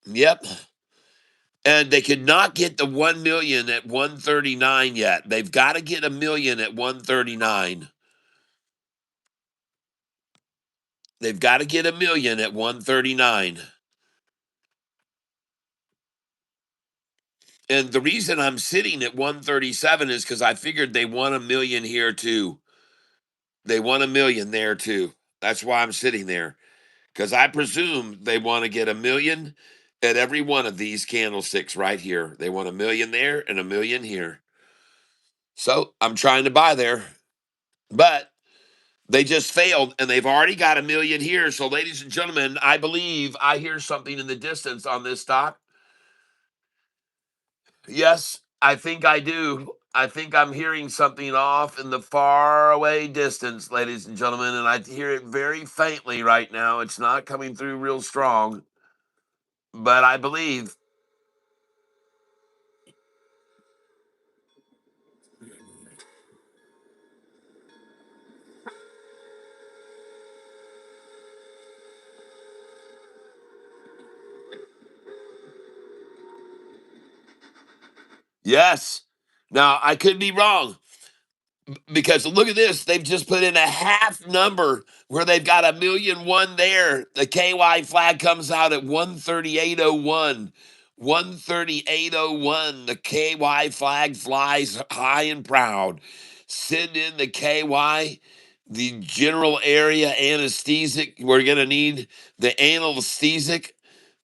Yep. And they could not get the 1 million at 139 yet. They've got to get a million at 139. They've got to get a million at 139. And the reason I'm sitting at 137 is because I figured they want a million here too. They want a million there too. That's why I'm sitting there. Because I presume they want to get a million at every one of these candlesticks right here. They want a million there and a million here. So I'm trying to buy there. But they just failed, and they've already got a million here. So, ladies and gentlemen, I believe I hear something in the distance on this stock. Yes, I think I do. I think I'm hearing something off in the far away distance, ladies and gentlemen, and I hear it very faintly right now. It's not coming through real strong, but I believe. Yes. Now, I could be wrong because look at this. They've just put in a half number where they've got a million one there. The KY flag comes out at 138.01. 138.01. The KY flag flies high and proud. Send in the KY, the general area anesthetic. We're going to need the anesthetic.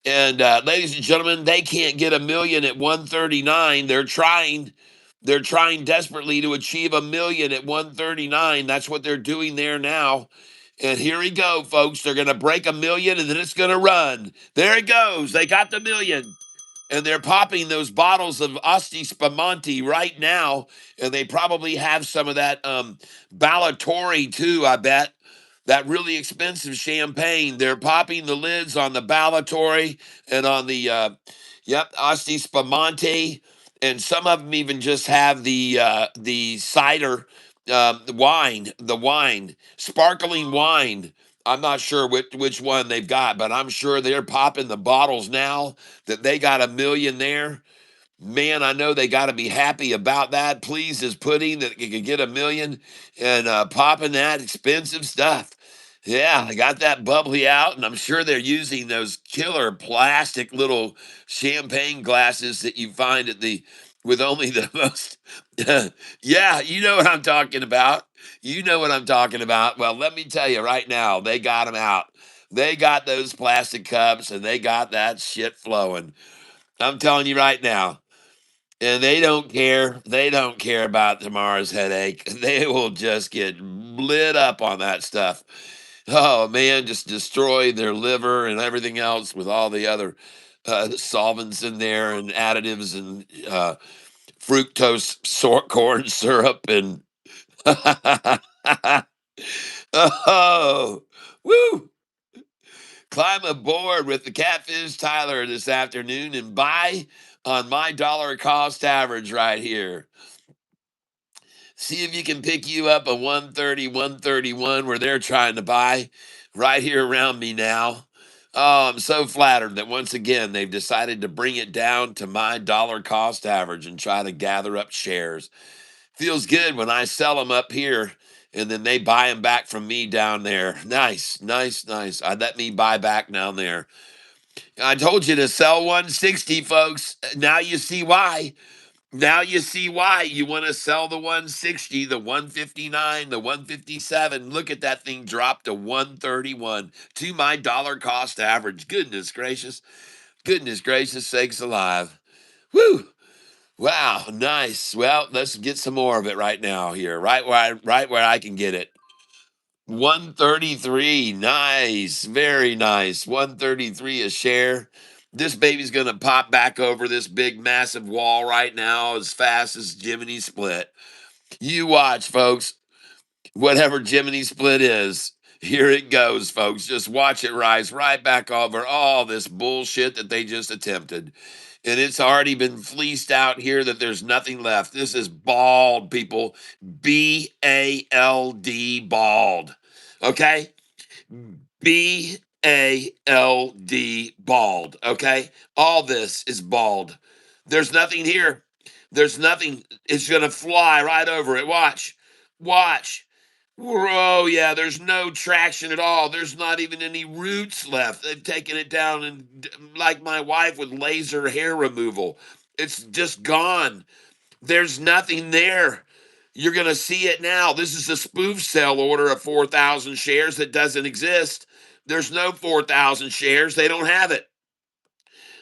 And ladies and gentlemen, they can't get a million at 139. They're trying desperately to achieve a million at 139. That's what they're doing there now. And here we go, folks. They're going to break a million and then it's going to run. There it goes. They got the million. And they're popping those bottles of Asti Spumante right now. And they probably have some of that Ballatori too, I bet. That really expensive champagne. They're popping the lids on the Ballatori and on the, Asti Spumante. And some of them even just have the cider, the wine, sparkling wine. I'm not sure which one they've got, but I'm sure they're popping the bottles now that they got a million there. Man, I know they got to be happy about that. Please is pudding that you could get a million and popping that expensive stuff. Yeah, I got that bubbly out, and I'm sure they're using those killer plastic little champagne glasses that you find at the with only the most. Yeah, you know what I'm talking about. You know what I'm talking about. Well, let me tell you right now, they got them out. They got those plastic cups, and they got that shit flowing. I'm telling you right now. And they don't care. They don't care about tomorrow's headache. They will just get lit up on that stuff. Oh man, just destroy their liver and everything else with all the other solvents in there and additives and fructose corn syrup and oh, woo! Climb aboard with the Catfish Tyler this afternoon and buy on my dollar cost average right here. See if you can pick you up a 130, 131 where they're trying to buy right here around me now. Oh, I'm so flattered that once again they've decided to bring it down to my dollar cost average and try to gather up shares. Feels good when I sell them up here and then they buy them back from me down there. Nice, nice, nice. Let me buy back down there. I told you to sell 160, folks. Now you see why. Now you see why you want to sell the 160, the 159, the 157. Look at that thing drop to 131 to my dollar cost average. Goodness gracious. Goodness gracious sakes alive. Woo! Wow, nice. Well, let's get some more of it right now here. Right where I can get it. 133. Nice. Very nice. 133 a share. This baby's going to pop back over this big, massive wall right now as fast as Jiminy Split. You watch, folks. Whatever Jiminy Split is, here it goes, folks. Just watch it rise right back over all this bullshit that they just attempted. And it's already been fleeced out here that there's nothing left. This is bald, people. B-A-L-D, bald. Okay? B-A-L-D, bald. Okay? All this is bald. There's nothing here. There's nothing. It's going to fly right over it. Watch. Watch. Oh, yeah, there's no traction at all. There's not even any roots left. They've taken it down and, like my wife with laser hair removal, it's just gone. There's nothing there. You're going to see it now. This is a spoof sell order of 4,000 shares that doesn't exist. There's no 4,000 shares. They don't have it.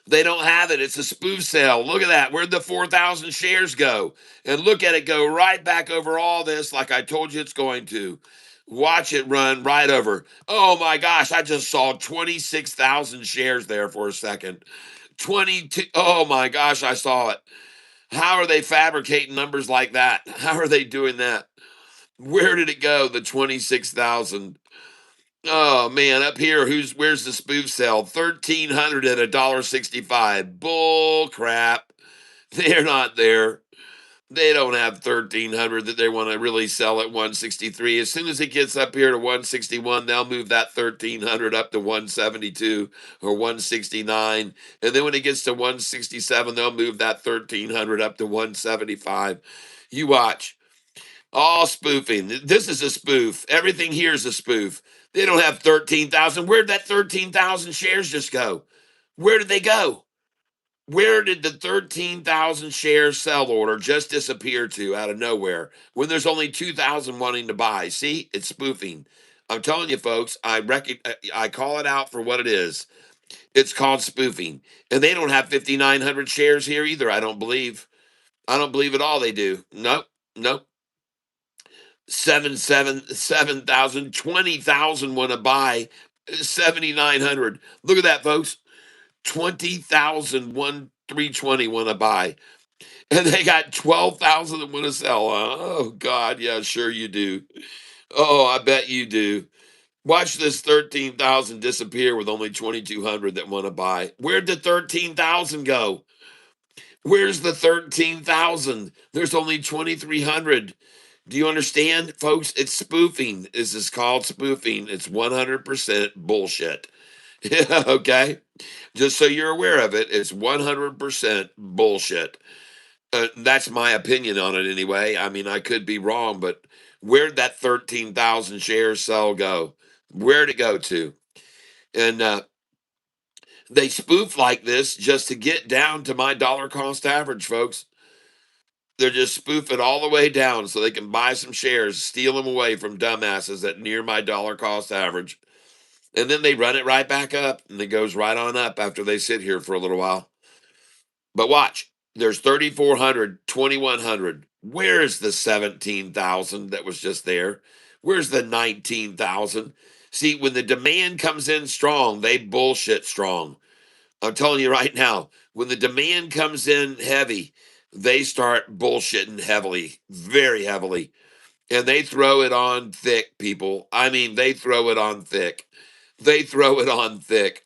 They don't have it. It's a spoof sale. Look at that. Where'd the 4,000 shares go? And look at it go right back over all this like I told you it's going to. Watch it run right over. Oh my gosh, I just saw 26,000 shares there for a second. 22. Oh my gosh, I saw it. How are they fabricating numbers like that? How are they doing that? Where did it go? The 26,000. Oh man, up here, where's the spoof sale? 1,300 at $1.65. Bull crap. They're not there. They don't have 1,300 that they want to really sell at 163. As soon as it gets up here to 161, they'll move that 1,300 up to 172 or 169. And then when it gets to 167, they'll move that 1,300 up to 175. You watch. All spoofing. This is a spoof. Everything here is a spoof. They don't have 13,000. Where'd that 13,000 shares just go? Where did they go? Where did the 13,000 shares sell order just disappear to out of nowhere when there's only 2,000 wanting to buy? See, it's spoofing. I'm telling you, folks, I call it out for what it is. It's called spoofing. And they don't have 5,900 shares here either, I don't believe. I don't believe at all they do. Nope, nope. 7,000, 20,000 want to buy 7,900. Look at that, folks. 20,000, 320 want to buy. And they got 12,000 that want to sell. Oh, God. Yeah, sure you do. Oh, I bet you do. Watch this 13,000 disappear with only 2,200 that want to buy. Where'd the 13,000 go? Where's the 13,000? There's only 2,300. Do you understand, folks? It's spoofing. This is called spoofing. It's 100% bullshit. Okay? Just so you're aware of it, it's 100% bullshit. That's my opinion on it anyway. I mean, I could be wrong, but where'd that 13,000 shares sell go? Where'd it go to? And they spoof like this just to get down to my dollar cost average, folks. They're just spoof it all the way down so they can buy some shares, steal them away from dumbasses at near my dollar cost average. And then they run it right back up and it goes right on up after they sit here for a little while. But watch, there's 3,400, 2,100. Where's the 17,000 that was just there? Where's the 19,000? See, when the demand comes in strong, they bullshit strong. I'm telling you right now, when the demand comes in heavy, they start bullshitting heavily, very heavily. And they throw it on thick, people. I mean, they throw it on thick. They throw it on thick.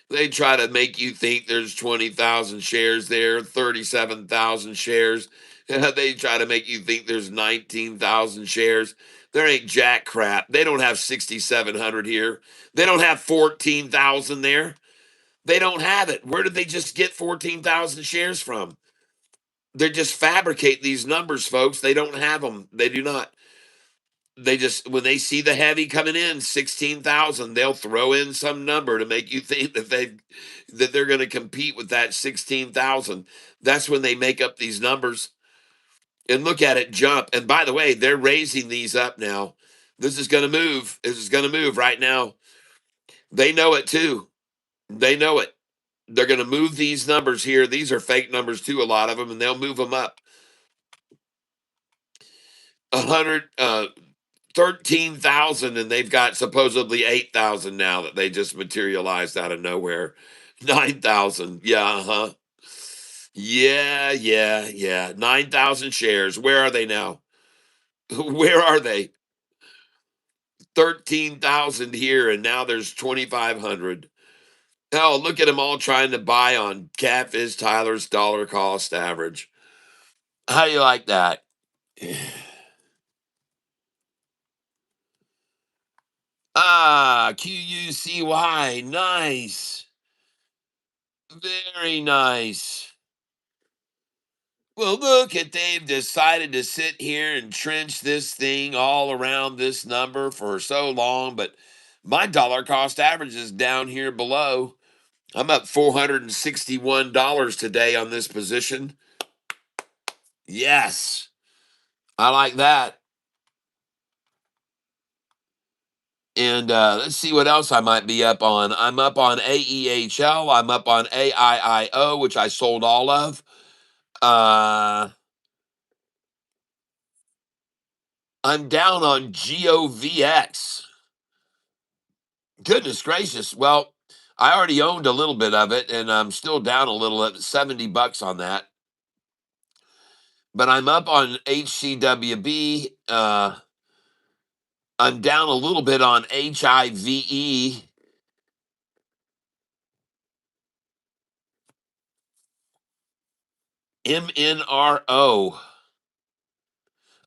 They try to make you think there's 20,000 shares there, 37,000 shares. They try to make you think there's 19,000 shares. There ain't jack crap. They don't have 6,700 here. They don't have 14,000 there. They don't have it. Where did they just get 14,000 shares from? They just fabricate these numbers, folks. They don't have them. They do not. They just, when they see the heavy coming in 16,000, they'll throw in some number to make you think that they're going to compete with that 16,000. That's when they make up these numbers. And look at it jump. And by the way, they're raising these up now. This is going to move. This is going to move right now. They know it too. They know it. They're going to move these numbers here. These are fake numbers too, a lot of them, and they'll move them up. 100 13,000, and they've got supposedly 8,000 now that they just materialized out of nowhere. 9,000. Yeah, uh-huh. Yeah. 9,000 shares. Where are they now? Where are they? 13,000 here, and now there's 2,500. Hell, look at them all trying to buy on Catfish Tyler's dollar cost average. How do you like that? QUCY. Nice. Very nice. Well, look at they've decided to sit here and trench this thing all around this number for so long, but my dollar cost average is down here below. I'm up $461 today on this position. Yes, I like that. And let's see what else I might be up on. I'm up on AEHL. I'm up on AIIO, which I sold all of. I'm down on GOVX. Goodness gracious. Well, I already owned a little bit of it, and I'm still down a little at $70 on that. But I'm up on HCWB. I'm down a little bit on HIVE. MNRO.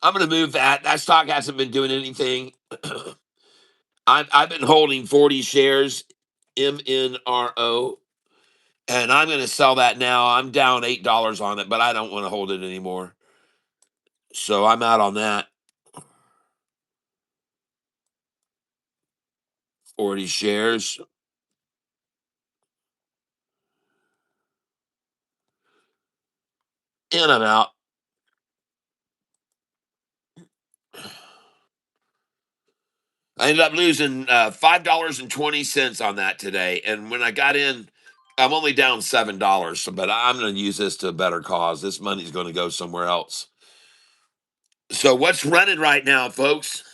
I'm going to move that. That stock hasn't been doing anything. I've been holding 40 shares, MNRO, and I'm going to sell that now. I'm down $8 on it, but I don't want to hold it anymore. So I'm out on that. 40 shares. And I'm out. I ended up losing $5.20 on that today. And when I got in, I'm only down $7. So, but I'm going to use this to a better cause. This money's going to go somewhere else. So what's running right now, folks?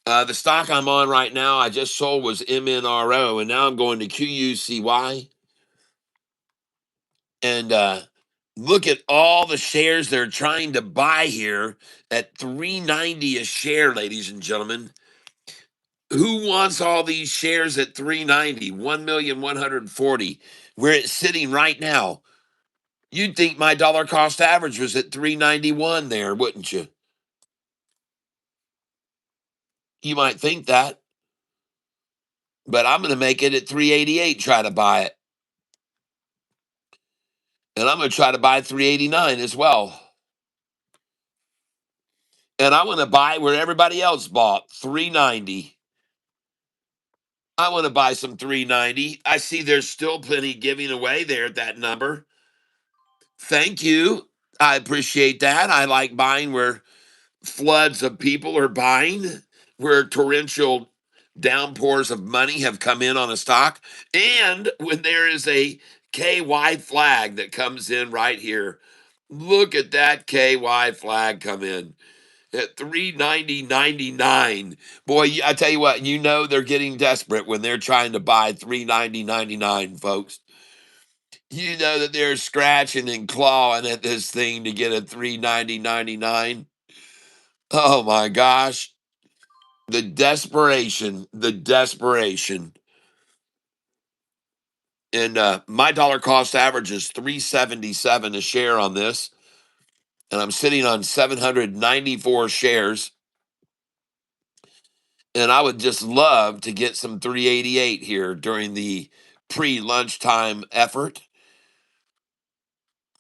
The stock I'm on right now, I just sold was MNRO, and now I'm going to QUCY. And look at all the shares they're trying to buy here at $3.90 a share, ladies and gentlemen. Who wants all these shares at 390, 1,140,000, where it's sitting right now? You'd think my dollar cost average was at 391 there, wouldn't you? You might think that, but I'm going to make it at 388, try to buy it. And I'm going to try to buy 389 as well. And I want to buy where everybody else bought, 390. I want to buy some 390. I see there's still plenty giving away there at that number. Thank you. I appreciate that. I like buying where floods of people are buying, where torrential downpours of money have come in on a stock, and when there is a KY flag that comes in right here. Look at that KY flag come in at 390.99. Boy, I tell you what, they're getting desperate when they're trying to buy 390.99, folks. You know that they're scratching and clawing at this thing to get a 390.99. Oh my gosh. The desperation, the desperation. And my dollar cost average is 377 a share on this. And I'm sitting on 794 shares. And I would just love to get some 388 here during the pre-lunchtime effort.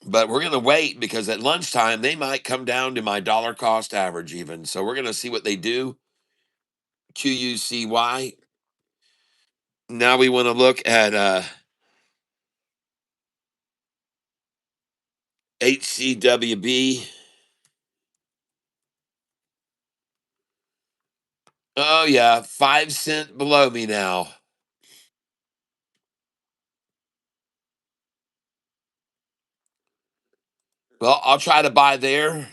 But we're going to wait because at lunchtime, they might come down to my dollar cost average even. So we're going to see what they do. QUCY. Now we want to look at HCWB. Oh, yeah, 5 cents below me now. Well, I'll try to buy there.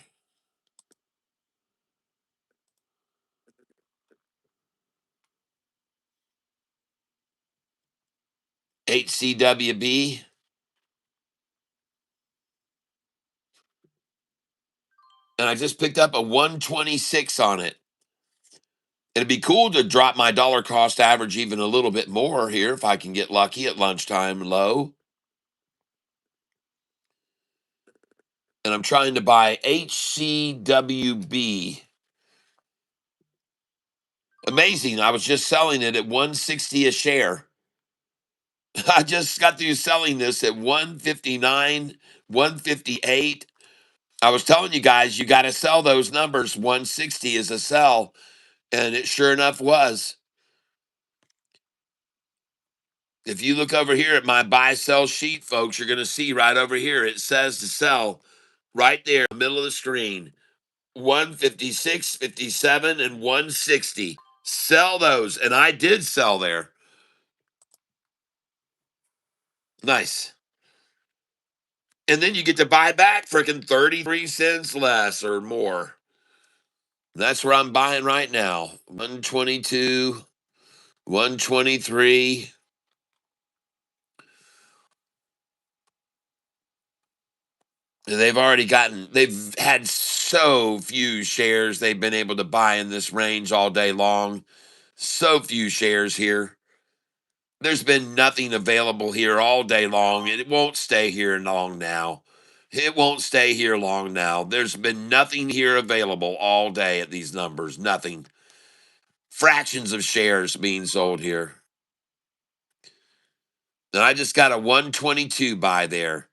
HCWB. And I just picked up a 126 on it. It'd be cool to drop my dollar cost average even a little bit more here if I can get lucky at lunchtime low. And I'm trying to buy HCWB. Amazing. I was just selling it at 160 a share. I just got through selling this at 159, 158. I was telling you guys, you got to sell those numbers. 160 is a sell. And it sure enough was. If you look over here at my buy sell sheet, folks, you're going to see right over here. It says to sell right there in the middle of the screen 156, 57, and 160. Sell those. And I did sell there. Nice. And then you get to buy back freaking 33 cents less or more. That's where I'm buying right now. 122, 123. And they've had so few shares they've been able to buy in this range all day long. So few shares here. There's been nothing available here all day long. It won't stay here long now. It won't stay here long now. There's been nothing here available all day at these numbers. Nothing. Fractions of shares being sold here. And I just got a 122 buy there.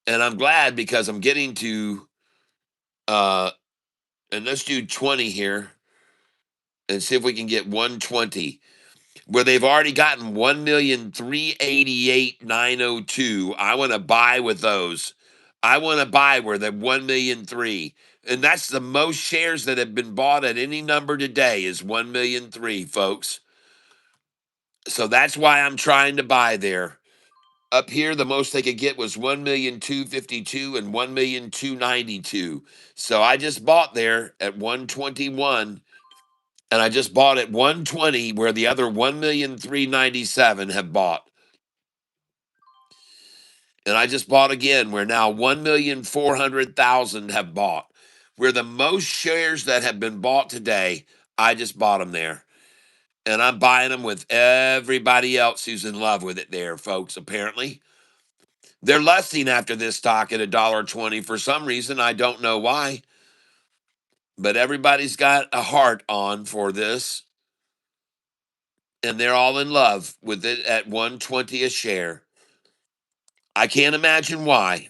And I'm glad because I'm getting to and let's do 20 here and see if we can get 120 where they've already gotten 1,388,902. I want to buy with those. I want to buy where they're 1,000,003. And that's the most shares that have been bought at any number today is 1,000,003, folks. So that's why I'm trying to buy there. Up here, the most they could get was 1,252,000 and 1,292,000. So I just bought there at 121, and I just bought at 120 where the other 1,397,000 have bought. And I just bought again where now 1,400,000 have bought. Where the most shares that have been bought today, I just bought them there. And I'm buying them with everybody else who's in love with it there, folks, apparently. They're lusting after this stock at $1.20 for some reason. I don't know why. But everybody's got a heart on for this. And they're all in love with it at 120 a share. I can't imagine why.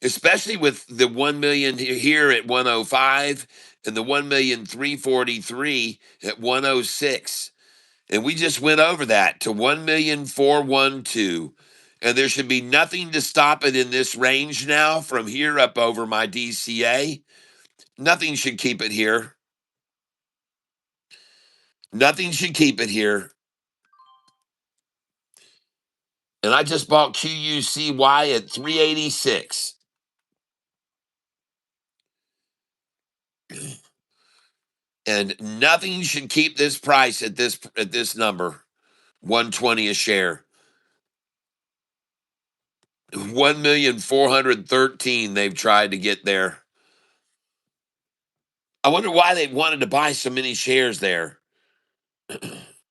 Especially with the 1 million here at 105 and the 1,343,000 at 106. And we just went over that to 1,412,000. And there should be nothing to stop it in this range now from here up over my DCA. Nothing should keep it here. Nothing should keep it here. And I just bought QUCY at 386. And nothing should keep this price at this number, 120 a share. 1,413,000 they've tried to get there. I wonder why they wanted to buy so many shares there.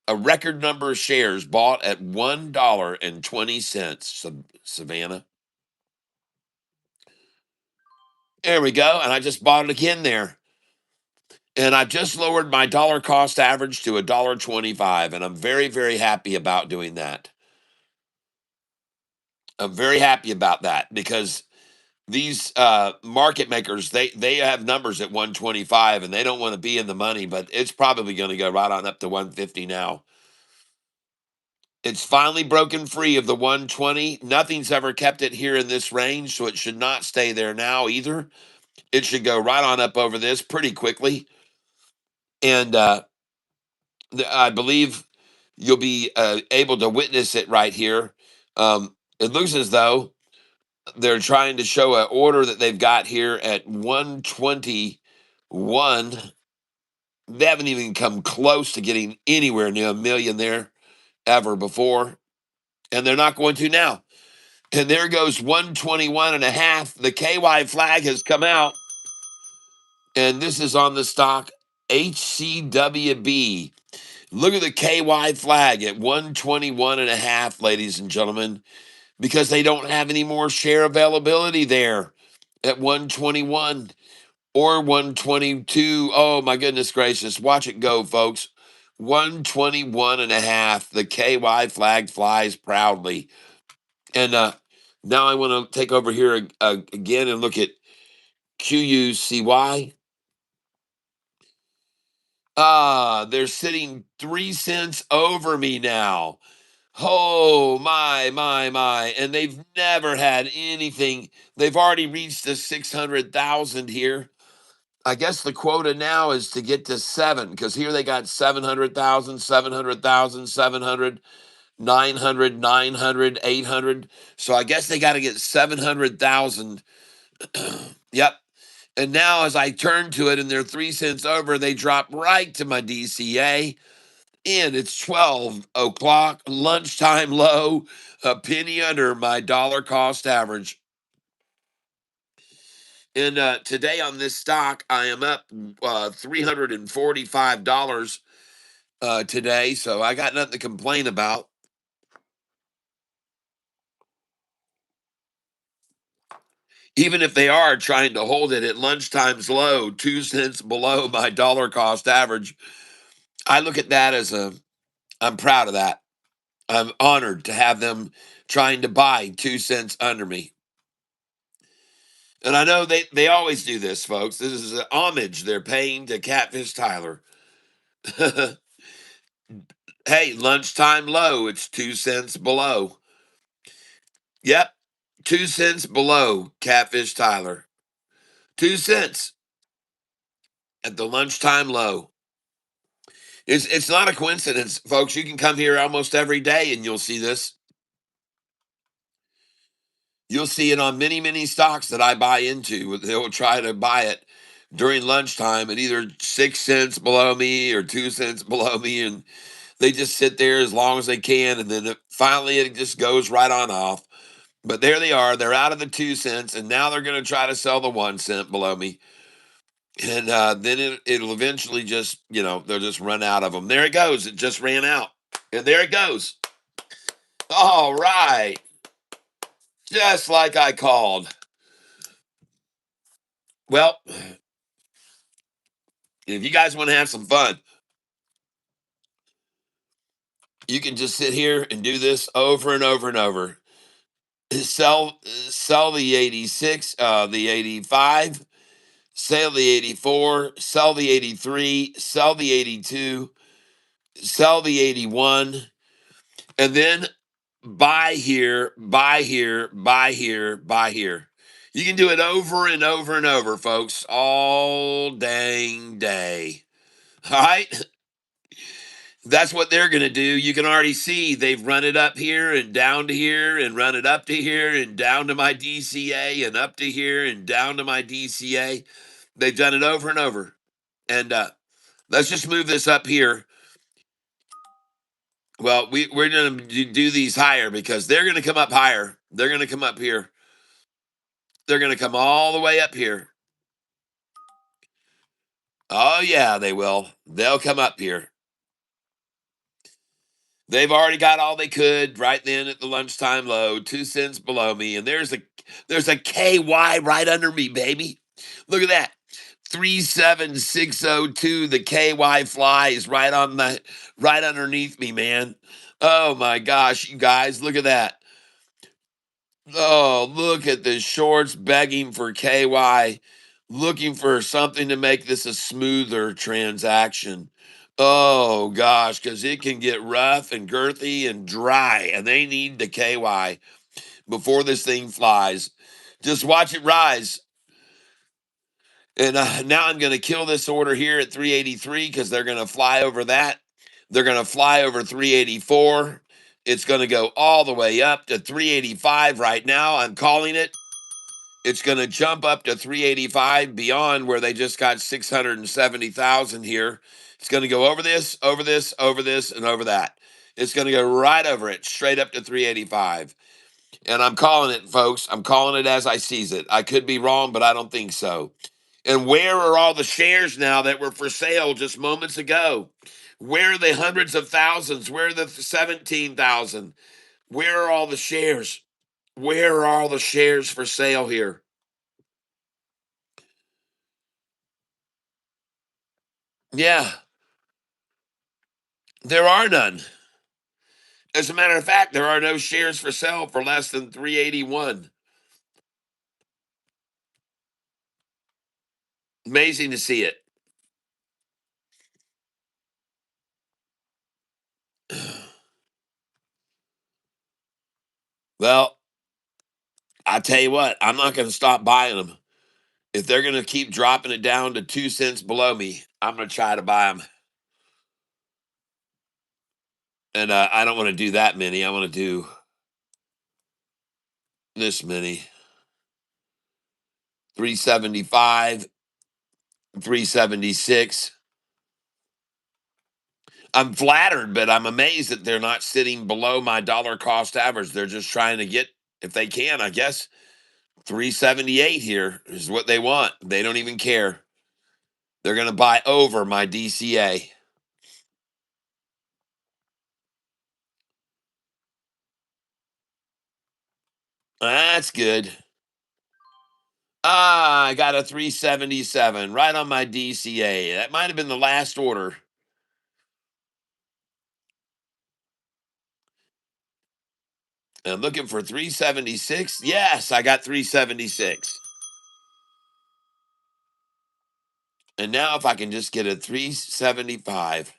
A record number of shares bought at $1.20. Savannah. There we go. And I just bought it again there. And I've just lowered my dollar cost average to $1.25. And I'm very, very happy about doing that. I'm very happy about that because these market makers, they have numbers at 125 and they don't want to be in the money, but it's probably going to go right on up to 150 now. It's finally broken free of the 120. Nothing's ever kept it here in this range, so it should not stay there now either. It should go right on up over this pretty quickly. And I believe you'll be able to witness it right here. It looks as though they're trying to show an order that they've got here at 121. They haven't even come close to getting anywhere near a million there ever before, and they're not going to now. And there goes 121 and a half. The KY flag has come out, and this is on the stock HCWB. Look at the KY flag at 121 and a half, ladies and gentlemen, because they don't have any more share availability there at 121 or 122. Oh, my goodness gracious. Watch it go, folks. 121 and a half. The KY flag flies proudly. And now I want to take over here again and look at QUCY. They're sitting 3 cents over me now. Oh, my. And they've never had anything. They've already reached the 600,000 here. I guess the quota now is to get to 7, because here they got 700,000, 700,000, 700, 900, 900, 800. So I guess they got to get 700,000. Yep. And now as I turn to it and they're 3 cents over, they drop right to my DCA. And it's 12 o'clock, lunchtime low, a penny under my dollar cost average. And today on this stock, I am up $345 today. So I got nothing to complain about. Even if they are trying to hold it at lunchtime's low, 2 cents below my dollar cost average, I look at that as I'm proud of that. I'm honored to have them trying to buy 2 cents under me. And I know they always do this, folks. This is an homage they're paying to Catfish Tyler. Hey, lunchtime low, it's 2 cents below. Yep, 2 cents below Catfish Tyler. 2 cents at the lunchtime low. It's not a coincidence, folks. You can come here almost every day and you'll see this. You'll see it on many stocks that I buy into. They'll try to buy it during lunchtime at either 6 cents below me or 2 cents below me, and they just sit there as long as they can, and then finally it just goes right on off. But there they are. They're out of the 2 cents, and now they're going to try to sell the 1 cent below me. And then it'll eventually just, they'll just run out of them. There it goes. It just ran out. And there it goes. All right. Just like I called. Well, if you guys want to have some fun, you can just sit here and do this over and over and over. Sell the 86, the 85, sell the 84, sell the 83, sell the 82, sell the 81, and then buy here, buy here, buy here, buy here. You can do it over and over and over, folks, all dang day. All right? That's what they're going to do. You can already see they've run it up here and down to here and run it up to here and down to my DCA and up to here and down to my DCA. They've done it over and over. And let's just move this up here. Well, we're going to do these higher because they're going to come up higher. They're going to come up here. They're going to come all the way up here. Oh yeah, they will. They'll come up here. They've already got all they could right then at the lunchtime low, 2 cents below me, and there's a KY right under me, baby. Look at that. 37602. The KY fly is right underneath me, man. Oh my gosh, you guys, look at that. Oh, look at the shorts begging for KY, looking for something to make this a smoother transaction. Oh gosh, because it can get rough and girthy and dry, and they need the KY before this thing flies. Just watch it rise. And now I'm going to kill this order here at 383 because they're going to fly over that. They're going to fly over 384. It's going to go all the way up to 385 right now. I'm calling it. It's going to jump up to 385 beyond where they just got 670,000 here. It's going to go over this, over this, over this, and over that. It's going to go right over it, straight up to 385. And I'm calling it, folks. I'm calling it as I sees it. I could be wrong, but I don't think so. And where are all the shares now that were for sale just moments ago? Where are the hundreds of thousands? Where are the 17,000? Where are all the shares? Where are all the shares for sale here? Yeah, there are none. As a matter of fact, there are no shares for sale for less than 381. Amazing to see it. Well, I tell you what, I'm not going to stop buying them. If they're going to keep dropping it down to 2 cents below me, I'm going to try to buy them. And I don't want to do that many. I want to do this many. 375, 376. I'm flattered, but I'm amazed that they're not sitting below my dollar cost average. They're just trying to get, if they can, I guess, 378 here is what they want. They don't even care. They're going to buy over my DCA. That's good. I got a 377 right on my DCA. That might have been the last order. I'm looking for 376. Yes, I got 376. And now if I can just get a 375.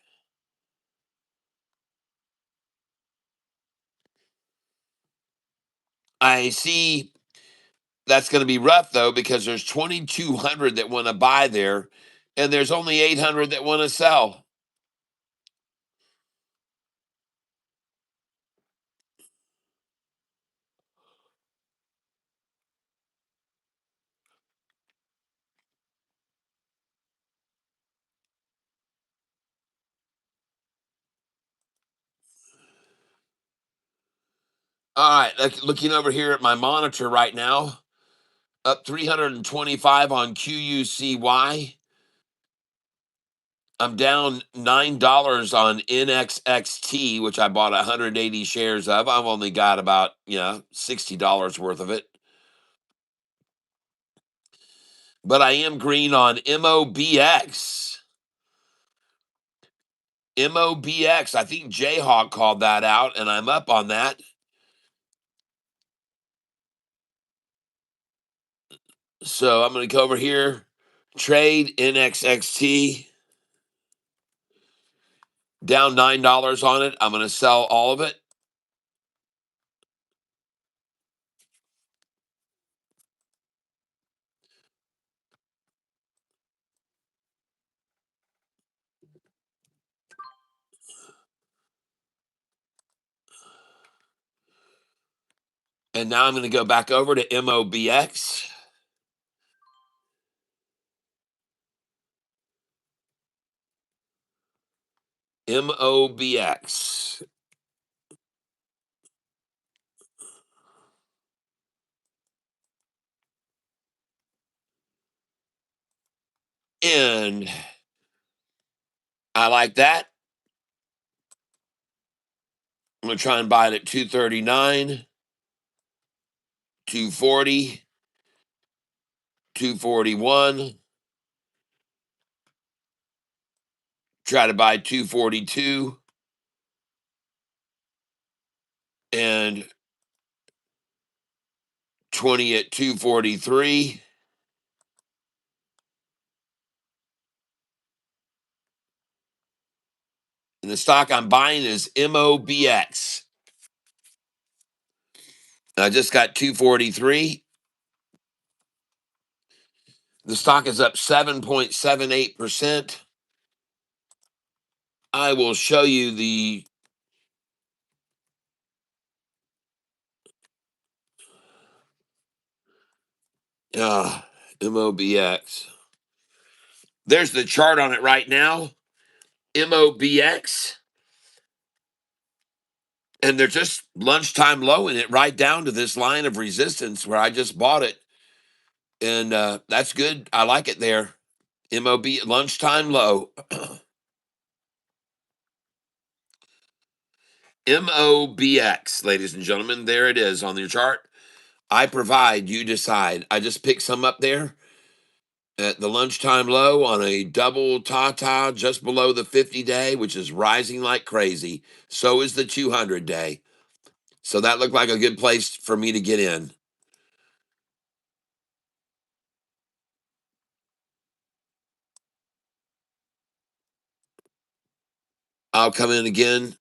I see that's going to be rough though because there's 2200 that want to buy there and there's only 800 that want to sell. All right, looking over here at my monitor right now, up 325 on QUCY. I'm down $9 on NXXT, which I bought 180 shares of. I've only got about, $60 worth of it. But I am green on MOBX. MOBX. I think Jayhawk called that out, and I'm up on that. So I'm going to go over here, trade NXXT, down $9 on it. I'm going to sell all of it. And now I'm going to go back over to MOBX. MOBX. And I like that. I'm going to try and buy it at 239, 240, 241. Try to buy 242 and 20 at 243. And the stock I'm buying is MOBX. I just got 243. The stock is up 7.78%. I will show you the MOBX. There's the chart on it right now. MOBX. And they're just lunchtime low in it right down to this line of resistance where I just bought it. And that's good. I like it there. MOB lunchtime low. MOBX, ladies and gentlemen. There it is on your chart. I provide, you decide. I just picked some up there at the lunchtime low on a double ta just below the 50-day, which is rising like crazy. So is the 200-day. So that looked like a good place for me to get in. I'll come in again,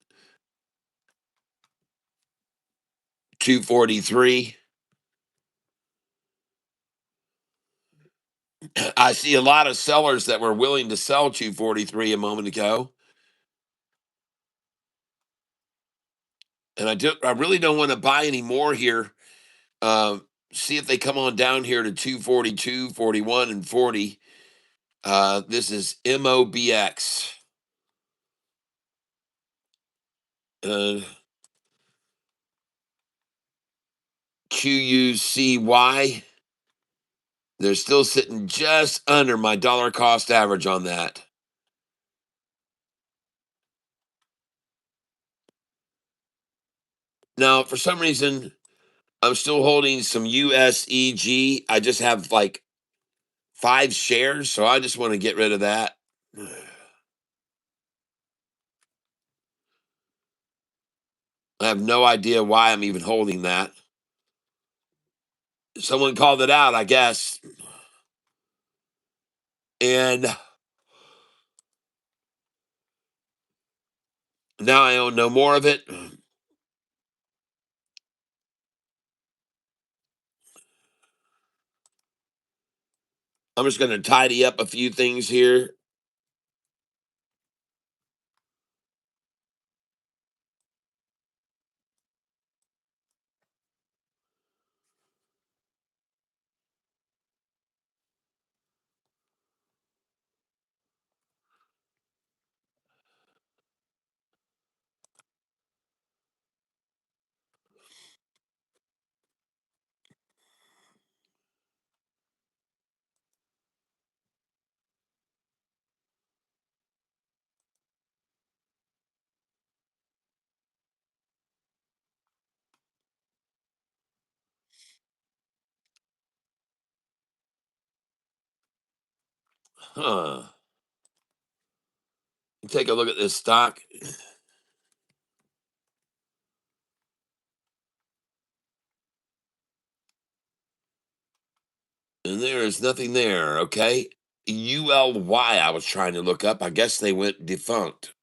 243. I see a lot of sellers that were willing to sell 243 a moment ago. And I really don't want to buy any more here. See if they come on down here to 242, 41, and 40. This is MOBX. QUCY. They're still sitting just under my dollar cost average on that. Now, for some reason, I'm still holding some USEG. I just have like 5 shares, so I just want to get rid of that. I have no idea why I'm even holding that. Someone called it out, I guess. And now I own no more of it. I'm just going to tidy up a few things here. Huh. Take a look at this stock. And there is nothing there, okay? ULY I was trying to look up. I guess they went defunct.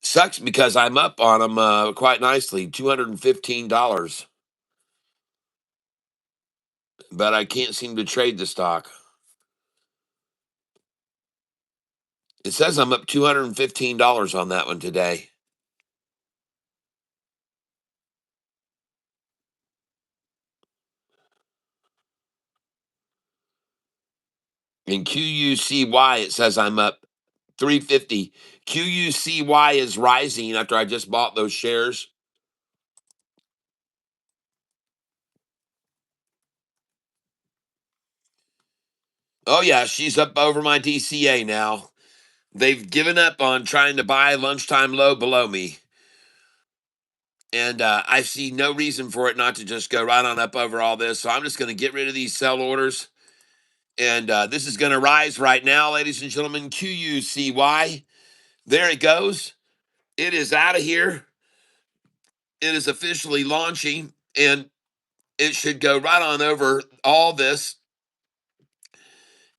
Sucks because I'm up on them quite nicely, $215. But I can't seem to trade the stock. It says I'm up $215 on that one today. In QUCY, it says I'm up 350. QUCY is rising after I just bought those shares. Oh, yeah, she's up over my DCA now. They've given up on trying to buy lunchtime low below me. And I see no reason for it not to just go right on up over all this. So I'm just going to get rid of these sell orders. And this is going to rise right now, ladies and gentlemen. QUCY. There it goes. It is out of here. It is officially launching. And it should go right on over all this.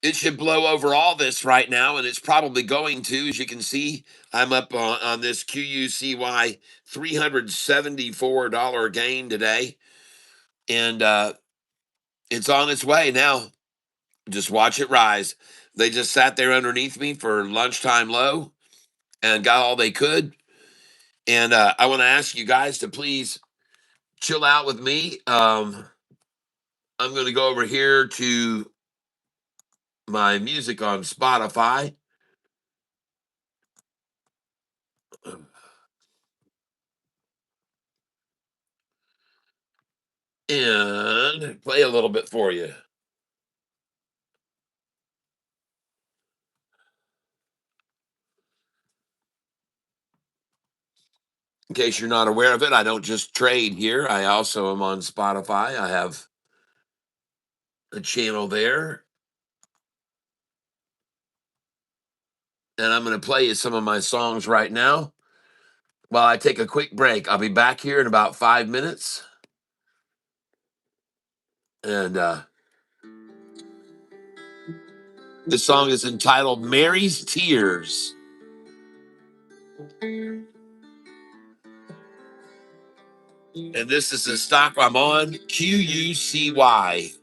It should blow over all this right now, and it's probably going to. As you can see, I'm up on this QUCY $374 gain today, and it's on its way now. Just watch it rise. They just sat there underneath me for lunchtime low and got all they could. And I want to ask you guys to please chill out with me. I'm going to go over here to my music on Spotify. And play a little bit for you. In case you're not aware of it, I don't just trade here. I also am on Spotify. I have a channel there. And I'm going to play you some of my songs right now while I take a quick break. I'll be back here in about 5 minutes. And this song is entitled Mary's Tears. And this is the stock I'm on, QUCY.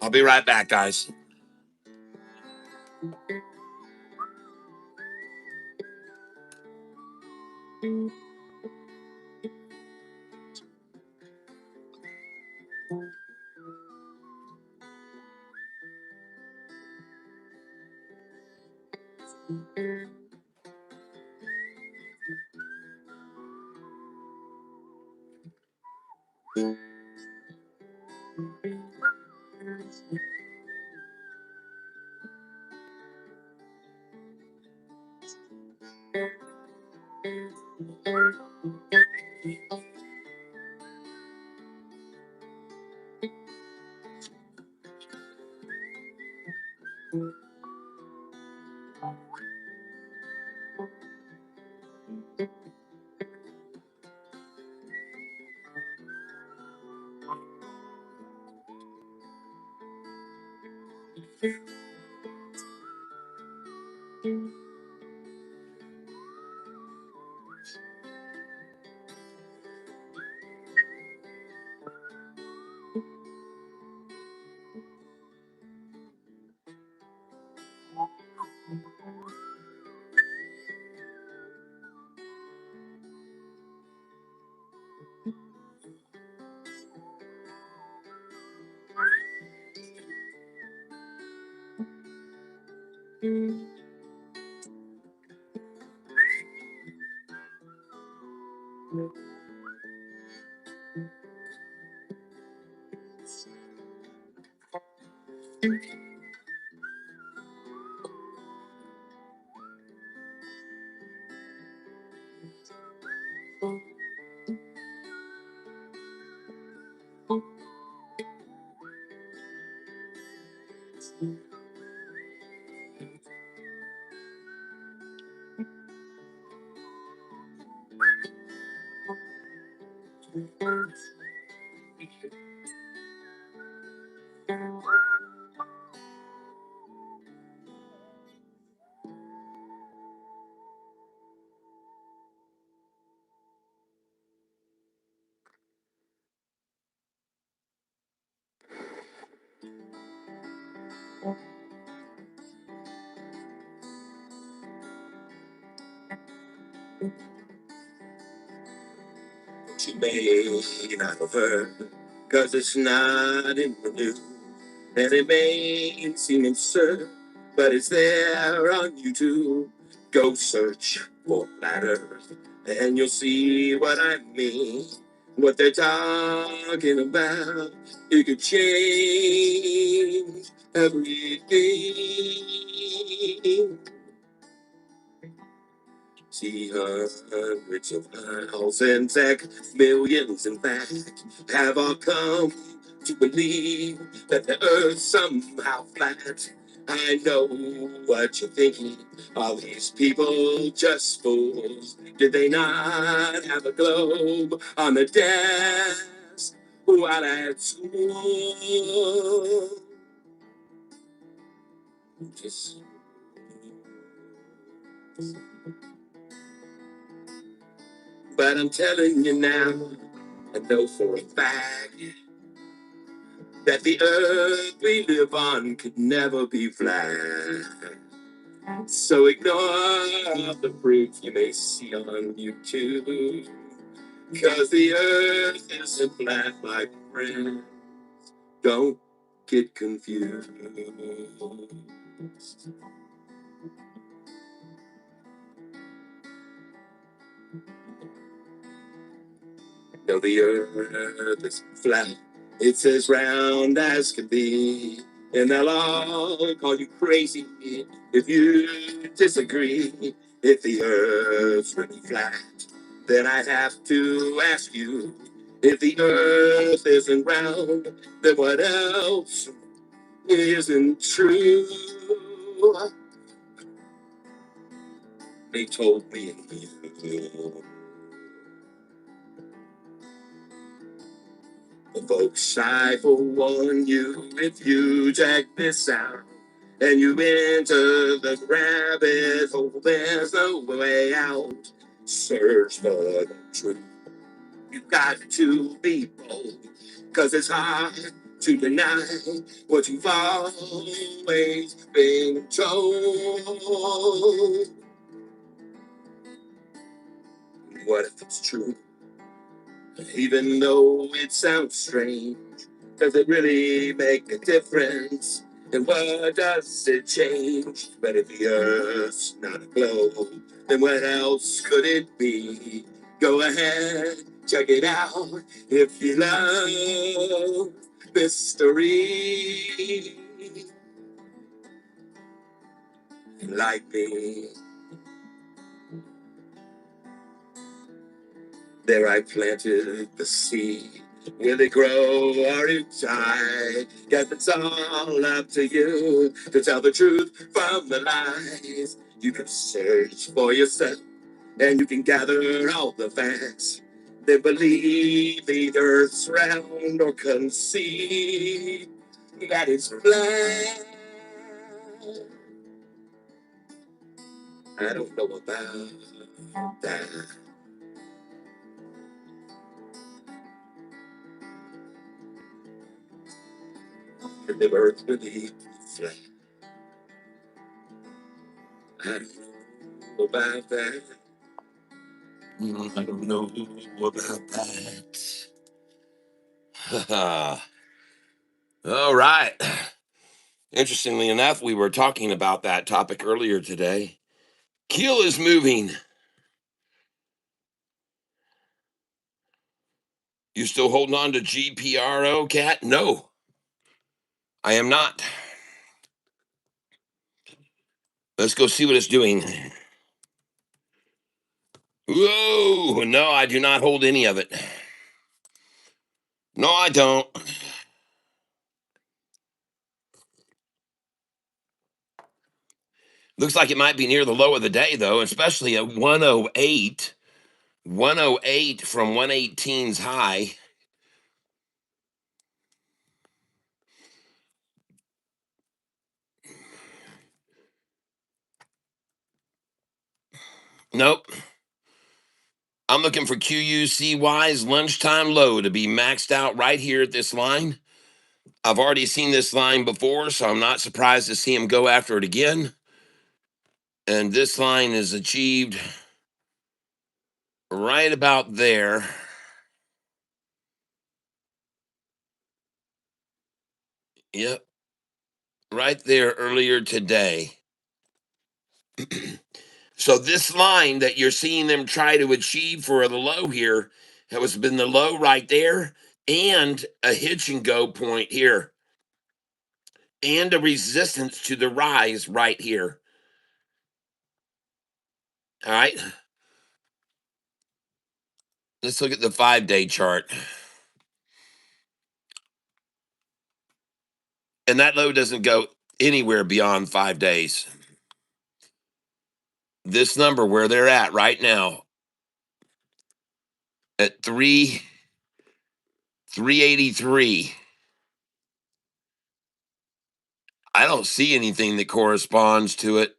I'll be right back, guys. You may not have heard, cause it's not in the news. And it may seem absurd, but it's there on YouTube. Go search for flat earth, and you'll see what I mean. what they're talking about. It could change everything. See hundreds of miles and back, millions in fact, have all come to believe that the earth's somehow flat. I know what you're thinking. Are these people just fools? Did they not have a globe on the desk while at school? Just But I'm telling you now, I know for a fact that the earth we live on could never be flat. So ignore the proof you may see on YouTube. Cause the earth isn't flat, my friend. Don't get confused. No, the earth is flat. It's as round as can be. And they'll all call you crazy if you disagree. If the earth's really flat, then I have to ask you, if the earth isn't round, then what else isn't true? They told me you. Folks, I forewarn you, if you check this out and you enter the rabbit hole, there's no way out. Search for the truth. You got to be bold, cause it's hard to deny what you've always been told. What if it's true? Even though it sounds strange, does it really make a difference? And what does it change? But if the earth's not a globe, then what else could it be? Go ahead, check it out if you love mystery like me. There I planted the seed. Will it grow or it die? Guess it's all up to you to tell the truth from the lies. You can search for yourself and you can gather all the facts. Then believe the earth's round or concede that it's flat. I don't know about that. The earth really flat. I don't know about that. I don't know about that. All right. Interestingly enough, we were talking about that topic earlier today. Keel is moving. You still holding on to GPRO, Cat? No, I am not. Let's go see what it's doing. Whoa, no, I do not hold any of it. No, I don't. Looks like it might be near the low of the day, though, especially at 108. 108 from 118's high. Nope. I'm looking for QUCY's lunchtime low to be maxed out right here at this line. I've already seen this line before, so I'm not surprised to see him go after it again. And this line is achieved right about there. Yep, right there earlier today. So this line that you're seeing them try to achieve for the low here That was been the low right there, and a hitch and go point here, and a resistance to the rise right here. All right. Let's look at the 5-day chart. And that low doesn't go anywhere beyond 5 days. This number where they're at right now at 383. I don't see anything that corresponds to it.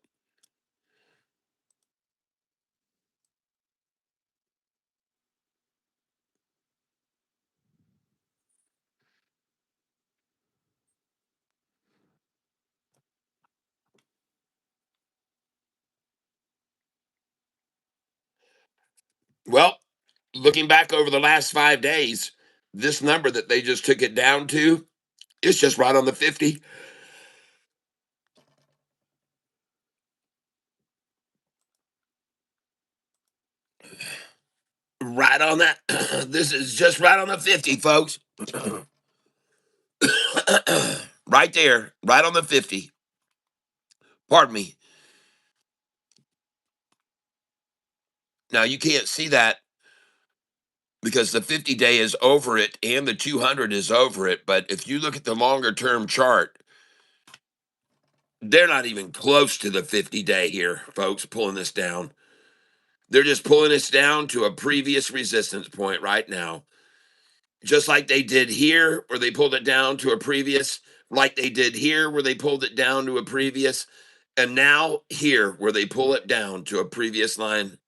Well, looking back over the last 5 days, this number that they just took it down to, it's just right on the 50. Right on that. This is just right on the 50, folks. Right there, right on the 50. Pardon me. Now, you can't see that because the 50-day is over it and the 200 is over it. But if you look at the longer term chart, they're not even close to the 50-day here, folks, pulling this down. They're just pulling us down to a previous resistance point right now. Just like they did here, where they pulled it down to a previous, like they did here, where they pulled it down to a previous, and now here, where they pull it down to a previous line.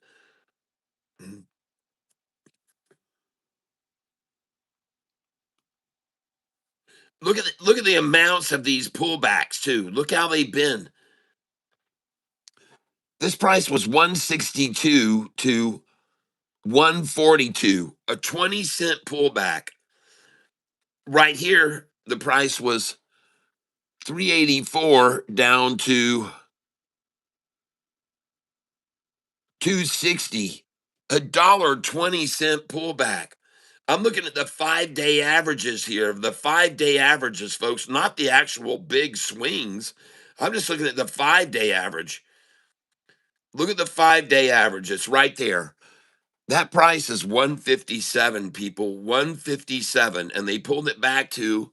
Look at the amounts of these pullbacks too. Look how they've been. This price was 162 to 142, a 20-cent pullback. Right here, the price was 384 down to 260, a dollar 20-cent pullback. I'm looking at the 5-day averages here, the 5-day averages, folks, not the actual big swings. I'm just looking at the 5-day average. Look at the 5-day average. It's right there. That price is 157, people, 157. And they pulled it back to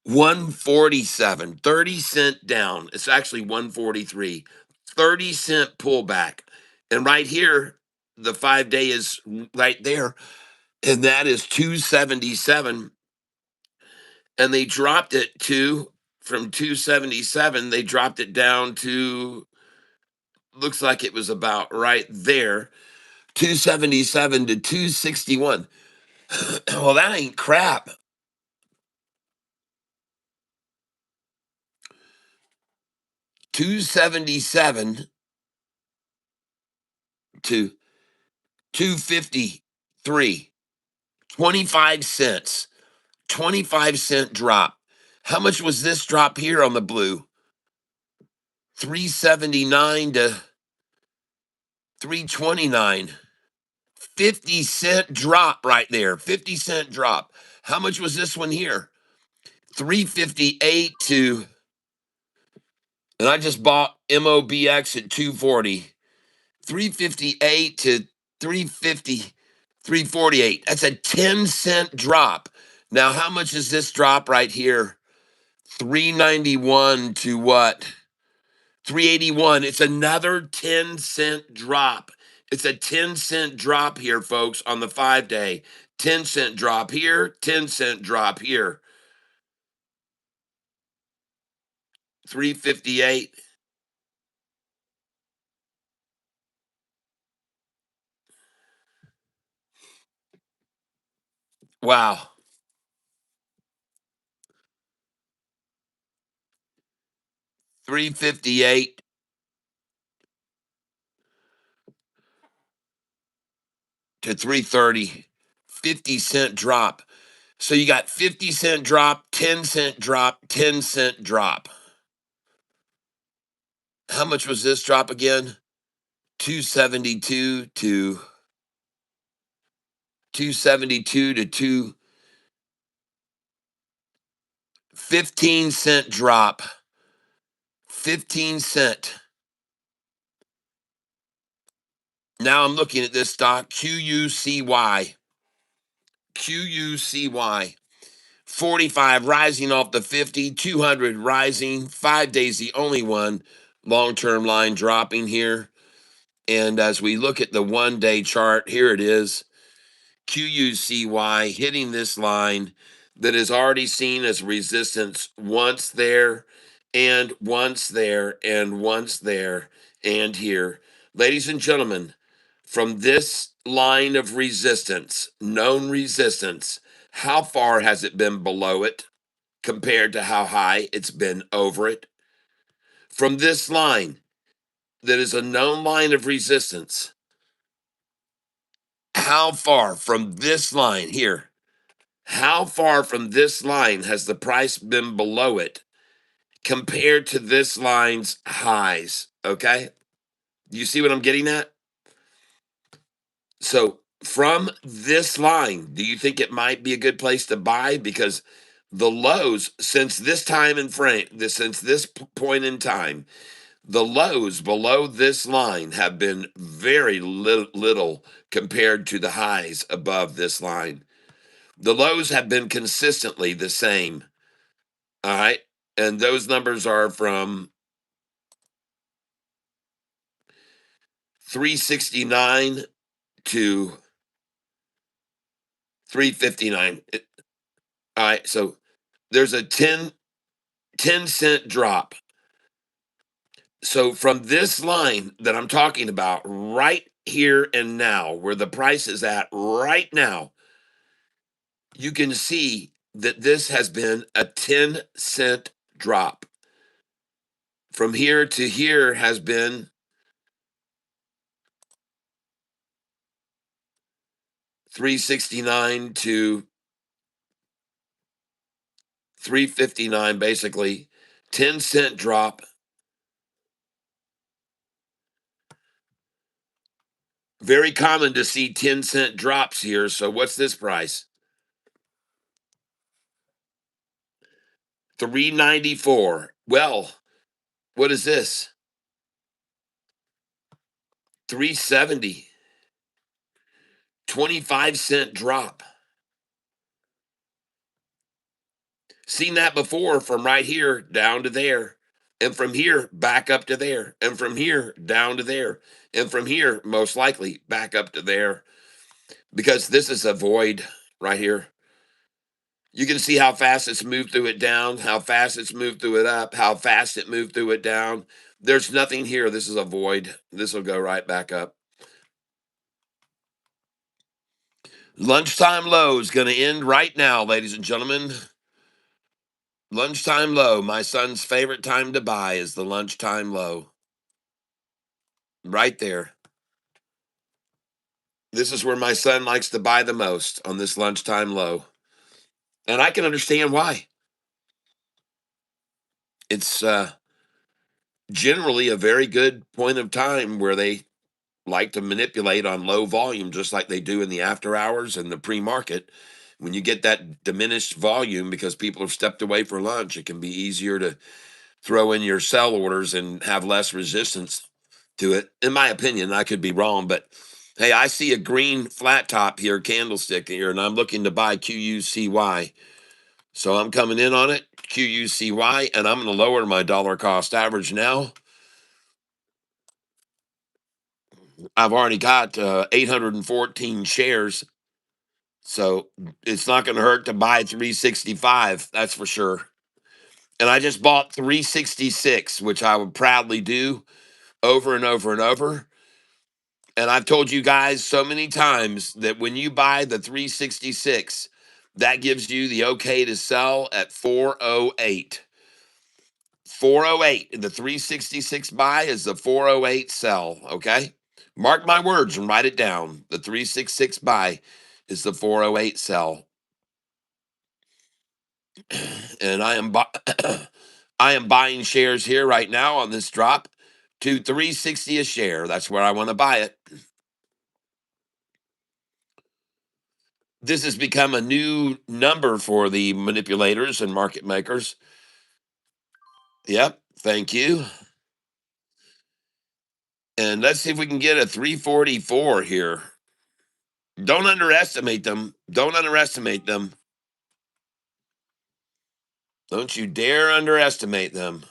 147, 30-cent down. It's actually 143, 30-cent pullback. And right here, the 5-day is right there. And that is 277. And they dropped it from 277, they dropped it down to, looks like it was about right there, 277 to 261. Well, that ain't crap. 277 to 253. 25 cents. 25-cent drop. How much was this drop here on the blue? 379 to 329. 50-cent drop right there. 50-cent drop. How much was this one here? 358 to, and I just bought MOBX at 240. 358 to 350, 348. That's a 10-cent drop. Now, how much is this drop right here? 391 to what? 381. It's another 10-cent drop. It's a 10-cent drop here, folks, on the 5-day. 10-cent drop here, 10-cent drop here. 358. Wow. 358 to 330. 50-cent drop. So you got 50-cent drop, 10-cent drop, 10-cent drop. How much was this drop again? 272 to 272 to 15-cent drop. 15 cent. Now I'm looking at this stock, QUCY. QUCY. 45 rising off the 50, 200 rising, 5 days the only one, long-term line dropping here. And as we look at the 1-day chart, here it is, QUCY hitting this line that is already seen as resistance once there and once there and once there and here. Ladies and gentlemen, from this line of resistance, known resistance, how far has it been below it compared to how high it's been over it? From this line that is a known line of resistance, how far from this line here, how far from this line has the price been below it compared to this line's highs? Okay. You see what I'm getting at? So from this line, do you think it might be a good place to buy? Because the lows since this time in frame, since this point in time, the lows below this line have been very little compared to the highs above this line. The lows have been consistently the same. All right. And those numbers are from 369 to 359. All right. So there's a 10 cent drop. So from this line that I'm talking about right here and now, where the price is at right now, you can see that this has been a 10 cent drop. From here to here has been 369 to 359, basically 10 cent drop. Very common to see 10 cent drops here. So what's this price? 394. Well, what is this? 370. 25 cent drop. Seen that before, from right here down to there, and from here back up to there, and from here down to there, and from here most likely back up to there, because this is a void right here. You can see how fast it's moved through it down, how fast it's moved through it up, how fast it moved through it down. There's nothing here. This is a void. This will go right back up. Lunchtime low is going to end right now, ladies and gentlemen. Lunchtime low. My son's favorite time to buy is the lunchtime low. Right there. This is where my son likes to buy the most, on this lunchtime low. And I can understand why. It's generally a very good point of time where they like to manipulate on low volume, just like they do in the after hours and the pre-market. When you get that diminished volume because people have stepped away for lunch, it can be easier to throw in your sell orders and have less resistance to it. In my opinion, I could be wrong, but hey, I see a green flat top here, candlestick here, and I'm looking to buy QUCY. So I'm coming in on it, QUCY, and I'm going to lower my dollar cost average now. I've already got 814 shares, so it's not going to hurt to buy 365. That's for sure. And I just bought 366, which I would proudly do over and over and over. And I've told you guys so many times that when you buy the 366, that gives you the okay to sell at 408. 408. The 366 buy is the 408 sell. Okay. Mark my words and write it down. The 366 buy is the 408 sell. And I am buying shares here right now on this drop to 360 a share. That's where I want to buy it. This has become a new number for the manipulators and market makers. Yep. Thank you. And let's see if we can get a 344 here. Don't underestimate them. Don't underestimate them. Don't you dare underestimate them.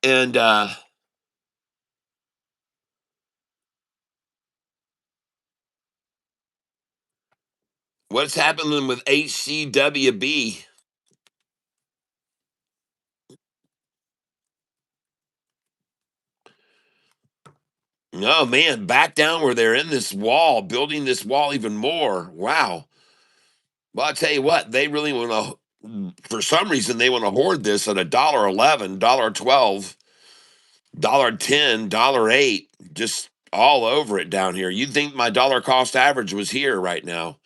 And what's happening with HCWB? Oh man, back down where they're in this wall, building this wall even more. Wow. Well, I'll tell you what, they really want to, for some reason, they want to hoard this at $1.11, $1.12, $1.10, $1.08, just all over it down here. You'd think my dollar cost average was here right now.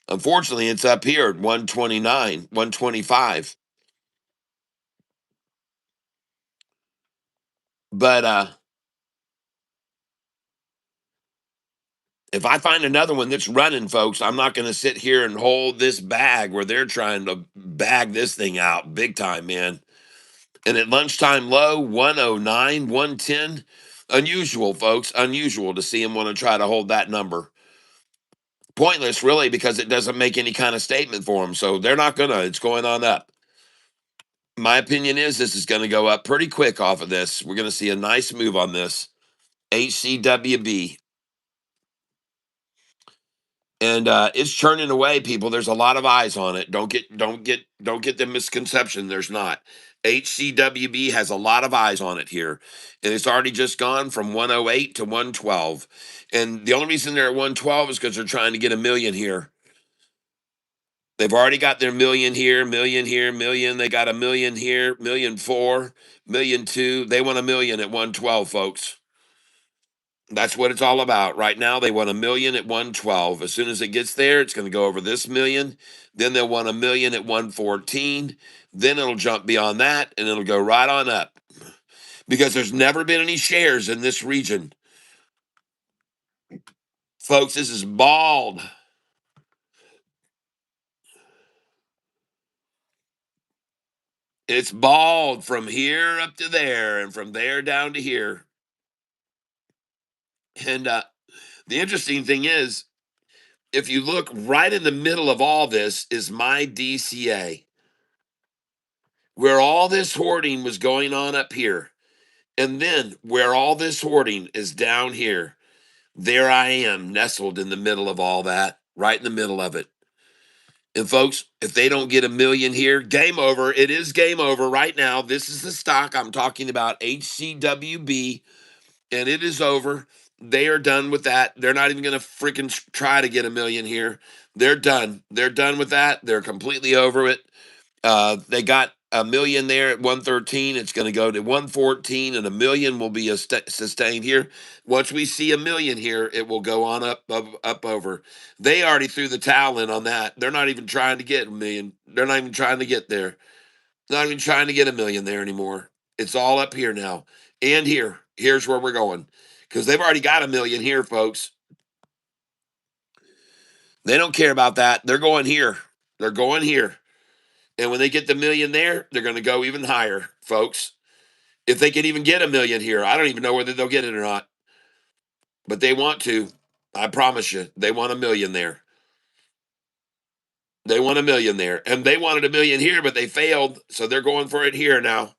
Unfortunately, it's up here at 129, 125. But if I find another one that's running, folks, I'm not going to sit here and hold this bag where they're trying to bag this thing out big time, man. And at lunchtime low, 109, 110. Unusual, folks. Unusual to see him want to try to hold that number. Pointless, really, because it doesn't make any kind of statement for them. So they're not going to. It's going on up. My opinion is this is going to go up pretty quick off of this. We're going to see a nice move on this. HCWB. And it's churning away, people. There's a lot of eyes on it. Don't get the misconception. There's not. HCWB has a lot of eyes on it here, and it's already just gone from 108 to 112. And the only reason they're at 112 is because they're trying to get a million here. They've already got their million here, million here, million. They got a million here, million four, million two. They want a million at 112, folks. That's what it's all about. Right now, they want a million at 112. As soon as it gets there, it's going to go over this million. Then they'll want a million at 114. Then it'll jump beyond that and it'll go right on up because there's never been any shares in this region. Folks, this is bald. It's bald from here up to there and from there down to here. And the interesting thing is, if you look right in the middle of all this is my DCA, where all this hoarding was going on up here. And then where all this hoarding is down here, there I am nestled in the middle of all that, right in the middle of it. And folks, if they don't get a million here, game over. It is game over right now. This is the stock I'm talking about, HCWB, and it is over. They are done with that. They're not even going to freaking try to get a million here. They're done. They're done with that. They're completely over it. They got a million there at 113. It's going to go to 114, and a million will be sustained here. Once we see a million here, it will go on up over. They already threw the towel in on that. They're not even trying to get a million. They're not even trying to get there. Not even trying to get a million there anymore. It's all up here now. And here. Here's where we're going. Because they've already got a million here, folks. They don't care about that. They're going here. They're going here. And when they get the million there, they're going to go even higher, folks. If they can even get a million here, I don't even know whether they'll get it or not. But they want to. I promise you, they want a million there. They want a million there. And they wanted a million here, but they failed. So they're going for it here now.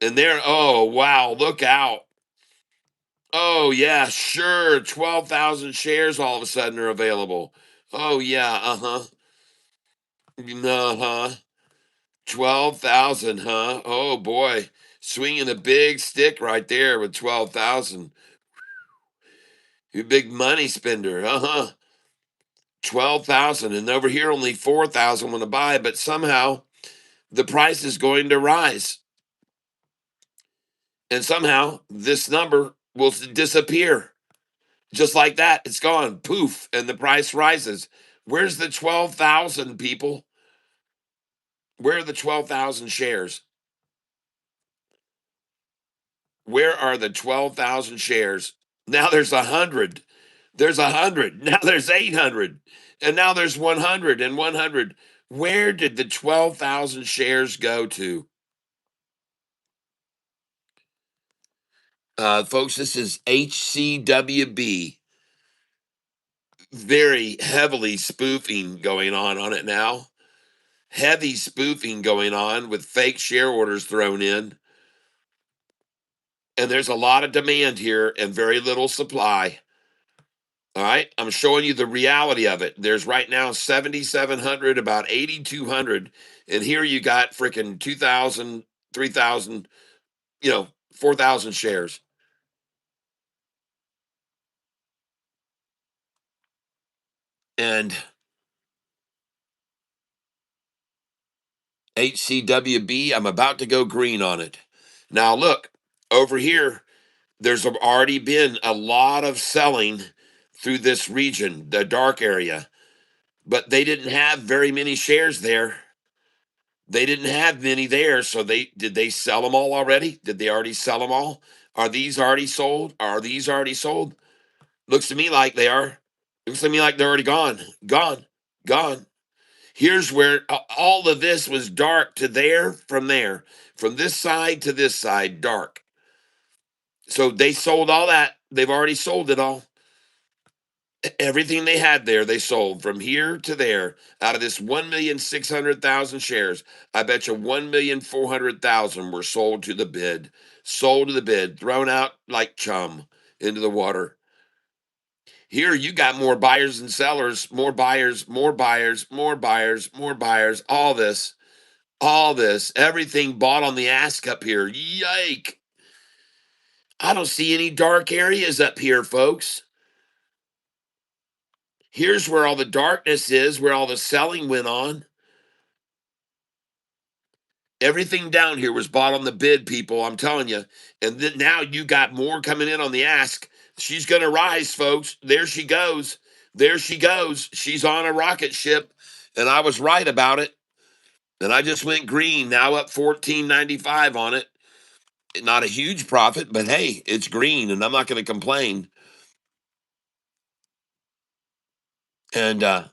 And they're, oh, wow, look out. Oh, yeah, sure. 12,000 shares all of a sudden are available. Oh, yeah, uh huh. Uh huh. 12,000, huh? Oh boy. Swinging a big stick right there with 12,000. You big money spender. Uh-huh. 12,000 and over here only 4,000 want to buy, but somehow the price is going to rise. And somehow this number will disappear. Just like that, it's gone. Poof, and the price rises. Where's the 12,000 people? Where are the 12,000 shares? Where are the 12,000 shares? Now there's 100. There's 100. Now there's 800. And now there's 100 and 100. Where did the 12,000 shares go to? Folks, this is HCWB. Very heavily spoofing going on it now. Heavy spoofing going on with fake share orders thrown in. And there's a lot of demand here and very little supply. All right, I'm showing you the reality of it. There's right now 7,700, about 8,200, and here you got freaking 2,000, 3,000, 4,000 shares. And HCWB, I'm about to go green on it. Now look, over here, there's already been a lot of selling through this region, the dark area, but they didn't have very many shares there. They didn't have many there, so they sell them all already? Did they already sell them all? Are these already sold? Are these already sold? Looks to me like they are. Looks to me like they're already gone, gone, gone. Here's where all of this was dark to there, from this side to this side, dark. So they sold all that. They've already sold it all. Everything they had there, they sold from here to there. Out of this 1,600,000 shares, I bet you 1,400,000 were sold to the bid, thrown out like chum into the water. Here you got more buyers and sellers, more buyers, more buyers, more buyers, more buyers. All this, everything bought on the ask up here. Yike! I don't see any dark areas up here, folks. Here's where all the darkness is, where all the selling went on. Everything down here was bought on the bid, people. I'm telling you. And then now you got more coming in on the ask. She's going to rise, folks. There she goes. There she goes. She's on a rocket ship. And I was right about it. And I just went green, now up 14.95 on it. Not a huge profit, but hey, it's green and I'm not going to complain. And I'm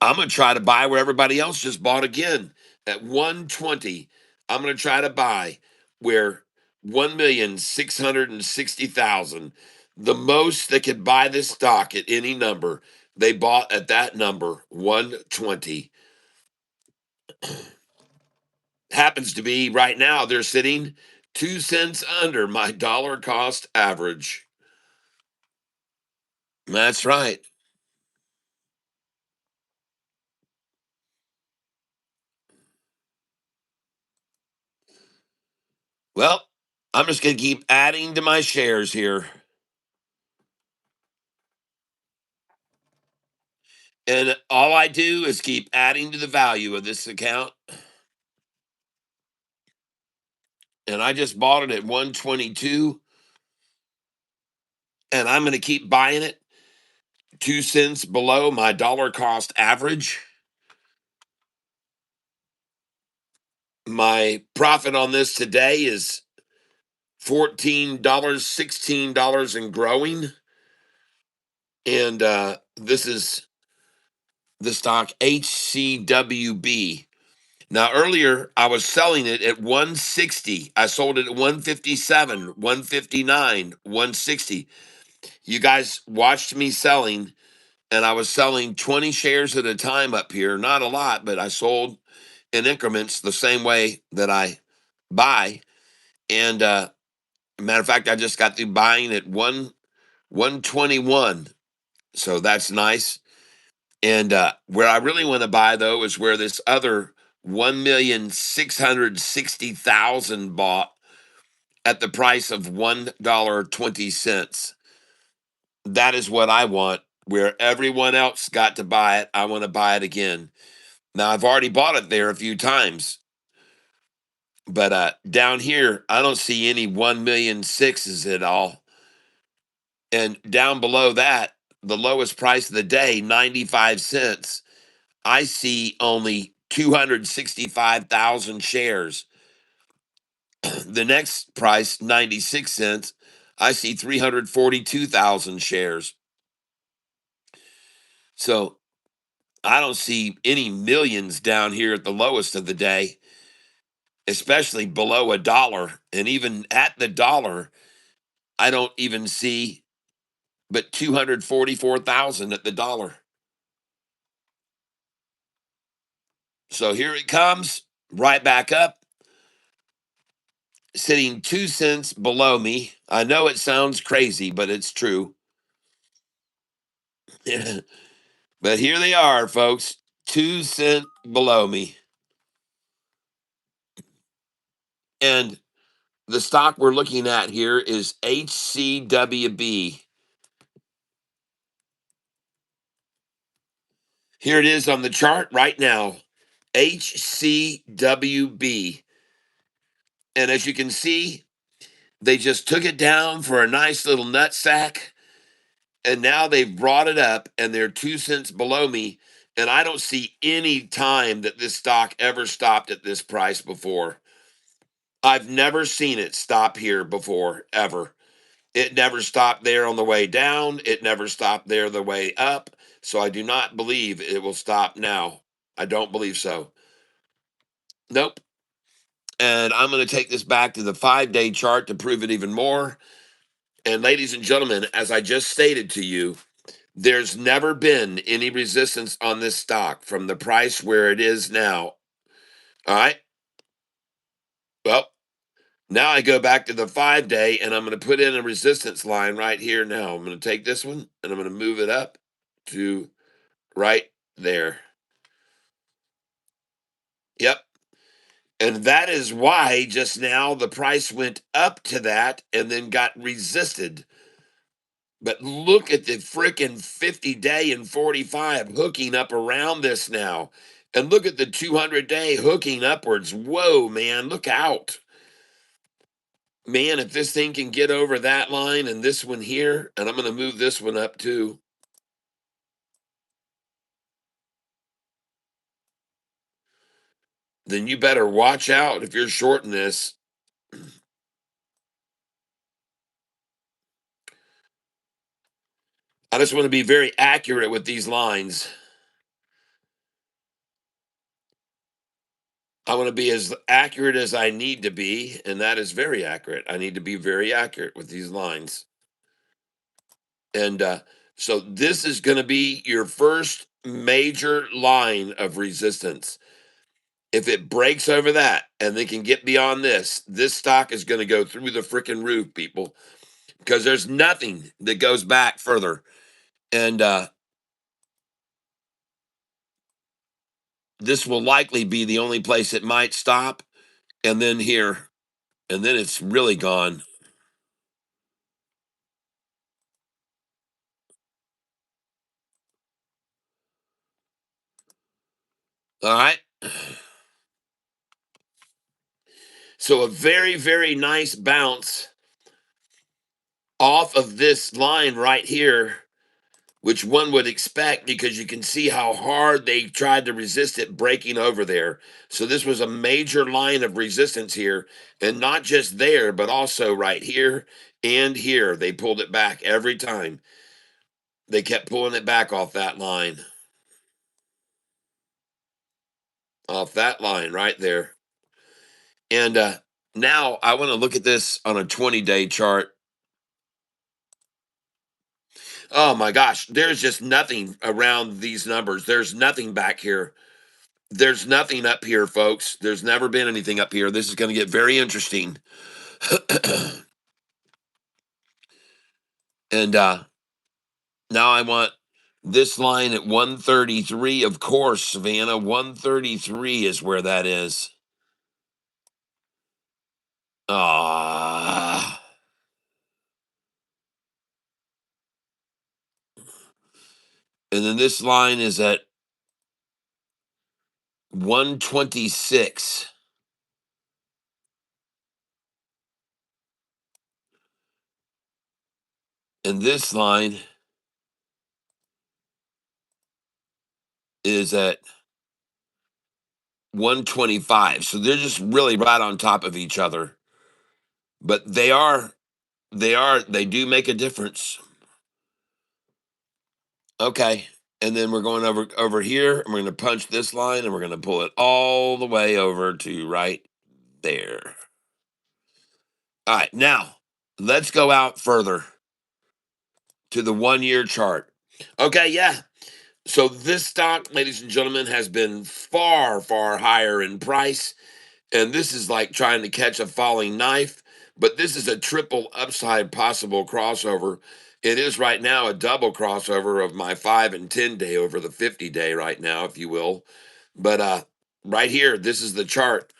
going to try to buy where everybody else just bought again at 120. I'm going to try to buy where 1,660,000, the most that could buy this stock at any number, they bought at that number, 120. Happens to be right now, they're sitting 2 cents under my dollar cost average. That's right. Well, I'm just going to keep adding to my shares here. And all I do is keep adding to the value of this account. And I just bought it at 122. And I'm going to keep buying it 2 cents below my dollar cost average. My profit on this today is $14, $16 and growing. And this is the stock HCWB. Now, earlier I was selling it at 160. I sold it at 157, 159, 160. You guys watched me selling, and I was selling 20 shares at a time up here. Not a lot, but I sold in increments the same way that I buy. And matter of fact, I just got through buying at 121. So that's nice. And where I really want to buy, though, is where this other 1,660,000 bought at the price of $1.20. That is what I want. Where everyone else got to buy it, I want to buy it again. Now, I've already bought it there a few times, but down here, I don't see any 1,000,006s at all. And down below that, the lowest price of the day, 95 cents. I see only 265,000 shares. The next price, 96 cents. I see 342,000 shares. So I don't see any millions down here at the lowest of the day, especially below a dollar. And even at the dollar, I don't even see but 244,000 at the dollar. So here it comes, right back up, sitting 2 cents below me. I know it sounds crazy, but it's true. But here they are, folks, 2 cents below me. And the stock we're looking at here is HCWB. Here it is on the chart right now, HCWB. And as you can see, they just took it down for a nice little nut sack, and now they've brought it up, and they're 2 cents below me. And I don't see any time that this stock ever stopped at this price before. I've never seen it stop here before, ever. It never stopped there on the way down. It never stopped there the way up. So I do not believe it will stop now. I don't believe so. Nope. And I'm going to take this back to the 5-day chart to prove it even more. And ladies and gentlemen, as I just stated to you, there's never been any resistance on this stock from the price where it is now. All right. Well, now I go back to the 5-day and I'm going to put in a resistance line right here now. I'm going to take this one and I'm going to move it up to right there. Yep. And that is why just now the price went up to that and then got resisted. But look at the freaking 50-day and 45 hooking up around this now. And look at the 200-day hooking upwards. Whoa, man, look out. Man, if this thing can get over that line and this one here, and I'm going to move this one up too. Then you better watch out if you're shorting this. I just want to be very accurate with these lines. I want to be as accurate as I need to be, and that is very accurate. I need to be very accurate with these lines. And so this is going to be your first major line of resistance. If it breaks over that and they can get beyond this stock is going to go through the freaking roof, people, because there's nothing that goes back further. And this will likely be the only place it might stop. And then here, and then it's really gone. All right. So a very, very nice bounce off of this line right here, which one would expect because you can see how hard they tried to resist it breaking over there. So this was a major line of resistance here, and not just there, but also right here and here. They pulled it back every time. They kept pulling it back off that line. Off that line right there. And now I want to look at this on a 20-day chart. Oh my gosh, there's just nothing around these numbers. There's nothing back here. There's nothing up here, folks. There's never been anything up here. This is going to get very interesting. And now I want this line at 133. Of course, Savannah, 133 is where that is. Ah. And then this line is at 126. And this line is at 125. So they're just really right on top of each other. but they do make a difference. Okay. And then we're going over here, and we're going to punch this line, and we're going to pull it all the way over to right there. All right, now let's go out further to the 1 year chart. Okay, yeah. So this stock, ladies and gentlemen, has been far, far higher in price. And this is like trying to catch a falling knife, but this is a triple upside possible crossover. It is right now a double crossover of my 5 and 10 day over the 50 day right now, if you will. But right here, this is the chart,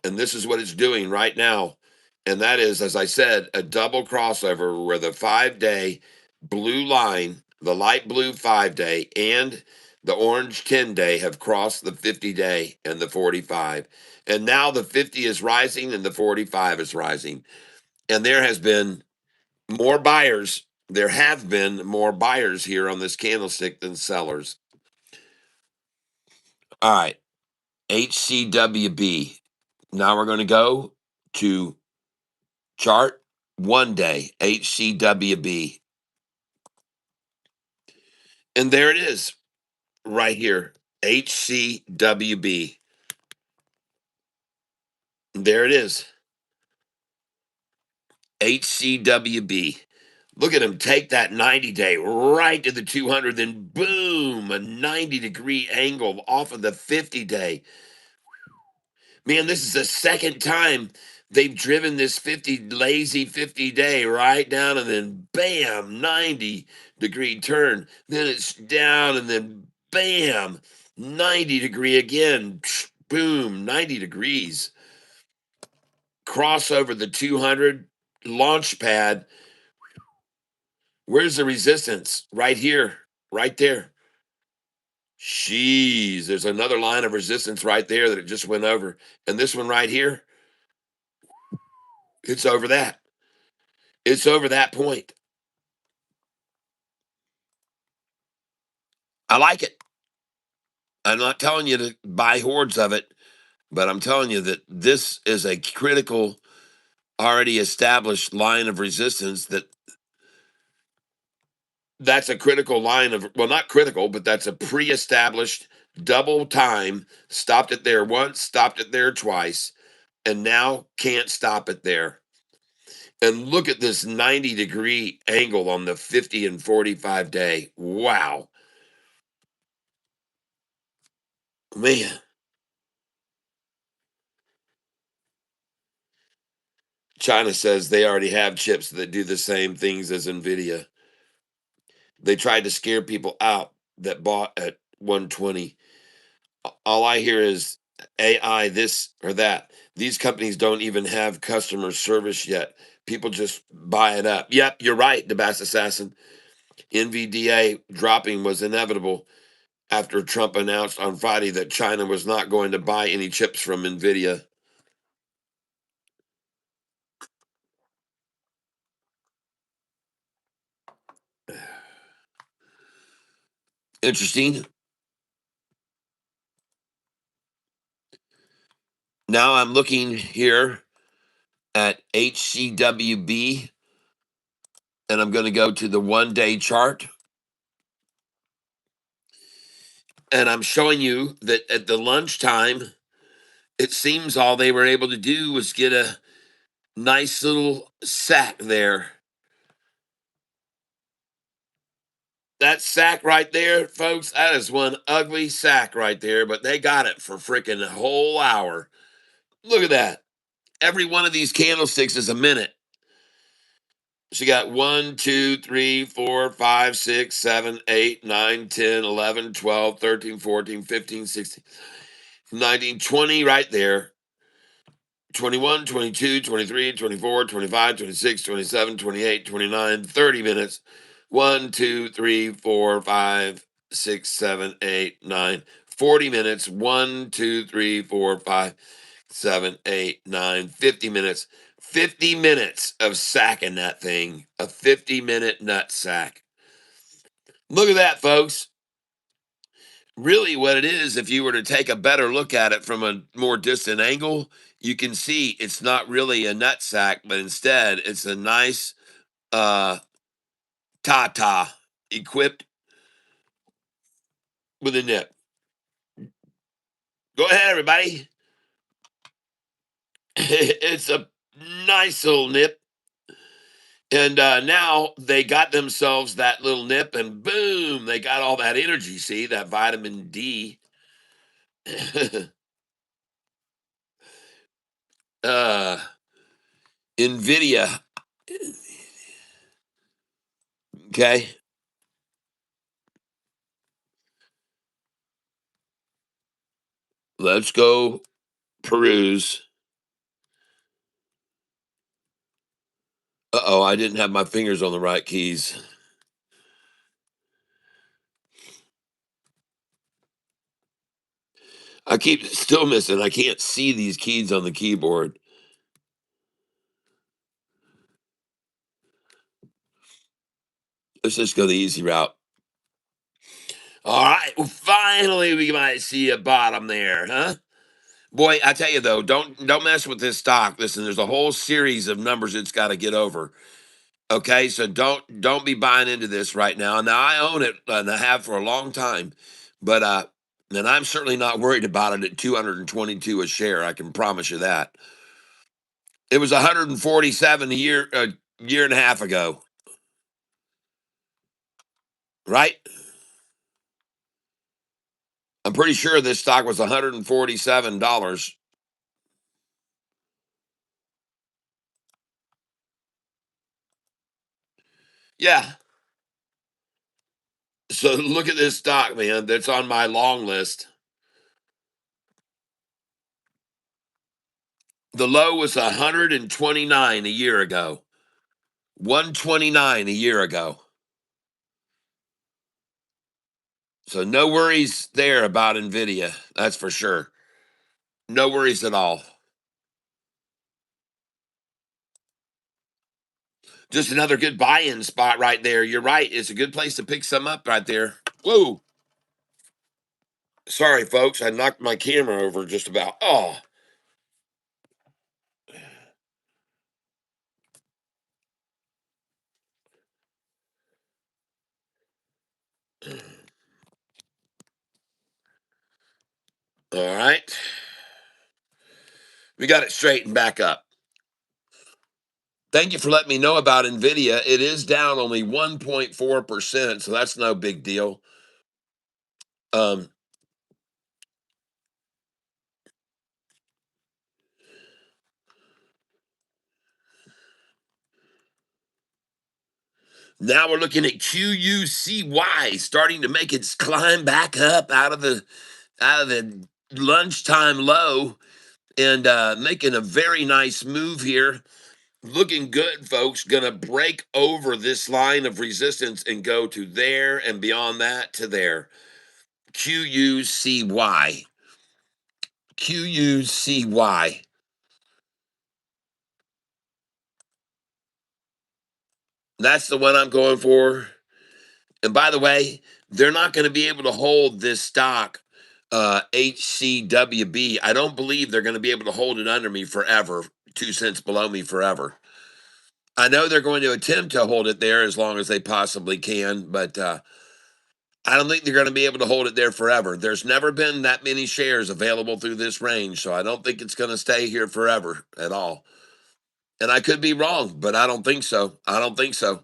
and this is what it's doing right now. And that is, as I said, a double crossover where the 5 day blue line, the light blue 5 day, and the orange 10 day have crossed the 50 day and the 45. And now the 50 is rising and the 45 is rising. And there has been more buyers. There have been more buyers here on this candlestick than sellers. All right. HCWB. Now we're going to go to chart 1 day, HCWB. And there it is right here, HCWB. There it is, HCWB. Look at him take that 90 day right to the 200, then boom, a 90-degree angle off of the 50 day. Man, this is the second time they've driven this lazy 50 day right down, and then bam, 90-degree turn. Then it's down, and then bam, 90-degree again. Boom, 90 degrees. Cross over the 200, launch pad. Where's the resistance? Right here, right there. Jeez, there's another line of resistance right there that it just went over. And this one right here, it's over that. It's over that point. I like it. I'm not telling you to buy hordes of it, but I'm telling you that this is a critical, already established line of resistance. That's a critical line of, well, not critical, but that's a pre-established double time. Stopped it there once, stopped it there twice, and now can't stop it there. And look at this 90-degree angle on the 50 and 45 day. Wow. Man, China says they already have chips that do the same things as Nvidia. They tried to scare people out that bought at 120. All I hear is AI, this or that. These companies don't even have customer service yet. People just buy it up. Yep, you're right, the Bass Assassin. NVDA dropping was inevitable after Trump announced on Friday that China was not going to buy any chips from Nvidia. Interesting. Now I'm looking here at HCWB, and I'm going to go to the 1 day chart. And I'm showing you that at the lunchtime, it seems all they were able to do was get a nice little sack there. That sack right there, folks, that is one ugly sack right there, but they got it for freaking a whole hour. Look at that. Every one of these candlesticks is a minute. So you got 1, 2, 3, 4, 5, 6, 7, 8, 9, 10, 11, 12, 13, 14, 15, 16, 19, 20 right there. 21, 22, 23, 24, 25, 26, 27, 28, 29, 30 minutes. 1, 2, 3, 4, 5, 6, 7, 8, 9, 40 minutes. 1, 2, 3, 4, 5, 7, 8, 9, 50 minutes. 50 minutes of sacking that thing. A 50-minute nut sack. Look at that, folks. Really, what it is, if you were to take a better look at it from a more distant angle, you can see it's not really a nut sack, but instead it's a nice uh Tata equipped with a nip. Go ahead, everybody. It's a nice little nip. And now they got themselves that little nip, and boom, they got all that energy. See that vitamin D. uh, Nvidia. Okay, let's go peruse. Uh-oh, I didn't have my fingers on the right keys. I keep still missing. I can't see these keys on the keyboard. Let's just go the easy route. All right. Well, finally, we might see a bottom there, huh? Boy, I tell you though, don't mess with this stock. Listen, there's a whole series of numbers it's got to get over. Okay, so don't be buying into this right now. Now I own it and I have for a long time, but and I'm certainly not worried about it at 222 a share. I can promise you that. It was 147 a year and a half ago, right? I'm pretty sure this stock was $147. Yeah. So look at this stock, man. That's on my long list. The low was 129 a year ago. 129 a year ago. So no worries there about Nvidia. That's for sure. No worries at all. Just another good buy-in spot right there. You're right. It's a good place to pick some up right there. Whoa. Sorry, folks. I knocked my camera over just about. Oh. All right. We got it straightened back up. Thank you for letting me know about Nvidia. It is down only 1.4%, so that's no big deal. Um, Now we're looking at QUCY starting to make its climb back up out of the lunchtime low and making a very nice move here. Looking good, folks. Gonna break over this line of resistance and go to there and beyond that to there. QUCY. QUCY. That's the one I'm going for. And by the way, they're not going to be able to hold this stock, HCWB. I don't believe they're going to be able to hold it under me forever, 2 cents below me forever. I know they're going to attempt to hold it there as long as they possibly can, but I don't think they're going to be able to hold it there forever. There's never been that many shares available through this range, so I don't think it's going to stay here forever at all. And I could be wrong, but I don't think so. I don't think so.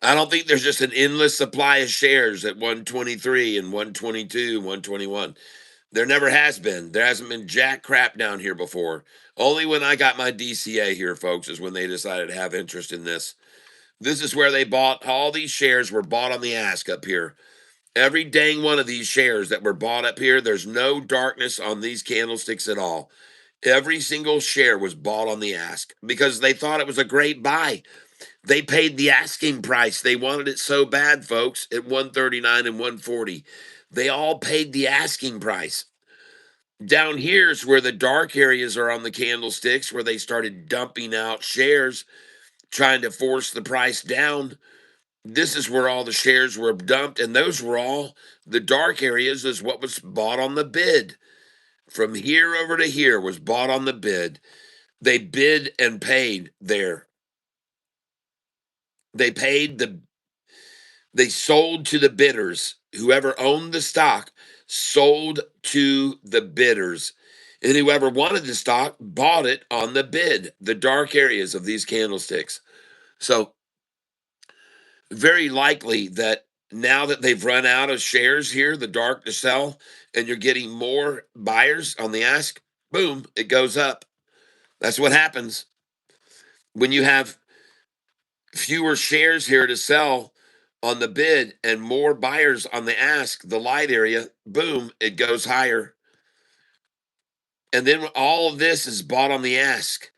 I don't think there's just an endless supply of shares at 123 and 122 and 121. There never has been. There hasn't been jack crap down here before. Only when I got my DCA here, folks, is when they decided to have interest in this. This is where they bought all these shares were bought on the ask up here. Every dang one of these shares that were bought up here, there's no darkness on these candlesticks at all. Every single share was bought on the ask because they thought it was a great buy. They paid the asking price. They wanted it so bad, folks, at 139 and 140. They all paid the asking price. Down here's where the dark areas are on the candlesticks, where they started dumping out shares, trying to force the price down. This is where all the shares were dumped, and those were all the dark areas, is what was bought on the bid. from here over to here was bought on the bid. They bid and paid there. They paid the they sold to the bidders. Whoever owned the stock sold to the bidders. And whoever wanted the stock bought it on the bid, the dark areas of these candlesticks. So, very likely that now that they've run out of shares here, the dark to sell, and you're getting more buyers on the ask, boom, it goes up. That's what happens when you have fewer shares here to sell on the bid and more buyers on the ask, the light area, boom, it goes higher. And then all of this is bought on the ask.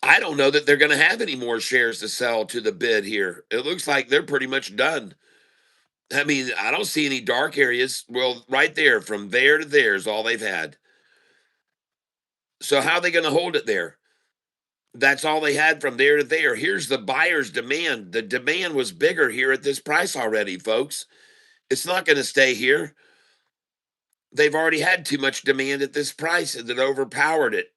I don't know that they're going to have any more shares to sell to the bid here. It looks like they're pretty much done. I mean, I don't see any dark areas. Well, right there, from there to there is all they've had. So how are they going to hold it there? That's all they had from there to there. Here's the buyer's demand. The demand was bigger here at this price already, folks. It's not going to stay here. They've already had too much demand at this price and it overpowered it.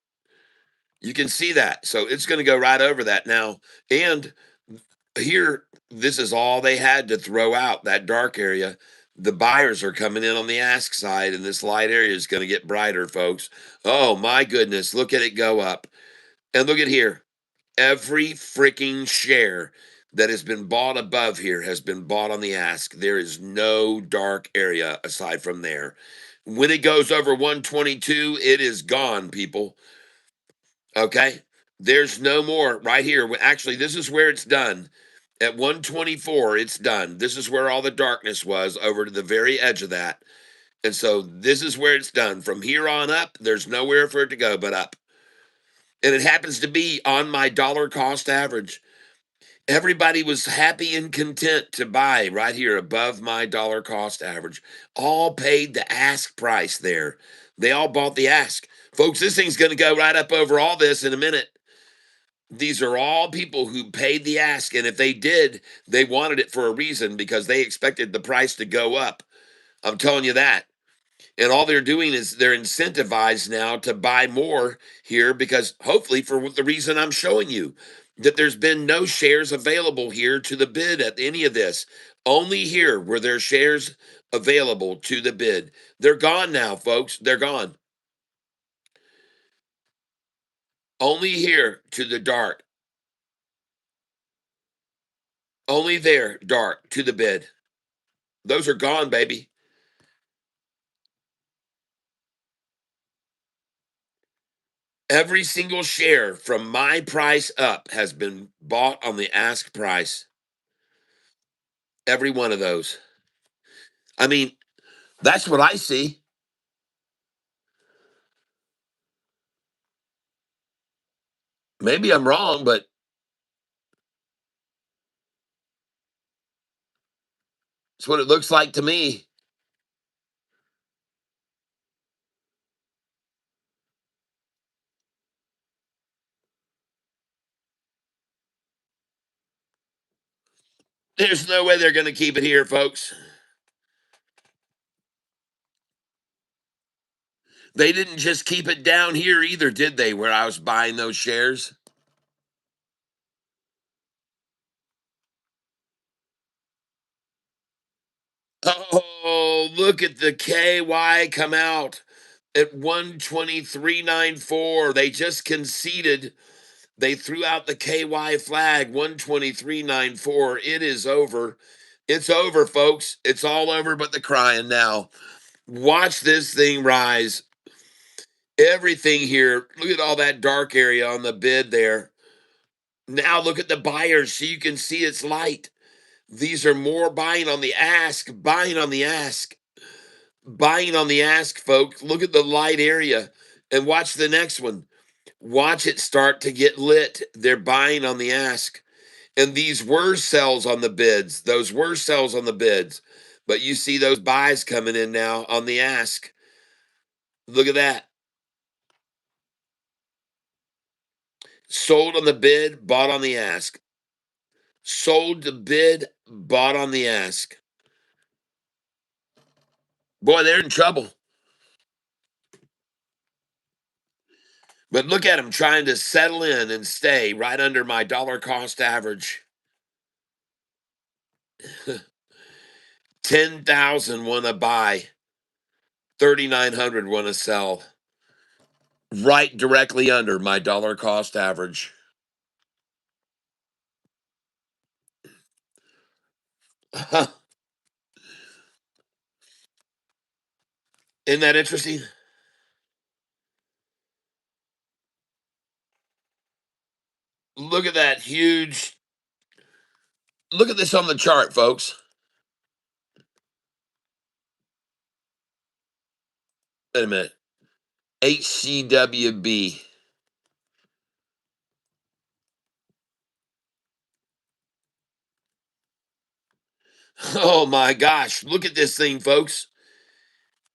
You can see that. So it's going to go right over that now. And here, this is all they had to throw out, that dark area. The buyers are coming in on the ask side, and this light area is going to get brighter, folks. Oh, my goodness. Look at it go up. And look at here. Every freaking share that has been bought above here has been bought on the ask. There is no dark area aside from there. When it goes over 122, it is gone, people. Okay? There's no more right here. Actually, this is where it's done. At 124, it's done. This is where all the darkness was, over to the very edge of that. And so this is where it's done. From here on up, there's nowhere for it to go but up. And it happens to be on my dollar cost average. Everybody was happy and content to buy right here above my dollar cost average. All paid the ask price there. They all bought the ask. Folks, this thing's going to go right up over all this in a minute. These are all people who paid the ask. And if they did, they wanted it for a reason because they expected the price to go up. I'm telling you that. And all they're doing is they're incentivized now to buy more here because hopefully for the reason I'm showing you that there's been no shares available here to the bid at any of this. Only here were there shares available to the bid. They're gone now, folks. They're gone. Only here to the dark. Only there, dark, to the bid. Those are gone, baby. Every single share from my price up has been bought on the ask price. Every one of those. I mean, that's what I see. Maybe I'm wrong, but it's what it looks like to me. There's no way they're going to keep it here, folks. They didn't just keep it down here either, did they, where I was buying those shares? Oh, look at the KY come out at 123.94. They just conceded. They threw out the KY flag, 123.94. It is over. It's over, folks. It's all over but the crying now. Watch this thing rise. Everything here. Look at all that dark area on the bid there. Now look at the buyers so you can see it's light. These are more buying on the ask, buying on the ask, buying on the ask, folks. Look at the light area and watch the next one. Watch it start to get lit. They're buying on the ask. And these were sells on the bids. Those were sells on the bids. But you see those buys coming in now on the ask. Look at that. Sold on the bid, bought on the ask. Sold the bid, bought on the ask. Boy, they're in trouble. But look at them trying to settle in and stay right under my dollar cost average. 10,000 want to buy, 3,900 want to sell. Right directly under my dollar cost average. Isn't that interesting? Look at that huge. Look at this on the chart, folks. Wait a minute. HCWB. Oh my gosh. Look at this thing, folks.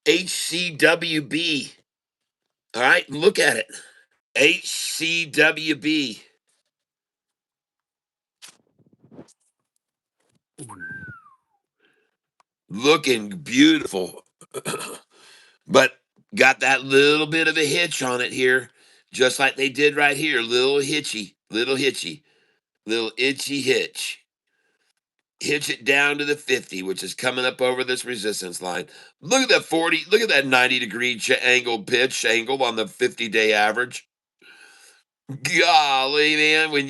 HCWB. All right, look at it. HCWB. Looking beautiful. But got that little bit of a hitch on it here, just like they did right here. Little hitchy, little hitchy, little itchy hitch. Hitch it down to the 50, which is coming up over this resistance line. Look at that 40, look at that 90-degree angle pitch angle on the 50-day average. Golly, man, when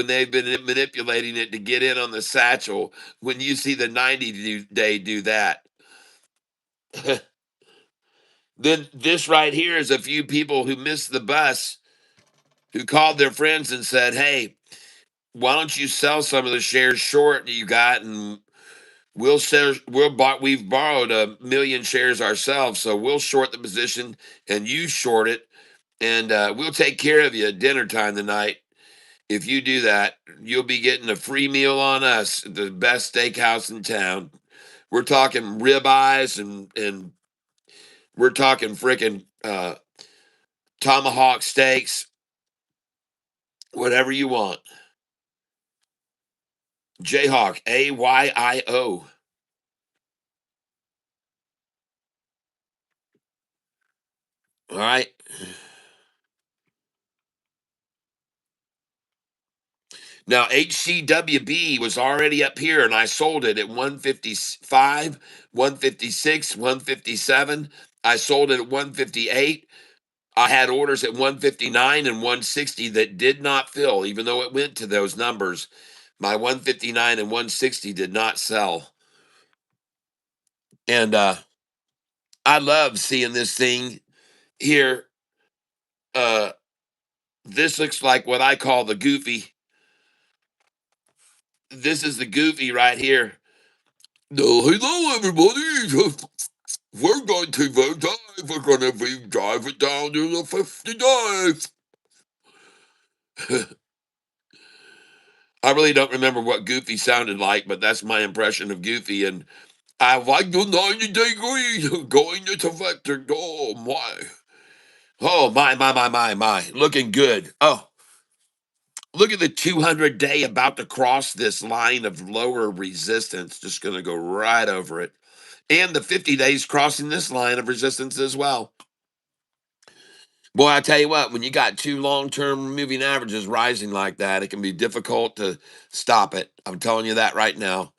they've been manipulating it to get in on the satchel, when you see the 90-day do that. Then this right here is a few people who missed the bus, who called their friends and said, "Hey, why don't you sell some of the shares short that you got, and we've borrowed 1 million shares ourselves, so we'll short the position and you short it, and we'll take care of you at dinner time tonight. If you do that, you'll be getting a free meal on us at the best steakhouse in town. We're talking ribeyes and we're talking freaking tomahawk steaks, whatever you want." Jayhawk, AYIO. All right. Now, HCWB was already up here, and I sold it at 155, 156, 157. I sold it at 158. I had orders at 159 and 160 that did not fill, even though it went to those numbers. My 159 and 160 did not sell. And I love seeing this thing here. Uh, this looks like what I call the goofy. This is the goofy right here. No, hello everybody. We're going to the dive. We're going to be driving down to the 50 dive. I really don't remember what Goofy sounded like, but that's my impression of Goofy. And I like the 90 degrees going into vector. Oh my. Oh my. Looking good. Oh, look at the 200-day about to cross this line of lower resistance. Just going to go right over it. And the 50 days crossing this line of resistance as well. Boy, I tell you what, when you got two long-term moving averages rising like that, it can be difficult to stop it. I'm telling you that right now.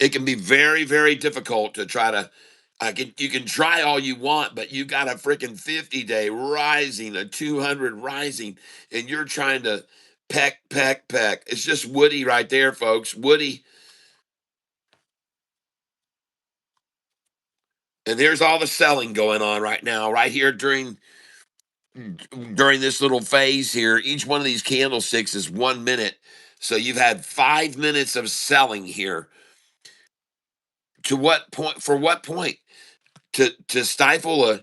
It can be very, very difficult to try to. You can try all you want, but you got a freaking 50-day rising, a 200 rising, and you're trying to peck. It's just Woody right there, folks. Woody. And there's all the selling going on right now, right here during this little phase here. Each one of these candlesticks is 1 minute. So you've had 5 minutes of selling here. To what point? For what point? To stifle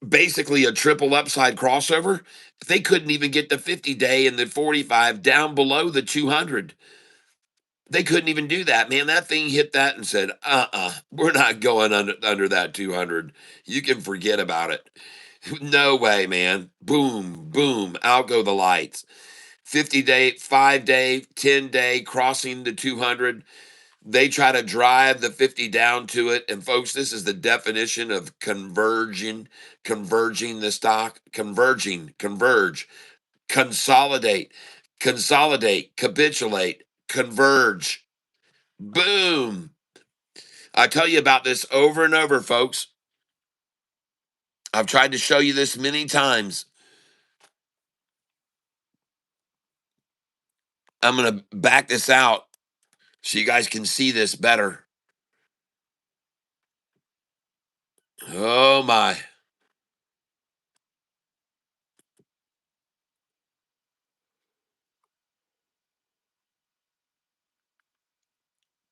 basically a triple upside crossover? They couldn't even get the 50-day and the 45 down below the 200. They couldn't even do that, man. That thing hit that and said, we're not going under that 200. You can forget about it. No way, man. Boom, out go the lights. 50-day, 5-day, 10-day, crossing the 200. They try to drive the 50 down to it. And folks, this is the definition of converging the stock, converge, consolidate, capitulate, converge. Boom. I tell you about this over and over, folks. I've tried to show you this many times. I'm going to back this out so you guys can see this better. Oh my.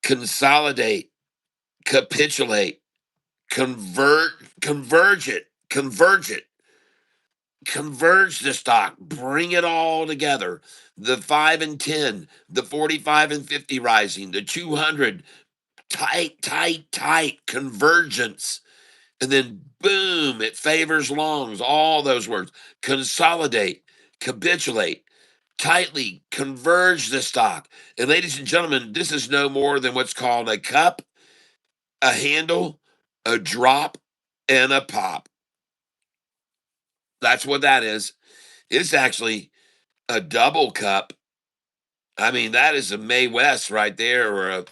Consolidate, capitulate, converge it, converge the stock, bring it all together. The 5 and 10, the 45 and 50 rising, the 200, tight, convergence. And then boom, it favors longs, all those words. Consolidate, capitulate, tightly converge the stock. And ladies and gentlemen, this is no more than what's called a cup, a handle, a drop, and a pop. That's what that is. It's actually a double cup. I mean, that is a May West right there, or a,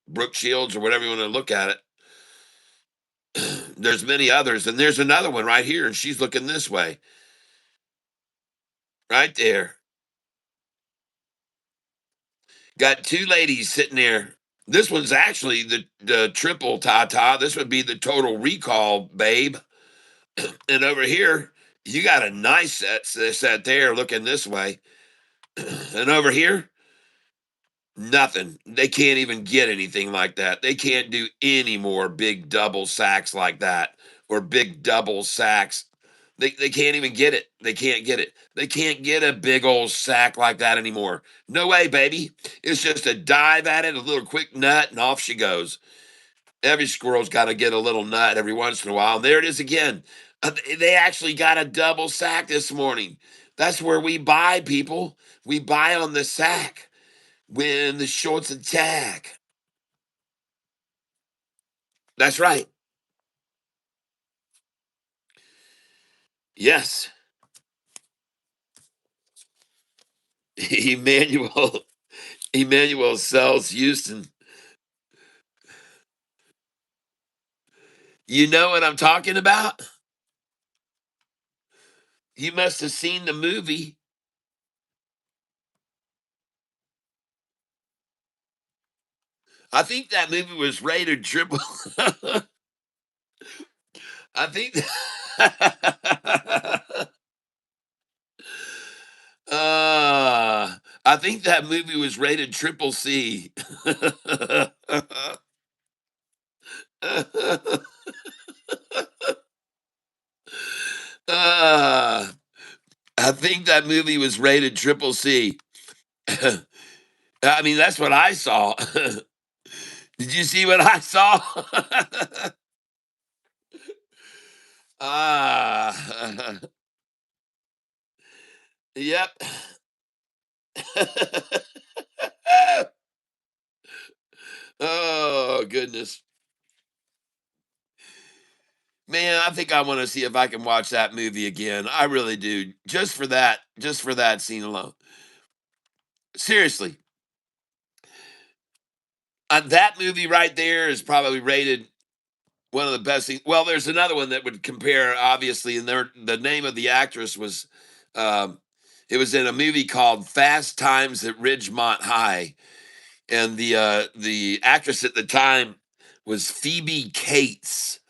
Brooke Shields, or whatever you want to look at it. There's many others, and there's another one right here, and she's looking this way. Right there. Got two ladies sitting there. This one's actually the triple Tata. This would be the total recall, babe. And over here, you got a nice set there looking this way. And over here, nothing. They can't even get anything like that. They can't do any more big double sacks like that, or big double sacks. They can't even get it. They can't get it. They can't get a big old sack like that anymore. No way, baby. It's just a dive at it, a little quick nut, and off she goes. Every squirrel's got to get a little nut every once in a while. And there it is again. They actually got a double sack this morning. That's where we buy, people. We buy on the sack when the shorts attack. That's right. Yes. Emmanuel Emmanuel sells Houston. You know what I'm talking about? You must have seen the movie. I think that movie was rated triple. I think I think that movie was rated triple C. uh, I think that movie was rated triple C. I mean, that's what I saw. Did you see what I saw? Ah, yep. Oh, goodness. Man, I think I want to see if I can watch that movie again. I really do. Just for that scene alone. Seriously. That movie right there is probably rated one of the best things. Well, there's another one that would compare, obviously, and the name of the actress was, um, it was in a movie called Fast Times at Ridgemont High, and the actress at the time was Phoebe Cates,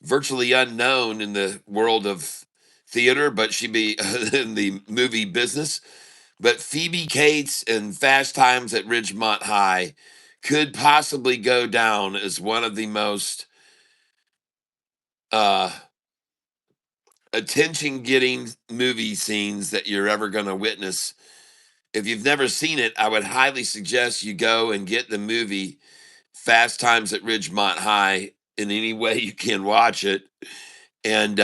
virtually unknown in the world of theater, but she be in the movie business. But Phoebe Cates and Fast Times at Ridgemont High could possibly go down as one of the most uh, attention getting movie scenes that you're ever going to witness. If you've never seen it, I would highly suggest you go and get the movie Fast Times at Ridgemont High in any way you can watch it, and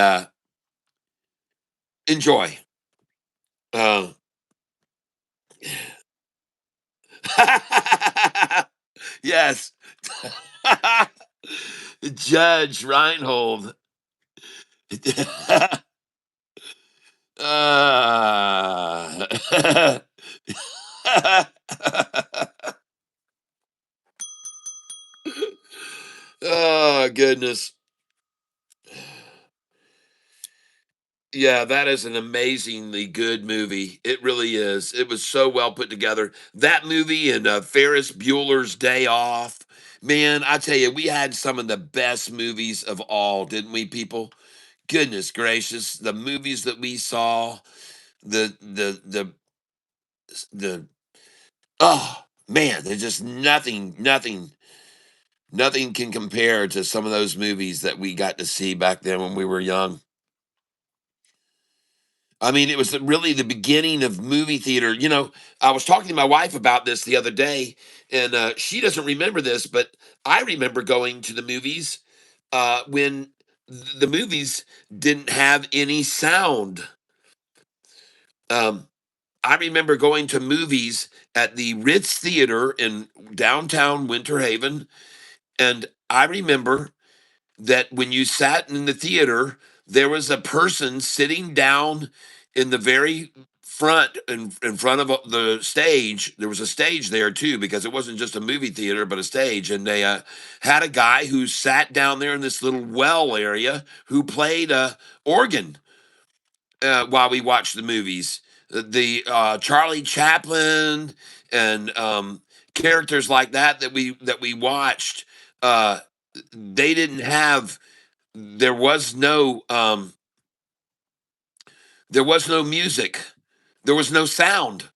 enjoy. Uh, Yes. Judge Reinhold. uh, oh, goodness. Yeah, that is an amazingly good movie. It really is. It was so well put together. That movie and Ferris Bueller's Day Off. Man, I tell you, we had some of the best movies of all, didn't we, people? Goodness gracious, the movies that we saw, the oh man, there's just nothing can compare to some of those movies that we got to see back then when we were young. I mean, it was really the beginning of movie theater. I was talking to my wife about this the other day, and she doesn't remember this, but I remember going to the movies when the movies didn't have any sound. Um, I remember going to movies at the Ritz Theater in downtown Winter Haven, and I remember that when you sat in the theater, there was a person sitting down in the very front, in front of the stage. There was a stage there too, because it wasn't just a movie theater but a stage, and they had a guy who sat down there in this little well area who played a organ while we watched the movies. The Charlie Chaplin and characters like that we watched, uh, they didn't have. There was no music. There was no sound.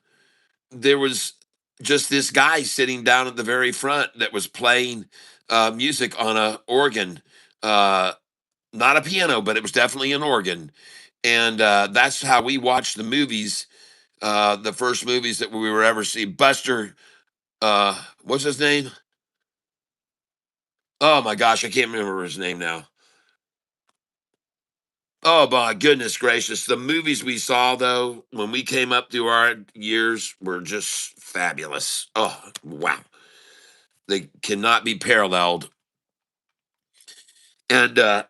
There was just this guy sitting down at the very front that was playing music on a organ, uh, not a piano, but it was definitely an organ. And that's how we watched the movies. The first movies that we were ever see. Buster, what's his name? Oh my gosh, I can't remember his name now. Oh my goodness gracious. The movies we saw though, when we came up through our years were just fabulous. Oh wow. They cannot be paralleled. And I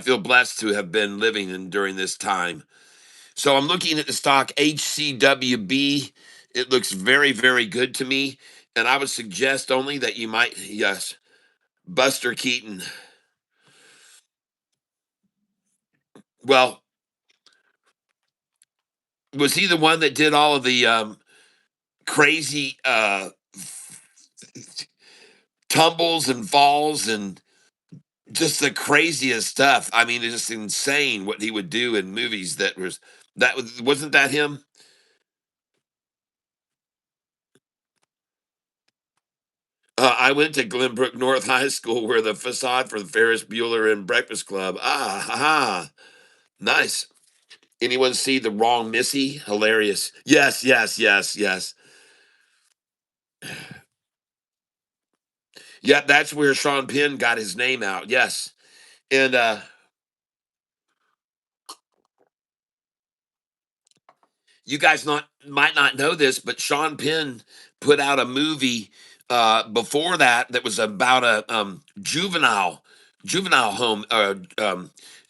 feel blessed to have been living in during this time. So I'm looking at the stock HCWB. It looks very, very good to me. And I would suggest only that you might, yes, Buster Keaton. Well, was he the one that did all of the crazy tumbles and falls and just the craziest stuff? I mean, it's just insane what he would do in movies. Wasn't that him? I went to Glenbrook North High School, where the facade for the Ferris Bueller and Breakfast Club. Ah, ha, ha. Nice. Anyone see The Wrong Missy? Hilarious. Yes, yes, yes, yes. Yeah, that's where Sean Penn got his name out. Yes. And you guys not might not know this, but Sean Penn put out a movie before that was about a juvenile home,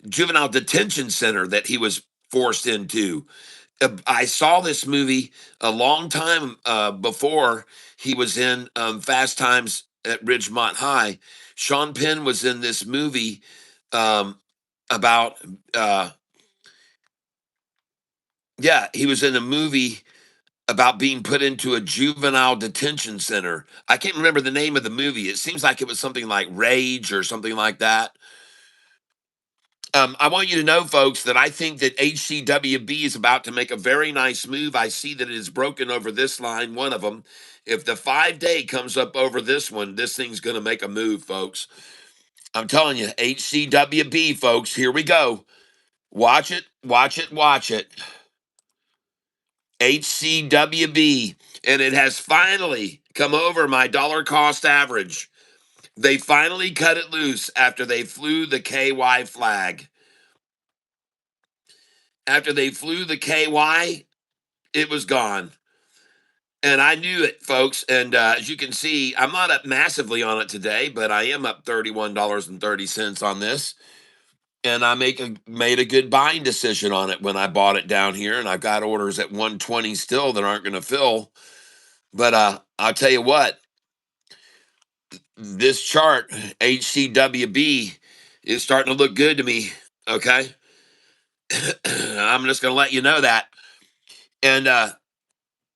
juvenile detention center that he was forced into. I saw this movie a long time before he was in Fast Times at Ridgemont High. Sean Penn was in this movie um, about yeah, he was in a movie about being put into a juvenile detention center. I can't remember the name of the movie. It seems like it was something like Rage or something like that. I want you to know, folks, that I think that HCWB is about to make a very nice move. I see that it is broken over this line, one of them. If the 5 day comes up over this one, this thing's going to make a move, folks. I'm telling you, HCWB, folks, here we go. Watch it, watch it, watch it. HCWB, and it has finally come over my dollar cost average. They finally cut it loose after they flew the KY flag. After they flew the KY, it was gone. And I knew it, folks. And as you can see, I'm not up massively on it today, but I am up $31.30 on this. And I made a good buying decision on it when I bought it down here. And I've got orders at 120 still that aren't going to fill. But I'll tell you what, this chart, HCWB, is starting to look good to me. Okay. I'm just going to let you know that. And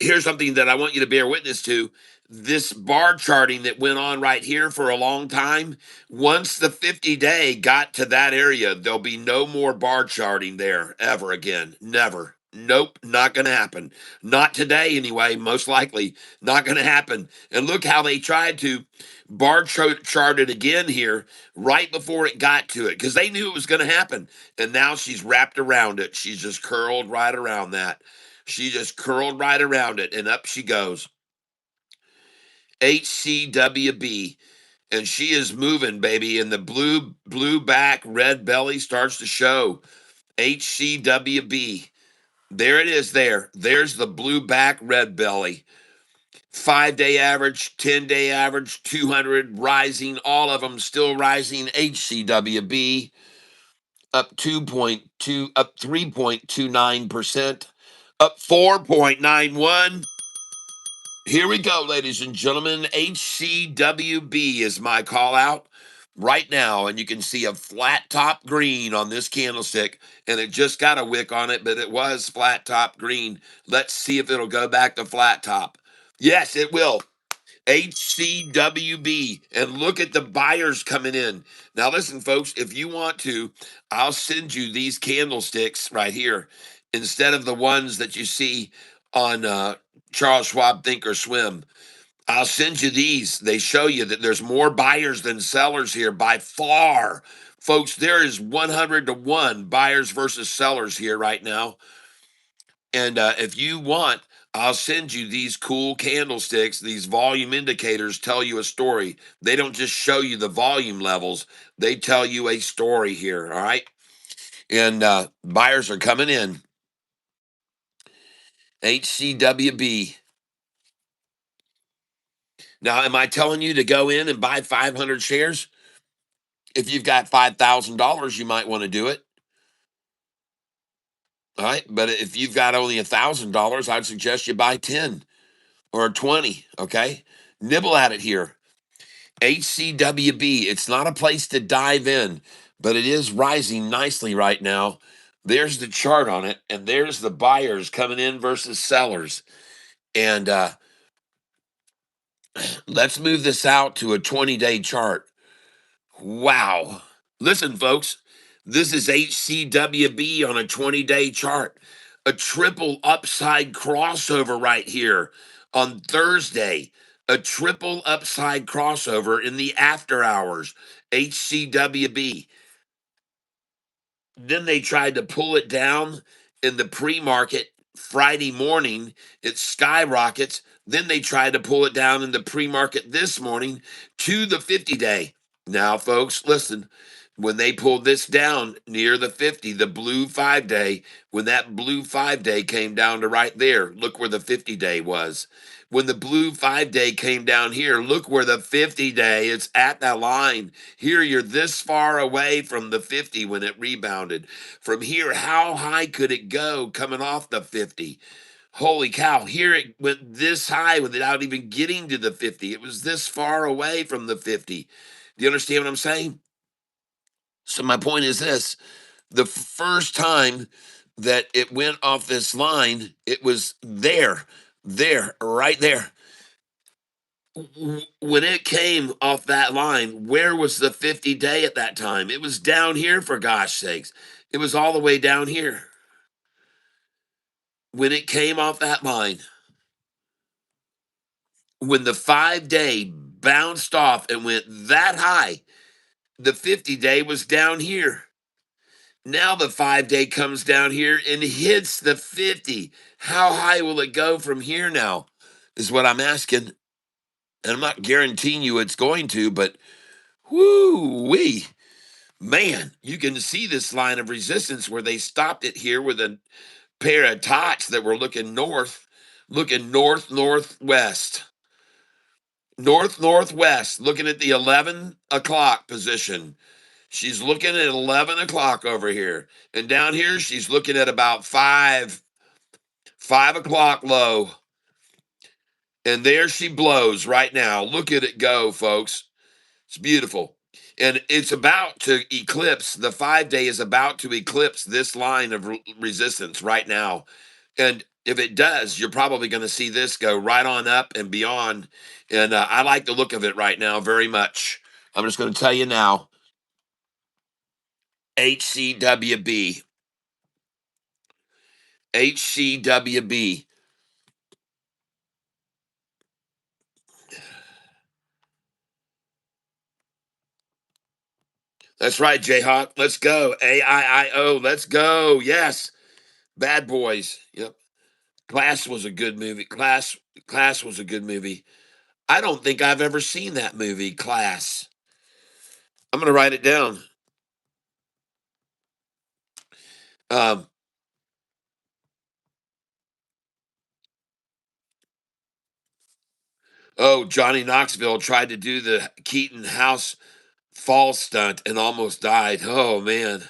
here's something that I want you to bear witness to. This bar charting that went on right here for a long time, once the 50-day got to that area, there'll be no more bar charting there ever again. Never. Nope, not going to happen. Not today, anyway, most likely. Not going to happen. And look how they tried to chart it again here right before it got to it because they knew it was going to happen. And now she's wrapped around it. She's just curled right around that. She just curled right around it, and up she goes. HCWB, and she is moving, baby. And the blue back, red belly starts to show. HCWB. There it is. There's the blue back, red belly. 5-day average, 10-day average, 200 rising, all of them still rising. HCWB up 2.2, up 3.29%, up 4.91. Here we go, ladies and gentlemen. HCWB is my call out right now. And you can see a flat top green on this candlestick. And it just got a wick on it, but it was flat top green. Let's see if it'll go back to flat top. Yes, it will. HCWB. And look at the buyers coming in. Now, listen, folks, if you want to, I'll send you these candlesticks right here instead of the ones that you see on Charles Schwab Think or Swim. I'll send you these. They show you that there's more buyers than sellers here by far. Folks, there is 100 to 1 buyers versus sellers here right now. And if you want, I'll send you these cool candlesticks. These volume indicators tell you a story. They don't just show you the volume levels, they tell you a story here. All right. And buyers are coming in. HCWB. Now, am I telling you to go in and buy 500 shares? If you've got $5,000, you might want to do it. All right. But if you've got only $1,000, I'd suggest you buy 10 or 20. Okay. Nibble at it here. HCWB, it's not a place to dive in, but it is rising nicely right now. There's the chart on it, and there's the buyers coming in versus sellers. And let's move this out to a 20-day chart. Wow. Listen, folks, this is HCWB on a 20-day chart. A triple upside crossover right here on Thursday. A triple upside crossover in the after hours. HCWB. Then they tried to pull it down in the pre-market Friday morning. It skyrockets. Then they tried to pull it down in the pre-market this morning to the 50-day. Now, folks, listen. When they pulled this down near the 50, the blue 5-day, when that blue 5-day came down to right there, look where the 50-day was. When the blue 5-day came down here, look where the 50-day, it's at that line. Here, you're this far away from the 50 when it rebounded. From here, how high could it go coming off the 50? Holy cow, here it went this high without even getting to the 50. It was this far away from the 50. Do you understand what I'm saying? So my point is this. The first time that it went off this line, it was there, right there. When it came off that line, where was the 50-day at that time? It was down here, for gosh sakes. It was all the way down here. When it came off that line, when the 5-day bounced off and went that high, the 50-day was down here. Now the 5-day comes down here and hits the 50. How high will it go from here now? Is what I'm asking. And I'm not guaranteeing you it's going to, but whoo-wee. Man, you can see this line of resistance where they stopped it here with a pair of tots that were looking north. looking northwest. Northwest, looking at the 11 o'clock position. She's looking at 11 o'clock over here. And down here, she's looking at about 5 o'clock low. And there she blows right now. Look at it go, folks. It's beautiful. And it's about to eclipse, the 5-day is about to eclipse this line of resistance right now. And if it does, you're probably going to see this go right on up and beyond. And I like the look of it right now very much. I'm just going to tell you now, HCWB. HCWB. That's right, Jayhawk. Let's go. AIIO. Let's go. Yes. Bad Boys. Yep. Class was a good movie. Class was a good movie. I don't think I've ever seen that movie, Class. I'm going to write it down. Um, oh, Johnny Knoxville tried to do the Keaton House fall stunt and almost died. Oh, man.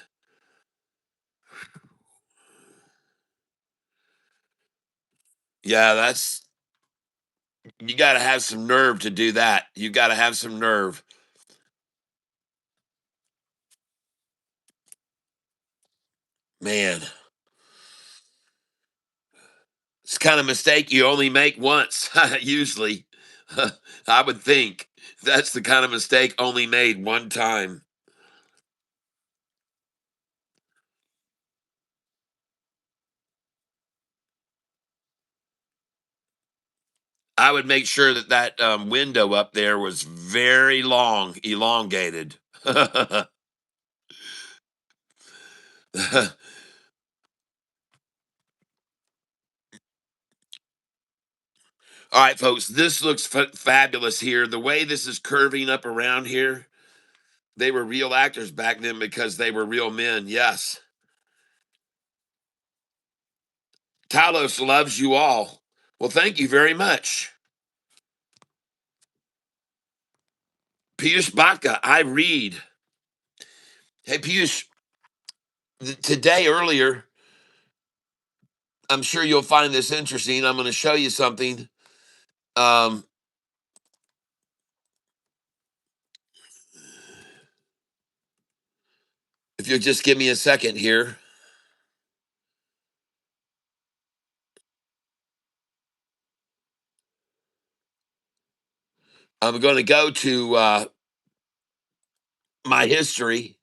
Yeah, you got to have some nerve to do that. You got to have some nerve. Man, it's the kind of mistake you only make once, usually. I would think that's the kind of mistake only made one time. I would make sure that window up there was very long, elongated. All right, folks, this looks fabulous here. The way this is curving up around here, they were real actors back then because they were real men. Yes. Talos loves you all. Well, thank you very much. Piyush Bhatka, I read. Hey, Piyush, today earlier, I'm sure you'll find this interesting. I'm going to show you something. Um, if you'll just give me a second here. I'm going to go to my history.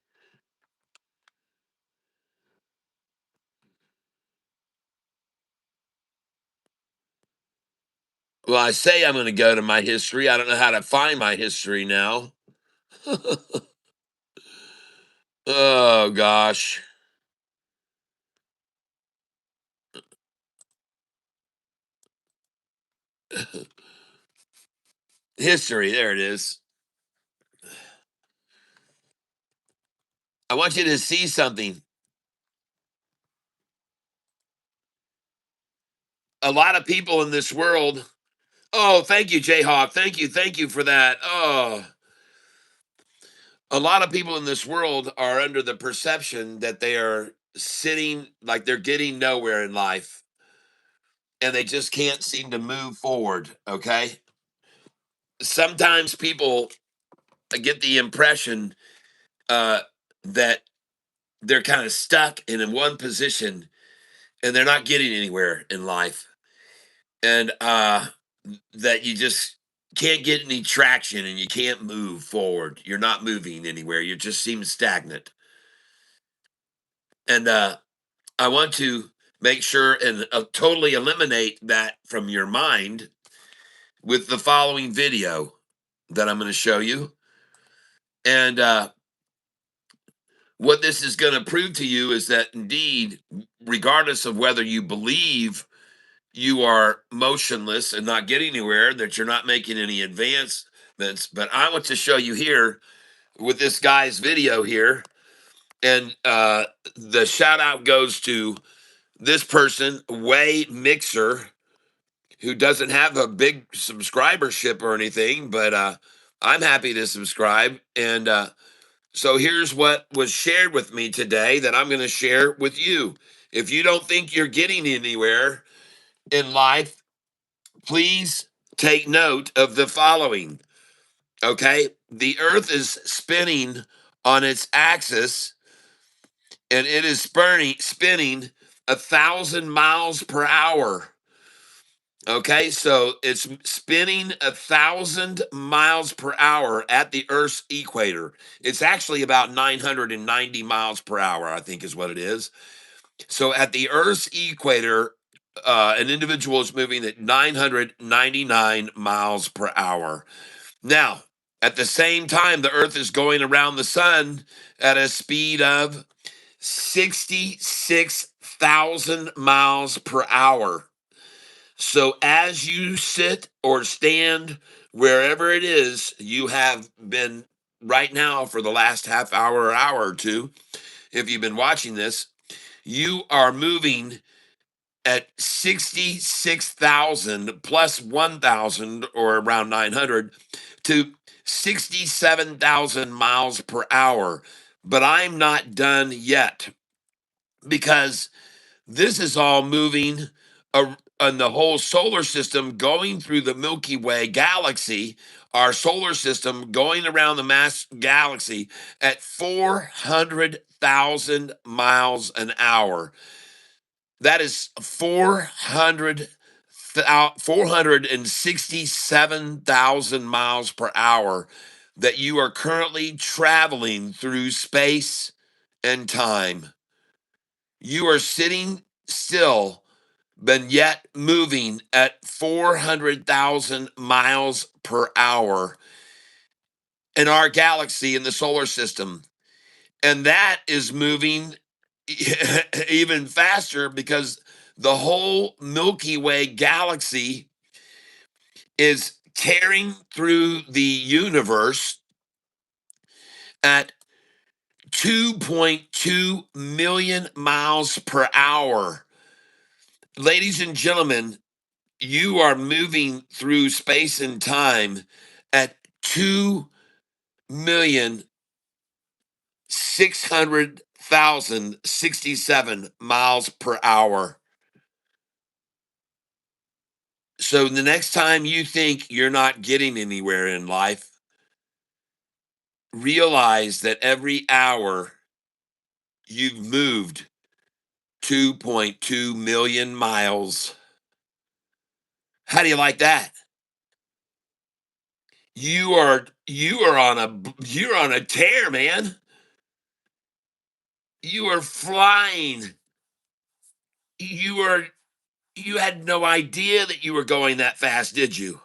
Well, I say I'm going to go to my history. I don't know how to find my history now. Oh, gosh. History. There it is. I want you to see something. A lot of people in this world. Oh, thank you, Jayhawk. Thank you. Thank you for that. Oh, a lot of people in this world are under the perception that they are sitting like they're getting nowhere in life and they just can't seem to move forward. Okay. Sometimes people get the impression uh, that they're kind of stuck in one position and they're not getting anywhere in life. And that you just can't get any traction and you can't move forward. You're not moving anywhere. You just seem stagnant. And I want to make sure and totally eliminate that from your mind with the following video that I'm going to show you. And what this is going to prove to you is that indeed, regardless of whether you believe you are motionless and not getting anywhere, that you're not making any advancements, but I want to show you here with this guy's video here. And the shout out goes to this person, Way Mixer. who doesn't have a big subscribership or anything, but I'm happy to subscribe. And so here's what was shared with me today that I'm going to share with you. If you don't think you're getting anywhere in life, please take note of the following. Okay, the Earth is spinning on its axis, and it is spinning 1,000 miles per hour. Okay, so it's spinning 1,000 miles per hour at the Earth's equator. It's actually about 990 miles per hour, I think, is what it is. So at the Earth's equator, an individual is moving at 999 miles per hour. Now, at the same time, the Earth is going around the sun at a speed of 66,000 miles per hour. So as you sit or stand wherever it is you have been right now for the last half hour or hour or two, if you've been watching this, you are moving at 66,000 plus 1,000 or around 900 to 67,000 miles per hour. But I'm not done yet because this is all moving on the whole solar system going through the Milky Way galaxy, our solar system going around the mass galaxy at 400,000 miles an hour. That is 467,000 miles per hour that you are currently traveling through space and time. You are sitting still, but yet moving at 400,000 miles per hour in our galaxy in the solar system. And that is moving even faster because the whole Milky Way galaxy is tearing through the universe at 2.2 million miles per hour. Ladies and gentlemen, you are moving through space and time at 2,600,067 miles per hour. So the next time you think you're not getting anywhere in life, realize that every hour you've moved 2.2 million miles. How do you like that? You're on a tear, man. You are flying. You are you had no idea that you were going that fast, did you?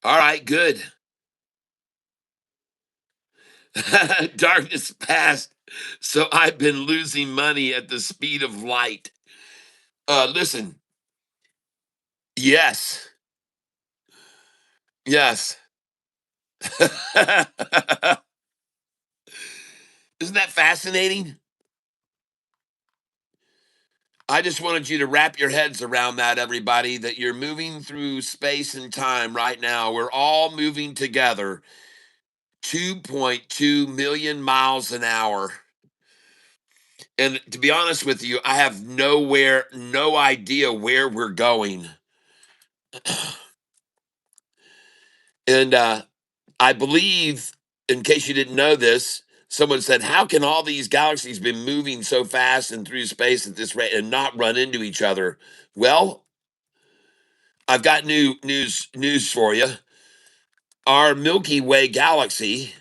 All right, good. Darkness past. So I've been losing money at the speed of light. Listen. Yes. Yes. Isn't that fascinating? I just wanted you to wrap your heads around that, everybody, that you're moving through space and time right now. We're all moving together 2.2 million miles an hour. And to be honest with you, I have no idea where we're going. And I believe, in case you didn't know this, someone said, "How can all these galaxies be moving so fast and through space at this rate and not run into each other?" Well, I've got news for you. Our Milky Way galaxy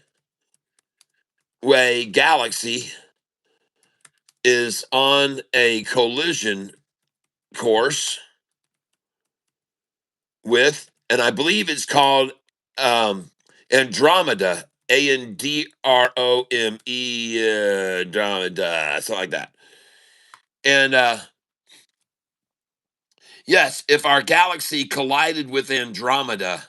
is on a collision course with, and I believe it's called Andromeda, Androme, Andromeda, something like that. And Yes, if our galaxy collided with Andromeda,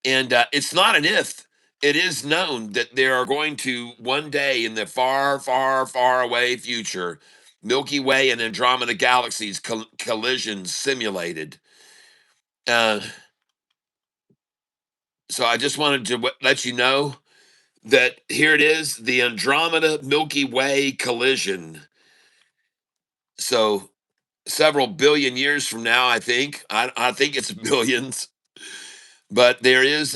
and it's not an if, it is known that there are going to one day in the far, far, far away future, Milky Way and Andromeda galaxies collisions simulated. Uh, so I just wanted to let you know that here it is, the Andromeda Milky Way collision. So several billion years from now, I think it's billions, but there is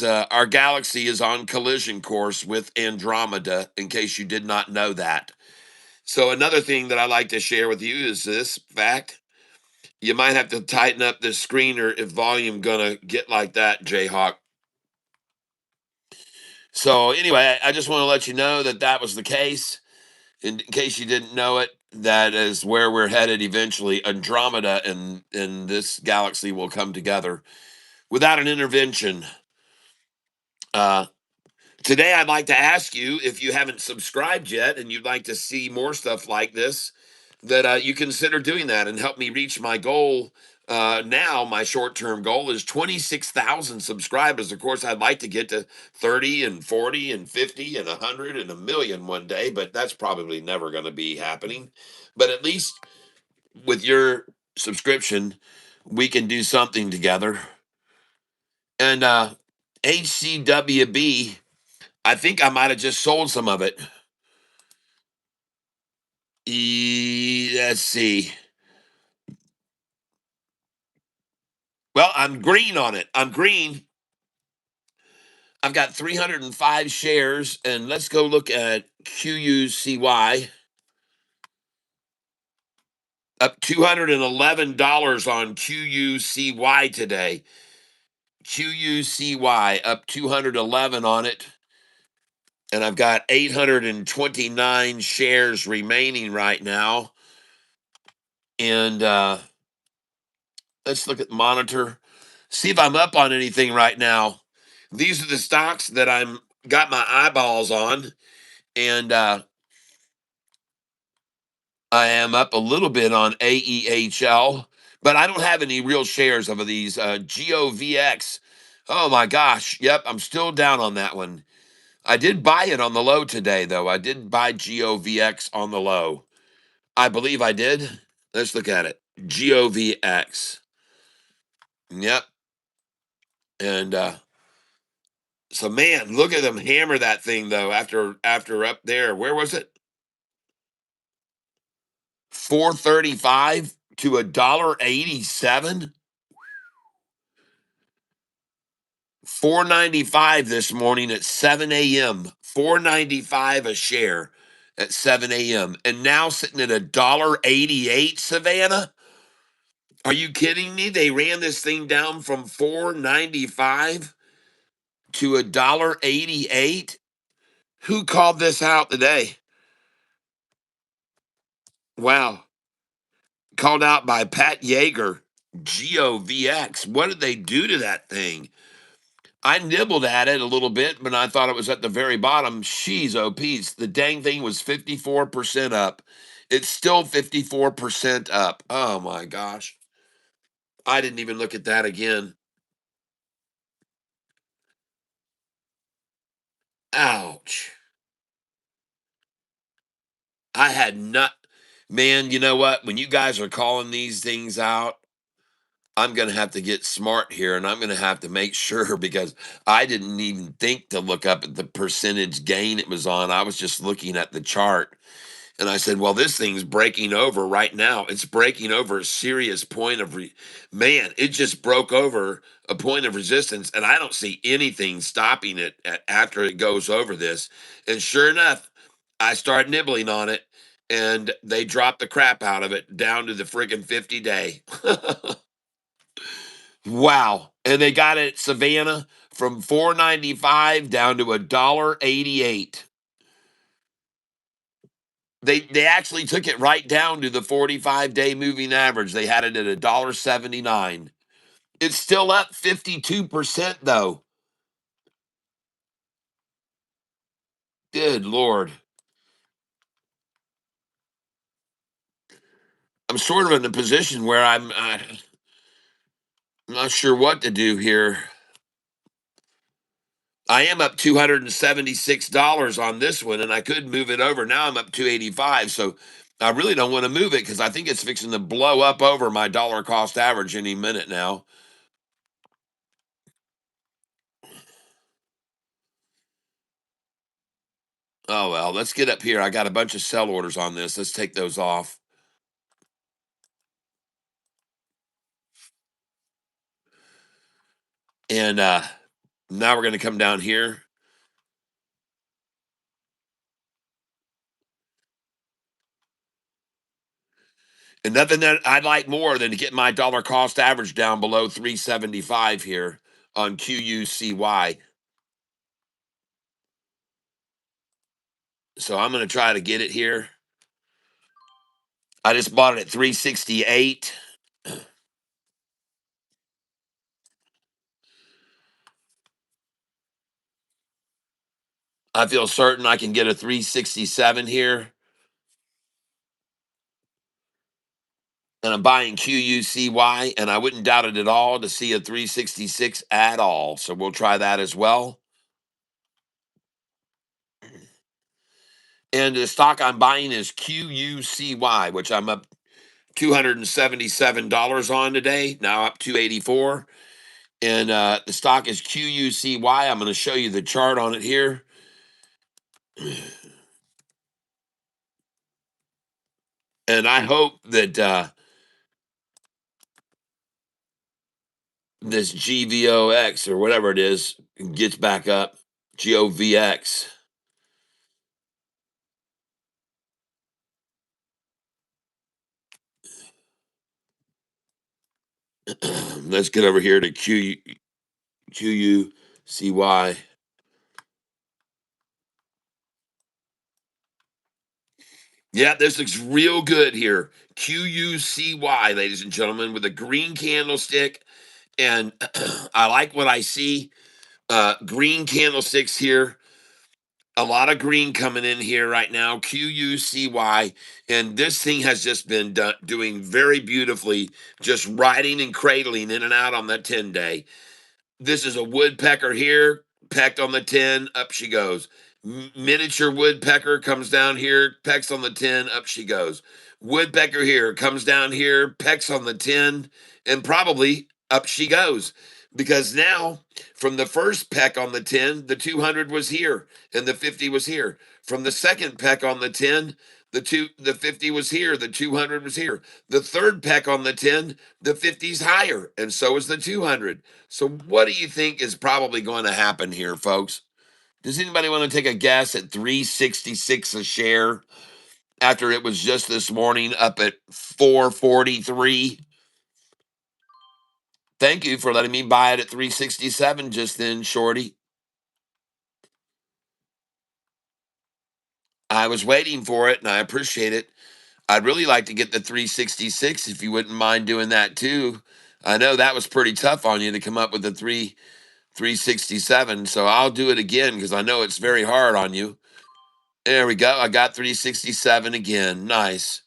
our galaxy is on collision course with Andromeda. In case you did not know that. So another thing that I like to share with you is this fact. You might have to tighten up this screener if volume gonna get like that, Jayhawk. So anyway, I just want to let you know that that was the case. In case you didn't know it, that is where we're headed eventually. Andromeda and this galaxy will come together without an intervention. Uh, Today, I'd like to ask you, if you haven't subscribed yet and you'd like to see more stuff like this, that you consider doing that and help me reach my goal. Now, my short term goal is 26,000 subscribers. Of course, I'd like to get to 30 and 40 and 50 and 100 and a million one day, but that's probably never going to be happening. But at least with your subscription, we can do something together. And HCWB, I think I might have just sold some of it. Let's see. Well, I'm green on it. I'm green. I've got 305 shares, and let's go look at QUCY. Up $211 on QUCY today. QUCY up 211 on it. And I've got 829 shares remaining right now. And let's look at monitor. See if I'm up on anything right now. These are the stocks that I'm got my eyeballs on, and I am up a little bit on AEHL, but I don't have any real shares of these. GOVX. Oh my gosh. Yep, I'm still down on that one. I did buy it on the low today, though. I did buy GOVX on the low. I believe I did. Let's look at it. GOVX. Yep. And so man, look at them hammer that thing though after up there. Where was it? 435 to a dollar 87. 495 this morning at 7 a.m. 495 a share at 7 a.m. And now sitting at a dollar 88, Savannah. Are you kidding me? They ran this thing down from 495 to a dollar 88. Who called this out today? Wow. Called out by Pat Yeager. GOVX. What did they do to that thing? I nibbled at it a little bit, but I thought it was at the very bottom. She's oh peas. The dang thing was 54% up. It's still 54% up. Oh my gosh. I didn't even look at that again. Ouch. I had not, man, you know what? When you guys are calling these things out, I'm going to have to get smart here and I'm going to have to make sure because I didn't even think to look up at the percentage gain it was on. I was just looking at the chart. And I said, well, this thing's breaking over right now. It's breaking over a serious point of man, it just broke over a point of resistance. And I don't see anything stopping it after it goes over this. And sure enough, I start nibbling on it and they drop the crap out of it down to the friggin' 50-day. Wow. And they got it, Savannah, from 495 down to a dollar 88. They actually took it right down to the 45-day moving average. They had it at a dollar 79. It's still up 52% though. Good Lord. I'm sort of in a position where I'm not sure what to do here. I am up $276 on this one, and I could move it over. Now I'm up 285, so I really don't want to move it because I think it's fixing to blow up over my dollar cost average any minute now. Oh well, let's get up here. I got a bunch of sell orders on this. Let's take those off. And now we're going to come down here. And nothing that I'd like more than to get my dollar cost average down below 375 here on QUCY. So I'm going to try to get it here. I just bought it at 368. I feel certain I can get a 367 here. And I'm buying QUCY, and I wouldn't doubt it at all to see a 366 at all. So we'll try that as well. And the stock I'm buying is QUCY, which I'm up $277 on today. Now up 284. And the stock is QUCY. I'm going to show you the chart on it here. And I hope that this GVOX or whatever it is gets back up. GOVX. Let's get over here to QUCY. Yeah, this looks real good here. QUCY, ladies and gentlemen, with a green candlestick. And I like what I see. Green candlesticks here. A lot of green coming in here right now. QUCY. And this thing has just been doing very beautifully, just riding and cradling in and out on that 10-day. This is a woodpecker here, pecked on the 10, up she goes. Miniature woodpecker comes down here, pecks on the 10, up she goes. Woodpecker here comes down here, pecks on the 10, and probably up she goes. Because now, from the first peck on the 10, the 200 was here and the 50 was here. From the second peck on the 10, the 50 was here, the 200 was here. The third peck on the 10, the 50's higher, and so is the 200. So what do you think is probably going to happen here, folks? Does anybody want to take a guess at 366 a share after it was just this morning up at 443? Thank you for letting me buy it at 367 just then, Shorty. I was waiting for it and I appreciate it. I'd really like to get the 366 if you wouldn't mind doing that too. I know that was pretty tough on you to come up with the 367, so I'll do it again because I know it's very hard on you. There we go. I got 367 again. Nice.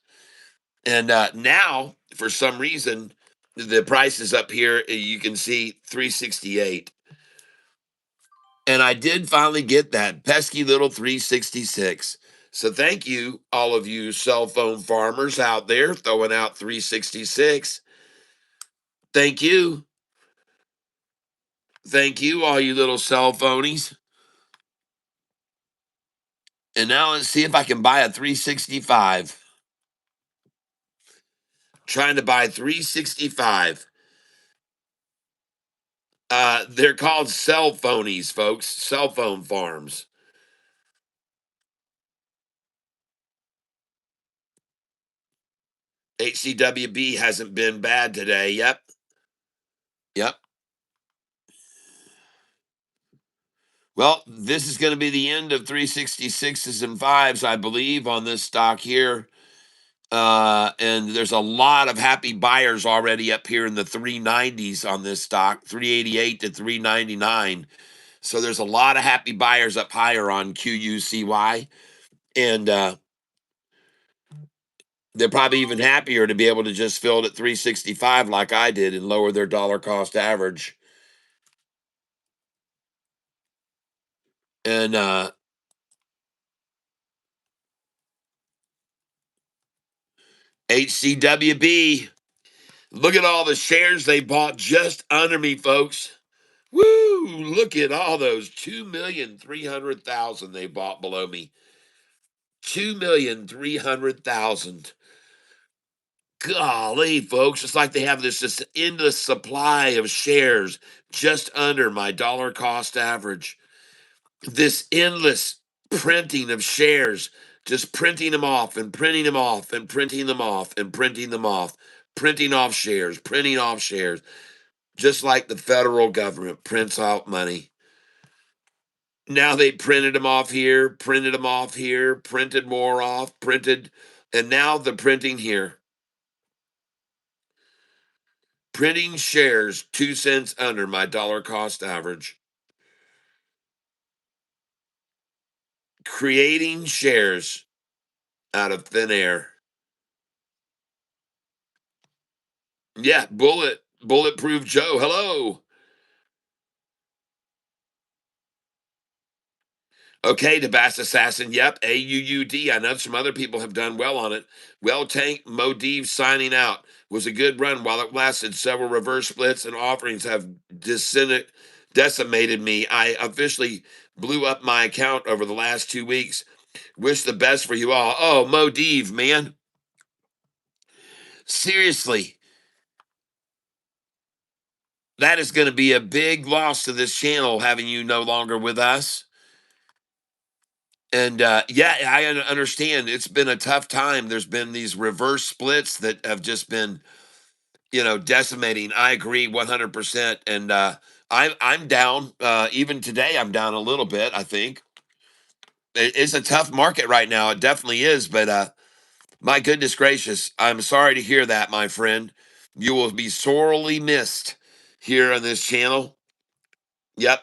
And now, for some reason, the price is up here. You can see 368. And I did finally get that pesky little 366. So thank you, all of you cell phone farmers out there throwing out 366. Thank you. Thank you, all you little cell phonies. And now let's see if I can buy a 365. Trying to buy 365. They're called cell phonies, folks. Cell phone farms. HCWB hasn't been bad today. Yep. Yep. Well, this is going to be the end of 366s and fives, I believe, on this stock here. And there's a lot of happy buyers already up here in the 390s on this stock, 388 to 399. So there's a lot of happy buyers up higher on QUCY. And They're probably even happier to be able to just fill it at 365 like I did and lower their dollar cost average. And HCWB, look at all the shares they bought just under me, folks. Woo! Look at all those 2,300,000 they bought below me. 2,300,000. Golly, folks, it's like they have this endless supply of shares just under my dollar cost average. This endless printing of shares, just printing them off and printing them off and printing them off and printing them off, printing off shares, printing off shares, just like the federal government prints out money. Now they printed them off here, printed them off here, printed more off, printed, and now the printing here. Printing shares 2 cents under my dollar cost average. Creating shares out of thin air. Yeah, bulletproof Joe. Hello. Okay, the Bass Assassin. Yep, AUUD. I know some other people have done well on it. Well, Tank Modiv signing out was a good run while it lasted. Several reverse splits and offerings have decimated me. I officially blew up my account over the last 2 weeks. Wish the best for you all. Oh, Modiv, man. Seriously, that is going to be a big loss to this channel having you no longer with us. And yeah, I understand it's been a tough time. There's been these reverse splits that have just been, decimating. I agree 100%. And I'm down. Even today, I'm down a little bit. I think it's a tough market right now. It definitely is. But my goodness gracious, I'm sorry to hear that, my friend. You will be sorely missed here on this channel. Yep,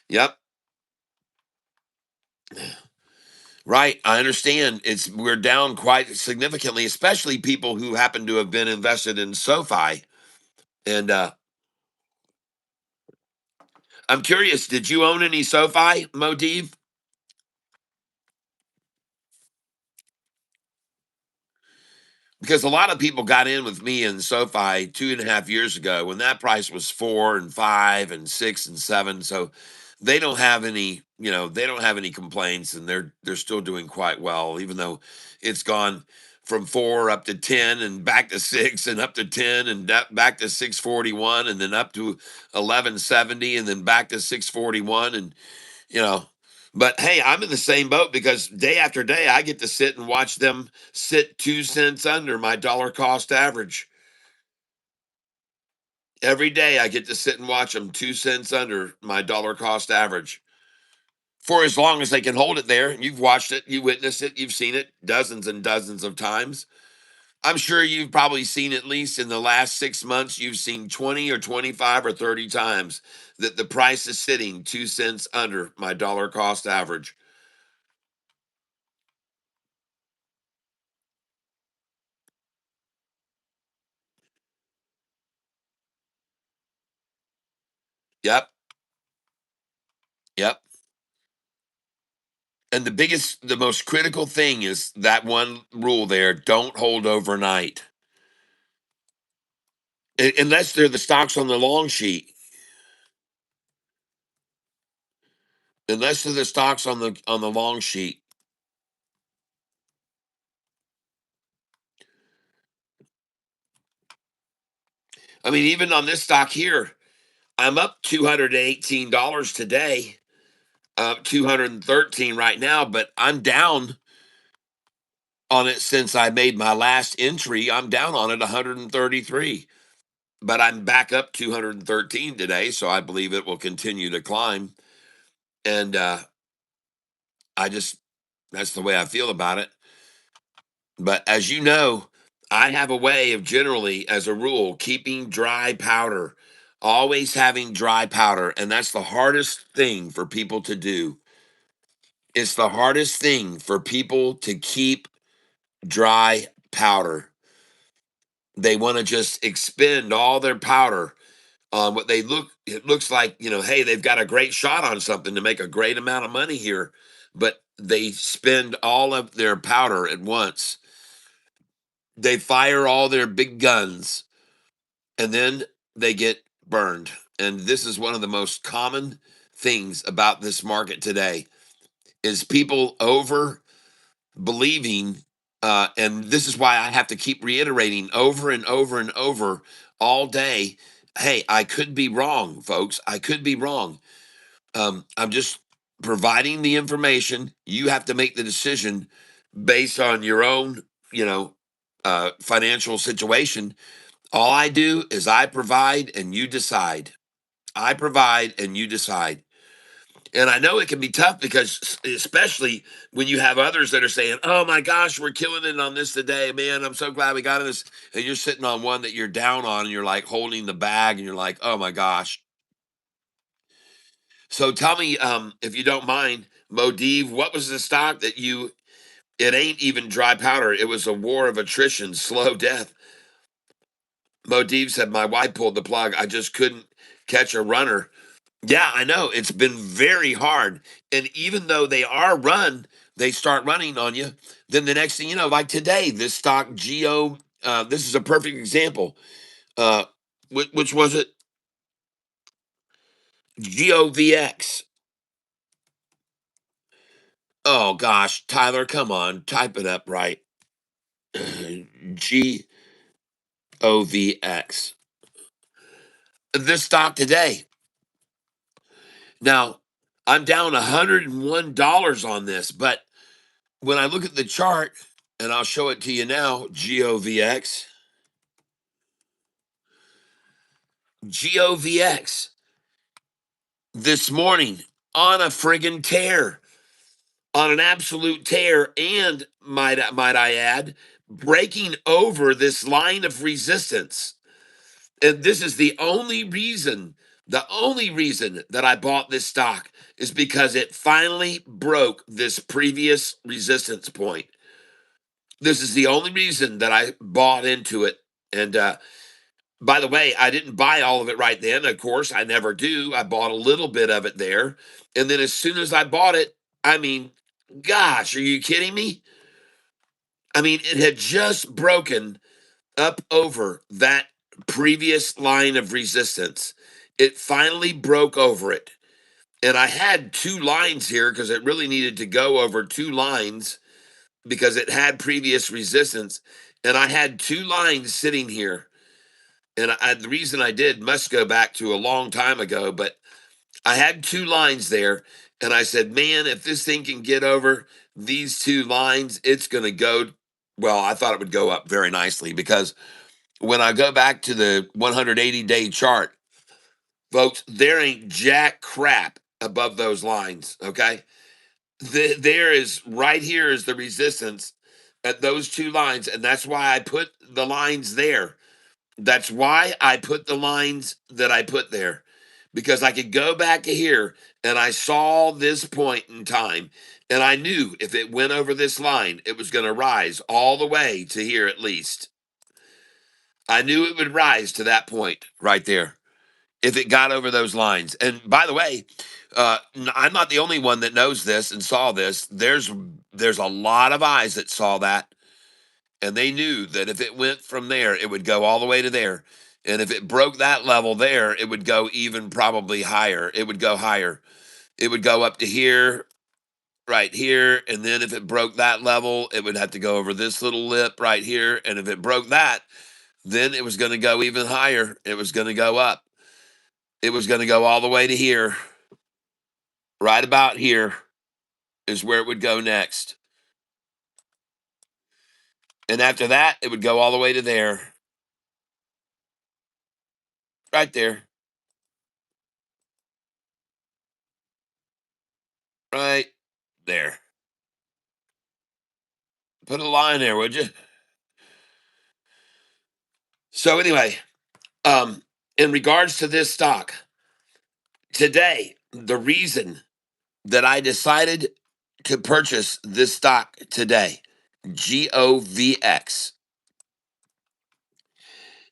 yep. Right, I understand. We're down quite significantly, especially people who happen to have been invested in SoFi. And I'm curious, did you own any SoFi, Modiv? Because a lot of people got in with me in SoFi 2.5 years ago when that price was 4 and 5 and 6 and 7. So they don't have any, they don't have any complaints, and they're still doing quite well, even though it's gone from 4 up to 10 and back to 6 and up to 10 and back to 641 and then up to 1170 and then back to 641 and you know but hey, I'm in the same boat because day after day I get to sit and watch them sit 2 cents under my dollar cost average. Every day I get to sit and watch them 2 cents under my dollar cost average for as long as they can hold it there. You've watched it, you witnessed it, you've seen it dozens and dozens of times. I'm sure you've probably seen, at least in the last 6 months, you've seen 20 or 25 or 30 times that the price is sitting 2 cents under my dollar cost average. Yep. Yep. And the most critical thing is that one rule there: don't hold overnight, unless they're the stocks on the long sheet. Unless they're the stocks on the long sheet. I mean, even on this stock here, I'm up $218 today, 213 right now, but I'm down on it since I made my last entry. I'm down on it 133, but I'm back up 213 today, so I believe it will continue to climb. And I just that's the way I feel about it. But as you know, I have a way of, generally, as a rule, keeping dry powder, always having dry powder. And that's the hardest thing for people to do. It's the hardest thing for people to keep dry powder. They want to just expend all their powder on what it looks like, hey, they've got a great shot on something to make a great amount of money here, but they spend all of their powder at once. They fire all their big guns and then they get burned. And this is one of the most common things about this market today is people over believing, and this is why I have to keep reiterating over and over and over all day. Hey, I could be wrong, folks. I could be wrong. I'm just providing the information. You have to make the decision based on your own, financial situation. All I do is I provide and you decide. I provide and you decide. And I know it can be tough because, especially when you have others that are saying, "Oh my gosh, we're killing it on this today, man! I'm so glad we got this." And you're sitting on one that you're down on, and you're like holding the bag, and you're like, "Oh my gosh!" So tell me, if you don't mind, Modiv, what was the stock that you? It ain't even dry powder. It was a war of attrition, slow death. Modiv said, "My wife pulled the plug. I just couldn't catch a runner." Yeah, I know. It's been very hard. And even though they start running on you. Then the next thing you know, like today, this stock Geo, this is a perfect example. Uh, which was it? GOVX. Oh gosh, Tyler, come on, type it up right. GOVX. This stock today. Now, I'm down $101 on this, but when I look at the chart, and I'll show it to you now, GOVX. GOVX this morning on a friggin' tear, on an absolute tear, and might I add, breaking over this line of resistance. And this is the only reason that I bought this stock is because it finally broke this previous resistance point. This is the only reason that I bought into it. And by the way, I didn't buy all of it right then. Of course, I never do. I bought a little bit of it there. And then as soon as I bought it, I mean, gosh, are you kidding me? I mean, it had just broken up over that previous line of resistance. It finally broke over it. And I had two lines here because it really needed to go over two lines because it had previous resistance. And I had two lines sitting here. And the reason I did must go back to a long time ago, but I had two lines there, and I said, man, if this thing can get over these two lines, it's going to go. Well, I thought it would go up very nicely because when I go back to the 180-day chart, folks, there ain't jack crap above those lines, okay? There is right here is the resistance at those two lines, and that's why I put the lines there. That's why I put the lines that I put there because I could go back to here and I saw this point in time and I knew if it went over this line, it was going to rise all the way to here at least. I knew it would rise to that point right there if it got over those lines. And by the way, I'm not the only one that knows this and saw this. There's a lot of eyes that saw that. And they knew that if it went from there, it would go all the way to there. And if it broke that level there, it would go even probably higher. It would go higher. It would go up to here, right here. And then if it broke that level, it would have to go over this little lip right here. And if it broke that, then it was going to go even higher. It was going to go up. It was going to go all the way to here. Right about here is where it would go next. And after that, it would go all the way to there. Right there. Right there. Put a line there, would you? So anyway, um, in regards to this stock, today, the reason that I decided to purchase this stock today, GOVX.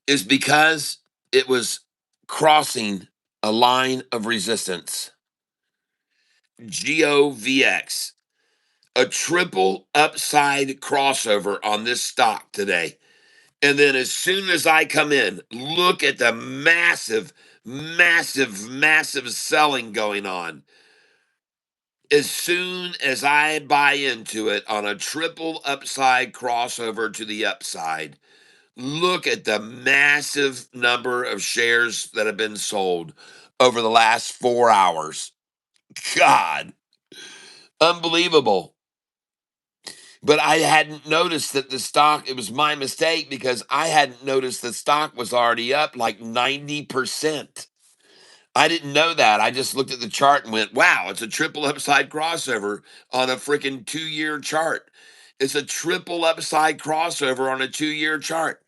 is because it was crossing a line of resistance. GOVX, a triple upside crossover on this stock today. And then as soon as I come in, look at the massive, massive, massive selling going on. As soon as I buy into it on a triple upside crossover to the upside, look at the massive number of shares that have been sold over the last 4 hours. God, unbelievable. But I hadn't noticed that the stock, it was my mistake because I hadn't noticed the stock was already up like 90%. I didn't know that. I just looked at the chart and went, wow, it's a triple upside crossover on a freaking 2 year chart. It's a triple upside crossover on a 2 year chart.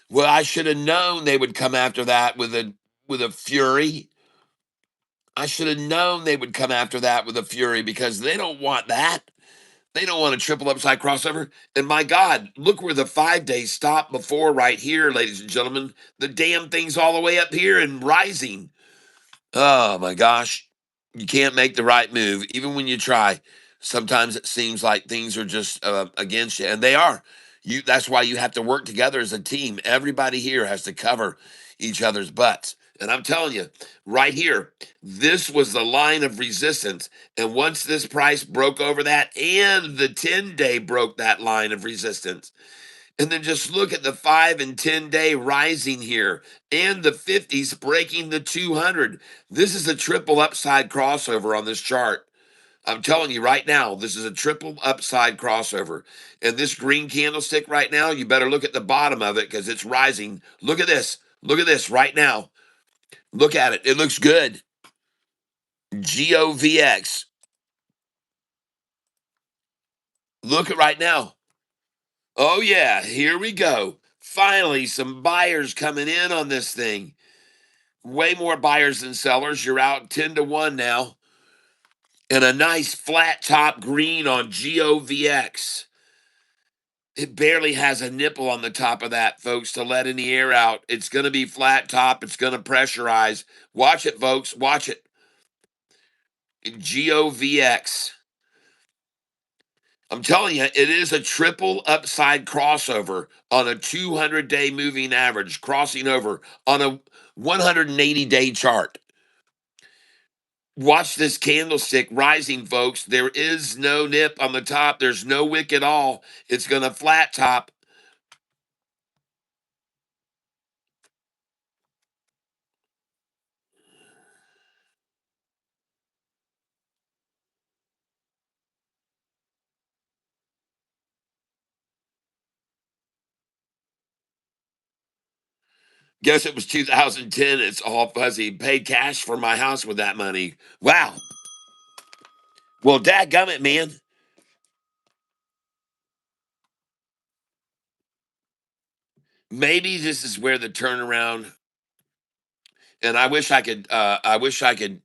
Well, I should have known they would come after that with a fury. I should have known they would come after that with a fury because they don't want that. They don't want a triple upside crossover. And my God, look where the 5 day stopped before right here, ladies and gentlemen. The damn thing's all the way up here and rising. Oh my gosh. You can't make the right move, even when you try. Sometimes it seems like things are just against you, and they are. That's why you have to work together as a team. Everybody here has to cover each other's butts. And I'm telling you, right here, this was the line of resistance. And once this price broke over that, and the 10 day broke that line of resistance, and then just look at the 5 and 10 day rising here and the 50s breaking the 200. This is a triple upside crossover on this chart. I'm telling you right now, this is a triple upside crossover. And this green candlestick right now, you better look at the bottom of it because it's rising. Look at this. Look at this right now. Look at it. It looks good. GOVX. Look at right now. Oh, yeah. Here we go. Finally, some buyers coming in on this thing. Way more buyers than sellers. You're out 10-1 now. And a nice flat top green on GOVX. It barely has a nipple on the top of that, folks, to let any air out. It's going to be flat top. It's going to pressurize. Watch it, folks. Watch it. GOVX. I'm telling you, it is a triple upside crossover on a 200-day moving average, crossing over on a 180-day chart. Watch this candlestick rising, folks. There is no nip on the top. There's no wick at all. It's going to flat top. Guess it was 2010. It's all fuzzy. Paid cash for my house with that money. Wow. Well, dadgummit, man. Maybe this is where the turnaround. And I wish I could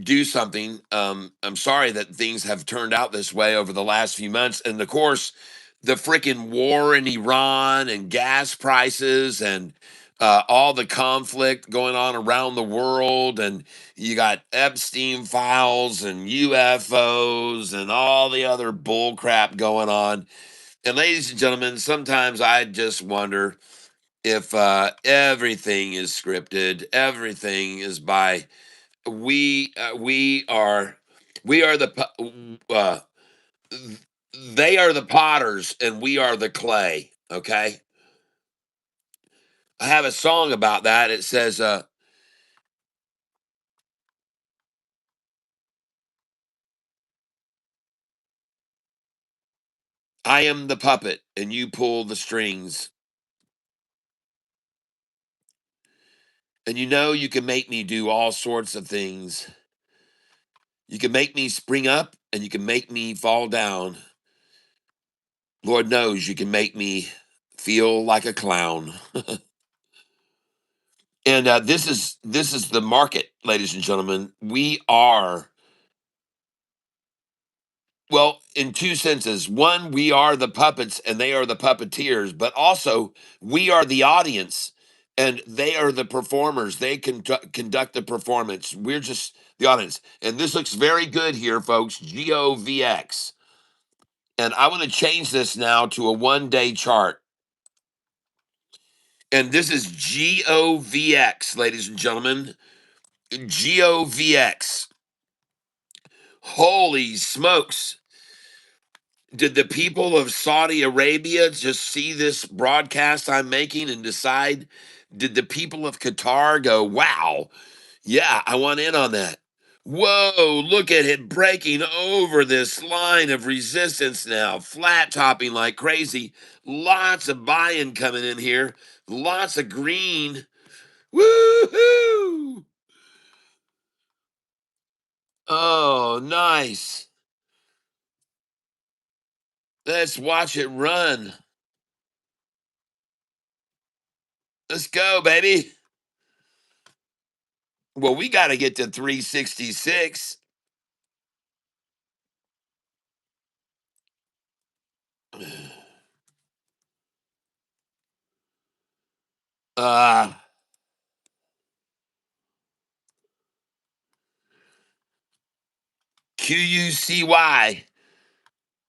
do something. I'm sorry that things have turned out this way over the last few months. And of course, the freaking war in Iran and gas prices and all the conflict going on around the world. And you got Epstein files and UFOs and all the other bull crap going on. And ladies and gentlemen, sometimes I just wonder if everything is scripted, everything is by we are the they are the potters and we are the clay. Okay, I have a song about that. It says, "I am the puppet and you pull the strings, and you know you can make me do all sorts of things. You can make me spring up and you can make me fall down. Lord knows you can make me feel like a clown." And this is the market, ladies and gentlemen. We are Well, in two senses. One, we are the puppets and they are the puppeteers, but also we are the audience and they are the performers. They conduct the performance. We're just the audience. And this looks very good here, folks. GOVX. And I want to change this now to a 1 day chart. And this is GOVX, ladies and gentlemen. GOVX. Holy smokes. Did the people of Saudi Arabia just see this broadcast I'm making and decide? Did the people of Qatar go, wow, yeah, I want in on that? Whoa, look at it breaking over this line of resistance now, flat topping like crazy. Lots of buy-in coming in here, lots of green. Woohoo! Oh, nice. Let's watch it run. Let's go, baby. Well, we got to get to 366. Uh, QUCY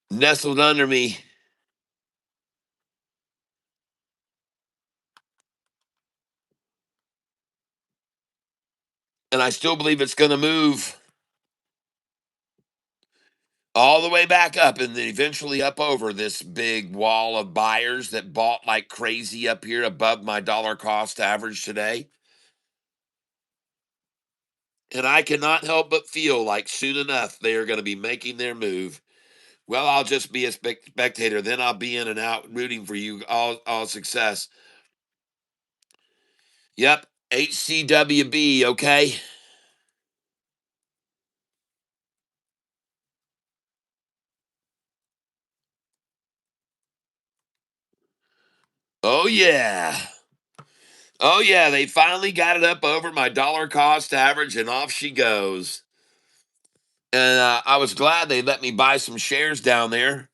nestled under me. And I still believe it's going to move all the way back up and then eventually up over this big wall of buyers that bought like crazy up here above my dollar cost average today. And I cannot help but feel like soon enough they are going to be making their move. Well, I'll just be a spectator. Then I'll be in and out rooting for you. All success. Yep. HCWB. Okay. Oh, yeah. Oh, yeah. They finally got it up over my dollar cost average, and off she goes. And I was glad they let me buy some shares down there.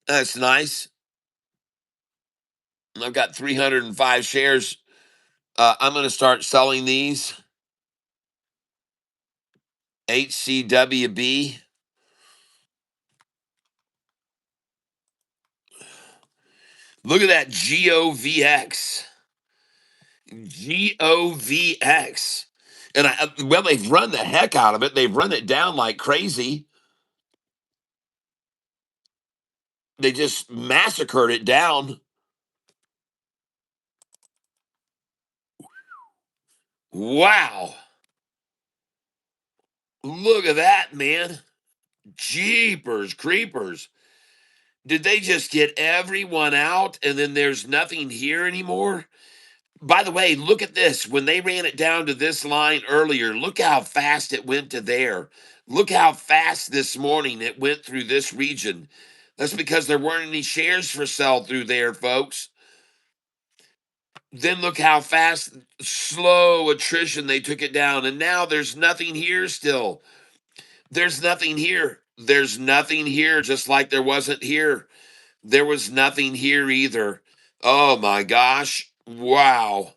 That's nice. I've got 305 shares. I'm going to start selling these. HCWB. Look at that GOVX. GOVX. And well, they've run the heck out of it. They've run it down like crazy. They just massacred it down. Wow. Look at that, man. Jeepers creepers. Did they just get everyone out and then there's nothing here anymore? By the way, look at this. When they ran it down to this line earlier, look how fast it went to there. Look how fast this morning it went through this region. That's because there weren't any shares for sale through there, folks. Then look how fast, slow attrition they took it down. And now there's nothing here still. There's nothing here. There's nothing here, just like there wasn't here. There was nothing here either. Oh my gosh. Wow.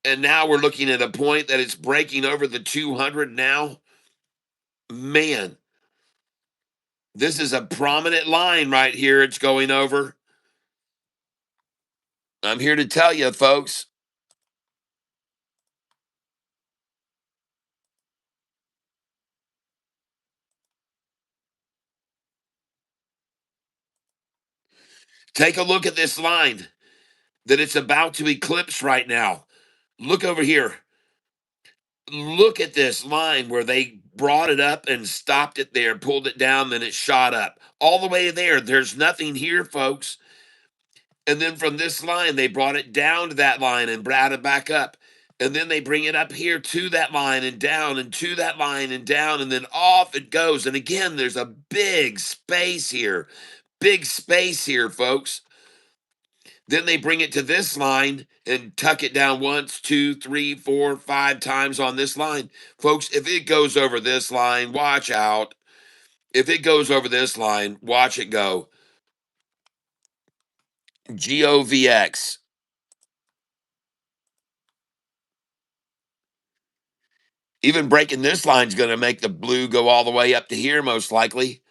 And now we're looking at a point that it's breaking over the 200 now. Man, this is a prominent line right here. It's going over. I'm here to tell you, folks. Take a look at this line that it's about to eclipse right now. Look over here. Look at this line where they brought it up and stopped it there, pulled it down, then it shot up all the way there. There's nothing here, folks. And then from this line, they brought it down to that line and brought it back up. And then they bring it up here to that line and down and to that line and down, and then off it goes. And again, there's a big space here. Big space here, folks. Then they bring it to this line and tuck it down once, two, three, four, five times on this line. Folks, if it goes over this line, watch out. If it goes over this line, watch it go. GOVX. Even breaking this line is going to make the blue go all the way up to here, most likely,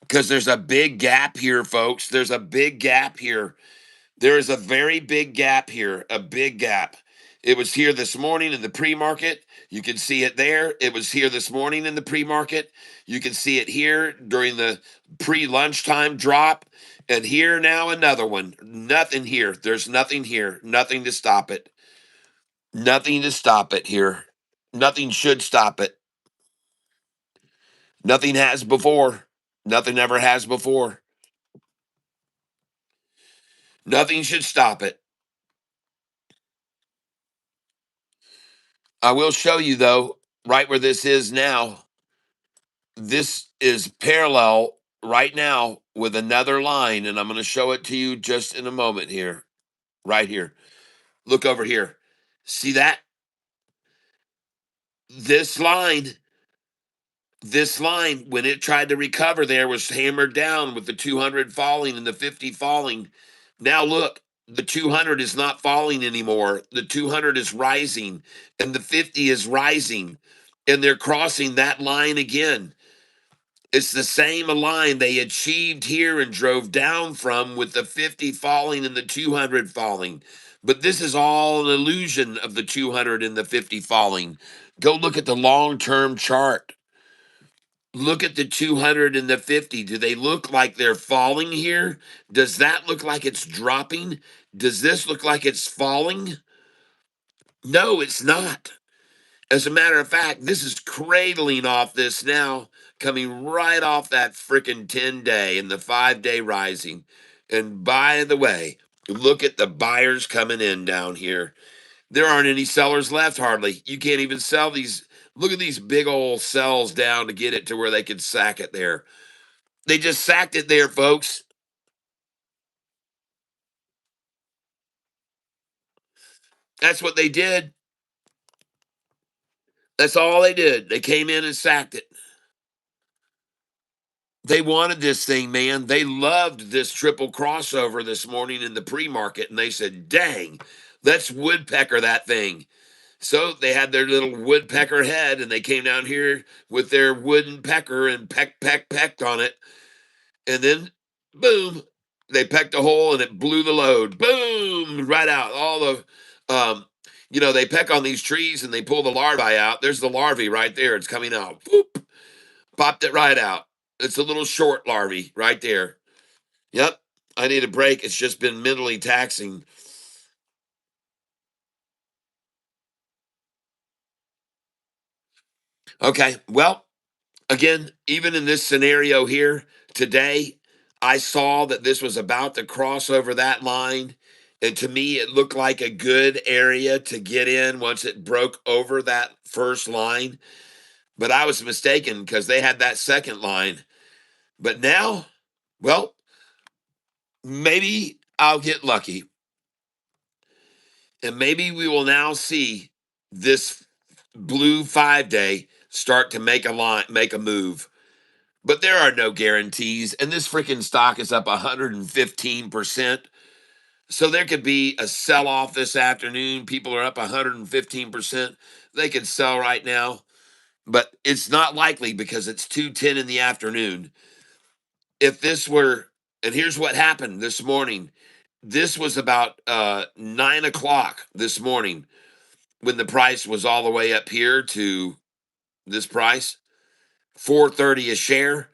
because there's a big gap here, folks. There's a big gap here. There is a very big gap here, a big gap. It was here this morning in the pre-market. You can see it there. It was here this morning in the pre-market. You can see it here during the pre-lunchtime drop. And here now another one. Nothing here. There's nothing here. Nothing to stop it. Nothing to stop it here. Nothing should stop it. Nothing has before. Nothing ever has before. Nothing should stop it. I will show you, though, right where this is now. This is parallel right now with another line, and I'm going to show it to you just in a moment here. Right here. Look over here. See that? This line, when it tried to recover there, was hammered down with the 200 falling and the 50 falling. Now look, the 200 is not falling anymore. The 200 is rising, and the 50 is rising, and they're crossing that line again. It's the same line they achieved here and drove down from, with the 50 falling and the 200 falling. But this is all an illusion of the 200 and the 50 falling. Go look at the long-term chart. Look at the 200 and the 50. Do they look like they're falling here? Does that look like it's dropping? Does this look like it's falling? No, it's not. As a matter of fact, this is cradling off this now, coming right off that frickin' 10-day and the 5-day rising. And by the way, look at the buyers coming in down here. There aren't any sellers left, hardly. You can't even sell these. Look at these big old sells down to get it to where they could sack it there. They just sacked it there, folks. That's what they did. That's all they did. They came in and sacked it. They wanted this thing, man. They loved this triple crossover this morning in the pre-market, and they said, dang, let's woodpecker that thing. So they had their little woodpecker head, and they came down here with their wooden pecker and pecked on it. And then, boom, they pecked a hole, and it blew the load. Boom, right out. All the, they peck on these trees, and they pull the larvae out. There's the larvae right there. It's coming out. Whoop, popped it right out. It's a little short larvae right there. Yep. I need a break. It's just been mentally taxing. Okay. Well, again, even in this scenario here today, I saw that this was about to cross over that line. And to me, it looked like a good area to get in once it broke over that first line. But I was mistaken because they had that second line. But now, well, maybe I'll get lucky. And maybe we will now see this blue 5-day start to make a move. But there are no guarantees, and this freaking stock is up 115%. So there could be a sell-off this afternoon. People are up 115%. They could sell right now, but it's not likely because it's 2:10 in the afternoon. If this were, and here's what happened this morning. This was about 9 o'clock this morning when the price was all the way up here to this price, 430 a share.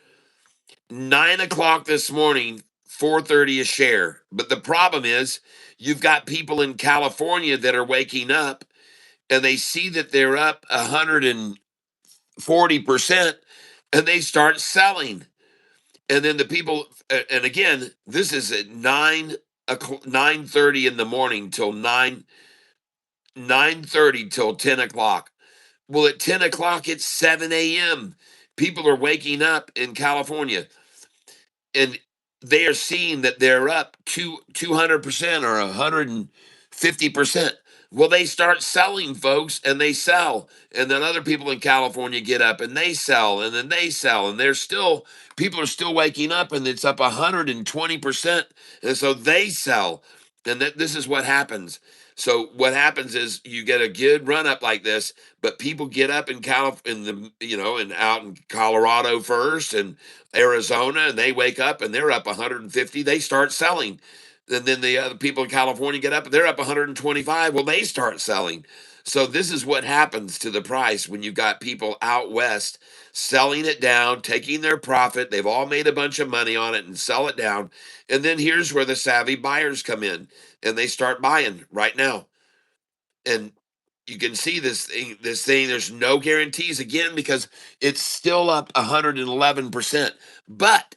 9 o'clock this morning, 430 a share. But the problem is, you've got people in California that are waking up and they see that they're up 140% and they start selling. And then the people, and again, this is at 9:30 in the morning till 9:30 till 10 o'clock. Well, at 10 o'clock, it's 7 a.m. People are waking up in California and they are seeing that they're up 200% or 150%. Well, they start selling, folks, and they sell. And then other people in California get up and they sell, and then they sell. And there's still, people are still waking up, and it's up 120%. And so they sell. And this is what happens. So what happens is you get a good run up like this, but people get up in and out in Colorado first and Arizona, and they wake up and they're up 150. They start selling, and then the other people in California get up and they're up 125. Well, they start selling. So this is what happens to the price when you've got people out west selling it down, taking their profit. They've all made a bunch of money on it and sell it down. And then here's where the savvy buyers come in and they start buying right now. And you can see this thing, there's no guarantees again because it's still up 111%. But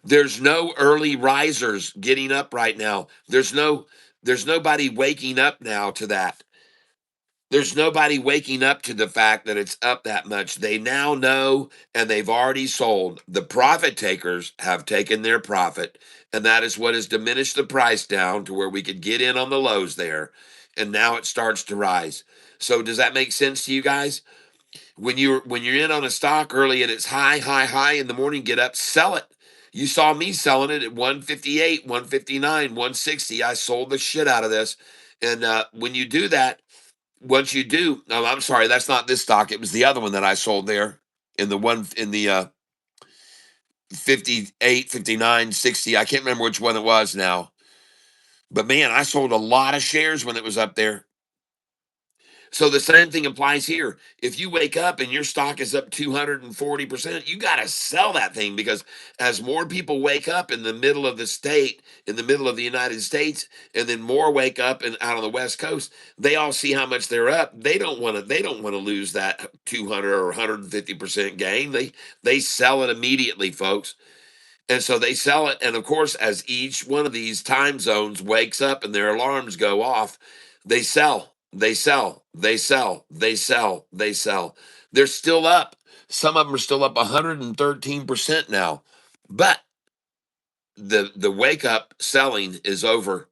there's no early risers getting up right now. There's nobody waking up now to that. There's nobody waking up to the fact that it's up that much. They now know and they've already sold. The profit takers have taken their profit, and that is what has diminished the price down to where we could get in on the lows there. And now it starts to rise. So does that make sense to you guys? When you're in on a stock early and it's high in the morning, get up, sell it. You saw me selling it at 158, 159, 160. I sold the shit out of this. And when you do that, once you do, no, I'm sorry, that's not this stock. It was the other one that I sold there in the 58, 59, 60. I can't remember which one it was now. But man, I sold a lot of shares when it was up there. So the same thing applies here. If you wake up and your stock is up 240%, you got to sell that thing because as more people wake up in the middle of the state, in the middle of the United States, and then more wake up and out on the West Coast, they all see how much they're up. They don't want to lose that 200 or 150% gain. They sell it immediately, folks. And so they sell it. And of course, as each one of these time zones wakes up and their alarms go off, they sell, they sell, they sell, they sell, they sell. They're still up. Some of them are still up 113% now. But the wake up selling is over.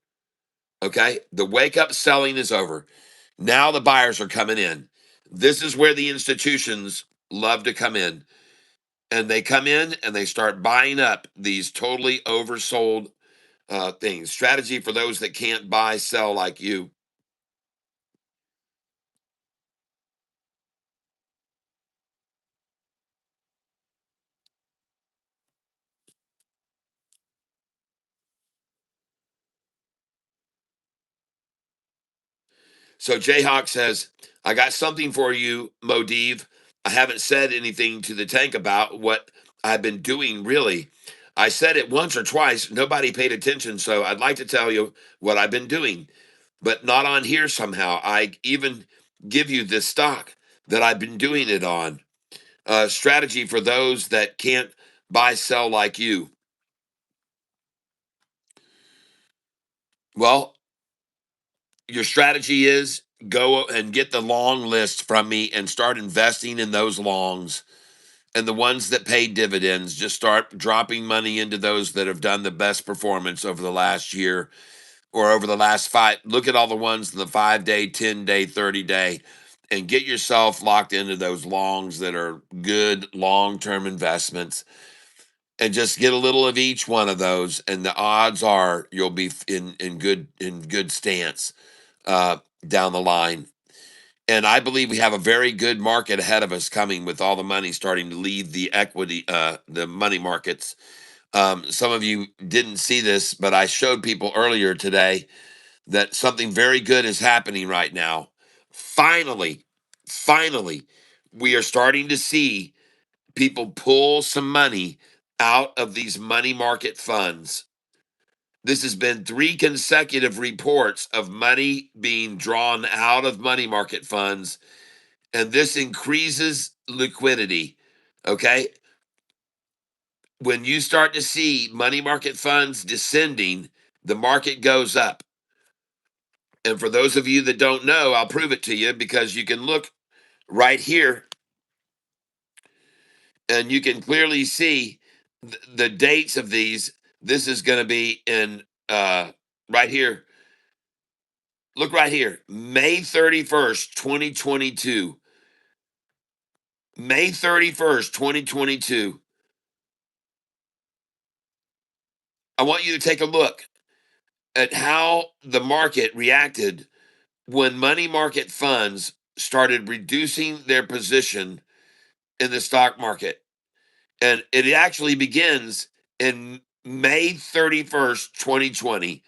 Okay. The wake up selling is over. Now the buyers are coming in. This is where the institutions love to come in, and they come in and they start buying up these totally oversold things. Strategy for those that can't buy, sell like you. So Jayhawk says, I got something for you, Modiv. I haven't said anything to the tank about what I've been doing, really. I said it once or twice. Nobody paid attention. So I'd like to tell you what I've been doing, but not on here somehow. I even give you this stock that I've been doing it on. Strategy for those that can't buy, sell like you. Well, your strategy is go and get the long list from me and start investing in those longs, and the ones that pay dividends, just start dropping money into those that have done the best performance over the last year or over the last five. Look at all the ones in the 5 day, 10 day, 30 day, and get yourself locked into those longs that are good long term investments, and just get a little of each one of those, and the odds are you'll be in good stance down the line. And I believe we have a very good market ahead of us coming with all the money starting to leave the equity, the money markets. Some of you didn't see this, but I showed people earlier today that something very good is happening right now. Finally, we are starting to see people pull some money out of these money market funds. This has been three consecutive reports of money being drawn out of money market funds, and this increases liquidity. Okay. When you start to see money market funds descending, the market goes up. And for those of you that don't know, I'll prove it to you because you can look right here and you can clearly see the dates of these. This is going to be in right here. Look right here. May 31st, 2022. May 31st, 2022. I want you to take a look at how the market reacted when money market funds started reducing their position in the stock market. And it actually begins in May 31st, 2020.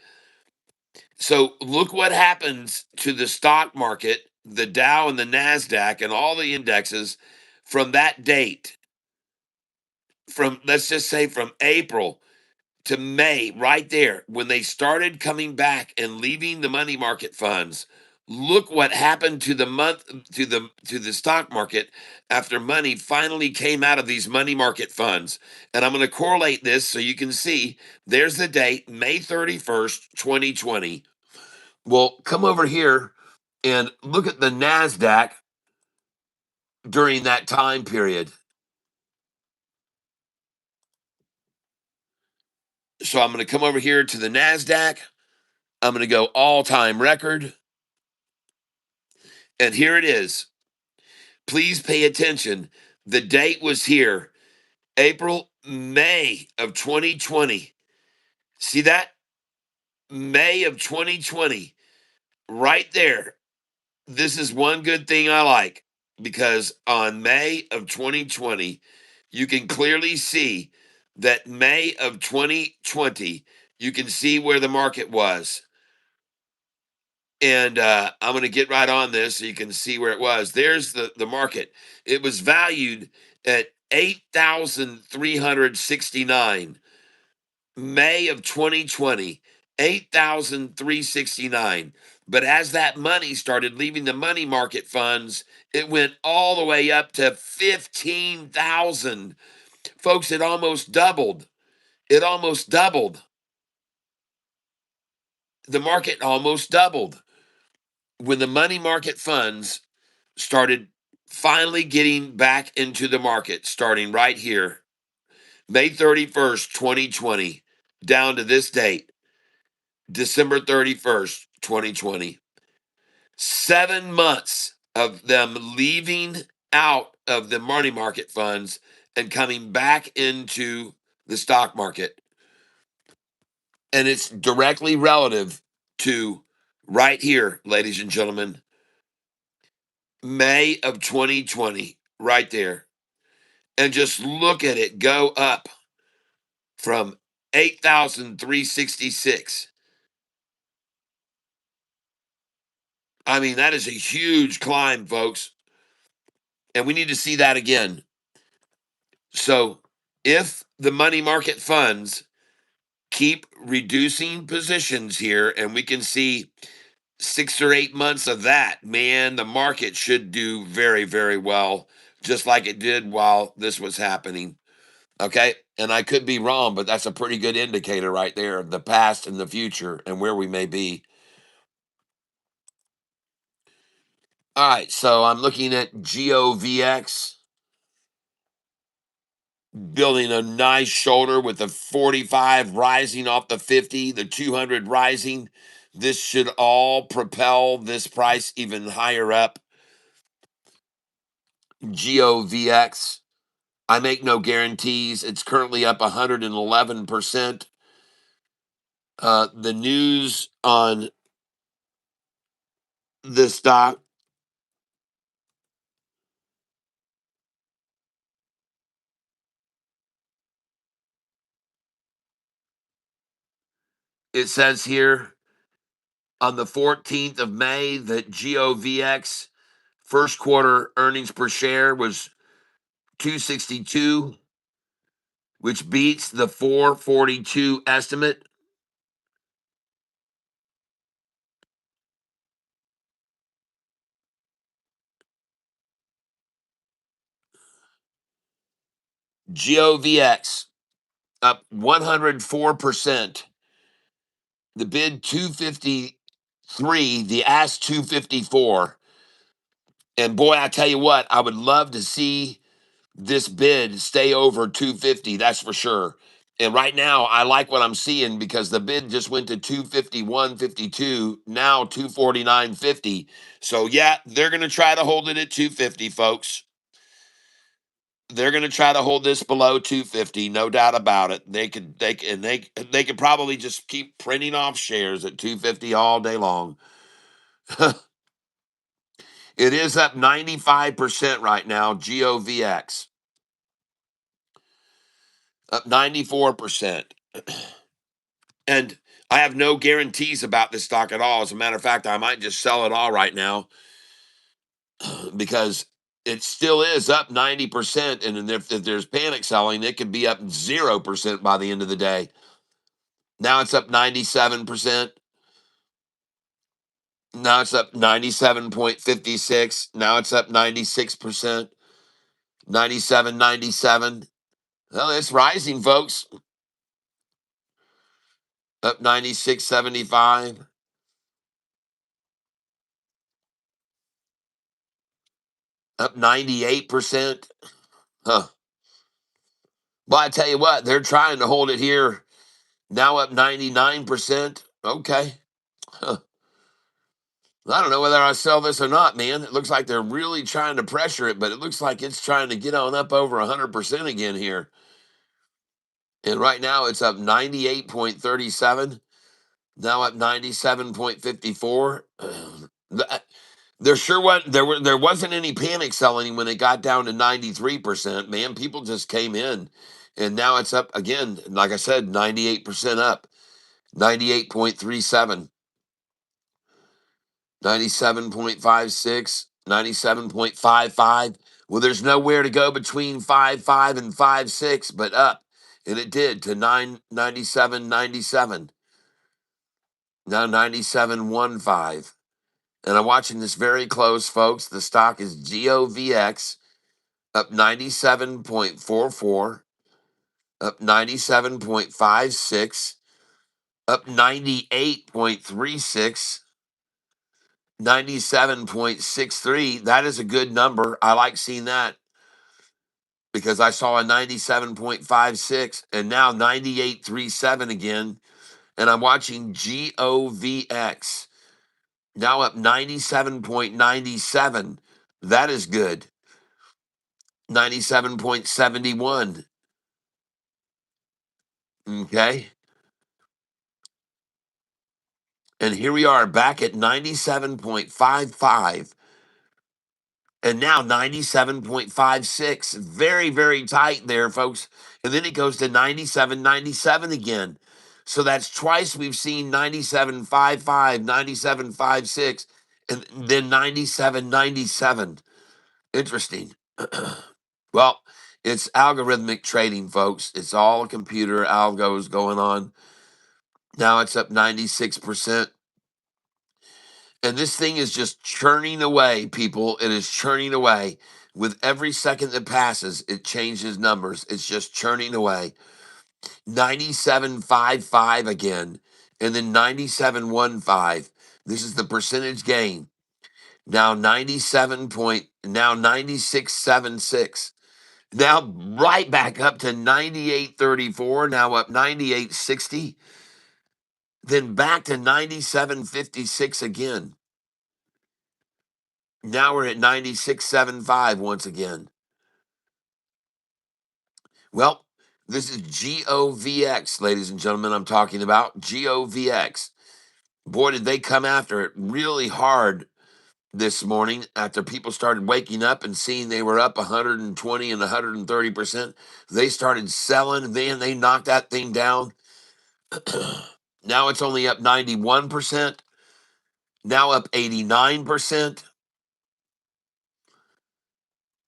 So look what happens to the stock market, the Dow and the NASDAQ, and all the indexes from that date. From, let's just say, from April to May, right there, when they started coming back and leaving the money market funds. Look what happened to the month to the stock market after money finally came out of these money market funds. And I'm going to correlate this so you can see there's the date, May 31st, 2020. Well, come over here and look at the NASDAQ during that time period. So I'm going to come over here to the NASDAQ. I'm going to go all-time record. And here it is. Please pay attention. The date was here, May of 2020. See that? May of 2020, right there. This is one good thing I like because on May of 2020, you can clearly see that May of 2020, you can see where the market was. And I'm going to get right on this so you can see where it was. There's the market. It was valued at 8,369. May of 2020, 8,369. But as that money started leaving the money market funds, it went all the way up to 15,000. Folks, it almost doubled. It almost doubled. The market almost doubled when the money market funds started finally getting back into the market, starting right here, May 31st, 2020, down to this date, December 31st, 2020. 7 months of them leaving out of the money market funds and coming back into the stock market. And it's directly relative to right here, ladies and gentlemen, May of 2020, right there. And just look at it go up from 8,366. I mean, that is a huge climb, folks. And we need to see that again. So if the money market funds keep reducing positions here, and we can see 6 or 8 months of that, man, the market should do very, very well, just like it did while this was happening. Okay. And I could be wrong, but that's a pretty good indicator right there of the past and the future and where we may be. All right. So I'm looking at GOVX building a nice shoulder with the 45 rising off the 50, the 200 rising. This should all propel this price even higher up. GOVX. I make no guarantees. It's currently up 111%. The news on this stock, it says here on the 14th of May that GOVX first quarter earnings per share was 262, which beats the 442 estimate. GOVX up 104%. The bid 253, the ask 254. And boy, I tell you what, I would love to see this bid stay over 250, that's for sure. And right now, I like what I'm seeing because the bid just went to 251.52, now 249.50. So yeah, they're going to try to hold it at 250, folks. They're going to try to hold this below 250, no doubt about it. They could probably just keep printing off shares at 250 all day long. It is up 95% right now, GOVX. Up 94%. And I have no guarantees about this stock at all. As a matter of fact, I might just sell it all right now because it still is up 90%. And if there's panic selling, it could be up 0% by the end of the day. Now it's up 97%. Now it's up 97.56. Now it's up 96%. 97, 97. Well, it's rising, folks. Up 96.75. Up 98%. Huh. Well, I tell you what, they're trying to hold it here. Now up 99%. Okay. Huh. I don't know whether I sell this or not, man. It looks like they're really trying to pressure it, but it looks like it's trying to get on up over 100% again here. And right now it's up 98.37. Now up 97.54. There sure was there wasn't any panic selling when it got down to 93%. Man, people just came in. And now it's up again, like I said, 98% up. 98.37, 97.56, 97.55. Well, there's nowhere to go between 5.5 and 5.6, but up. And it did to 97.97. Now 97.15. And I'm watching this very close, folks. The stock is GOVX up 97.44, up 97.56, up 98.36, 97.63. That is a good number. I like seeing that because I saw a 97.56 and now 98.37 again. And I'm watching GOVX now up 97.97. That is good. 97.71. Okay. And here we are back at 97.55 and now 97.56. Very, very tight there, folks. And then it goes to 97.97 again. So that's twice we've seen 97.55, 97.56, and then 97.97. Interesting. Well, it's algorithmic trading, folks. It's all computer algos going on. Now it's up 96%. And this thing is just churning away, people. It is churning away. With every second that passes, it changes numbers. It's just churning away. 97.55 again, and then 97.15. This is the percentage gain. Now 97 point, now 96.76. Now right back up to 98.34, now up 98.60, then back to 97.56 again. Now we're at 96.75 once again. Well, this is GOVX, ladies and gentlemen, I'm talking about GOVX. Boy, did they come after it really hard this morning after people started waking up and seeing they were up 120 and 130%. They started selling, man, they knocked that thing down. Now it's only up 91%. Now up 89%.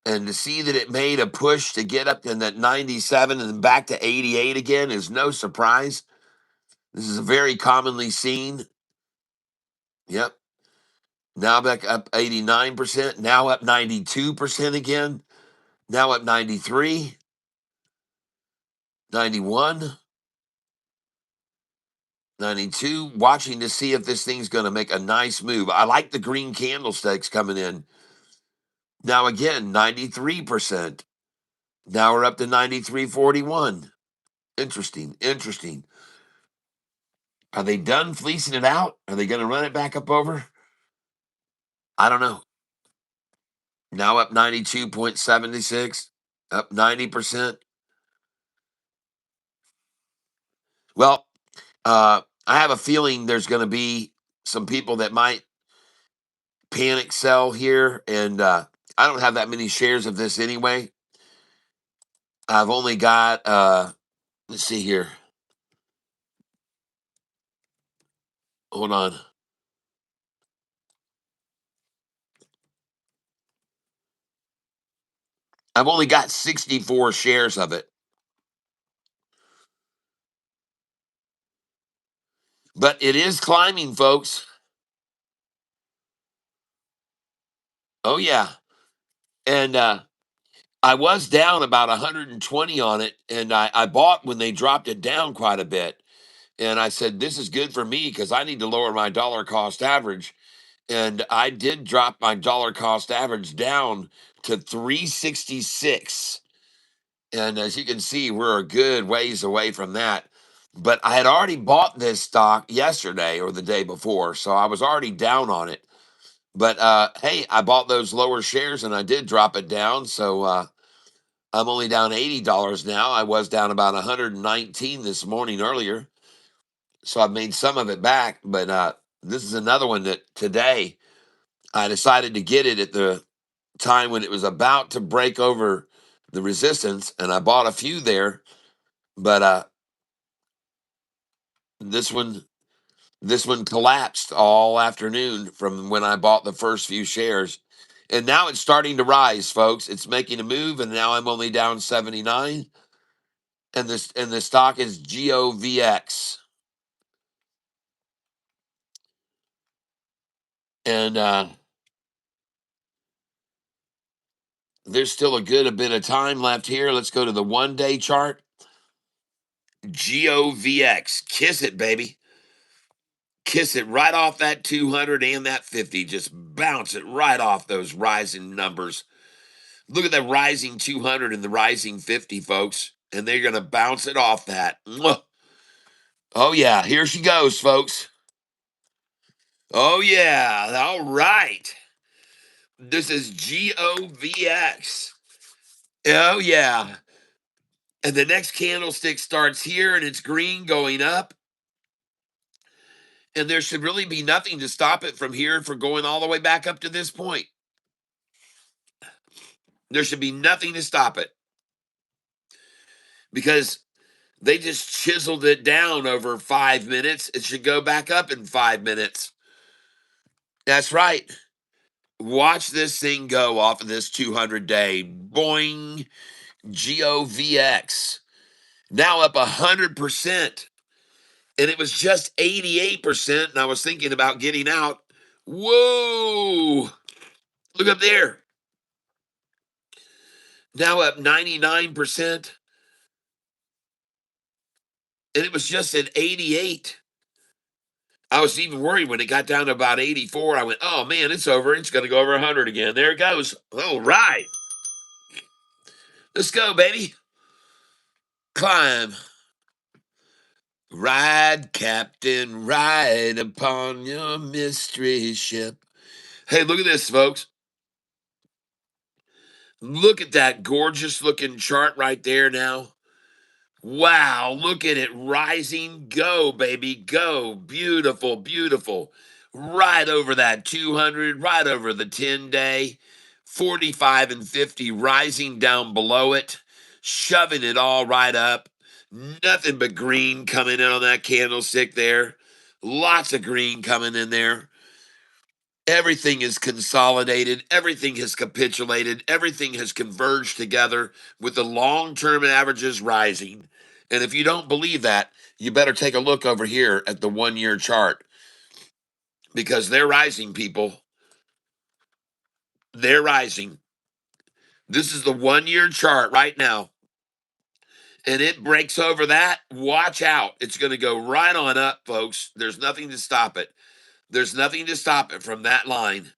And to see that it made a push to get up in that 97 and then back to 88 again is no surprise. This is very commonly seen. Yep. Now back up 89%. Now up 92% again. Now up 93, 91, 92. Watching to see if this thing's going to make a nice move. I like the green candlesticks coming in. Now again, 93%. Now we're up to 93.41. Interesting. Interesting. Are they done fleecing it out? Are they going to run it back up over? I don't know. Now up 92.76, up 90%. Well, I have a feeling there's going to be some people that might panic sell here, and I don't have that many shares of this anyway. I've only got let's see here. Hold on. I've only got 64 shares of it. But it is climbing, folks. Oh yeah. And I was down about 120 on it, and I bought when they dropped it down quite a bit. And I said, this is good for me because I need to lower my dollar cost average. And I did drop my dollar cost average down to 366. And as you can see, we're a good ways away from that. But I had already bought this stock yesterday or the day before, so I was already down on it. But hey, I bought those lower shares and I did drop it down. So I'm only down $80 now. I was down about 119 this morning earlier. So I've made some of it back. But this is another one that today I decided to get it at the time when it was about to break over the resistance. And I bought a few there. But this one collapsed all afternoon from when I bought the first few shares. And now it's starting to rise, folks. It's making a move, and now I'm only down 79. And the stock is GOVX. And there's still a bit of time left here. Let's go to the 1-day chart. GOVX. Kiss it, baby. Kiss it right off that 200 and that 50. Just bounce it right off those rising numbers. Look at that rising 200 and the rising 50, folks. And they're going to bounce it off that. Mwah. Oh, yeah. Here she goes, folks. Oh, yeah. All right. This is GOVX. Oh, yeah. And the next candlestick starts here and it's green going up. And there should really be nothing to stop it from here from going all the way back up to this point. There should be nothing to stop it because they just chiseled it down over 5 minutes. It should go back up in 5 minutes. That's right. Watch this thing go off of this 200-day. Boing. GOVX. Now up 100%. And it was just 88%. And I was thinking about getting out. Whoa. Look up there. Now up 99%. And it was just at 88. I was even worried when it got down to about 84. I went, oh man, it's over. It's going to go over 100 again. There it goes. All right. Let's go, baby. Climb. Ride, Captain, ride upon your mystery ship. Hey, look at this, folks. Look at that gorgeous looking chart right there now. Wow, look at it rising. Go, baby, go. Beautiful, beautiful. Right over that 200, right over the 10-day, 45 and 50 rising down below it, shoving it all right up. Nothing but green coming in on that candlestick there. Lots of green coming in there. Everything is consolidated. Everything has capitulated. Everything has converged together with the long-term averages rising. And if you don't believe that, you better take a look over here at the 1-year chart because they're rising, people. They're rising. This is the 1-year chart right now. And it breaks over that. Watch out. It's going to go right on up, folks. There's nothing to stop it. There's nothing to stop it from that line.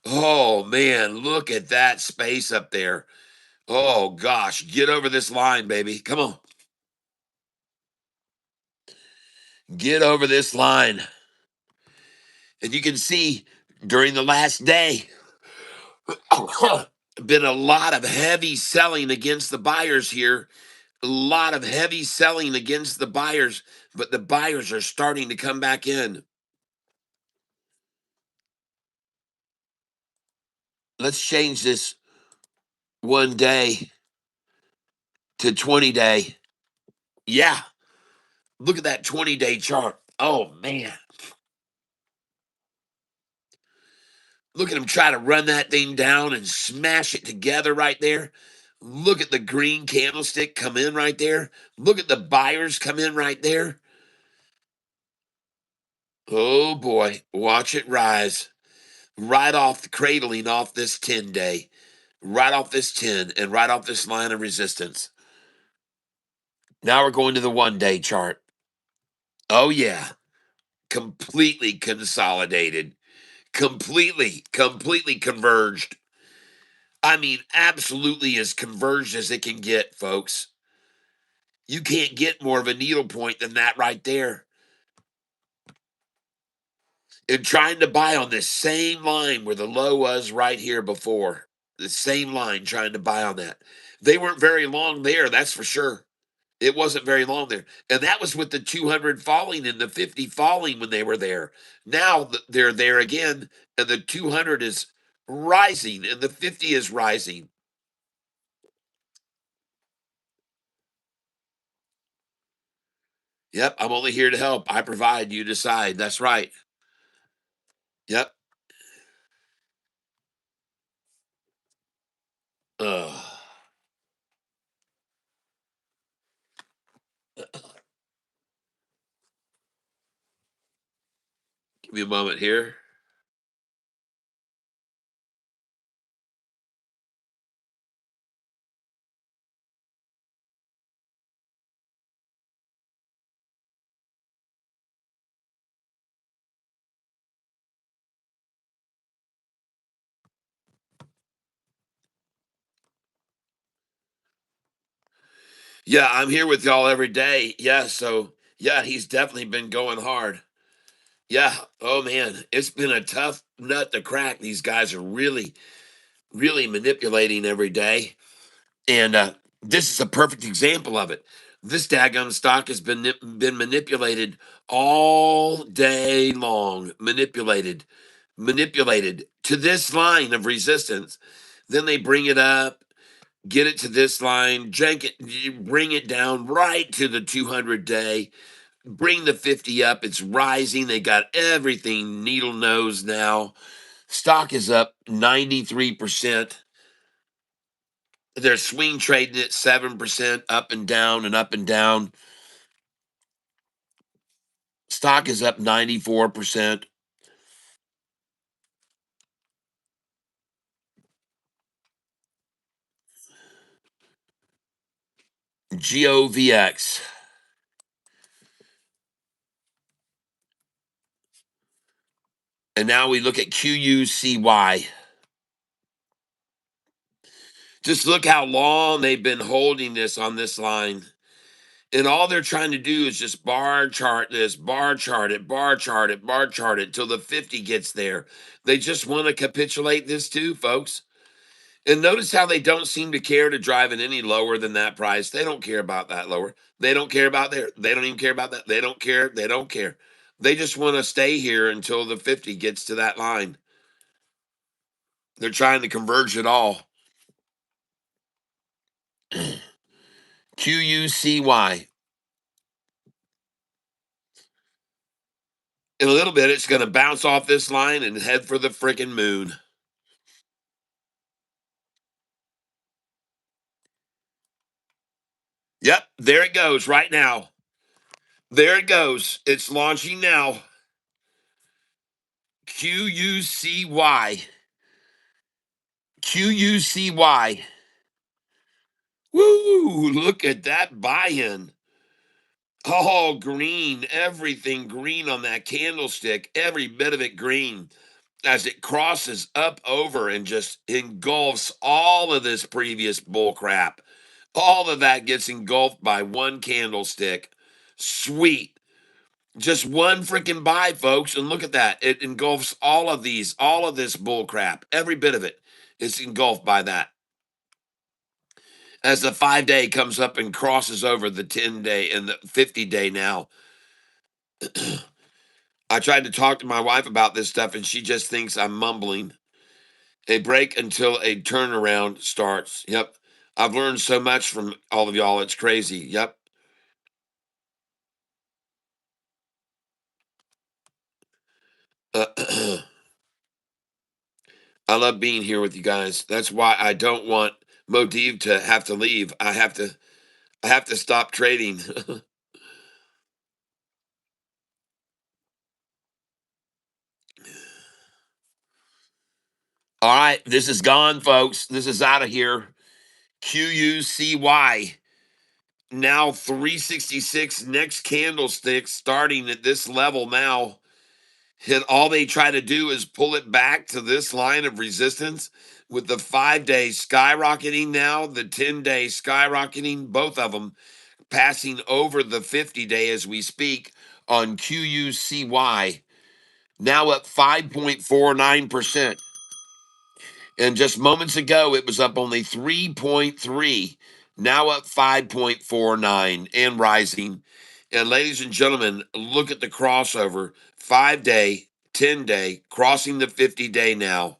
Oh, man, look at that space up there. Oh, gosh. Get over this line, baby. Come on. Get over this line. And you can see during the last day, been a lot of heavy selling against the buyers here. A lot of heavy selling against the buyers, but the buyers are starting to come back in. Let's change this 1 day to 20-day. Yeah, look at that 20-day chart. Oh, man. Look at him try to run that thing down and smash it together right there. Look at the green candlestick come in right there. Look at the buyers come in right there. Oh boy, watch it rise. Right off the cradling off this 10-day. Right off this 10 and right off this line of resistance. Now we're going to the 1-day chart. Oh yeah, completely consolidated. Completely converged. I mean, absolutely as converged as it can get, folks. You can't get more of a needle point than that right there. And trying to buy on this same line where the low was right here before. The same line, trying to buy on that. They weren't very long there, that's for sure. It wasn't very long there. And that was with the 200 falling and the 50 falling when they were there. Now they're there again, and the 200 is rising and the 50 is rising. Yep, I'm only here to help. I provide, you decide. That's right. Yep. Ugh. Give me a moment here. Yeah, I'm here with y'all every day. Yeah, so yeah, he's definitely been going hard. Yeah. Oh man, it's been a tough nut to crack. These guys are really manipulating every day. And this is a perfect example of it. This daggum stock has been manipulated all day long. Manipulated to this line of resistance. Then they bring it up, get it to this line, jank it, bring it down right to the 200-day, bring the 50 up. It's rising. They got everything needle nose now. Stock is up 93%. They're swing trading at 7% up and down and up and down. Stock is up 94%. GOVX. And now we look at QUCY. Just look how long they've been holding this on this line. And all they're trying to do is just bar chart this, bar chart it, bar chart it, bar chart it till the 50 gets there. They just want to capitulate this too, folks. And notice how they don't seem to care to drive it any lower than that price. They don't care about that lower. They don't care about there. They don't even care about that. They don't care. They don't care. They just want to stay here until the 50 gets to that line. They're trying to converge it all. QUCY. In a little bit, it's going to bounce off this line and head for the freaking moon. Yep, there it goes right now. There it goes. It's launching now. QUCY. QUCY. Woo! Look at that buy-in. Oh, green. Everything green on that candlestick. Every bit of it green as it crosses up over and just engulfs all of this previous bull crap. All of that gets engulfed by one candlestick. Sweet. Just one freaking buy, folks, and look at that. It engulfs all of these, all of this bull crap. Every bit of it is engulfed by that. As the 5-day comes up and crosses over the 10-day and the 50-day now, I tried to talk to my wife about this stuff, and she just thinks I'm mumbling. A break until a turnaround starts. Yep. I've learned so much from all of y'all. It's crazy. Yep. I love being here with you guys. That's why I don't want Motive to have to leave. I have to stop trading. All right, this is gone, folks. This is out of here. QUCY. Now 366 next candlestick starting at this level now. Hit all they try to do is pull it back to this line of resistance with the 5-day skyrocketing now, the 10-day skyrocketing, both of them passing over the 50-day as we speak on QUCY, now up 5.49%. And just moments ago, it was up only 3.3, now up 5.49 and rising. And ladies and gentlemen, look at the crossover 5-day, 10-day, crossing the 50-day now.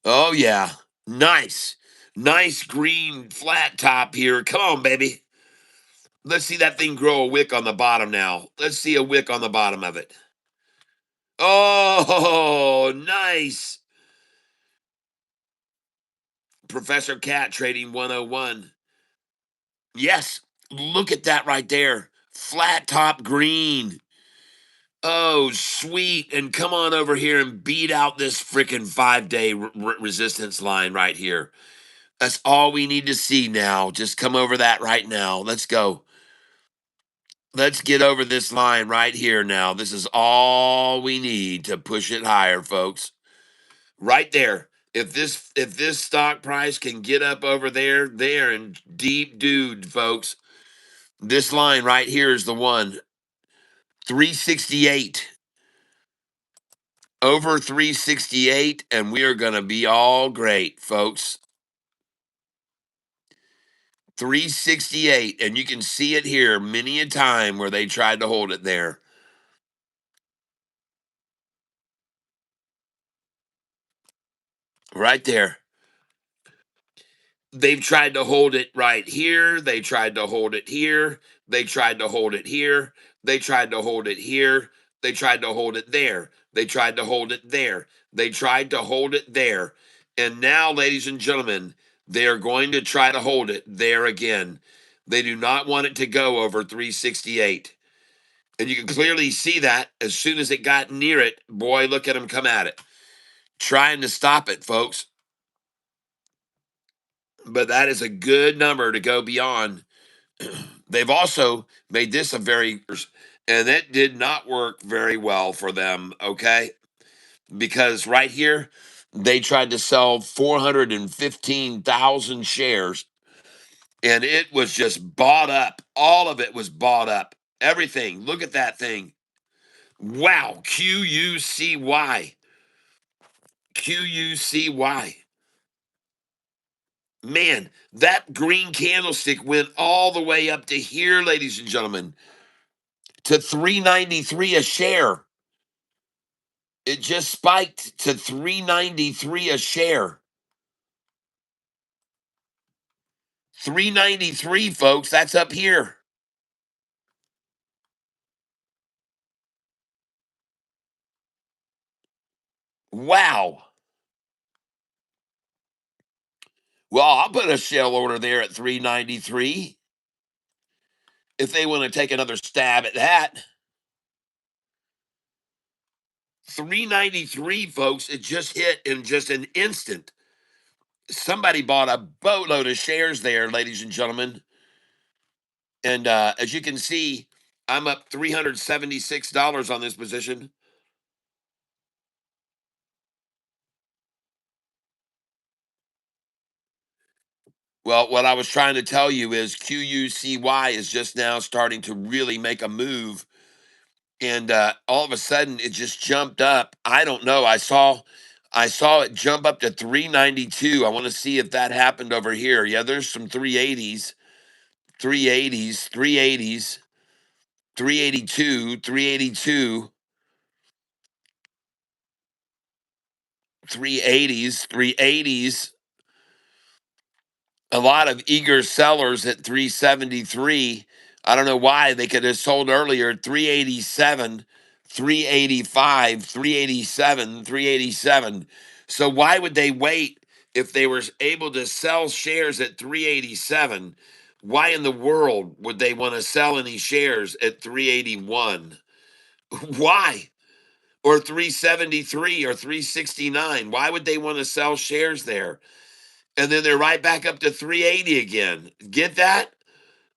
Oh, yeah. Nice. Nice green flat top here. Come on, baby. Let's see that thing grow a wick on the bottom now. Let's see a wick on the bottom of it. Oh, nice. Professor Cat Trading 101. Yes, look at that right there. Flat top green. Oh, sweet. And come on over here and beat out this freaking 5-day resistance line right here. That's all we need to see now. Just come over that right now. Let's go. Let's get over this line right here now. This is all we need to push it higher, folks. Right there. If this stock price can get up over there, they're in deep dude, folks. This line right here is the one. 368. Over 368, and we are going to be all great, folks. 368, and you can see it here many a time where they tried to hold it there. Right there. They've tried to hold it right here. They tried to hold it here. They tried to hold it here. They tried to hold it here. They tried to hold it there. They tried to hold it there. They tried to hold it there. And now, ladies and gentlemen, they are going to try to hold it there again. They do not want it to go over 368. And you can clearly see that as soon as it got near it, boy, look at them come at it. Trying to stop it, folks. But that is a good number to go beyond. They've also made this a very, and that did not work very well for them, okay? Because right here, they tried to sell 415,000 shares, and it was just bought up. All of it was bought up. Everything. Look at that thing. Wow. QUCY. QUCY. Man, that green candlestick went all the way up to here, ladies and gentlemen, to 393 a share. It just spiked to 393 a share. 393, folks, that's up here. Wow. Well, I'll put a shell order there at 393 if they want to take another stab at that. 393, folks, it just hit in just an instant. Somebody bought a boatload of shares there, ladies and gentlemen. And as you can see, I'm up $376 on this position. Well, what I was trying to tell you is QUCY is just now starting to really make a move, and all of a sudden it just jumped up. I don't know. I saw it jump up to 392. I want to see if that happened over here. Yeah, there's some 380s, 380s, 380s, 382, 382, 380s, 380s. A lot of eager sellers at 373. I don't know why they could have sold earlier at 387, 385, 387, 387. So why would they wait if they were able to sell shares at 387? Why in the world would they want to sell any shares at 381? Why? Or 373 or 369? Why would they want to sell shares there? And then they're right back up to 380 again. Get that?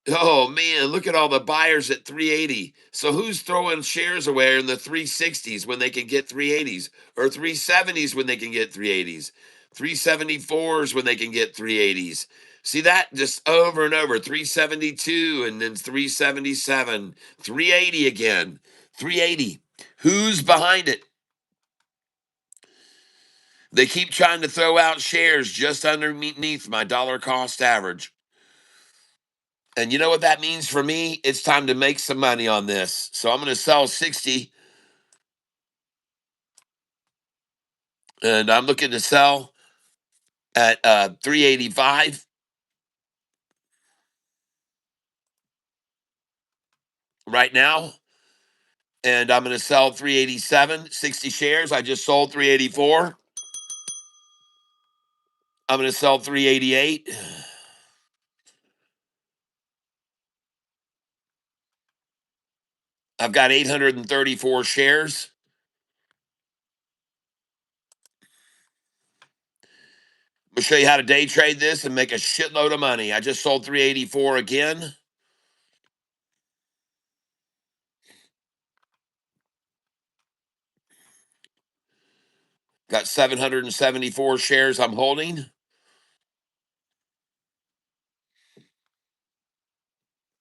Oh man, look at all the buyers at 380. So who's throwing shares away in the 360s when they can get 380s, or 370s when they can get 380s, 374s when they can get 380s? See that just over and over, 372 and then 377, 380 again, 380. Who's behind it? They keep trying to throw out shares just underneath my dollar cost average. And you know what that means for me? It's time to make some money on this. So I'm going to sell 60, and I'm looking to sell at 385 right now. And I'm going to sell 387, 60 shares. I just sold 384. I'm going to sell 388. I've got 834 shares. I'm going to show you how to day trade this and make a shitload of money. I just sold 384 again. Got 774 shares I'm holding.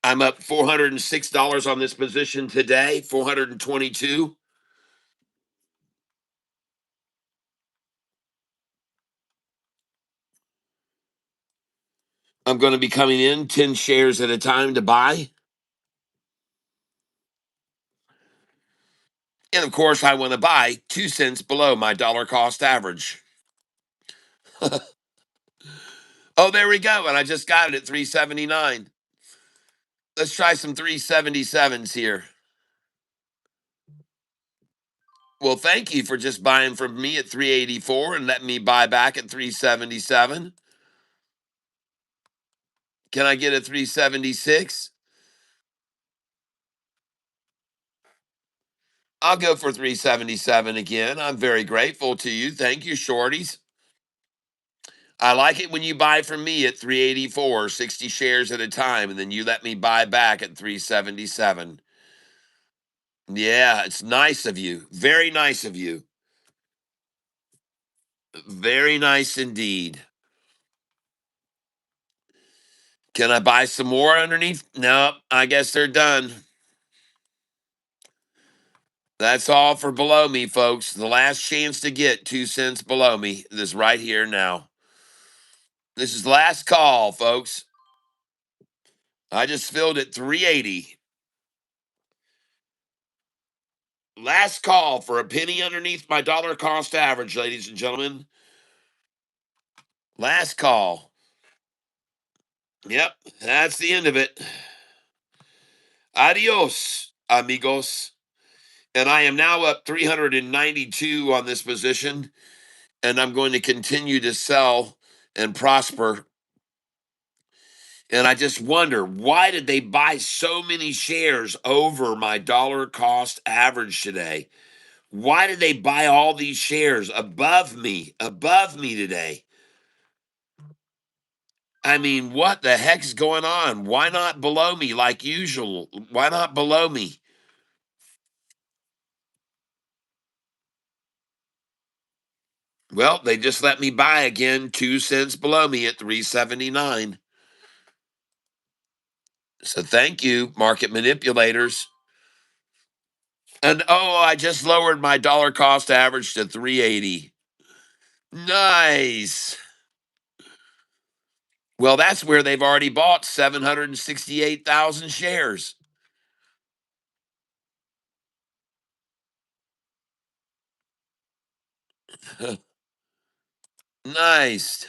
I'm up $406 on this position today, 422. I'm going to be coming in 10 shares at a time to buy. And of course, I want to buy 2 cents below my dollar cost average. Oh, there we go. And I just got it at 379. Let's try some 377s here. Well, thank you for just buying from me at 384 and letting me buy back at 377. Can I get a 376? I'll go for 377 again. I'm very grateful to you. Thank you, shorties. I like it when you buy from me at 384, 60 shares at a time, and then you let me buy back at 377. Yeah, it's nice of you. Very nice of you. Very nice indeed. Can I buy some more underneath? No, I guess they're done. That's all for below me, folks. The last chance to get 2 cents below me is right here now. This is last call, folks. I just filled at 380. Last call for a penny underneath my dollar cost average, ladies and gentlemen. Last call. Yep, that's the end of it. Adios, amigos. And I am now up 392 on this position, and I'm going to continue to sell and prosper. And I just wonder, why did they buy so many shares over my dollar cost average today? Why did they buy all these shares above me today? I mean, what the heck's going on? Why not below me like usual? Why not below me? Well, they just let me buy again 2 cents below me at 379. So thank you, market manipulators. And oh, I just lowered my dollar cost average to 380. Nice. Well, that's where they've already bought 768,000 shares. Nice.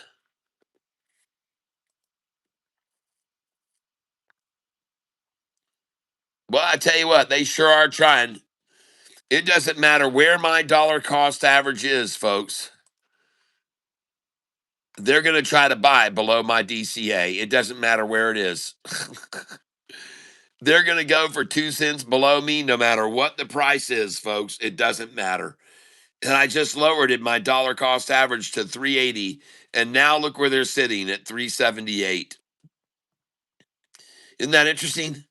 Well, I tell you what, they sure are trying. It doesn't matter where my dollar cost average is, folks. They're going to try to buy below my DCA. It doesn't matter where it is. They're going to go for 2 cents below me no matter what the price is, folks. It doesn't matter. And I just lowered it, my dollar cost average to 380. And now look where they're sitting at 378. Isn't that interesting?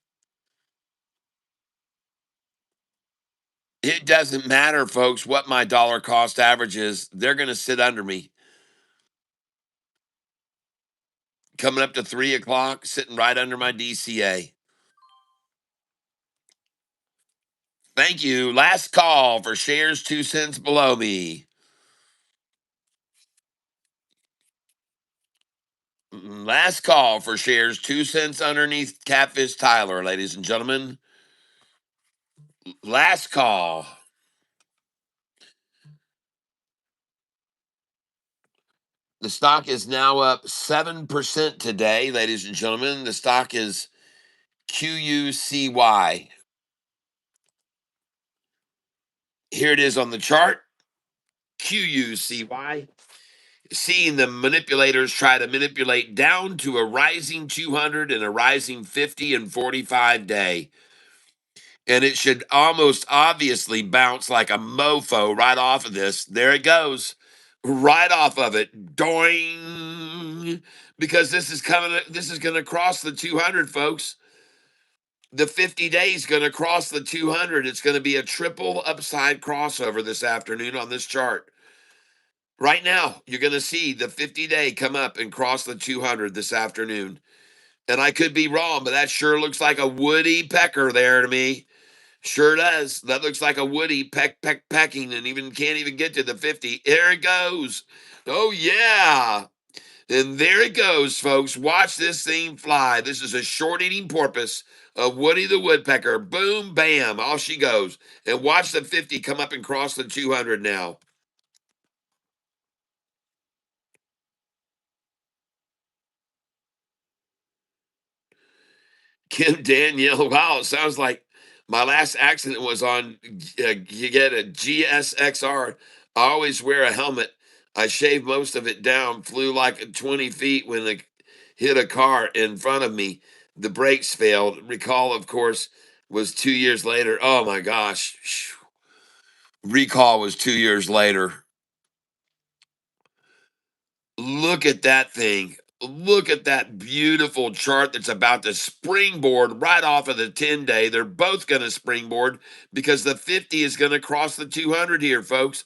It doesn't matter, folks, what my dollar cost average is. They're going to sit under me. Coming up to 3 o'clock, sitting right under my DCA. Thank you. Last call for shares 2 cents below me. Last call for shares 2 cents underneath Catfish Tyler, ladies and gentlemen. Last call. The stock is now up 7% today, ladies and gentlemen. The stock is QUCY. Here it is on the chart. QUCY. Seeing the manipulators try to manipulate down to a rising 200 and a rising 50 and 45 day. And it should almost obviously bounce like a mofo right off of this. There it goes. Right off of it. Doing. Because this is going to cross the 200, folks. The 50 days going to cross the 200. It's going to be a triple upside crossover this afternoon on this chart. Right now, you're going to see the 50-day come up and cross the 200 this afternoon. And I could be wrong, but that sure looks like a woody pecker there to me. Sure does. That looks like a woody pecking and even can't even get to the 50. There it goes. Oh, yeah. And there it goes, folks. Watch this thing fly. This is a short-eating porpoise of Woody the Woodpecker. Boom, bam, off she goes. And watch the 50 come up and cross the 200 now. Kim Danielle, wow, it sounds like my last accident was on, you get a GSXR. I always wear a helmet. I shaved most of it down, flew like 20 feet when it hit a car in front of me. The brakes failed. Recall, of course, was 2 years later. Oh my gosh. Recall was 2 years later. Look at that thing. Look at that beautiful chart that's about to springboard right off of the 10-day. They're both going to springboard because the 50 is going to cross the 200 here, folks.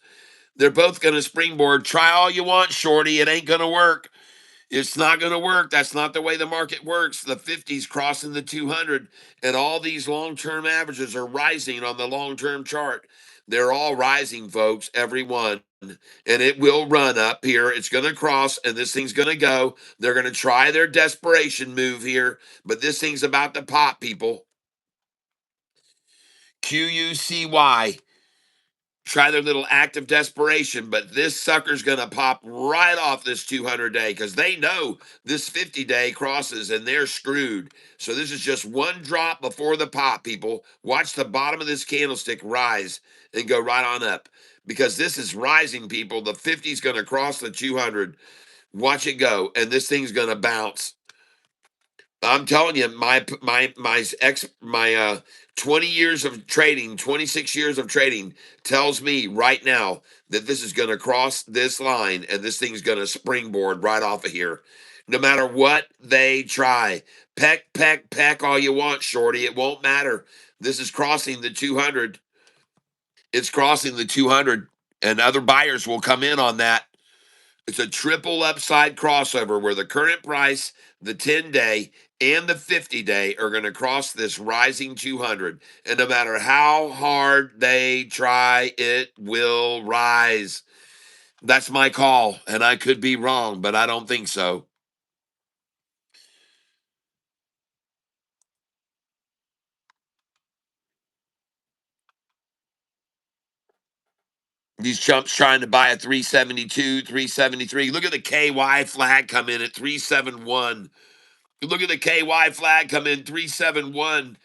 They're both going to springboard. Try all you want, shorty. It ain't going to work. It's not going to work. That's not the way the market works. The 50's crossing the 200, and all these long term averages are rising on the long term chart. They're all rising, folks, every one. And it will run up here. It's going to cross, and this thing's going to go. They're going to try their desperation move here, but this thing's about to pop, people. QUCY. Try their little act of desperation, but this sucker's going to pop right off this 200-day because they know this 50-day crosses and they're screwed. So this is just one drop before the pop, people. Watch the bottom of this candlestick rise and go right on up because this is rising, people. The 50 is going to cross the 200. Watch it go, and this thing's going to bounce. I'm telling you, my 20 years of trading, 26 years of trading tells me right now that this is going to cross this line and this thing's going to springboard right off of here. No matter what they try, peck all you want, shorty. It won't matter. This is crossing the 200. It's crossing the 200, and other buyers will come in on that. It's a triple upside crossover where the current price, the 10-day, and the 50-day are going to cross this rising 200. And no matter how hard they try, it will rise. That's my call. And I could be wrong, but I don't think so. These chumps trying to buy a 372, 373. Look at the KY flag come in at 371. Look at the KY flag come in 371.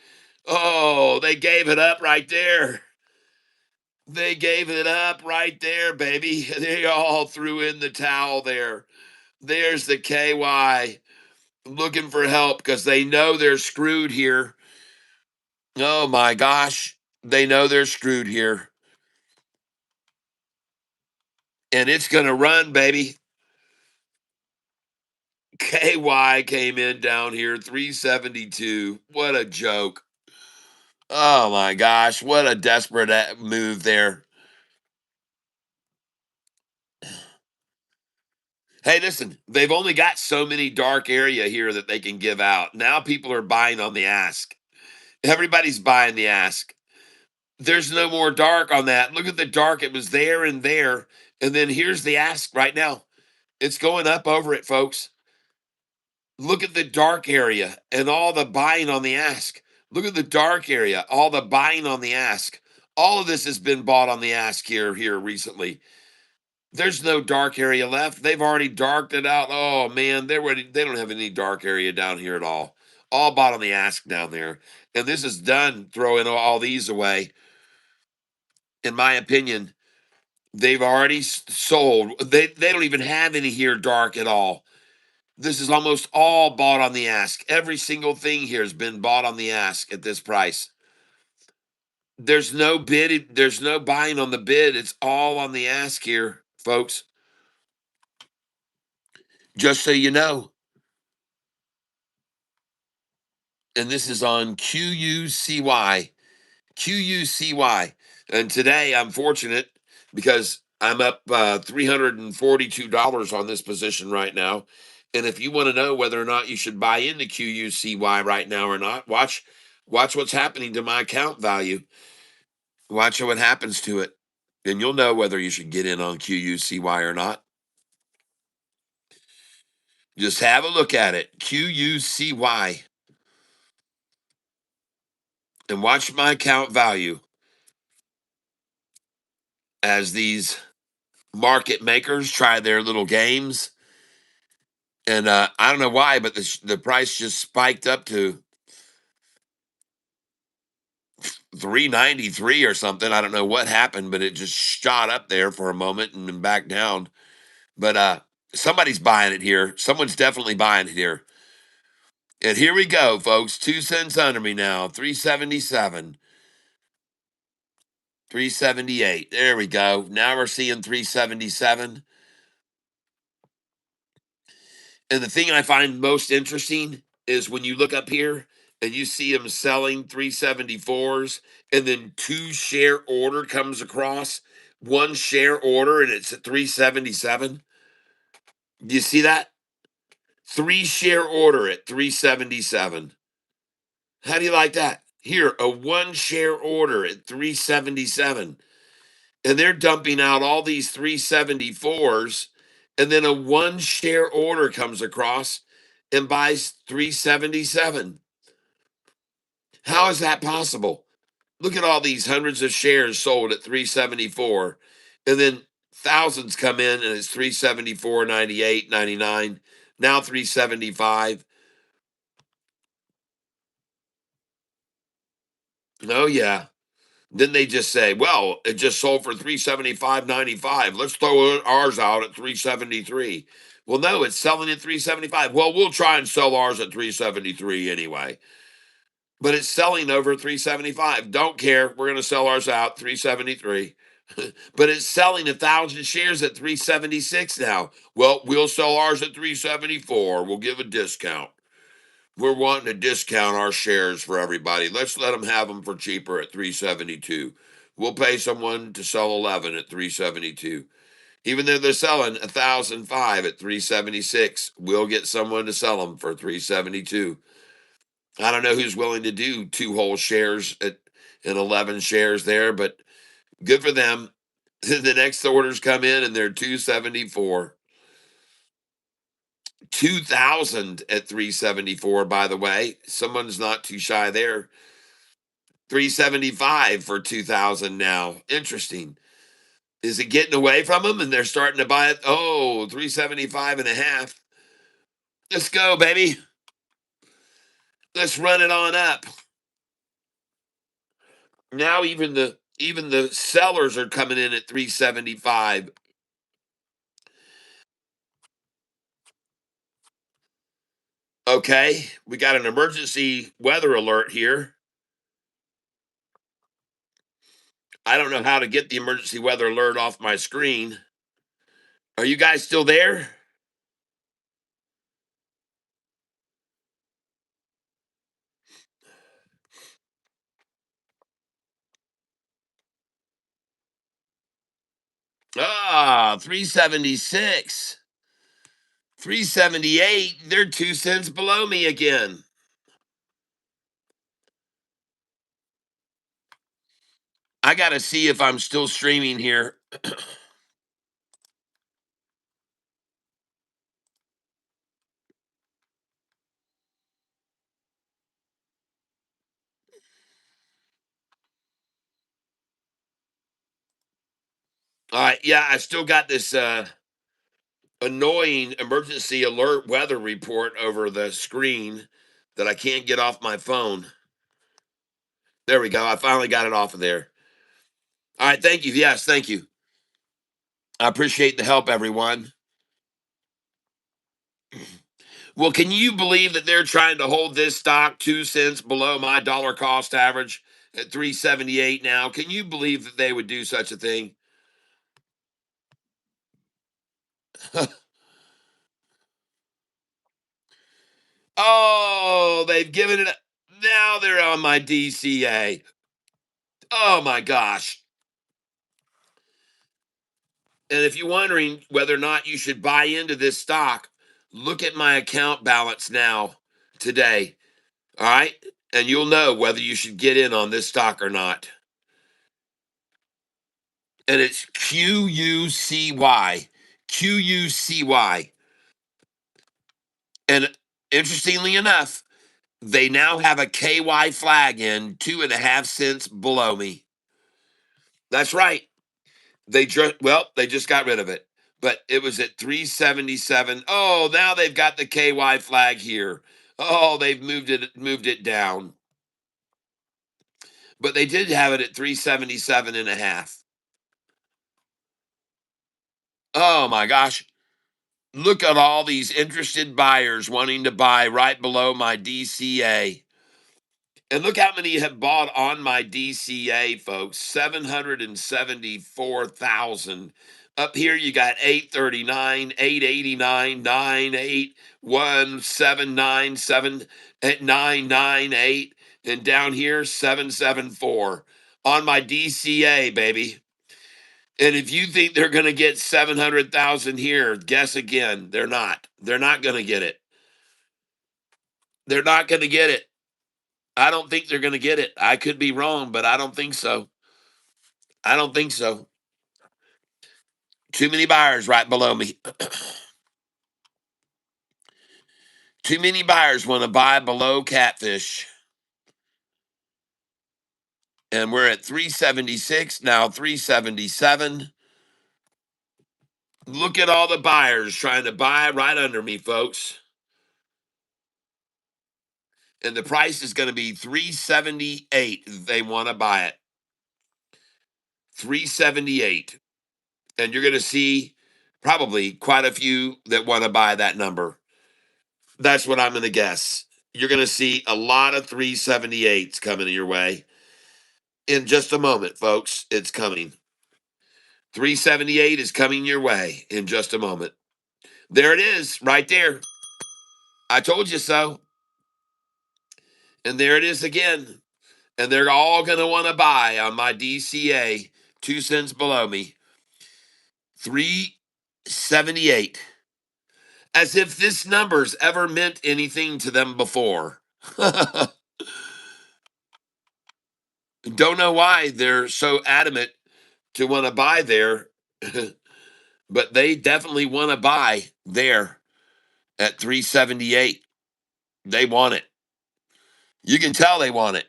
Oh, they gave it up right there. They gave it up right there, baby. They all threw in the towel there. There's the KY looking for help because they know they're screwed here. Oh my gosh. They know they're screwed here. And it's going to run, baby. KY came in down here, 372. What a joke. Oh my gosh. What a desperate move there. Hey, listen, they've only got so many dark area here that they can give out. Now people are buying on the ask. Everybody's buying the ask. There's no more dark on that. Look at the dark. It was there and there. And then here's the ask right now. It's going up over it, folks. Look at the dark area and all the buying on the ask. Look at the dark area, all the buying on the ask. All of this has been bought on the ask here recently. There's no dark area left. They've already darked it out. Oh man, they don't have any dark area down here at all. All bought on the ask down there. And this is done throwing all these away. In my opinion, they've already sold. They don't even have any here dark at all. This is almost all bought on the ask. Every single thing here has been bought on the ask at this price. There's no bid, there's no buying on the bid. It's all on the ask here, folks. Just so you know. And this is on QUCY. QUCY. And today I'm fortunate because I'm up $342 on this position right now. And if you want to know whether or not you should buy into QUCY right now or not, watch what's happening to my account value. Watch what happens to it. And you'll know whether you should get in on QUCY or not. Just have a look at it. QUCY. And watch my account value as these market makers try their little games. And I don't know why, but the price just spiked up to 393 or something. I don't know what happened, but it just shot up there for a moment and then back down. But somebody's buying it here. Someone's definitely buying it here. And here we go, folks. 2 cents under me now. 377. 378. There we go. Now we're seeing 377. And the thing I find most interesting is when you look up here and you see them selling 374s and then 2 share order comes across, 1 share order and it's at 377. Do you see that? 3 share order at 377. How do you like that? Here, a 1 share order at 377. And they're dumping out all these 374s, and then a 1 share order comes across and buys 377. How is that possible? Look at all these hundreds of shares sold at 374, and then thousands come in and it's 374, 98, 99, now 375. Oh yeah. Then they just say, well, it just sold for 375.95. Let's throw ours out at 373. Well, no, it's selling at 375. Well, we'll try and sell ours at 373 anyway. But it's selling over 375. Don't care. We're going to sell ours out 373. But it's selling 1,000 shares at 376 now. Well, we'll sell ours at 374. We'll give a discount. We're wanting to discount our shares for everybody. Let's let them have them for cheaper at 372. We'll pay someone to sell 11 at 372. Even though they're selling 1,005 at 376, we'll get someone to sell them for 372. I don't know who's willing to do two whole shares and 11 shares there, but good for them. The next orders come in and they're 274. 2,000 at 374, by the way. Someone's not too shy there. 375 for 2,000 now. Interesting. Is it getting away from them and they're starting to buy it? Oh, 375 and a half. Let's go, baby. Let's run it on up. Now even the sellers are coming in at 375. Okay, we got an emergency weather alert here. I don't know how to get the emergency weather alert off my screen. Are you guys still there? Ah, 376. 378. They're 2 cents below me again. I got to see if I'm still streaming here. All right, yeah, I still got this annoying emergency alert weather report over the screen that I can't get off my phone. There we go. I finally got it off of there. All right, thank you. Yes, thank you. I appreciate the help, everyone. Well, can you believe that they're trying to hold this stock 2 cents below my dollar cost average at 378 now? Can you believe that they would do such a thing? Oh, they've given it. Now they're on my DCA. Oh my gosh. And if you're wondering whether or not you should buy into this stock, look at my account balance now today. All right. And you'll know whether you should get in on this stock or not. And it's QUCY. QUCY. And interestingly enough, they now have a KY flag in 2.5 cents below me. That's right. They just got rid of it, but it was at 377. Oh, now they've got the KY flag here. Oh, they've moved it down, but they did have it at 377 and a half. Oh my gosh. Look at all these interested buyers wanting to buy right below my DCA. And look how many have bought on my DCA, folks. 774,000. Up here, you got 839, 889, 98, 1797, at 998. And down here, 774 on my DCA, baby. And if you think they're going to get 700,000 here, guess again. They're not. They're not going to get it. They're not going to get it. I don't think they're going to get it. I could be wrong, but I don't think so. I don't think so. Too many buyers right below me. Too many buyers want to buy below Catfish. And we're at 376, now 377. Look at all the buyers trying to buy right under me, folks. And the price is going to be 378 if they want to buy it. 378. And you're going to see probably quite a few that want to buy that number. That's what I'm going to guess. You're going to see a lot of 378s coming your way in just a moment, folks. It's coming. 378 is coming your way in just a moment. There it is, right there. I told you so. And there it is again. And they're all going to want to buy on my DCA 2 cents below me. 78. As if this number's ever meant anything to them before. Don't know why they're so adamant to want to buy there, but they definitely want to buy there at 378. They want it. You can tell they want it.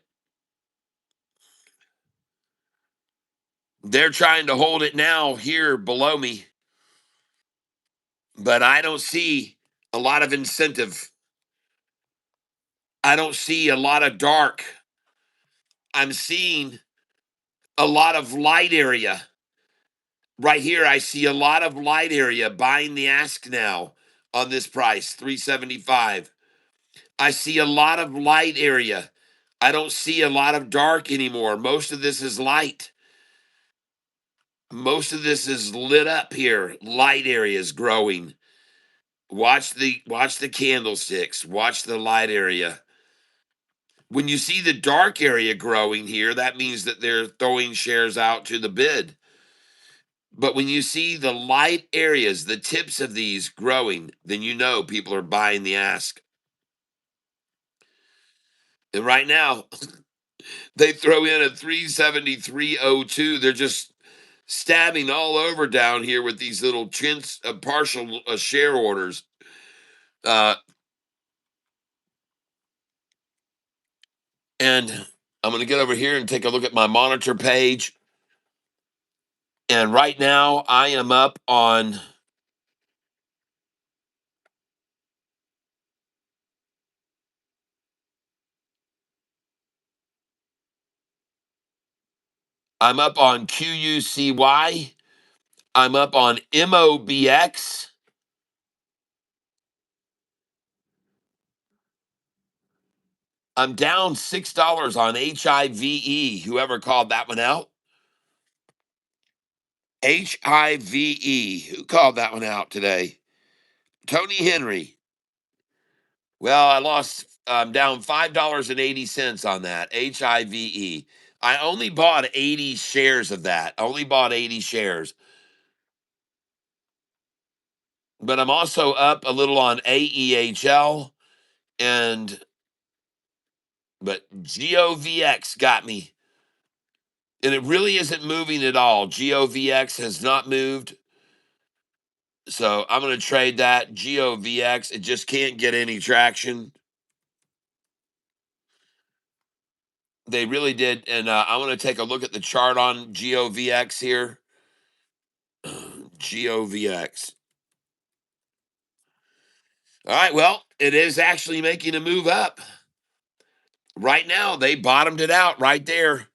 They're trying to hold it now here below me, but I don't see a lot of incentive. I don't see a lot of dark. I'm seeing a lot of light area. Right here, I see a lot of light area buying the ask now on this price, 375. I see a lot of light area. I don't see a lot of dark anymore. Most of this is light. Most of this is lit up here. Light area is growing. Watch the candlesticks. Watch the light area. When you see the dark area growing here, that means that they're throwing shares out to the bid. But when you see the light areas, the tips of these growing, then you know people are buying the ask. And right now, they throw in a 373.02. They're just stabbing all over down here with these little partial share orders. And I'm going to get over here and take a look at my monitor page. And right now, I am up on QUCY. I'm up on MOBX. I'm down $6 on HIVE. Whoever called that one out? HIVE. Who called that one out today? Tony Henry. Well, I'm down $5.80 on that. HIVE. I only bought 80 shares of that. I only bought 80 shares. But I'm also up a little on AEHL but GOVX got me. And it really isn't moving at all. GOVX has not moved. So I'm going to trade that. GOVX, it just can't get any traction. They really did. And I want to take a look at the chart on GOVX here. GOVX. All right. Well, it is actually making a move up. Right now, they bottomed it out right there.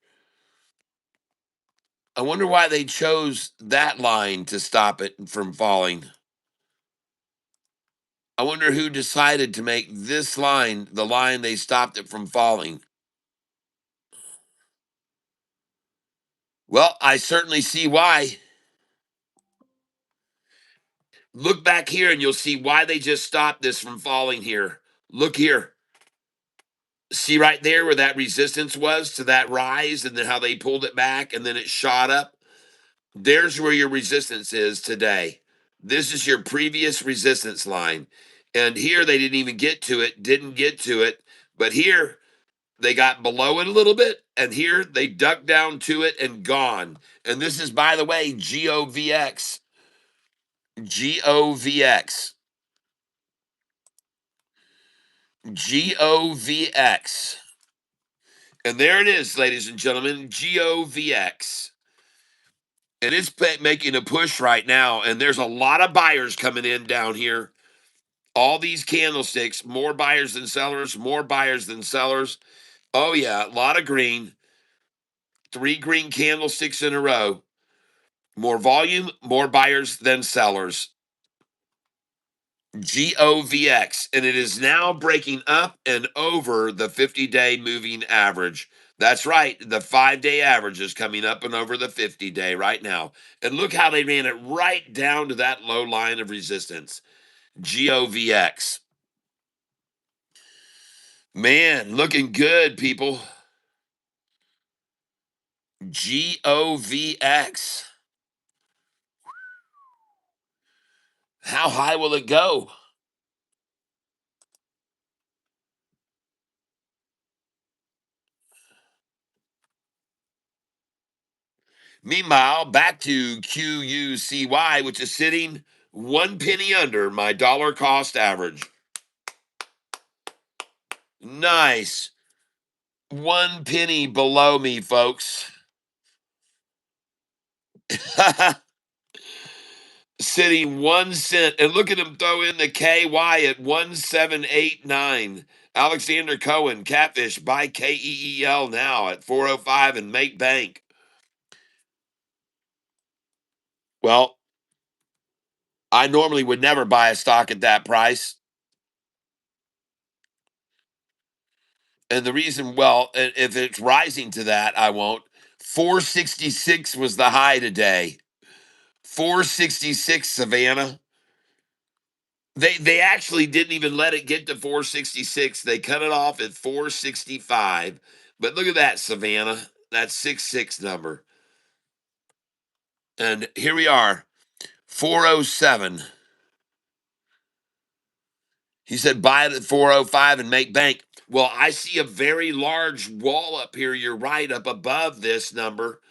I wonder why they chose that line to stop it from falling. I wonder who decided to make this line the line they stopped it from falling. Well, I certainly see why. Look back here and you'll see why they just stopped this from falling here. Look here. See right there where that resistance was to that rise and then how they pulled it back and then it shot up? There's where your resistance is today. This is your previous resistance line. And here they didn't even get to it, didn't get to it. But here they got below it a little bit. And here they ducked down to it and gone. And this is, by the way, GOVX. GOVX. GOVX. And there it is, ladies and gentlemen, GOVX. And it's making a push right now. And there's a lot of buyers coming in down here. All these candlesticks, more buyers than sellers, more buyers than sellers. Oh, yeah, a lot of green. 3 green candlesticks in a row. More volume, more buyers than sellers. GOVX, and it is now breaking up and over the 50-day moving average. That's right. The 5-day average is coming up and over the 50-day right now. And look how they ran it right down to that low line of resistance. GOVX. Man, looking good, people. GOVX. How high will it go? Meanwhile, back to QUCY, which is sitting 1 penny under my dollar cost average. Nice. 1 penny below me, folks. Sitting 1 cent. And look at him throw in the KY at 1789. Alexander Cohen, Catfish, buy KEEL now at 405 and make bank. Well, I normally would never buy a stock at that price. And the reason, well, if it's rising to that, I won't. 466 was the high today. 466, Savannah. They actually didn't even let it get to 466. They cut it off at 465. But look at that, Savannah. That 66 number. And here we are, 407. He said buy it at 405 and make bank. Well, I see a very large wall up here. You're right, up above this number.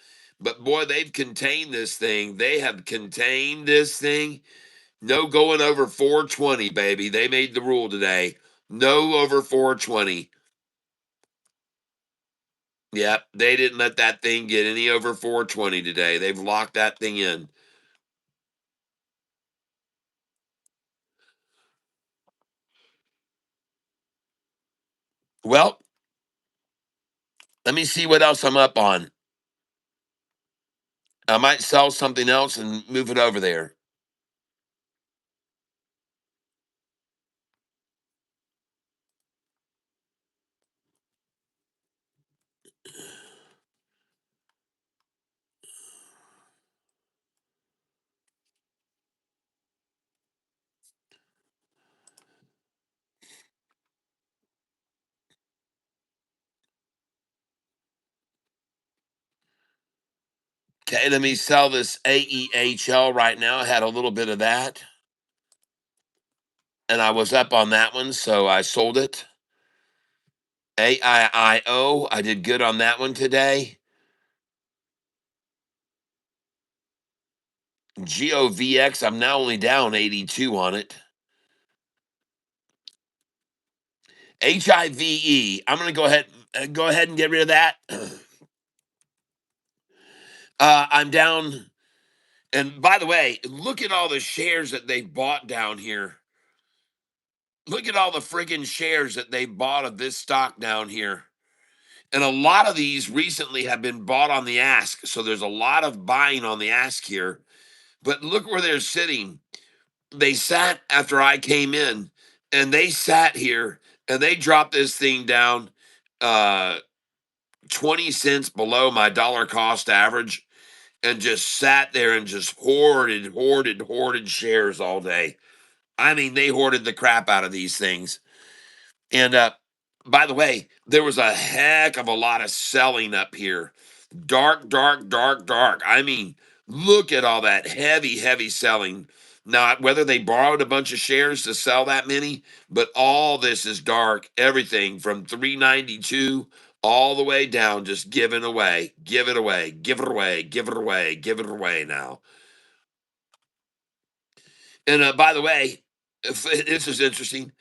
But boy, they've contained this thing. They have contained this thing. No going over 420, baby. They made the rule today. No over 420. Yep, they didn't let that thing get any over 420 today. They've locked that thing in. Well, let me see what else I'm up on. I might sell something else and move it over there. Okay, let me sell this AEHL right now. I had a little bit of that. And I was up on that one, so I sold it. AIIO, I did good on that one today. GOVX, I'm now only down 82 on it. HIVE, I'm going to go ahead and get rid of that. I'm down. And by the way, look at all the shares that they bought down here. Look at all the friggin' shares that they bought of this stock down here. And a lot of these recently have been bought on the ask. So there's a lot of buying on the ask here. But look where they're sitting. They sat after I came in, and they sat here and they dropped this thing down 20 cents below my dollar cost average and just sat there and just hoarded shares all day. I mean, they hoarded the crap out of these things. And by the way, there was a heck of a lot of selling up here. Dark, dark, dark, dark. I mean, look at all that heavy selling. Now, whether they borrowed a bunch of shares to sell that many, but all this is dark. Everything from 392 all the way down, just giving away, give it away, give it away, give it away, give it away now. And by the way, this is interesting.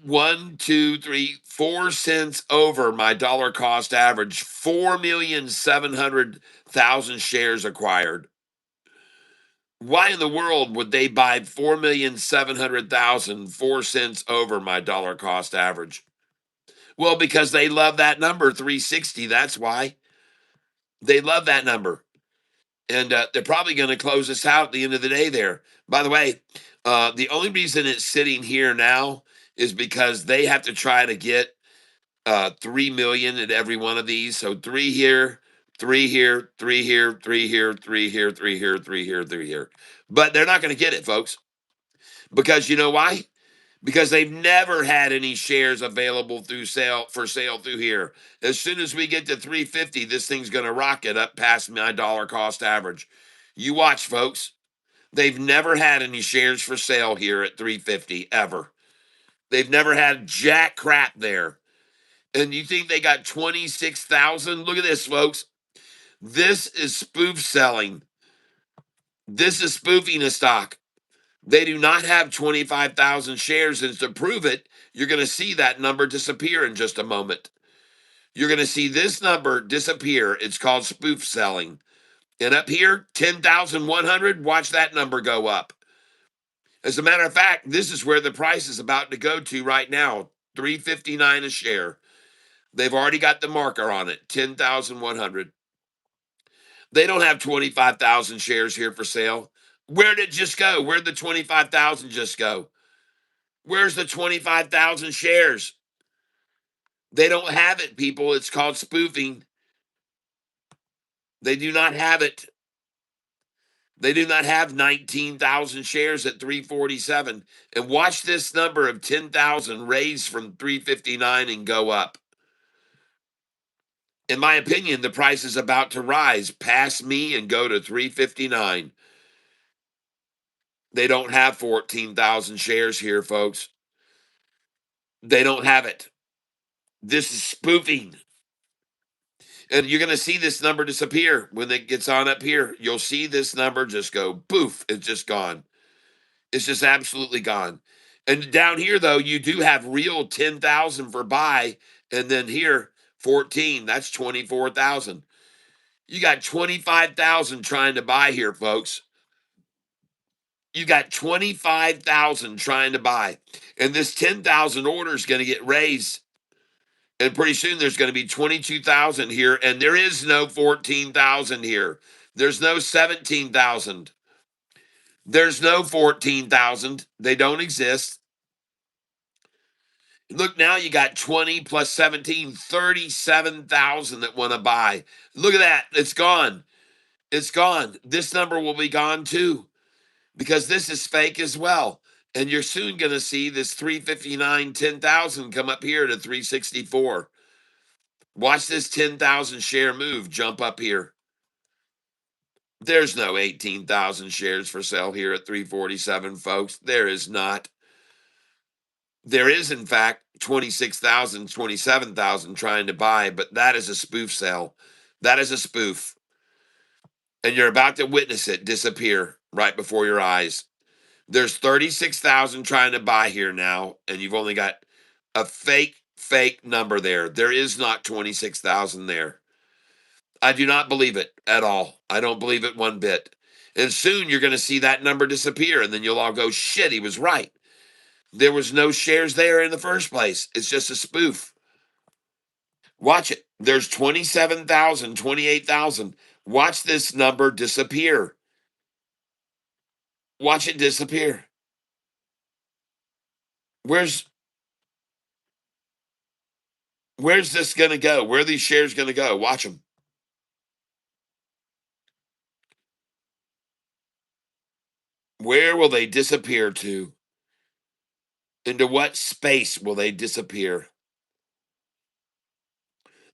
4 cents over my dollar cost average. 4,700,000 shares acquired. Why in the world would they buy 4,700,000 4 cents over my dollar cost average? Well, because they love that number, 360. That's why they love that number. And they're probably going to close us out at the end of the day there. By the way, the only reason it's sitting here now is because they have to try to get 3 million at every one of these. So three here, three here, three here, three here, three here, three here, three here, three here. But they're not going to get it, folks. Because you know why? Because they've never had any shares available for sale through here. As soon as we get to 350, this thing's going to rocket up past my dollar cost average. You watch, folks. They've never had any shares for sale here at 350 ever. They've never had jack crap there. And you think they got 26,000? Look at this, folks. This is spoof selling. This is spoofing a stock. They do not have 25,000 shares, and to prove it, you're going to see that number disappear in just a moment. You're going to see this number disappear. It's called spoof selling. And up here, 10,100, watch that number go up. As a matter of fact, this is where the price is about to go to right now, 359 a share. They've already got the marker on it, 10,100. They don't have 25,000 shares here for sale. Where'd it just go? Where'd the 25,000 just go? Where's the 25,000 shares? They don't have it, people. It's called spoofing. They do not have it. They do not have 19,000 shares at 347. And watch this number of 10,000 raise from 359 and go up. In my opinion, the price is about to rise past me and go to 359. They don't have 14,000 shares here, folks. They don't have it. This is spoofing. And you're going to see this number disappear when it gets on up here. You'll see this number just go poof. It's just gone. It's just absolutely gone. And down here, though, you do have real 10,000 for buy. And then here, 14. That's 24,000. You got 25,000 trying to buy here, folks. You got 25,000 trying to buy. And this 10,000 order is going to get raised. And pretty soon there's going to be 22,000 here. And there is no 14,000 here. There's no 17,000. There's no 14,000. They don't exist. Look, now you got 20 plus 17, 37,000 that want to buy. Look at that. It's gone. It's gone. This number will be gone too, because this is fake as well. And you're soon going to see this 359, 10,000 come up here to 364. Watch this 10,000 share move jump up here. There's no 18,000 shares for sale here at 347, folks. There is not. There is, in fact, 26,000, 27,000 trying to buy, but that is a spoof sale. That is a spoof. And you're about to witness it disappear right before your eyes. There's 36,000 trying to buy here now, and you've only got a fake number there. There is not 26,000 there. I do not believe it at all. I don't believe it one bit. And soon you're going to see that number disappear, and then you'll all go, shit, he was right. There was no shares there in the first place. It's just a spoof. Watch it. There's 27,000, 28,000. Watch this number disappear. Watch it disappear. Where's this going to go? Where are these shares going to go? Watch them. Where will they disappear to? Into what space will they disappear?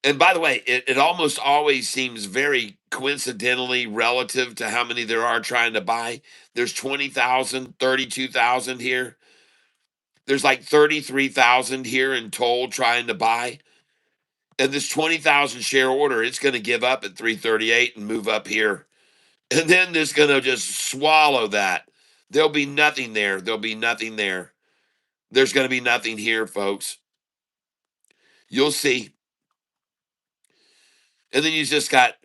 And by the way, it almost always seems very coincidentally relative to how many there are trying to buy. There's 20,000, 32,000 here. There's like 33,000 here in total trying to buy. And this 20,000 share order, it's going to give up at 338 and move up here. And then it's going to just swallow that. There'll be nothing there. There'll be nothing there. There's going to be nothing here, folks. You'll see. And then you just got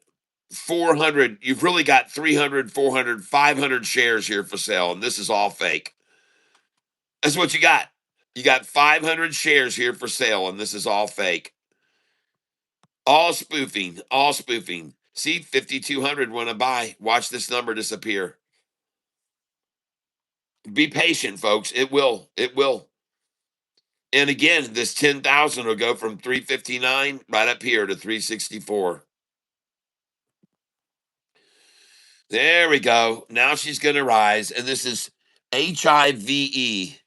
400. You've really got 300, 400, 500 shares here for sale. And this is all fake. That's what you got. You got 500 shares here for sale. And this is all fake. All spoofing. All spoofing. See, 5,200 want to buy. Watch this number disappear. Be patient, folks. It will. It will. And again, this 10,000 will go from 359 right up here to 364. There we go. Now she's going to rise. And this is HIVE.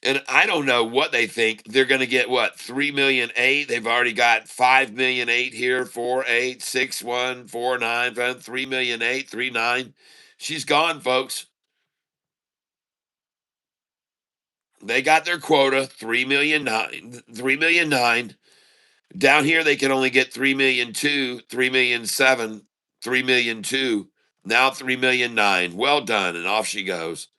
And I don't know what they think they're going to get. What, 3,000,008? They've already got 5,000,008 here. 4,8, 6,1, 4,9, 3,000,008, 3,9. She's gone, folks. They got their quota, 3,000,009, 3,000,009. Down here, they can only get 3,000,002, 3,000,007, 3,000,002. Now 3,000,009. Well done, and off she goes.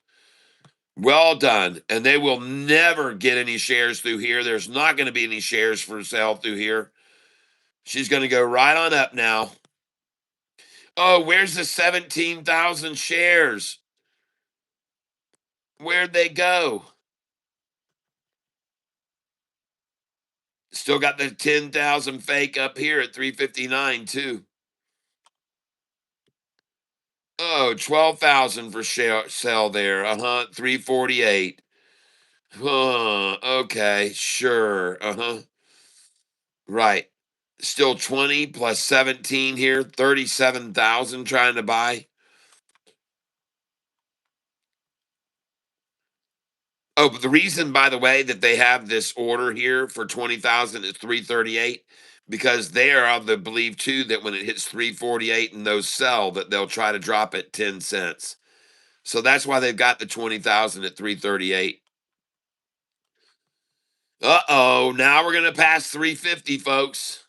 Well done. And they will never get any shares through here. There's not going to be any shares for sale through here. She's going to go right on up now. Oh, where's the 17,000 shares? Where'd they go? Still got the 10,000 fake up here at 359 too. Oh, 12,000 for sale there. 348. Okay, sure. Right. Still 20 plus 17 here, 37,000 trying to buy. Oh, but the reason, by the way, that they have this order here for 20,000 is 338, because they are of the belief too that when it hits 348 and those sell, that they'll try to drop it 10 cents. So that's why they've got the 20,000 at 338. Uh-oh, now we're going to pass 350, folks.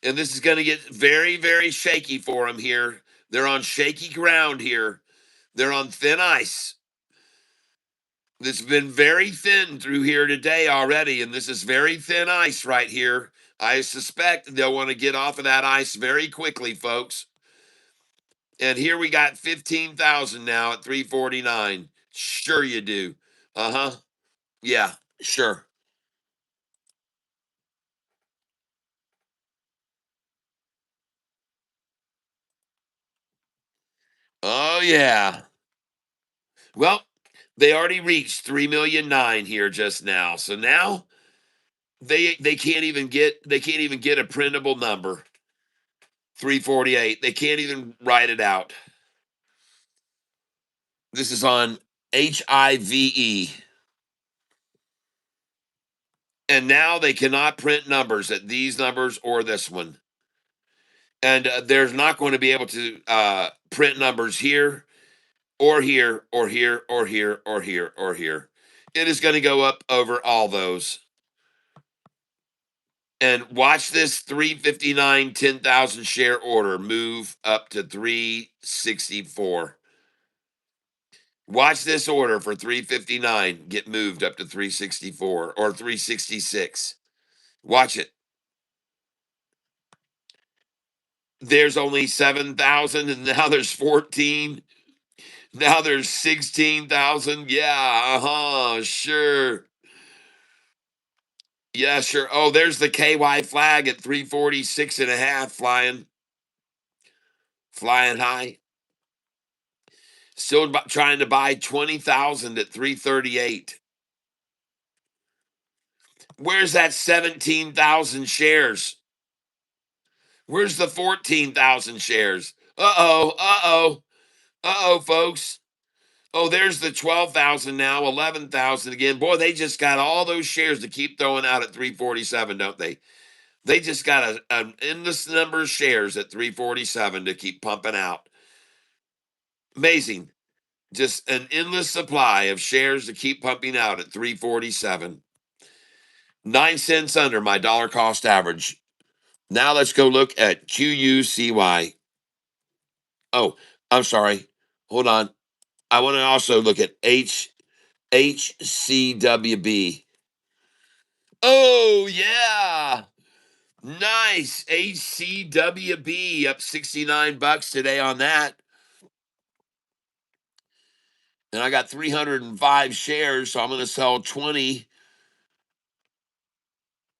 And this is going to get very, very shaky for them here. They're on shaky ground here. They're on thin ice. This has been very thin through here today already, and this is very thin ice right here. I suspect they'll want to get off of that ice very quickly, folks. And here we got 15,000 now at 349. Sure you do. Uh-huh. Yeah, sure. Oh yeah. Well, they already reached 3,000,009 here just now. So now they can't even get a printable number. 348. They can't even write it out. This is on HIVE. And now they cannot print numbers at these numbers or this one. And there's not going to be able to print numbers here or here or here or here or here or here. It is going to go up over all those. And watch this 359, 10,000 share order move up to 364. Watch this order for 359 get moved up to 364 or 366. Watch it. There's only 7,000 and now there's 14. Now there's 16,000. Yeah, sure. Yeah, sure. Oh, there's the KY flag at 346 and a half flying high. Still trying to buy 20,000 at 338. Where's that 17,000 shares? Where's the 14,000 shares? Uh-oh, folks. Oh, there's the 12,000 now, 11,000 again. Boy, they just got all those shares to keep throwing out at 347, don't they? They just got an endless number of shares at 347 to keep pumping out. Amazing. Just an endless supply of shares to keep pumping out at 347. 9 cents under my dollar cost average. Now let's go look at QUCY. Oh, I'm sorry. Hold on. I want to also look at HCWB. Oh, yeah. Nice. HCWB up 69 bucks today on that. And I got 305 shares, so I'm going to sell 20.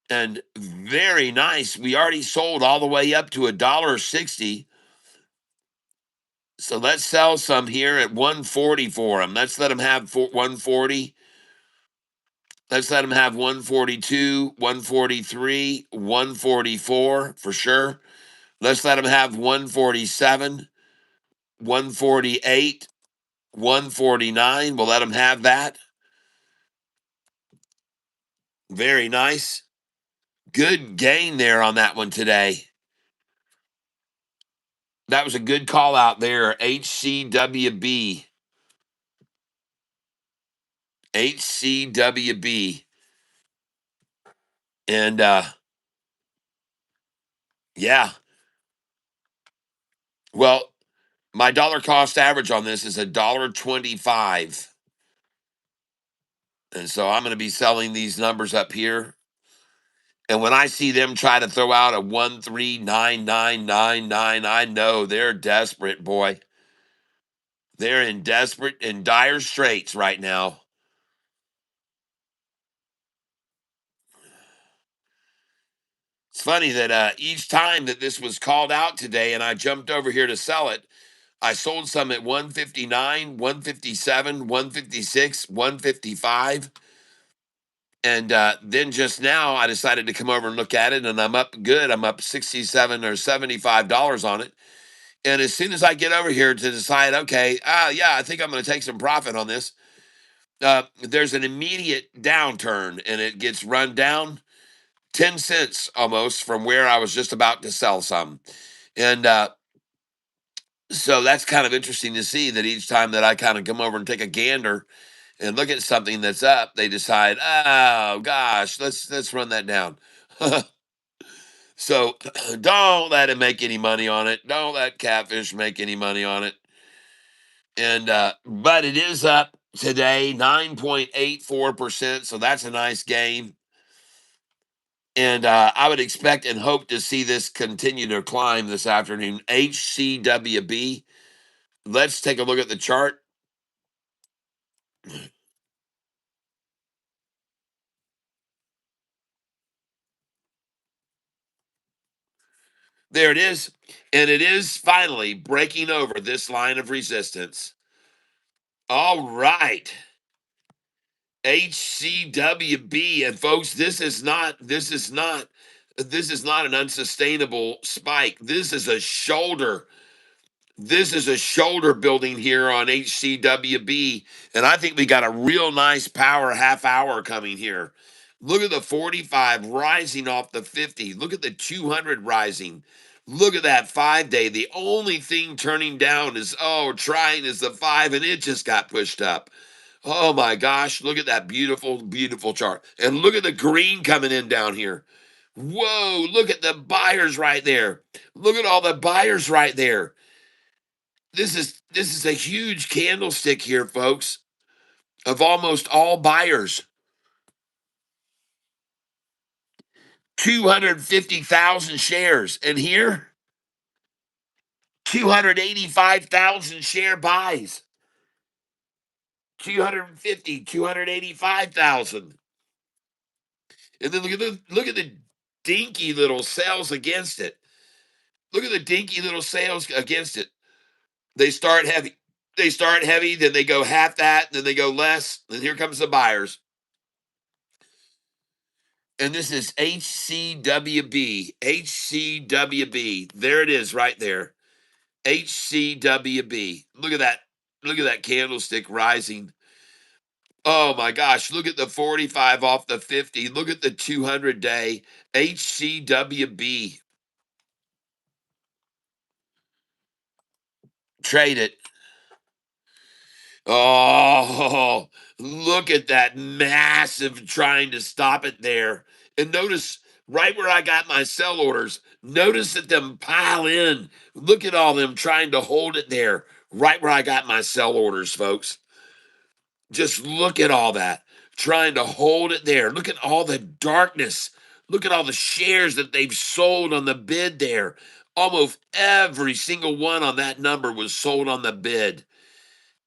And very nice. We already sold all the way up to $1.60. So let's sell some here at 140 for them. Let's let them have 140. Let's let them have 142, 143, 144 for sure. Let's let them have 147, 148, 149. We'll let them have that. Very nice. Good gain there on that one today. That was a good call out there. HCWB. HCWB. And yeah. Well, my dollar cost average on this is $1.25. And so I'm going to be selling these numbers up here. And when I see them try to throw out a 139999, I know they're desperate, boy. They're in desperate and dire straits right now. It's funny that each time that this was called out today and I jumped over here to sell it, I sold some at 159, 157, 156, 155. And then just now I decided to come over and look at it, and I'm up good. I'm up 67 or $75 on it. And as soon as I get over here to decide, okay, yeah, I think I'm going to take some profit on this, there's an immediate downturn and it gets run down 10 cents almost from where I was just about to sell some. And so that's kind of interesting to see that each time that I kind of come over and take a gander and look at something that's up, they decide, oh gosh, let's run that down. So don't let it make any money on it. Don't let Catfish make any money on it. And but it is up today 9.84%, so that's a nice gain. And I would expect and hope to see this continue to climb this afternoon. HCWB. Let's take a look at the chart. There it is. And it is finally breaking over this line of resistance. All right. HCWB. And folks, this is not an unsustainable spike. This is a shoulder. This is a shoulder building here on HCWB. And I think we got a real nice power half hour coming here. Look at the 45 rising off the 50. Look at the 200 rising. Look at that 5 day. The only thing turning down is, trying is the 5, and it just got pushed up. Oh my gosh, look at that beautiful, beautiful chart. And look at the green coming in down here. Whoa, look at the buyers right there. Look at all the buyers right there. This is a huge candlestick here, folks, of almost all buyers. 250,000 shares. And here, 285,000 share buys. 250, 285,000. And then look at the dinky little sales against it. Look at the dinky little sales against it. They start heavy. They start heavy, then they go half that, then they go less. Then here comes the buyers. And this is HCWB. HCWB. There it is right there. HCWB. Look at that. Look at that candlestick rising. Oh my gosh. Look at the 45 off the 50. Look at the 200 day. HCWB. Trade it. Oh, look at that massive trying to stop it there. And notice right where I got my sell orders, notice that them pile in. Look at all them trying to hold it there, right where I got my sell orders, folks. Just look at all that, trying to hold it there. Look at all the darkness. Look at all the shares that they've sold on the bid there. Almost every single one on that number was sold on the bid.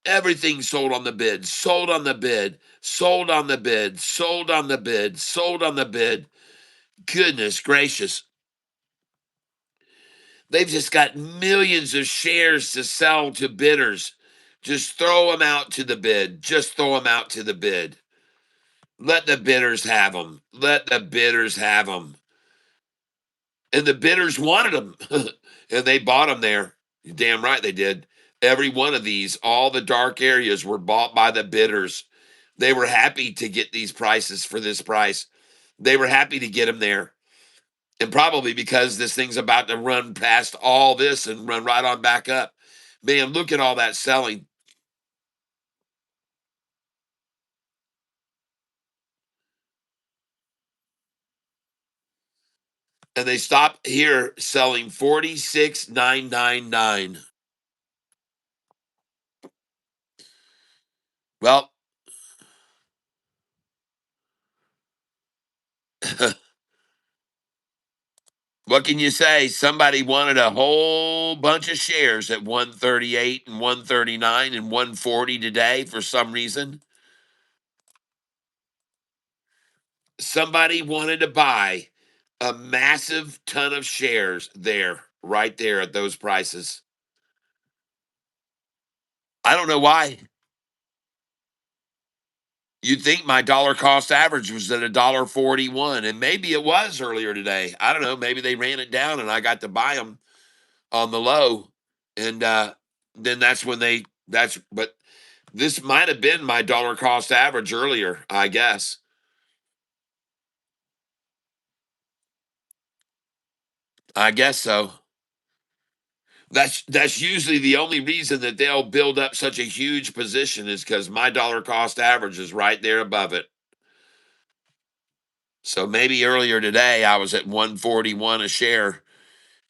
Everything sold on the bid, sold on the bid, sold on the bid, sold on the bid, sold on the bid. Goodness gracious. They've just got millions of shares to sell to bidders. Just throw them out to the bid. Just throw them out to the bid. Let the bidders have them. Let the bidders have them. And the bidders wanted them. And they bought them there. You're damn right they did. Every one of these, all the dark areas were bought by the bidders. They were happy to get these prices for this price. They were happy to get him there. And probably because this thing's about to run past all this and run right on back up. Man, look at all that selling. And they stopped here selling 46,999. Well, what can you say? Somebody wanted a whole bunch of shares at 138 and 139 and 140 today for some reason. Somebody wanted to buy a massive ton of shares there, right there at those prices. I don't know why. You'd think my dollar cost average was at $1.41, and maybe it was earlier today. I don't know. Maybe they ran it down and I got to buy them on the low. And then that's when but this might have been my dollar cost average earlier, I guess. I guess so. That's usually the only reason that they'll build up such a huge position is because my dollar cost average is right there above it. So maybe earlier today I was at 141 a share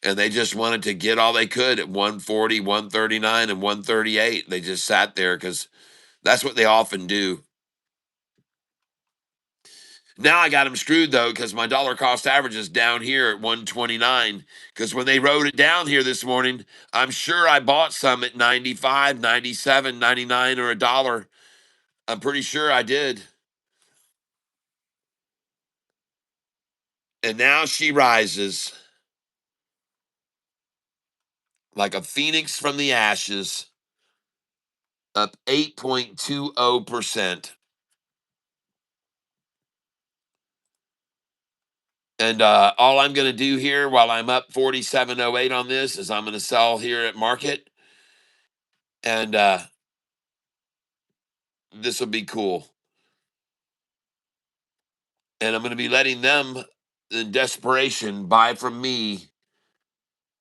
and they just wanted to get all they could at 140, 139, and 138. They just sat there because that's what they often do. Now I got them screwed though because my dollar cost average is down here at 129. Because when they wrote it down here this morning, I'm sure I bought some at 95, 97, 99, or a dollar. I'm pretty sure I did. And now she rises like a phoenix from the ashes, up 8.20%. And all I'm going to do here while I'm up 47.08 on this is I'm going to sell here at market. And this will be cool. And I'm going to be letting them, in desperation, buy from me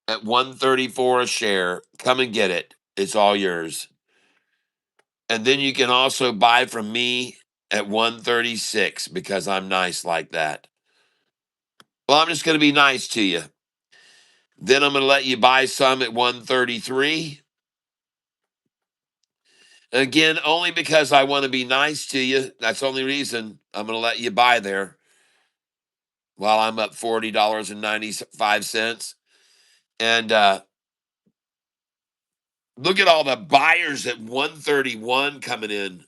at 134 a share. Come and get it. It's all yours. And then you can also buy from me at 136 because I'm nice like that. Well, I'm just going to be nice to you. Then I'm going to let you buy some at 133. Again, only because I want to be nice to you. That's the only reason I'm going to let you buy there while I'm up $40.95. And look at all the buyers at 131 coming in.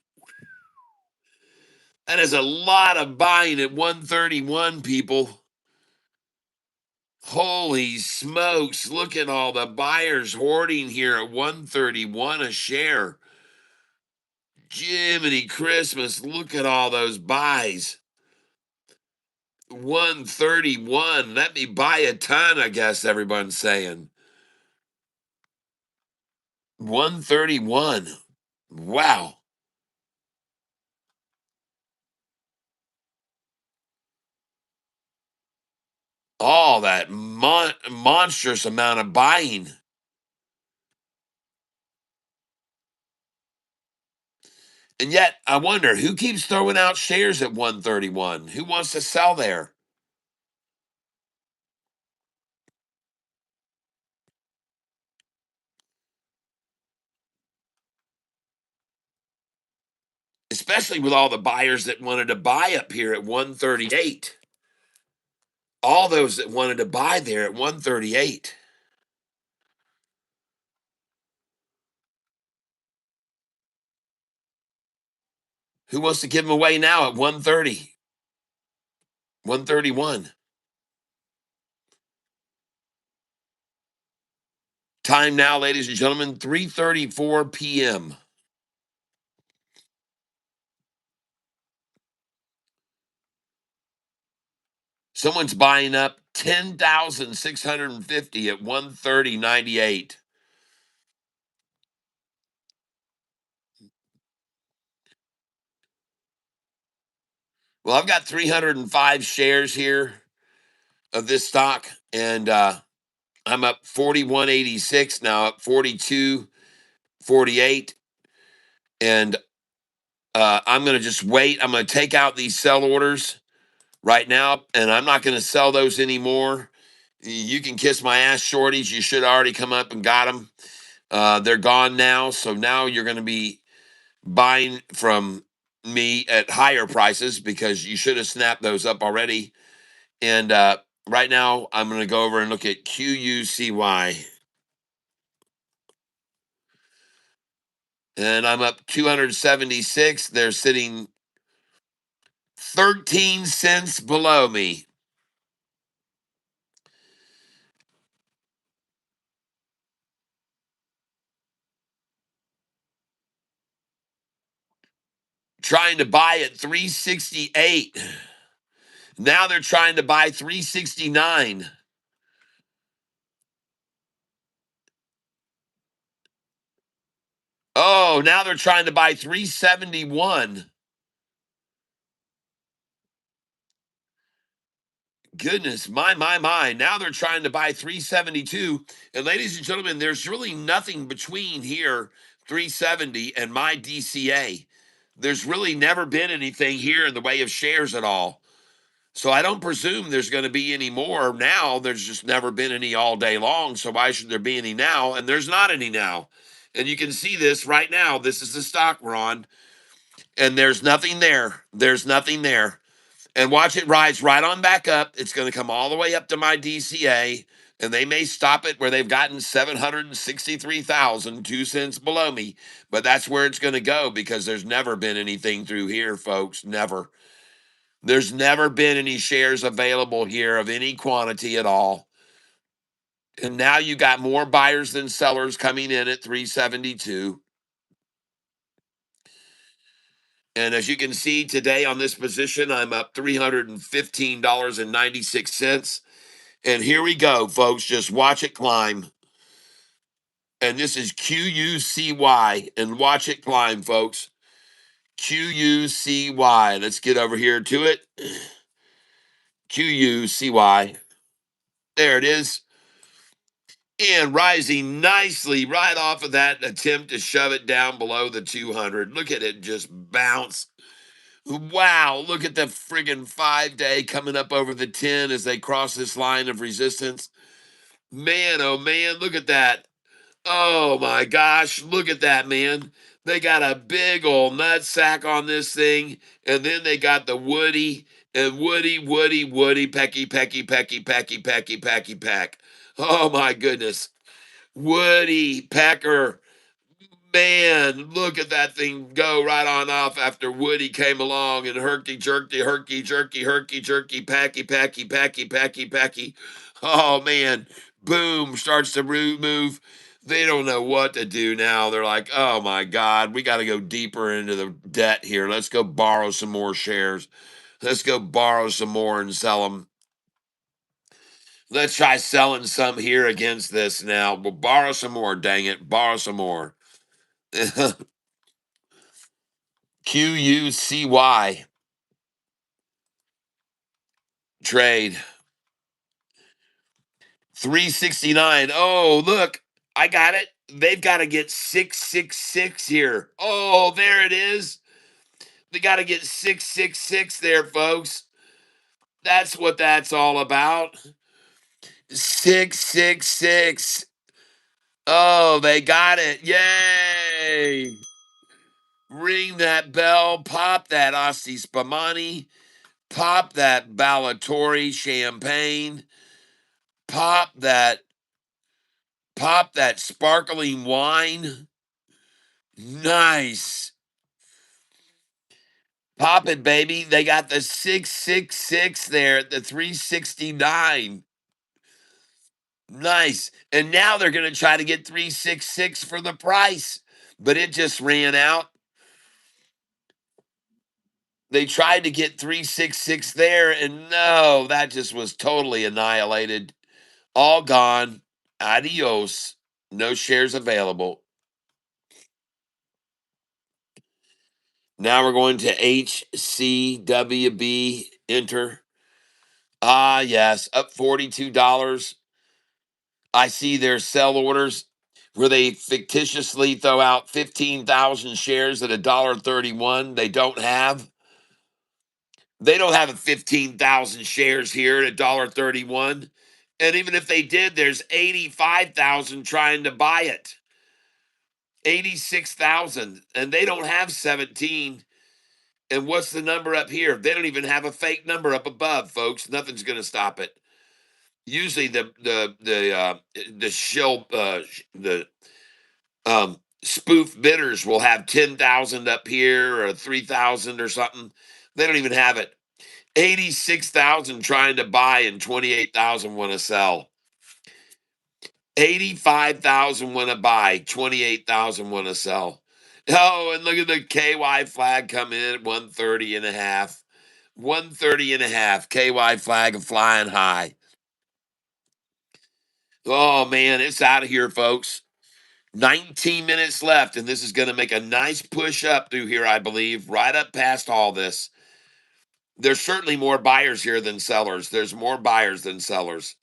That is a lot of buying at 131, people. Holy smokes. Look at all the buyers hoarding here at 131 a share. Jiminy Christmas. Look at all those buys. 131. Let me buy a ton, I guess everyone's saying. 131. Wow. All that monstrous amount of buying. And yet, I wonder who keeps throwing out shares at 131? Who wants to sell there? Especially with all the buyers that wanted to buy up here at 138. All those that wanted to buy there at 138. Who wants to give them away now at 130? 131. Time now, ladies and gentlemen, 3:34 p.m. Someone's buying up 10,650 at 130.98. Well, I've got 305 shares here of this stock, and I'm up 41.86 now, up 42.48, and I'm going to just wait. I'm going to take out these sell orders right now, and I'm not going to sell those anymore. You can kiss my ass, shorties. You should already come up and got them. They're gone now, so now you're going to be buying from me at higher prices because you should have snapped those up already. And right now, I'm going to go over and look at QUCY. And I'm up 276. They're sitting 13 cents below me. Trying to buy at 368. Now they're trying to buy 369. Oh, now they're trying to buy 371. Goodness, my. Now they're trying to buy 372. And ladies and gentlemen, there's really nothing between here, 370, and my DCA. There's really never been anything here in the way of shares at all. So I don't presume there's going to be any more now. There's just never been any all day long. So why should there be any now? And there's not any now. And you can see this right now. This is the stock we're on. And there's nothing there. There's nothing there. And watch it rise right on back up. It's going to come all the way up to my DCA, and they may stop it where they've gotten 763,000, 2 cents below me. But that's where it's going to go because there's never been anything through here, folks. Never. There's never been any shares available here of any quantity at all. And now you got more buyers than sellers coming in at 372. And as you can see today on this position, I'm up $315.96. And here we go, folks. Just watch it climb. And this is QUCY. And watch it climb, folks. QUCY. Let's get over here to it. QUCY. There it is. And rising nicely right off of that attempt to shove it down below the 200. Look at it just bounce. Wow. Look at the friggin' 5-day coming up over the 10 as they cross this line of resistance. Man, oh man, look at that. Oh my gosh, look at that, man. They got a big old nut sack on this thing, and then they got the woody and woody, pecky, peck. Oh my goodness. Woody Pecker. Man, look at that thing go right on off after Woody came along and herky jerky, packy. Oh man, boom, starts to move. They don't know what to do now. They're like, oh my God, we got to go deeper into the debt here. Let's go borrow some more shares. Let's go borrow some more and sell them. Let's try selling some here against this now. We'll borrow some more, dang it. Borrow some more. QUCY trade 369. Oh, look, I got it. They've got to get 666 here. Oh, there it is. They got to get 666 there, folks. That's what that's all about. 666. Oh, they got it. Yay. Ring that bell, pop that Asti Spumani, pop that Ballatori champagne, pop that sparkling wine. Nice. Pop it, baby. They got the 666 there at the 369. Nice. And now they're going to try to get 366 for the price, but it just ran out. They tried to get 366 there, and no, that just was totally annihilated. All gone. Adios. No shares available. Now we're going to HCWB, enter. Ah, yes, up $42. I see their sell orders where they fictitiously throw out 15,000 shares at $1.31. They don't have a 15,000 shares here at $1.31. And even if they did, there's 85,000 trying to buy it. 86,000, and they don't have 17. And what's the number up here? They don't even have a fake number up above, folks. Nothing's going to stop it. Usually the shill the spoof bidders will have 10,000 up here or 3,000 or something. They don't even have it. 86,000 trying to buy and 28,000 want to sell. 85,000 want to buy, 28,000 want to sell. Oh, and look at the KY flag come in at 130 and a half. 130 and a half. KY flag flying high. Oh man, it's out of here, folks. 19 minutes left, and this is going to make a nice push up through here, I believe, right up past all this. There's certainly more buyers here than sellers. There's more buyers than sellers.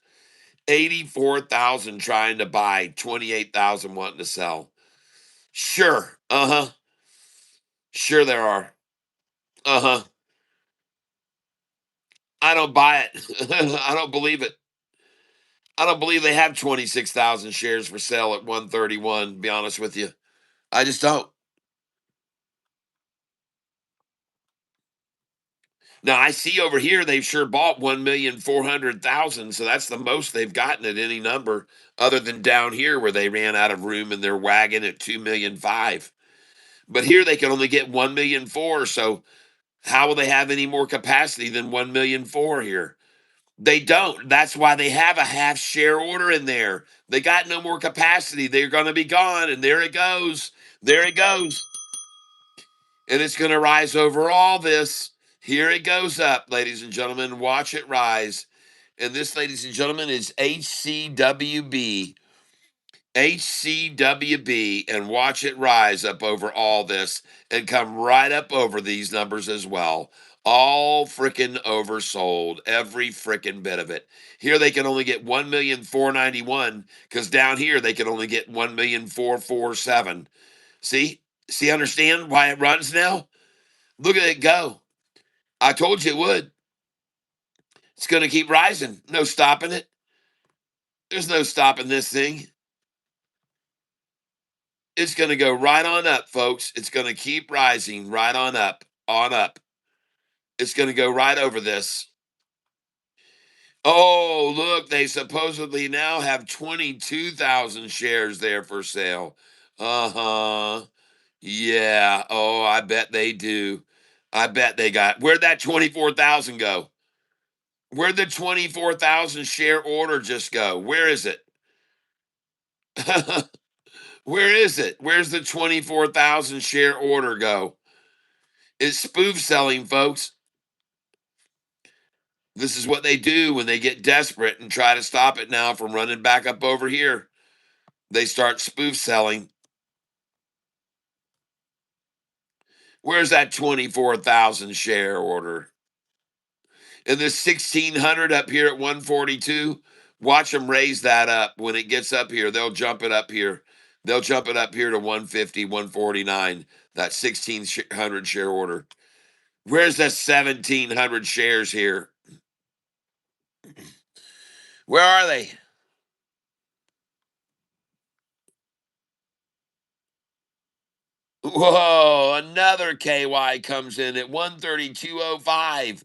84,000 trying to buy, 28,000 wanting to sell. Sure. Uh-huh. Sure there are. Uh-huh. I don't buy it. I don't believe it. I don't believe they have 26,000 shares for sale at 131, to be honest with you. I just don't. Now I see over here they've sure bought 1,400,000, so that's the most they've gotten at any number, other than down here where they ran out of room in their wagon at 2,500,000. But here they can only get 1,400,000, so how will they have any more capacity than 1,400,000 here? They don't. That's why they have a half share order in there. They got no more capacity. They're going to be gone, and there it goes. There it goes. And it's going to rise over all this. Here it goes up, ladies and gentlemen. Watch it rise. And this, ladies and gentlemen, is HCWB. HCWB, and watch it rise up over all this and come right up over these numbers as well. All freaking oversold, every freaking bit of it. Here they can only get 1,491,000 because down here they can only get 1,447,000. See, understand why it runs now? Look at it go. I told you it would. It's going to keep rising. No stopping it. There's no stopping this thing. It's going to go right on up, folks. It's going to keep rising right on up, on up. It's going to go right over this. Oh, look, they supposedly now have 22,000 shares there for sale. Uh-huh. Yeah. Oh, I bet they do. I bet they got. Where'd that 24,000 go? Where'd the 24,000 share order just go? Where is it? Where is it? Where's the 24,000 share order go? It's spoof selling, folks. This is what they do when they get desperate and try to stop it now from running back up over here. They start spoof selling. Where's that 24,000 share order? And this 1,600 up here at 142, watch them raise that up. When it gets up here, they'll jump it up here. They'll jump it up here to 150, 149, that 1,600 share order. Where's that 1,700 shares here? Where are they? Whoa, another KY comes in at 132.05.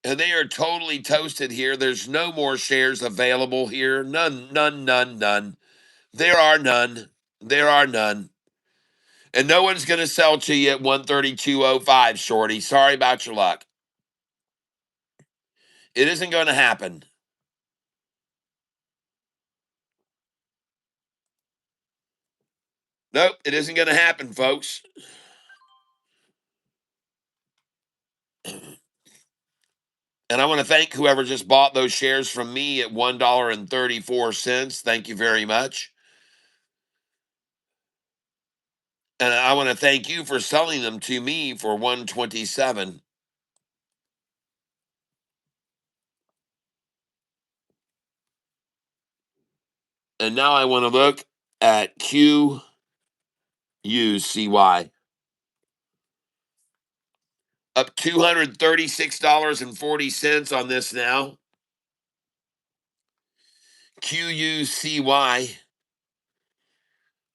And they are totally toasted here. There's no more shares available here. None, none, none, none. There are none. There are none. And no one's going to sell to you at 132.05, shorty. Sorry about your luck. It isn't going to happen. Nope, it isn't going to happen, folks. And I want to thank whoever just bought those shares from me at $1.34. Thank you very much. And I want to thank you for selling them to me for 127. And now I want to look at QUCY. Up $236.40 on this now. QUCY.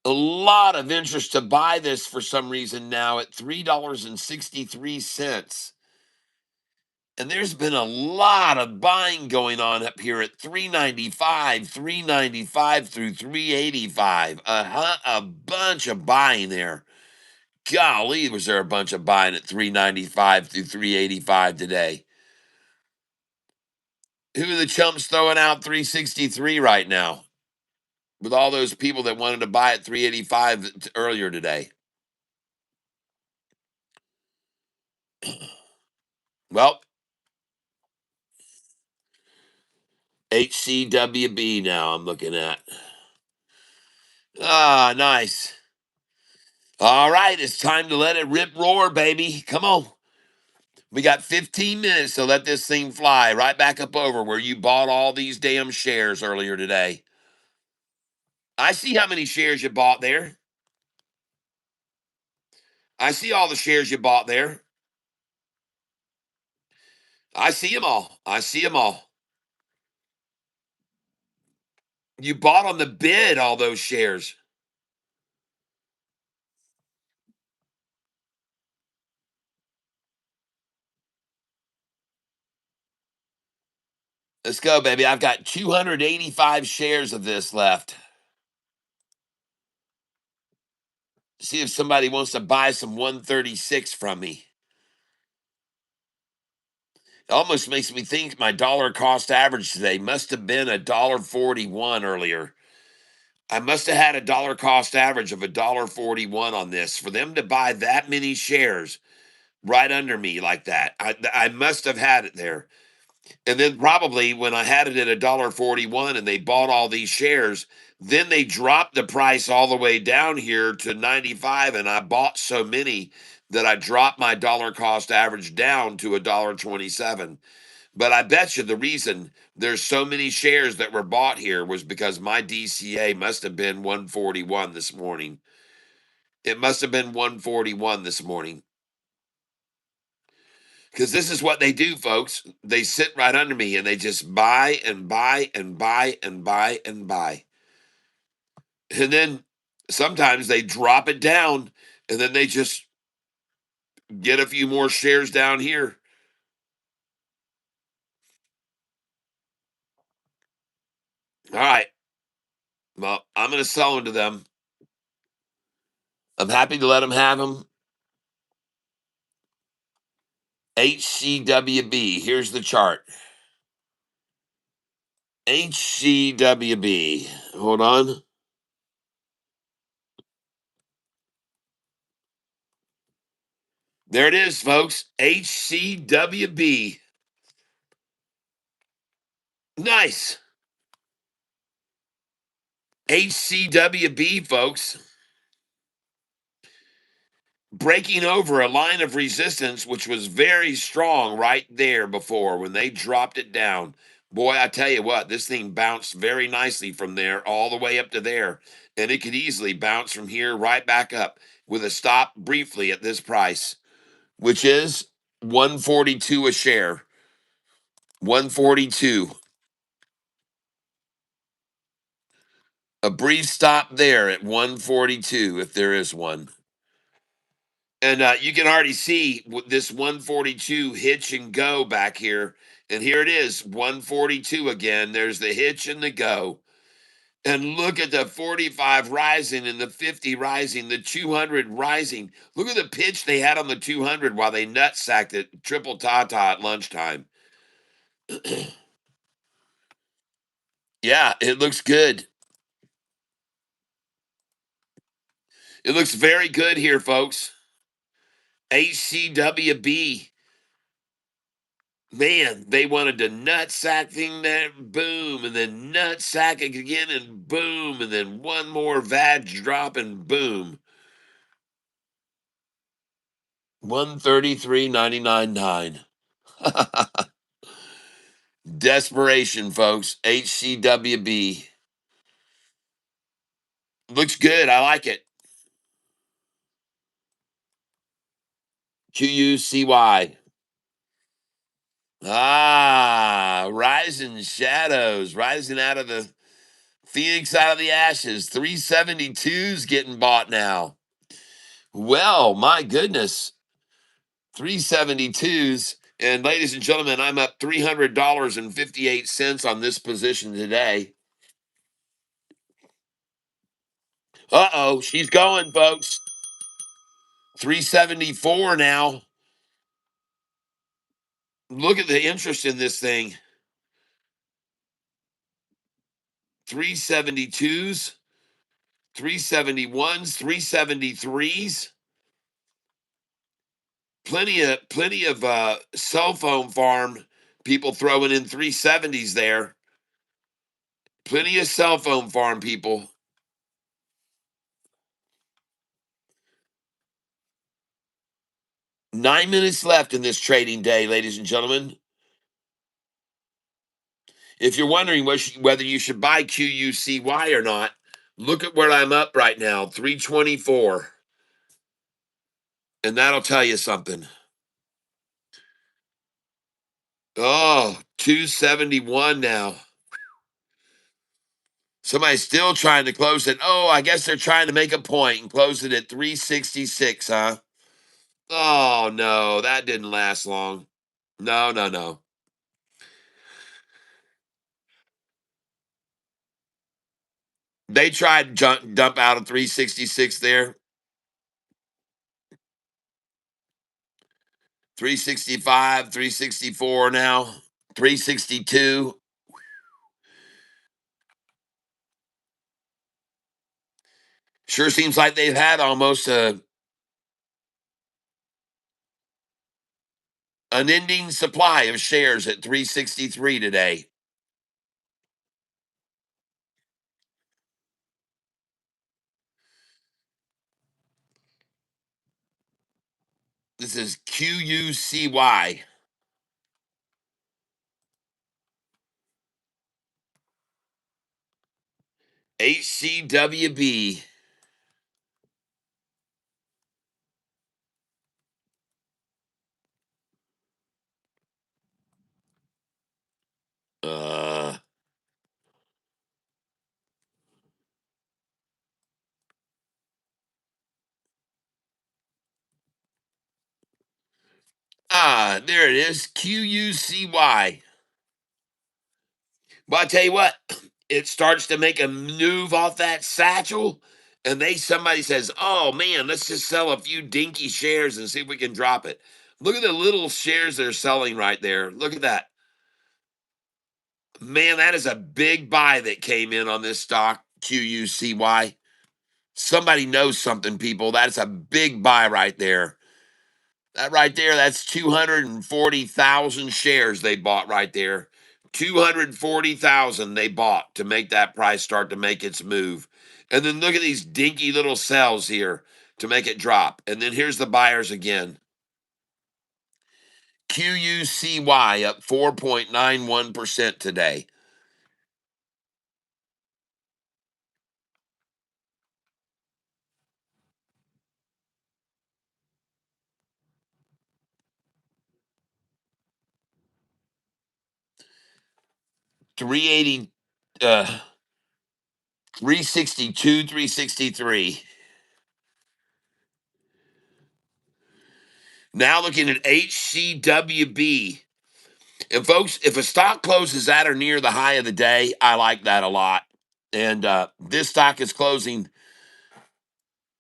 A lot of interest to buy this for some reason now at $3.63. And there's been a lot of buying going on up here at 395 through 385. A bunch of buying there. Golly, was there a bunch of buying at 395 through 385 today? Who are the chumps throwing out 363 right now? With all those people that wanted to buy at 385 earlier today. Well, HCWB now I'm looking at. Ah, nice. All right, it's time to let it rip roar, baby. Come on. We got 15 minutes to let this thing fly right back up over where you bought all these damn shares earlier today. I see how many shares you bought there. I see all the shares you bought there. I see them all. I see them all. You bought on the bid all those shares. Let's go, baby. I've got 285 shares of this left. See if somebody wants to buy some 136 from me. It almost makes me think my dollar cost average today must have been $1.41 earlier. I must have had a dollar cost average of $1.41 on this for them to buy that many shares right under me like that. I must have had it there. And then probably when I had it at $1.41 and they bought all these shares, then they dropped the price all the way down here to 95, and I bought so many that I dropped my dollar cost average down to $1.27. But I bet you the reason there's so many shares that were bought here was because my DCA must have been 141 this morning. It must have been 141 this morning. Because this is what they do, folks. They sit right under me and they just buy and buy and buy and buy and buy. And then sometimes they drop it down and then they just get a few more shares down here. All right. Well, I'm going to sell them to them. I'm happy to let them have them. HCWB. Here's the chart. HCWB. Hold on. There it is, folks. HCWB. Nice. HCWB, folks. Breaking over a line of resistance, which was very strong right there before when they dropped it down. Boy, I tell you what, this thing bounced very nicely from there all the way up to there. And it could easily bounce from here right back up with a stop briefly at this price, which is 142 a share. 142. A brief stop there at 142, if there is one. And you can already see this 142 hitch and go back here. And here it is, 142 again. There's the hitch and the go. And look at the 45 rising and the 50 rising, the 200 rising. Look at the pitch they had on the 200 while they nut sacked it triple ta-ta at lunchtime. Yeah, it looks good. It looks very good here, folks. HCWB. Man, they wanted to nut sack thing there, boom, and then nut sack it again, and boom, and then one more vag drop, and boom. 133.99.9. Desperation, folks. HCWB. Looks good. I like it. QUCY. Rising shadows, rising out of the Phoenix out of the ashes. 372's getting bought now. Well, my goodness. 372's. And ladies and gentlemen, I'm up $300.58 on this position today. Uh-oh, she's going, folks. 374 now. Look at the interest in this thing. 372's, 371's, 373's. Plenty of cell phone farm people throwing in 370's there. Plenty of cell phone farm people. Nine minutes left in this trading day, ladies and gentlemen. If you're wondering whether you should buy QUCY or not, look at where I'm up right now, 324. And that'll tell you something. Oh, 271 now. Somebody's still trying to close it. Oh, I guess they're trying to make a point and close it at 366, huh? Oh, no, that didn't last long. No, no, no. They tried to dump out of 366 there. 365, 364 now. 362. Sure seems like they've had almost a unending supply of shares at 363 today. This is QUCY. HCWB. Uh, there it is. QUCY. Well, I tell you what, it starts to make a move off that satchel, and somebody says, "Oh man, let's just sell a few dinky shares and see if we can drop it." Look at the little shares they're selling right there. Look at that. Man, that is a big buy that came in on this stock, QUCY. Somebody knows something, people. That's a big buy right there. That right there, that's 240,000 shares they bought right there. 240,000 they bought to make that price start to make its move. And then look at these dinky little sells here to make it drop. And then here's the buyers again. QUCY up 4.91% today. $380, 362, 363. Now looking at HCWB. And folks, if a stock closes at or near the high of the day, I like that a lot. And this stock is closing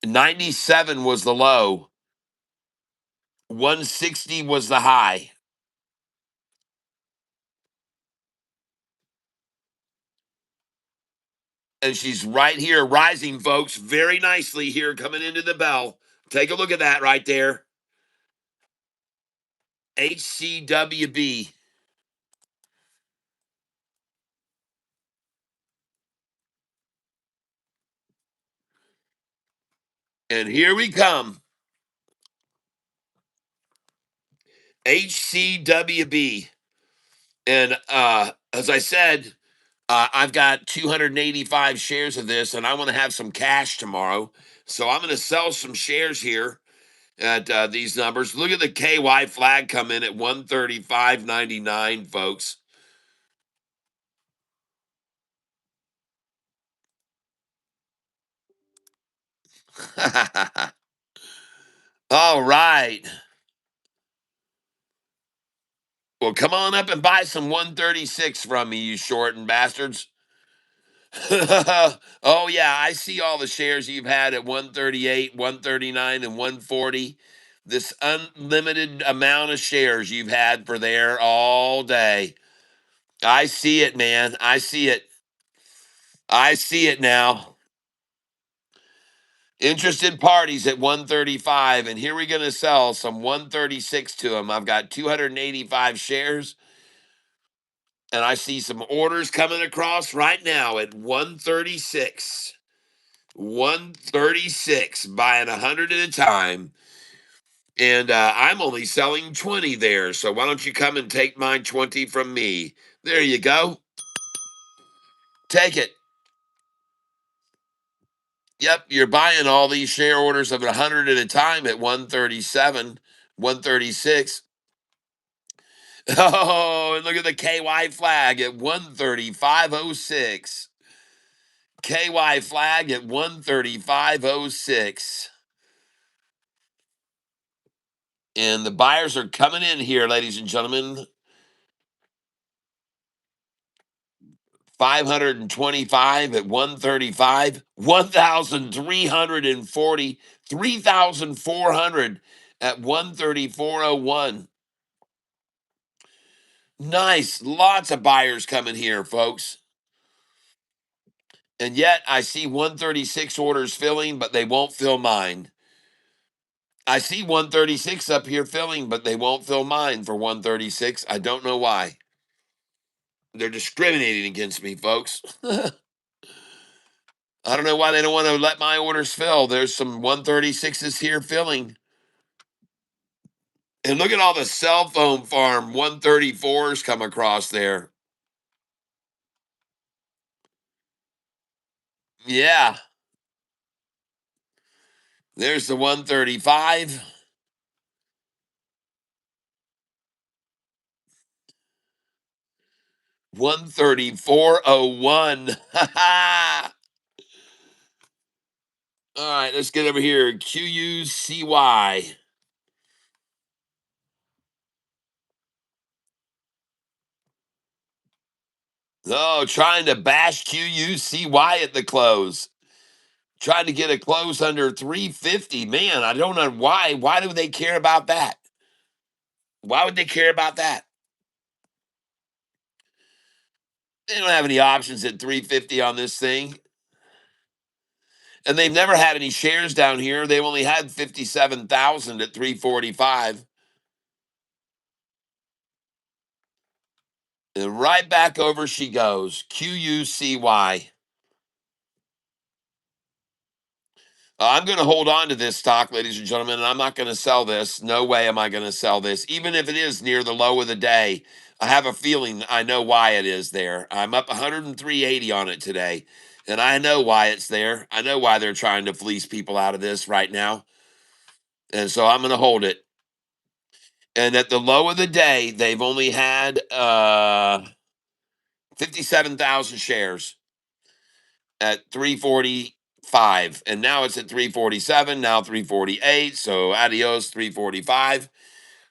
97 was the low, 160 was the high. And she's right here rising, folks, very nicely here coming into the bell. Take a look at that right there. HCWB. And here we come. HCWB. And as I said, I've got 285 shares of this, and I want to have some cash tomorrow. So I'm going to sell some shares here at these numbers. Look at the KY flag come in at 135.99, folks. All right. Well, come on up and buy some 136 from me, you shorting bastards. Oh, yeah, I see all the shares you've had at 138, 139, and 140. This unlimited amount of shares you've had for there all day. I see it, man. I see it. I see it now. Interested parties at 135, and here we're going to sell some 136 to them. I've got 285 shares, and I see some orders coming across right now at 136. 136, buying 100 at a time. And I'm only selling 20 there. So why don't you come and take my 20 from me? There you go. Take it. Yep, you're buying all these share orders of 100 at a time at 137, 136. Oh, and look at the KY flag at 135.06. KY flag at 135.06. And the buyers are coming in here, ladies and gentlemen. 525 at 135, 1,340, 3,400 at 134.01. Nice. Lots of buyers coming here, folks. And yet I see 136 orders filling, but they won't fill mine. I see 136 up here filling, but they won't fill mine for 136. I don't know why. They're discriminating against me, folks. I don't know why they don't want to let my orders fill. There's some 136s here filling. And look at all the cell phone farm 134s come across there. Yeah. There's the 135. 134.01. All right, let's get over here. QUCY. Oh, trying to bash QUCY at the close. Trying to get a close under 350. Man, I don't know why. Why do they care about that? Why would they care about that? They don't have any options at 350 on this thing. And they've never had any shares down here. They've only had 57,000 at 345. And right back over she goes. QUCY. I'm going to hold on to this stock, ladies and gentlemen, and I'm not going to sell this. No way am I going to sell this, even if it is near the low of the day. I have a feeling I know why it is there. I'm up 103.80 on it today, and I know why it's there. I know why they're trying to fleece people out of this right now, and so I'm going to hold it. And at the low of the day, they've only had 57,000 shares at 345, and now it's at 347, now 348. So adios, 345.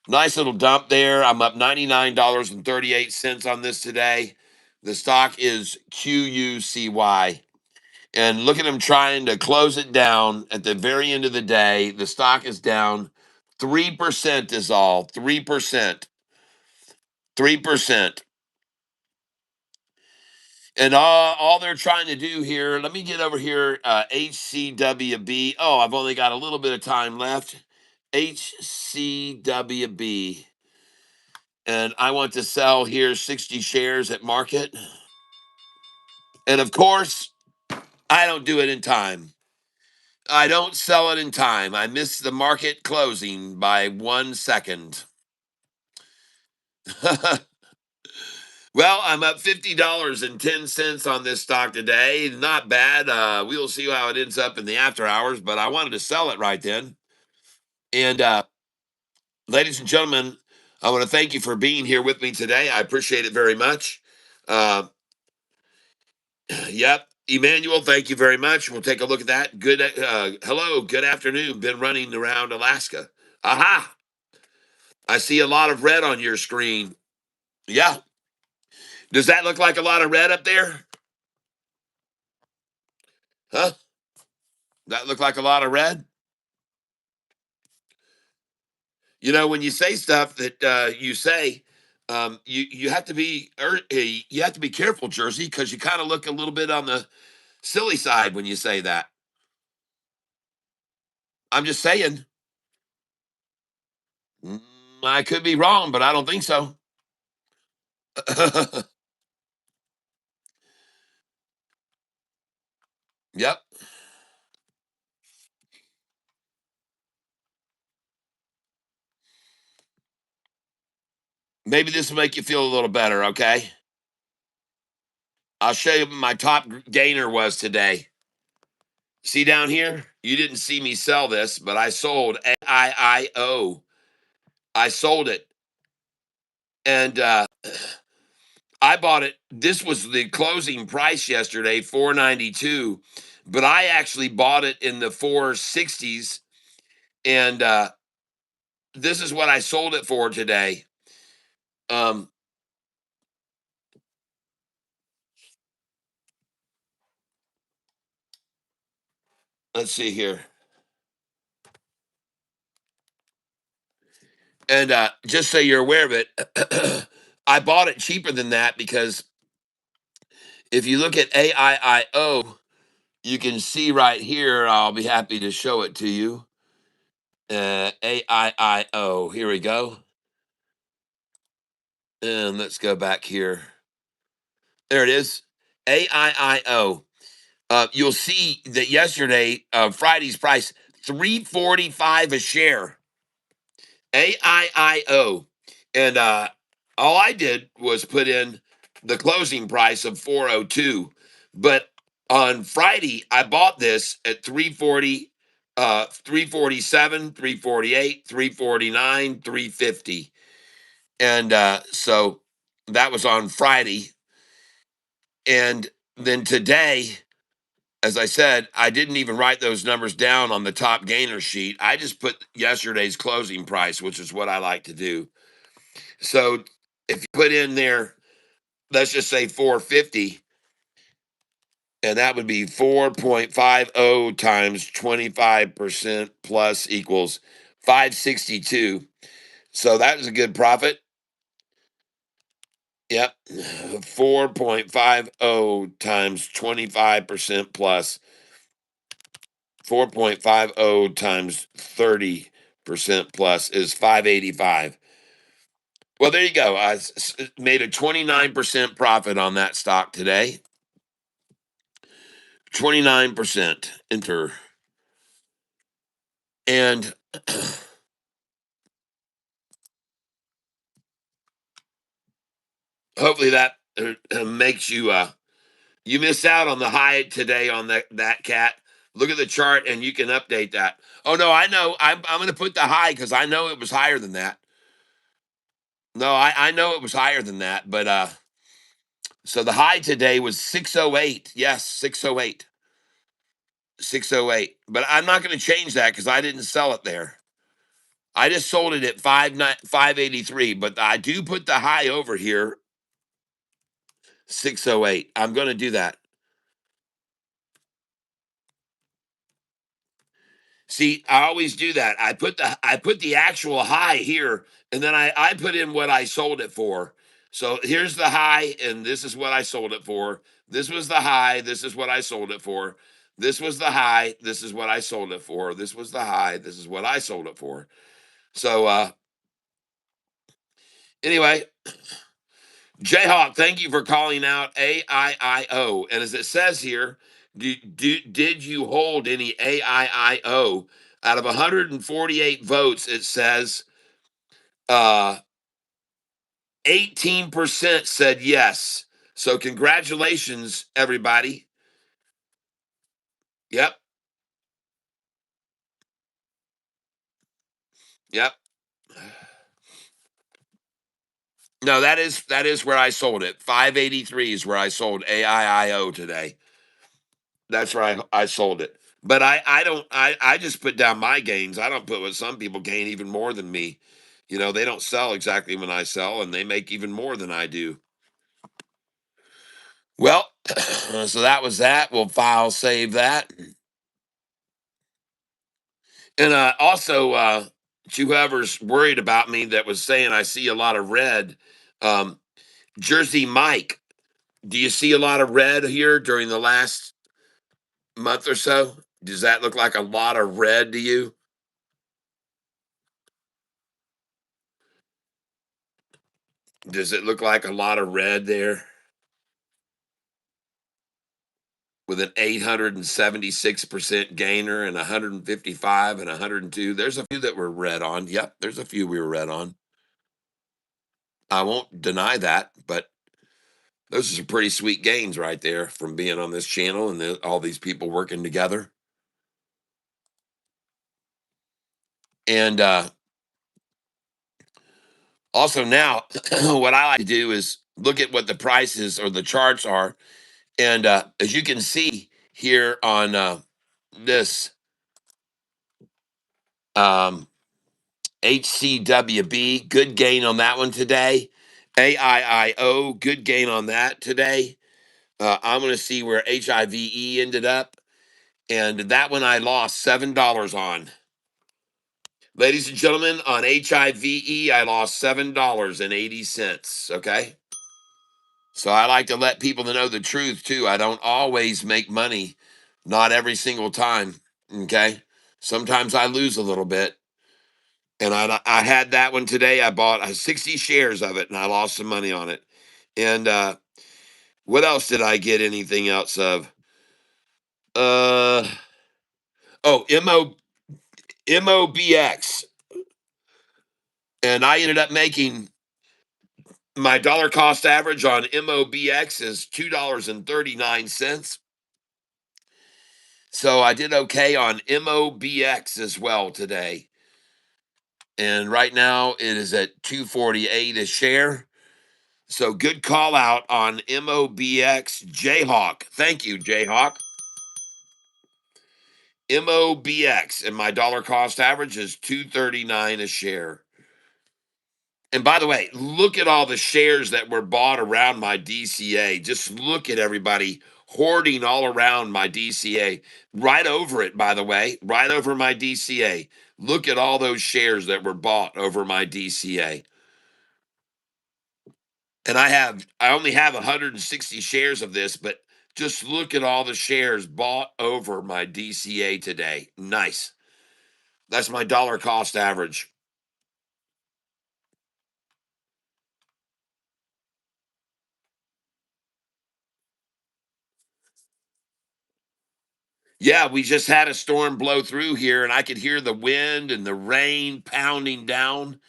Nice little dump there. I'm up $99.38 on this today. The stock is QUCY. And look at them trying to close it down at the very end of the day. The stock is down 3% is all. 3%. 3%. And all they're trying to do here, let me get over here, HCWB. Oh, I've only got a little bit of time left. HCWB. And I want to sell here 60 shares at market. And of course, I don't do it in time. I don't sell it in time. I miss the market closing by 1 second. Well, I'm up $50.10 on this stock today. Not bad. We'll see how it ends up in the after hours, but I wanted to sell it right then. And ladies and gentlemen, I want to thank you for being here with me today. I appreciate it very much. Uh, yep. Emmanuel, thank you very much. We'll take a look at that. Good. Hello. Good afternoon. Been running around Alaska. Aha. I see a lot of red on your screen. Yeah. Does that look like a lot of red up there? Huh? That look like a lot of red? You know, when you say stuff that you say, you have to be you have to be careful, Jersey, because you kind of look a little bit on the silly side when you say that. I'm just saying. Mm, I could be wrong, but I don't think so. Yep. Maybe this will make you feel a little better. Okay. I'll show you what my top gainer was today. See down here? You didn't see me sell this, but I sold AIIO. I sold it. And I bought it. This was the closing price yesterday, 492, but I actually bought it in the 460s, and this is what I sold it for today. Um, let's see here, and just so you're aware of it, I bought it cheaper than that because if you look at AIIO, you can see right here. I'll be happy to show it to you. AIIO. Here we go. And let's go back here. There it is. AIIO. You'll see that yesterday, Friday's price, 345 a share. AIIO. And all I did was put in the closing price of 402. But on Friday, I bought this at 340, 347, 348, 349, 350. And so that was on Friday. And then today, as I said, I didn't even write those numbers down on the top gainer sheet. I just put yesterday's closing price, which is what I like to do. So if you put in there, let's just say 450, and that would be 4.50 times 25% plus equals 562. So that is a good profit. Yep. 4.50 times 25% plus 4.50 times 30% plus is 585. Well, there you go. I made a 29% profit on that stock today. 29%. Enter. And hopefully that makes you you miss out on the high today on that cat. Look at the chart and you can update that. Oh no, I know. I'm going to put the high because I know it was higher than that. No, I know it was higher than that, but so the high today was 608. Yes, 608. 608. But I'm not going to change that because I didn't sell it there. I just sold it at 583. But I do put the high over here, 608. I'm going to do that. See, I always do that. I put the actual high here, and then I put in what I sold it for. So here's the high, and this is what I sold it for. This was the high. This is what I sold it for. This was the high. This is what I sold it for. This was the high. This is what I sold it for. So anyway, Jayhawk, thank you for calling out AIIO. And as it says here, did you hold any AIIO? Out of 148 votes, it says 18% said yes. So congratulations, everybody. Yep. Yep. No, that is where I sold it. 583 is where I sold AIIO today. That's where I sold it. But I just put down my gains. I don't put what some people gain even more than me. They don't sell exactly when I sell, and they make even more than I do. Well, so that was that. We'll file save that. And also, to whoever's worried about me that was saying I see a lot of red, um, Jersey Mike, do you see a lot of red here during the last month or so? Does that look like a lot of red to you? Does it look like a lot of red there with an 876% gainer and 155 and 102? There's a few that were red on. Yep, there's a few we were red on. I won't deny that, but those are some pretty sweet gains right there from being on this channel and all these people working together. And also now, what I like to do is look at what the prices or the charts are. And as you can see here on this um, HCWB, good gain on that one today. AIIO, good gain on that today. I'm going to see where HIVE ended up. And that one I lost $7 on. Ladies and gentlemen, on HIVE, I lost $7.80. Okay. So I like to let people know the truth too. I don't always make money, not every single time. Okay. Sometimes I lose a little bit. And I had that one today. I bought 60 shares of it and I lost some money on it. And what else did I get anything else of? Uh oh, MOBX. And I ended up making my dollar cost average on MOBX is $2.39. So I did okay on MOBX as well today. And right now it is at 248 a share. So good call out on MOBX Jayhawk. Thank you, Jayhawk. MOBX and my dollar cost average is 239 a share. And by the way, look at all the shares that were bought around my DCA. Just look at everybody hoarding all around my DCA. Right over it, by the way, right over my DCA. Look at all those shares that were bought over my DCA. And I only have 160 shares of this, but just look at all the shares bought over my DCA today. Nice. That's my dollar cost average. Yeah, we just had a storm blow through here, and I could hear the wind and the rain pounding down.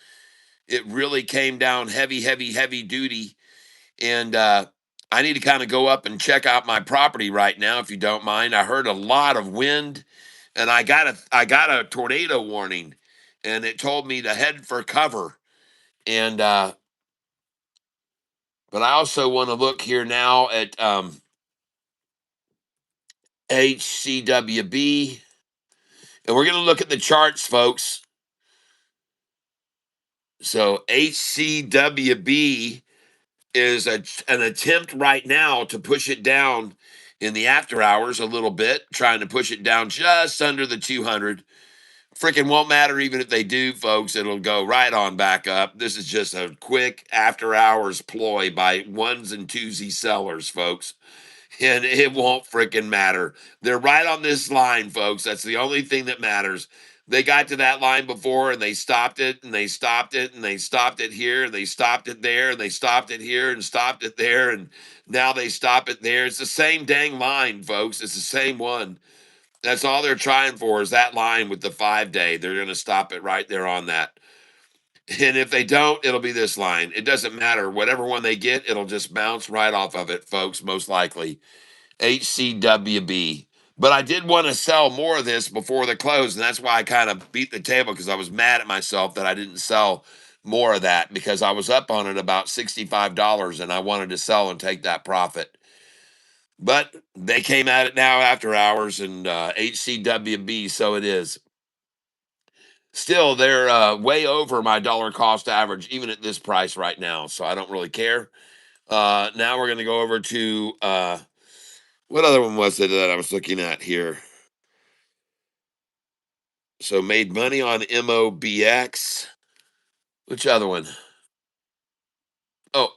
It really came down heavy, heavy, heavy duty. And I need to kind of go up and check out my property right now, if you don't mind. I heard a lot of wind, and I got a tornado warning, and it told me to head for cover. And but I also want to look here now at HCWB, and we're going to look at the charts, folks. So HCWB is an attempt right now to push it down in the after hours a little bit, trying to push it down just under the 200. Freaking won't matter even if they do, folks. It'll go right on back up. This is just a quick after hours ploy by ones and twosy sellers, folks. And it won't freaking matter. They're right on this line, folks. That's the only thing that matters. They got to that line before and they stopped it and they stopped it and they stopped it here and they stopped it there and they stopped it here and stopped it there and now they stop it there. It's the same dang line, folks. It's the same one. That's all they're trying for is that line with the 5 day. They're going to stop it right there on that. And if they don't, it'll be this line. It doesn't matter. Whatever one they get, it'll just bounce right off of it, folks, most likely. HCWB. But I did want to sell more of this before the close, and that's why I kind of beat the table because I was mad at myself that I didn't sell more of that because I was up on it about $65 and I wanted to sell and take that profit. But they came at it now after hours and HCWB, so it is. Still, they're way over my dollar cost average, even at this price right now. So I don't really care. Now we're going to go over to what other one was it that I was looking at here? So made money on MOBX. Which other one? Oh,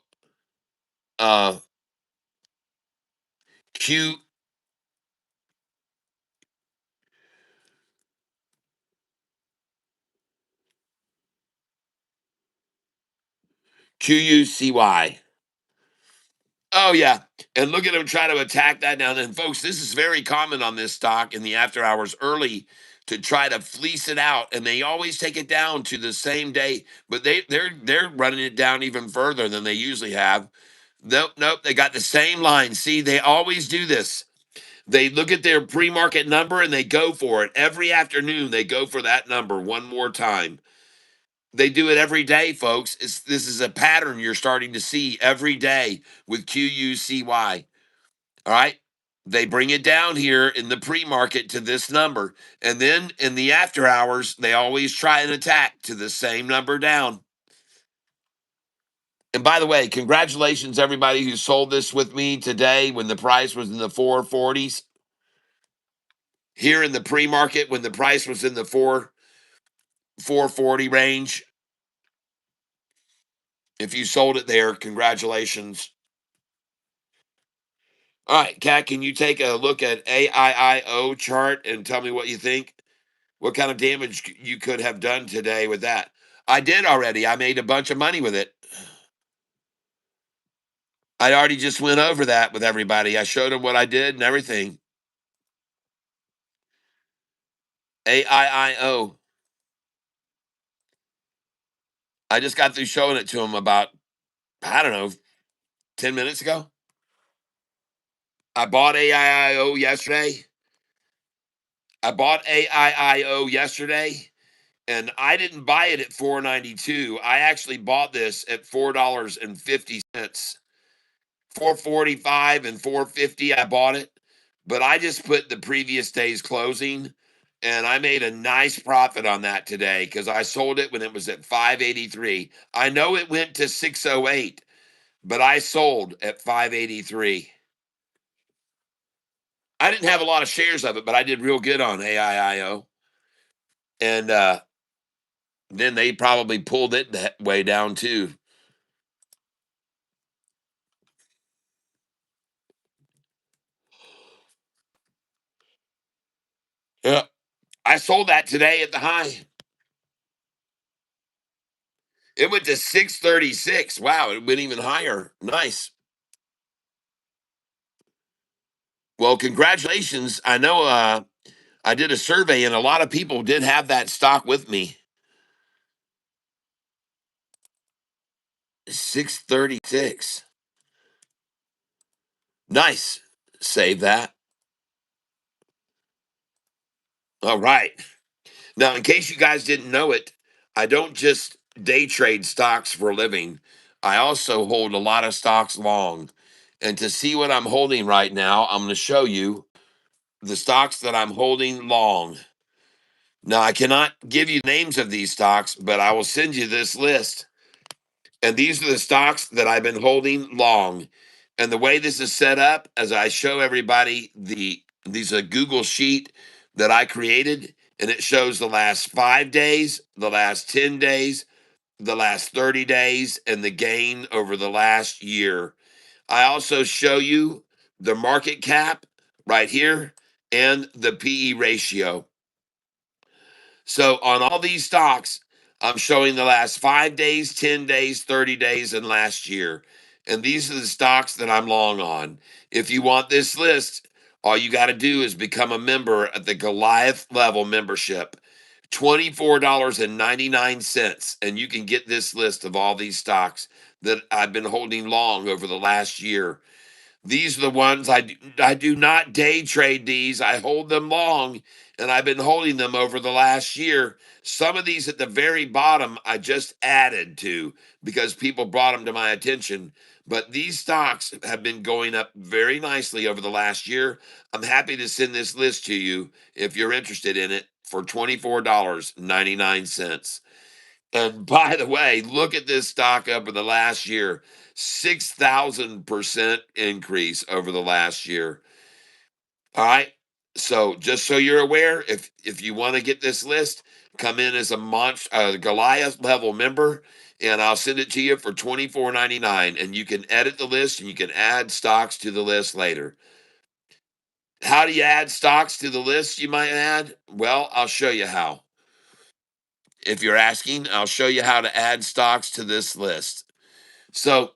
uh, Q QUCY. Oh yeah, and look at them try to attack that now. Then, folks, this is very common on this stock in the after hours early to try to fleece it out, and they always take it down to the same day. But they're running it down even further than they usually have. Nope, nope, they got the same line. See, they always do this. They look at their pre-market number and they go for it every afternoon. They go for that number one more time. They do it every day, folks. This is a pattern you're starting to see every day with QUCY. All right. They bring it down here in the pre market to this number. And then in the after hours, they always try an attack to the same number down. And by the way, congratulations, everybody who sold this with me today when the price was in the 440s. Here in the pre market, when the price was in the 440 range. If you sold it there, congratulations. All right, Kat, can you take a look at AIIO chart and tell me what you think? What kind of damage you could have done today with that? I did already. I made a bunch of money with it. I already just went over that with everybody. I showed them what I did and everything. AIIO. I just got through showing it to them about, I don't know, 10 minutes ago. I bought AIIO yesterday. And I didn't buy it at 492. I actually bought this at $4.50. 445 and 450 I bought it, but I just put the previous day's closing and I made a nice profit on that today cuz I sold it when it was at 583. I know it went to 608, but I sold at 583. I didn't have a lot of shares of it, but I did real good on AIIO. And then they probably pulled it that way down too. Yeah. I sold that today at the high. It went to 636. Wow, it went even higher. Nice. Well, congratulations. I know I did a survey and a lot of people did have that stock with me. 636. Nice. Save that. All right. Now, in case you guys didn't know it, I don't just day trade stocks for a living. I also hold a lot of stocks long. And to see what I'm holding right now, I'm going to show you the stocks that I'm holding long. Now, I cannot give you names of these stocks, but I will send you this list. And these are the stocks that I've been holding long. And the way this is set up, as I show everybody these a Google sheet that I created, and it shows the last 5 days, the last 10 days, the last 30 days, and the gain over the last year. I also show you the market cap right here and the PE ratio. So on all these stocks, I'm showing the last 5 days, 10 days, 30 days, and last year. And these are the stocks that I'm long on. If you want this list, all you got to do is become a member at the Goliath level membership. $24.99. And you can get this list of all these stocks that I've been holding long over the last year. These are the ones I do not day trade these. I hold them long, and I've been holding them over the last year. Some of these at the very bottom I just added to because people brought them to my attention. But these stocks have been going up very nicely over the last year. I'm happy to send this list to you if you're interested in it for $24.99. And by the way, look at this stock up in the last year, 6,000% increase over the last year. All right. So just so you're aware, if you want to get this list, come in as a Goliath level member, and I'll send it to you for $24.99. And you can edit the list and you can add stocks to the list later. How do you add stocks to the list, you might add? Well, I'll show you how. If you're asking, I'll show you how to add stocks to this list. So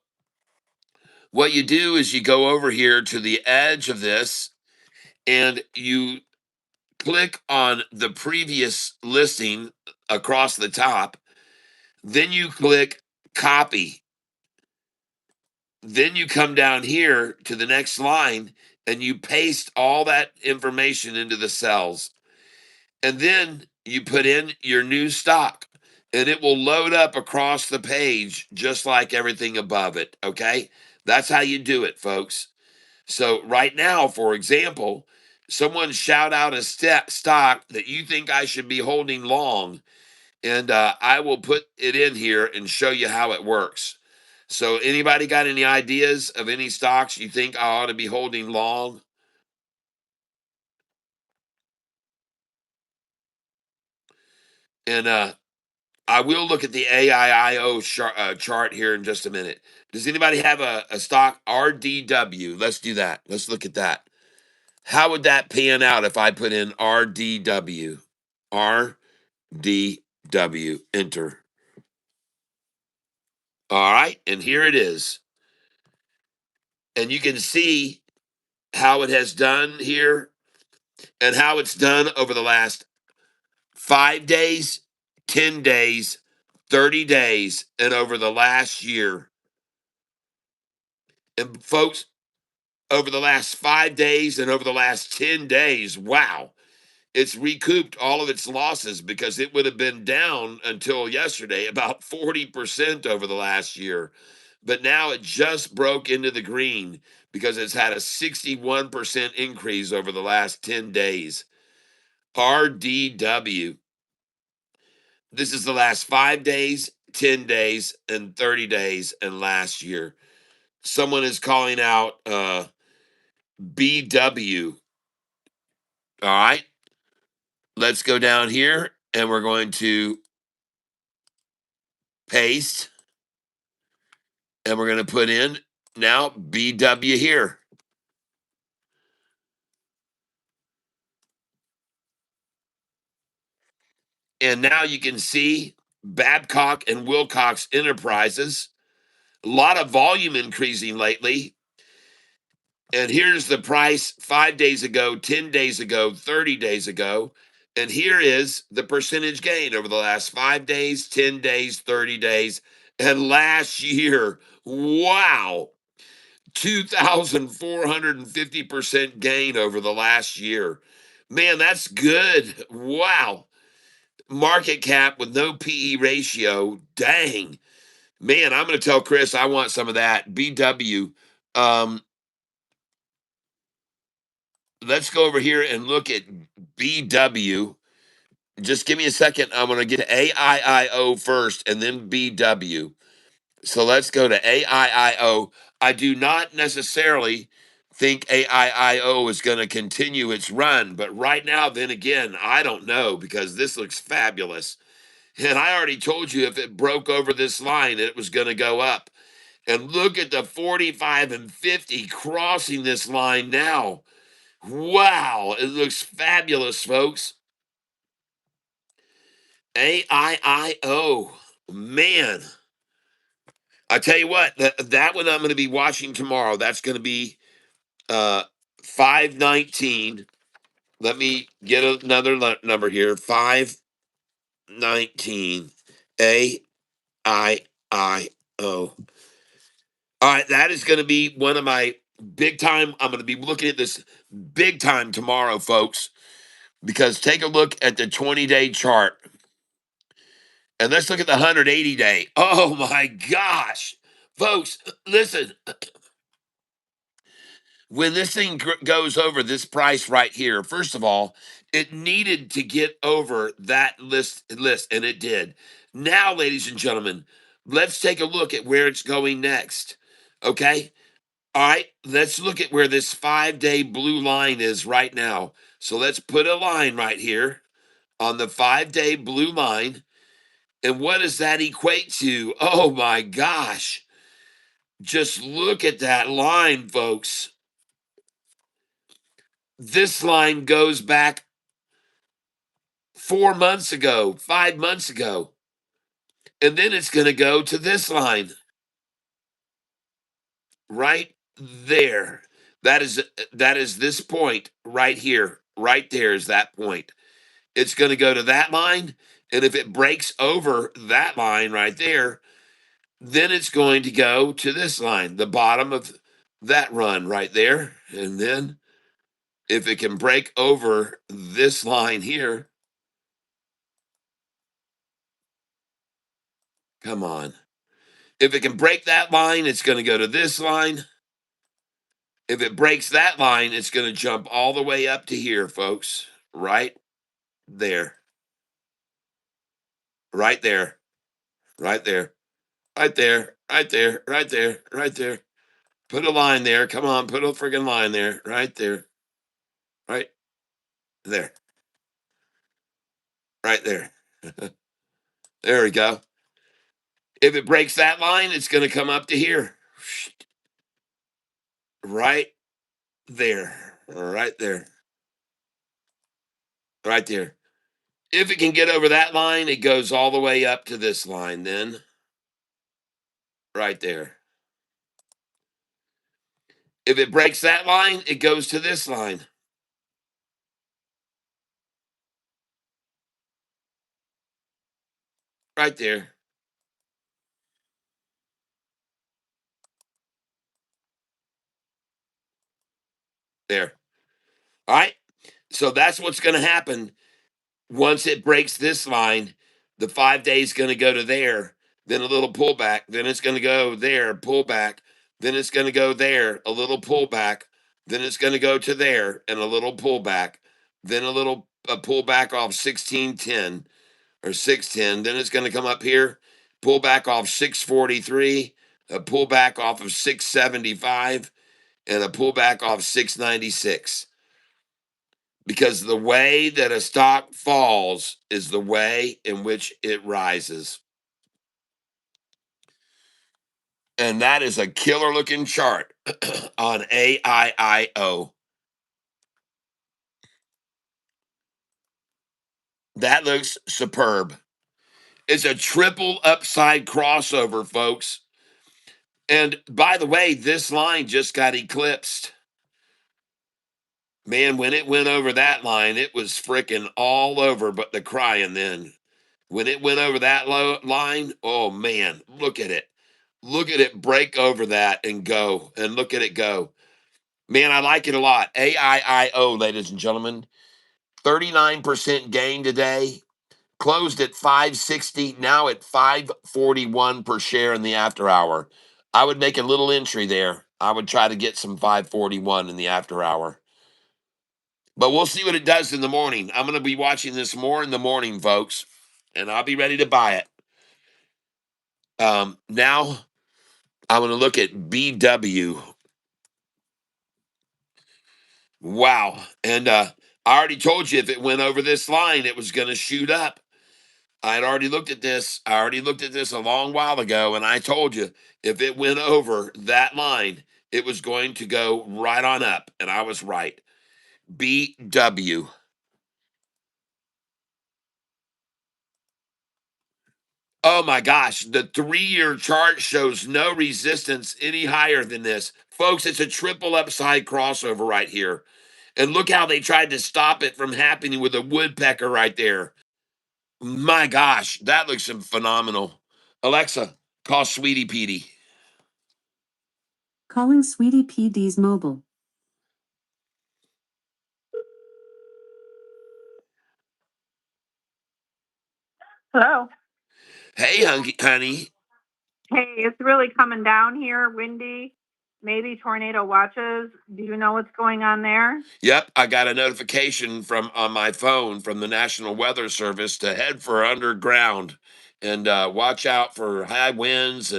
what you do is you go over here to the edge of this and you click on the previous listing across the top. Then you click copy. Then you come down here to the next line and you paste all that information into the cells. And then you put in your new stock and it will load up across the page just like everything above it. Okay. That's how you do it, folks. So, right now, for example, someone shout out a stock that you think I should be holding long, and I will put it in here and show you how it works. So, anybody got any ideas of any stocks you think I ought to be holding long? And I will look at the AIIO chart here in just a minute. Does anybody have a stock RDW? Let's do that. Let's look at that. How would that pan out if I put in RDW? RDW, enter. All right, and here it is. And you can see how it has done here and how it's done over the last 5 days, 10 days, 30 days, and over the last year. And folks, over the last 5 days and over the last 10 days, wow, it's recouped all of its losses because it would have been down until yesterday about 40% over the last year. But now it just broke into the green because it's had a 61% increase over the last 10 days. RDW. This is the last 5 days, 10 days, and 30 days, and last year. Someone is calling out BW. All right. Let's go down here and we're going to paste and we're going to put in now BW here. And now you can see Babcock and Wilcox Enterprises. A lot of volume increasing lately. And here's the price 5 days ago, 10 days ago, 30 days ago. And here is the percentage gain over the last 5 days, 10 days, 30 days, and last year. Wow. 2,450% gain over the last year. Man, that's good. Wow. Market cap with no PE ratio. Dang. Man, I'm going to tell Chris I want some of that. BW. Let's go over here and look at BW. Just give me a second. I'm going to get to AIIO first and then BW. So let's go to AIIO. I do not necessarily think AIIO is going to continue its run, but right now, then again, I don't know because this looks fabulous. And I already told you if it broke over this line, it was going to go up. And look at the 45 and 50 crossing this line now. Wow, it looks fabulous, folks. AIIO. Man, I tell you what, that one I'm going to be watching tomorrow. That's going to be 519. Let me get another number here. 5 19. AIIO. All right, that is going to be one of my big time. I'm going to be looking at this big time tomorrow, folks, because take a look at the 20-day chart and let's look at the 180-day. Oh my gosh. Folks, listen, when this thing goes over this price right here, first of all, it needed to get over that list, and it did. Now, ladies and gentlemen, let's take a look at where it's going next. Okay. All right, let's look at where this 5-day blue line is right now. So let's put a line right here on the 5-day blue line. And what does that equate to? Oh my gosh. Just look at that line, folks. This line goes back 4 months ago, 5 months ago. And then it's going to go to this line right there. That is this point right here. Right there is that point. It's going to go to that line. And if it breaks over that line right there, then it's going to go to this line, the bottom of that run right there. And then if it can break over this line here, come on. If it can break that line, it's going to go to this line. If it breaks that line, it's going to jump all the way up to here, folks. Right there. Right there. Right there. Right there. Right there. Right there. Right there. Put a line there. Come on, put a friggin' line there. Right there. Right there. Right there. There we go. If it breaks that line, it's going to come up to here. Right there. Right there. Right there. If it can get over that line, it goes all the way up to this line, then. Right there. If it breaks that line, it goes to this line. Right there. There. All right. So that's what's going to happen. Once it breaks this line, the 5 days going to go to there, then a little pullback, then it's going to go there, pullback, then it's going to go there, a little pullback, then it's going to go to there and a little pullback, then a pullback off 1610 or 610, then it's going to come up here, pullback off 643, a pullback off of 675, and a pullback off 696, because the way that a stock falls is the way in which it rises. And that is a killer looking chart on AIIO. That looks superb. It's a triple upside crossover, folks. And by the way, this line just got eclipsed. Man, when it went over that line, it was freaking all over but the crying then. When it went over that line, oh man, look at it. Look at it break over that and go. And look at it go. Man, I like it a lot. AIIO, ladies and gentlemen. 39% gain today. Closed at 560, now at 541 per share in the after hour. I would make a little entry there. I would try to get some 541 in the after hour. But we'll see what it does in the morning. I'm going to be watching this more in the morning, folks, and I'll be ready to buy it. Now I'm going to look at BW. Wow. And I already told you if it went over this line, it was going to shoot up. I had already looked at this. I already looked at this a long while ago, and I told you if it went over that line, it was going to go right on up. And I was right. BW. Oh my gosh, the 3-year chart shows no resistance any higher than this. Folks, it's a triple upside crossover right here. And look how they tried to stop it from happening with a woodpecker right there. My gosh, that looks phenomenal. Alexa, call Sweetie Petey. Calling Sweetie PD's mobile. Hello. Hey, honey. Hey, it's really coming down here, windy, maybe tornado watches. Do you know what's going on there? Yep, I got a notification from on my phone from the National Weather Service to head for underground and watch out for high winds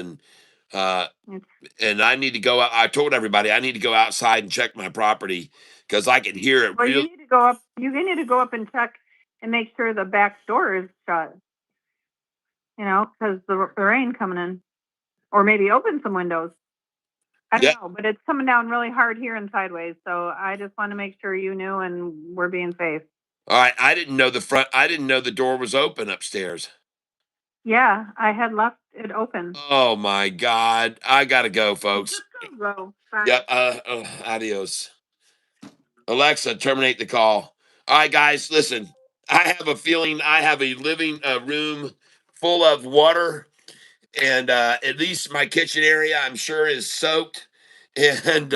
uh, It's, and I need to go out. I told everybody I need to go outside and check my property because I can hear it well, you real. need to go up. You need to go up and check and make sure the back door is shut. You know, because the rain coming in, or maybe open some windows. I don't Yeah. know, but it's coming down really hard here and sideways. So I just want to make sure you knew and we're being safe. All right. I didn't know the front. I didn't know the door was open upstairs. Yeah, I had left it open. Oh my God. I gotta go, folks. Just go. Bye. Yep. Adios. Alexa, terminate the call. All right, guys, listen. I have a feeling I have a living room full of water, and at least my kitchen area, I'm sure, is soaked. And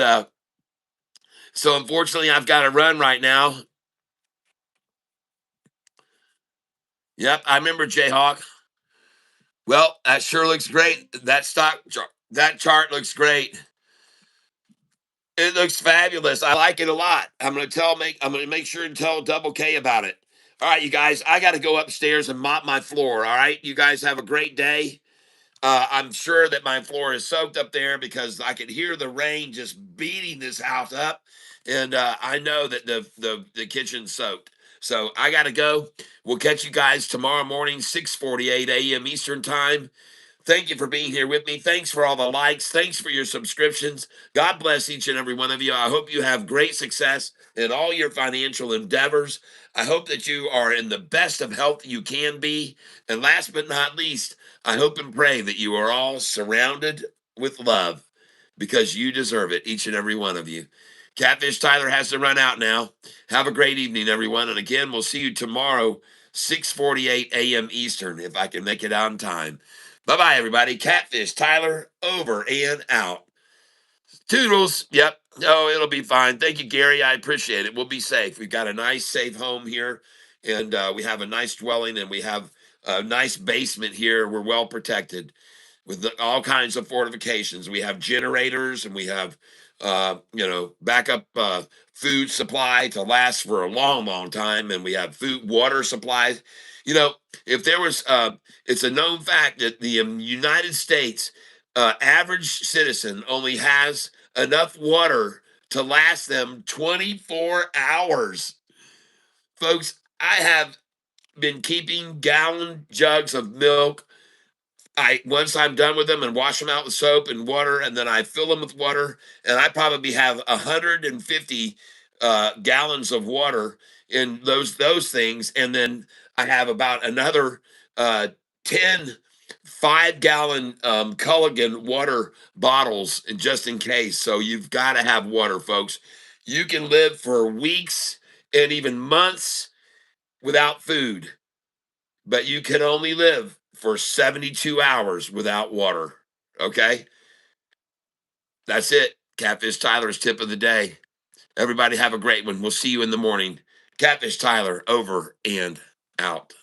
so, unfortunately, I've got to run right now. Yep, I remember Jayhawk. Well, that sure looks great. That that chart looks great. It looks fabulous. I like it a lot. I'm gonna make sure and tell Double K about it. All right, you guys, I got to go upstairs and mop my floor. All right, you guys have a great day. I'm sure that my floor is soaked up there because I could hear the rain just beating this house up, and I know that the kitchen's soaked. So I got to go. We'll catch you guys tomorrow morning, 6:48 a.m. Eastern time. Thank you for being here with me. Thanks for all the likes. Thanks for your subscriptions. God bless each and every one of you. I hope you have great success in all your financial endeavors. I hope that you are in the best of health you can be. And last but not least, I hope and pray that you are all surrounded with love because you deserve it, each and every one of you. Catfish Tyler has to run out now. Have a great evening, everyone. And again, we'll see you tomorrow, 6:48 a.m. Eastern, if I can make it on time. Bye-bye, everybody. Catfish Tyler, over and out. Toodles. Yep. Oh, it'll be fine. Thank you, Gary. I appreciate it. We'll be safe. We've got a nice, safe home here, and we have a nice dwelling, and we have a nice basement here. We're well protected with all kinds of fortifications. We have generators, and we have, backup food supply to last for a long, long time, and we have food, water supplies. You know, if there was, it's a known fact that the United States average citizen only has enough water to last them 24 hours. Folks, I have been keeping gallon jugs of milk. I once I'm done with them and wash them out with soap and water, and then I fill them with water, and I probably have 150 gallons of water in those things, and then I have about another uh, 10 5-gallon Culligan water bottles just in case. So you've got to have water, folks. You can live for weeks and even months without food, but you can only live for 72 hours without water. Okay? That's it. Catfish Tyler's tip of the day. Everybody have a great one. We'll see you in the morning. Catfish Tyler, over and out.